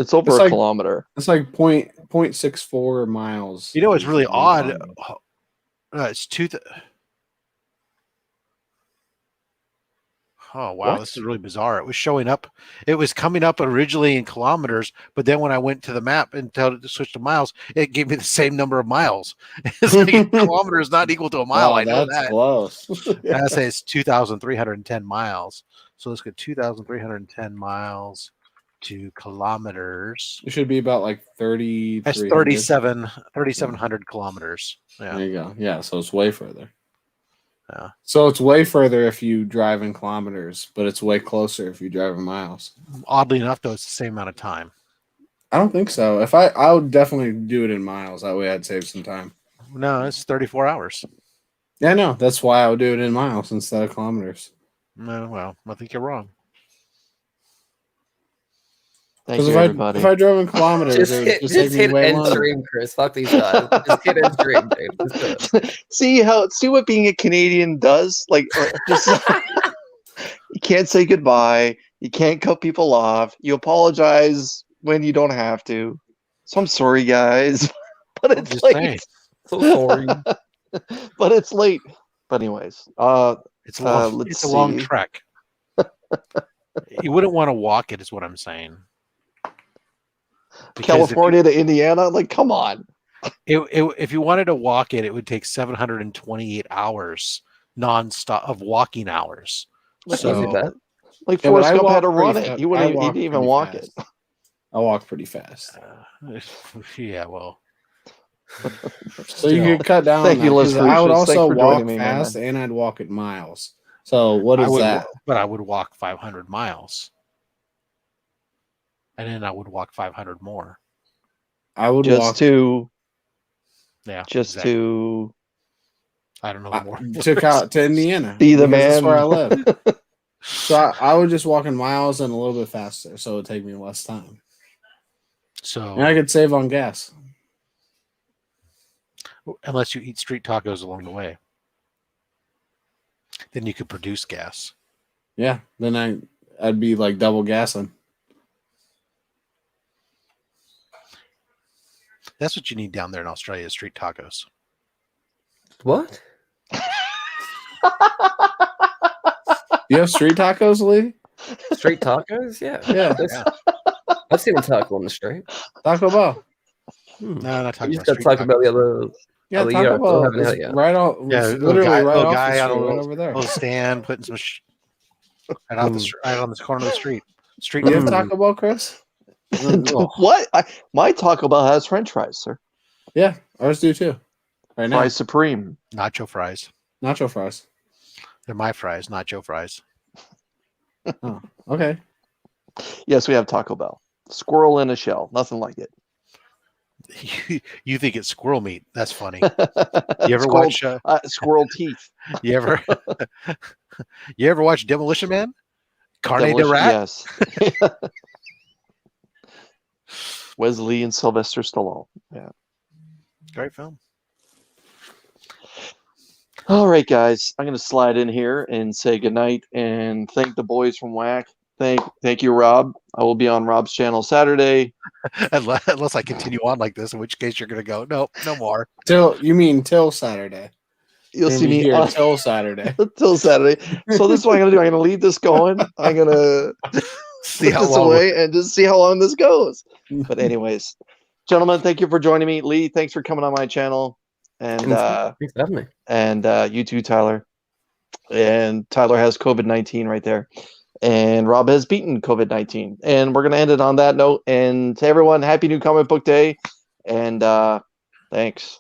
Speaker 1: kilometer.
Speaker 7: It's like 0.64 miles.
Speaker 9: It's really odd. It's Oh wow,
Speaker 5: What?
Speaker 9: this is really bizarre. It was showing up. It was coming up originally in kilometers, but then when I went to the map and told it to switch to miles, it gave me the same number of miles. It's like a kilometer is not equal to a mile.
Speaker 7: Oh,
Speaker 9: I know
Speaker 7: that's
Speaker 9: that.
Speaker 7: close.
Speaker 9: And I say it's 2,310 miles. So let's get 2,310 miles to kilometers.
Speaker 7: It should be about like 30.
Speaker 9: That's 3,700 kilometers. Yeah.
Speaker 7: There you go. Yeah, so it's way further.
Speaker 9: Yeah.
Speaker 7: So it's way further if you drive in kilometers, but it's way closer if you drive in miles.
Speaker 9: Oddly enough, though, it's the same amount of time.
Speaker 7: I don't think so. If I would definitely do it in miles. That way I'd save some time.
Speaker 9: No, it's 34 hours.
Speaker 7: Yeah, no, that's why I would do it in miles instead of kilometers.
Speaker 9: No, well, I think you're wrong.
Speaker 1: Thank
Speaker 7: Because
Speaker 1: you, everybody.
Speaker 7: if I drove in kilometers,
Speaker 10: Just
Speaker 7: it would
Speaker 10: hit,
Speaker 7: just take
Speaker 10: just
Speaker 7: me
Speaker 10: hit
Speaker 7: way
Speaker 10: end
Speaker 7: longer.
Speaker 10: stream, Chris. Fuck these guys. Just hit end stream, dude. Just do it.
Speaker 1: see what being a Canadian does? Like, just you can't say goodbye. You can't cut people off. You apologize when you don't have to. So I'm sorry, guys, but it's
Speaker 9: Just
Speaker 1: late.
Speaker 9: saying.
Speaker 10: So sorry.
Speaker 1: But it's late. But anyways,
Speaker 9: It's a long,
Speaker 1: let's
Speaker 9: it's a long
Speaker 1: see.
Speaker 9: trek. You wouldn't want to walk it, is what I'm saying. Because
Speaker 1: California to Indiana, like, come on.
Speaker 9: if you wanted to walk it, it would take 728 hours nonstop of walking hours.
Speaker 10: That's
Speaker 9: So
Speaker 10: easy, bet.
Speaker 1: Like
Speaker 7: Yeah, but
Speaker 1: Forrest
Speaker 7: I
Speaker 1: Gump had to
Speaker 7: walk
Speaker 1: run
Speaker 7: pretty
Speaker 1: it.
Speaker 7: fa-
Speaker 1: He wouldn't. He
Speaker 7: walk
Speaker 1: didn't even
Speaker 7: pretty
Speaker 1: walk
Speaker 7: fast.
Speaker 1: it.
Speaker 7: I walk pretty fast.
Speaker 9: yeah, well,
Speaker 7: So you could cut down
Speaker 1: Thank
Speaker 7: on
Speaker 1: you,
Speaker 7: that,
Speaker 1: Liz
Speaker 7: 'cause I would
Speaker 1: Crucius. Thanks
Speaker 7: also
Speaker 1: for
Speaker 7: walk
Speaker 1: joining me,
Speaker 7: fast
Speaker 1: man.
Speaker 7: and I'd walk at miles. So what is that?
Speaker 9: But I would walk 500 miles, and then I would walk 500 more.
Speaker 7: I would
Speaker 1: Just
Speaker 7: walk
Speaker 1: to,
Speaker 9: Yeah,
Speaker 1: just
Speaker 9: exactly.
Speaker 1: to
Speaker 9: I don't know the more.
Speaker 7: to Indiana.
Speaker 1: be the
Speaker 7: because that's
Speaker 1: man.
Speaker 7: where I live. So I would just walk in miles and a little bit faster, so it would take me less time.
Speaker 9: So
Speaker 7: And I could save on gas.
Speaker 9: unless you eat street tacos along the way, then you could produce gas.
Speaker 7: Yeah, then I'd be like double gassing.
Speaker 9: That's what you need down there in Australia: is street tacos.
Speaker 10: What?
Speaker 7: You have street tacos, Lee?
Speaker 10: Street tacos? Yeah.
Speaker 7: Yeah,
Speaker 10: I've seen a taco on the street.
Speaker 7: Taco Bell.
Speaker 10: Hmm.
Speaker 9: No, not
Speaker 10: I
Speaker 9: talking
Speaker 10: just
Speaker 9: about
Speaker 10: got
Speaker 9: street
Speaker 10: Taco Bell the other.
Speaker 7: Yeah,
Speaker 10: Oh, yeah,
Speaker 7: Taco
Speaker 10: I still
Speaker 7: Bell.
Speaker 10: haven't had
Speaker 7: It's
Speaker 10: it yet.
Speaker 7: right on.
Speaker 9: Yeah,
Speaker 7: It's literally right
Speaker 9: little
Speaker 7: off
Speaker 9: guy
Speaker 7: the
Speaker 9: on a
Speaker 7: street, right
Speaker 9: little,
Speaker 7: over there.
Speaker 9: little stand putting some right off the right on this corner of the street. Street
Speaker 7: You have
Speaker 9: food.
Speaker 7: Taco Bell, Chris?
Speaker 1: What? My Taco Bell has French fries, sir.
Speaker 7: Yeah, ours do too. Right now,
Speaker 1: Fries Supreme.
Speaker 9: Nacho fries.
Speaker 7: nacho fries.
Speaker 9: They're my fries, not Joe fries.
Speaker 7: Oh, okay.
Speaker 1: Yes, we have Taco Bell. Squirrel in a shell. Nothing like it.
Speaker 9: You think it's squirrel meat? That's funny. You ever
Speaker 1: Squirrel,
Speaker 9: watch?
Speaker 1: squirrel teeth?
Speaker 9: You ever? You ever watch Demolition Man? Carne de
Speaker 1: Demolition-
Speaker 9: Rat.
Speaker 1: Yes. Wesley and Sylvester Stallone. Yeah.
Speaker 9: Great film.
Speaker 1: All right, guys. I'm going to slide in here and say goodnight and thank the boys from WAC. Thank you, Rob. I will be on Rob's channel Saturday.
Speaker 9: Unless I continue on like this, in which case you're going to go, nope, no more.
Speaker 7: Till Saturday.
Speaker 1: You'll
Speaker 7: Gonna
Speaker 1: see
Speaker 7: be
Speaker 1: me
Speaker 7: here
Speaker 1: on,
Speaker 7: till Saturday.
Speaker 1: till Saturday. So this is what I'm going to do. I'm going to leave this going. I'm going to
Speaker 9: See
Speaker 1: put
Speaker 9: how
Speaker 1: this
Speaker 9: long.
Speaker 1: away and just see how long this goes. But anyways, gentlemen, thank you for joining me. Lee, thanks for coming on my channel. And
Speaker 10: Thanks for having me.
Speaker 1: and you too, Tyler. And Tyler has COVID-19 right there. And Rob has beaten COVID-19. And we're going to end it on that note. And to everyone, happy new comic book day. And thanks.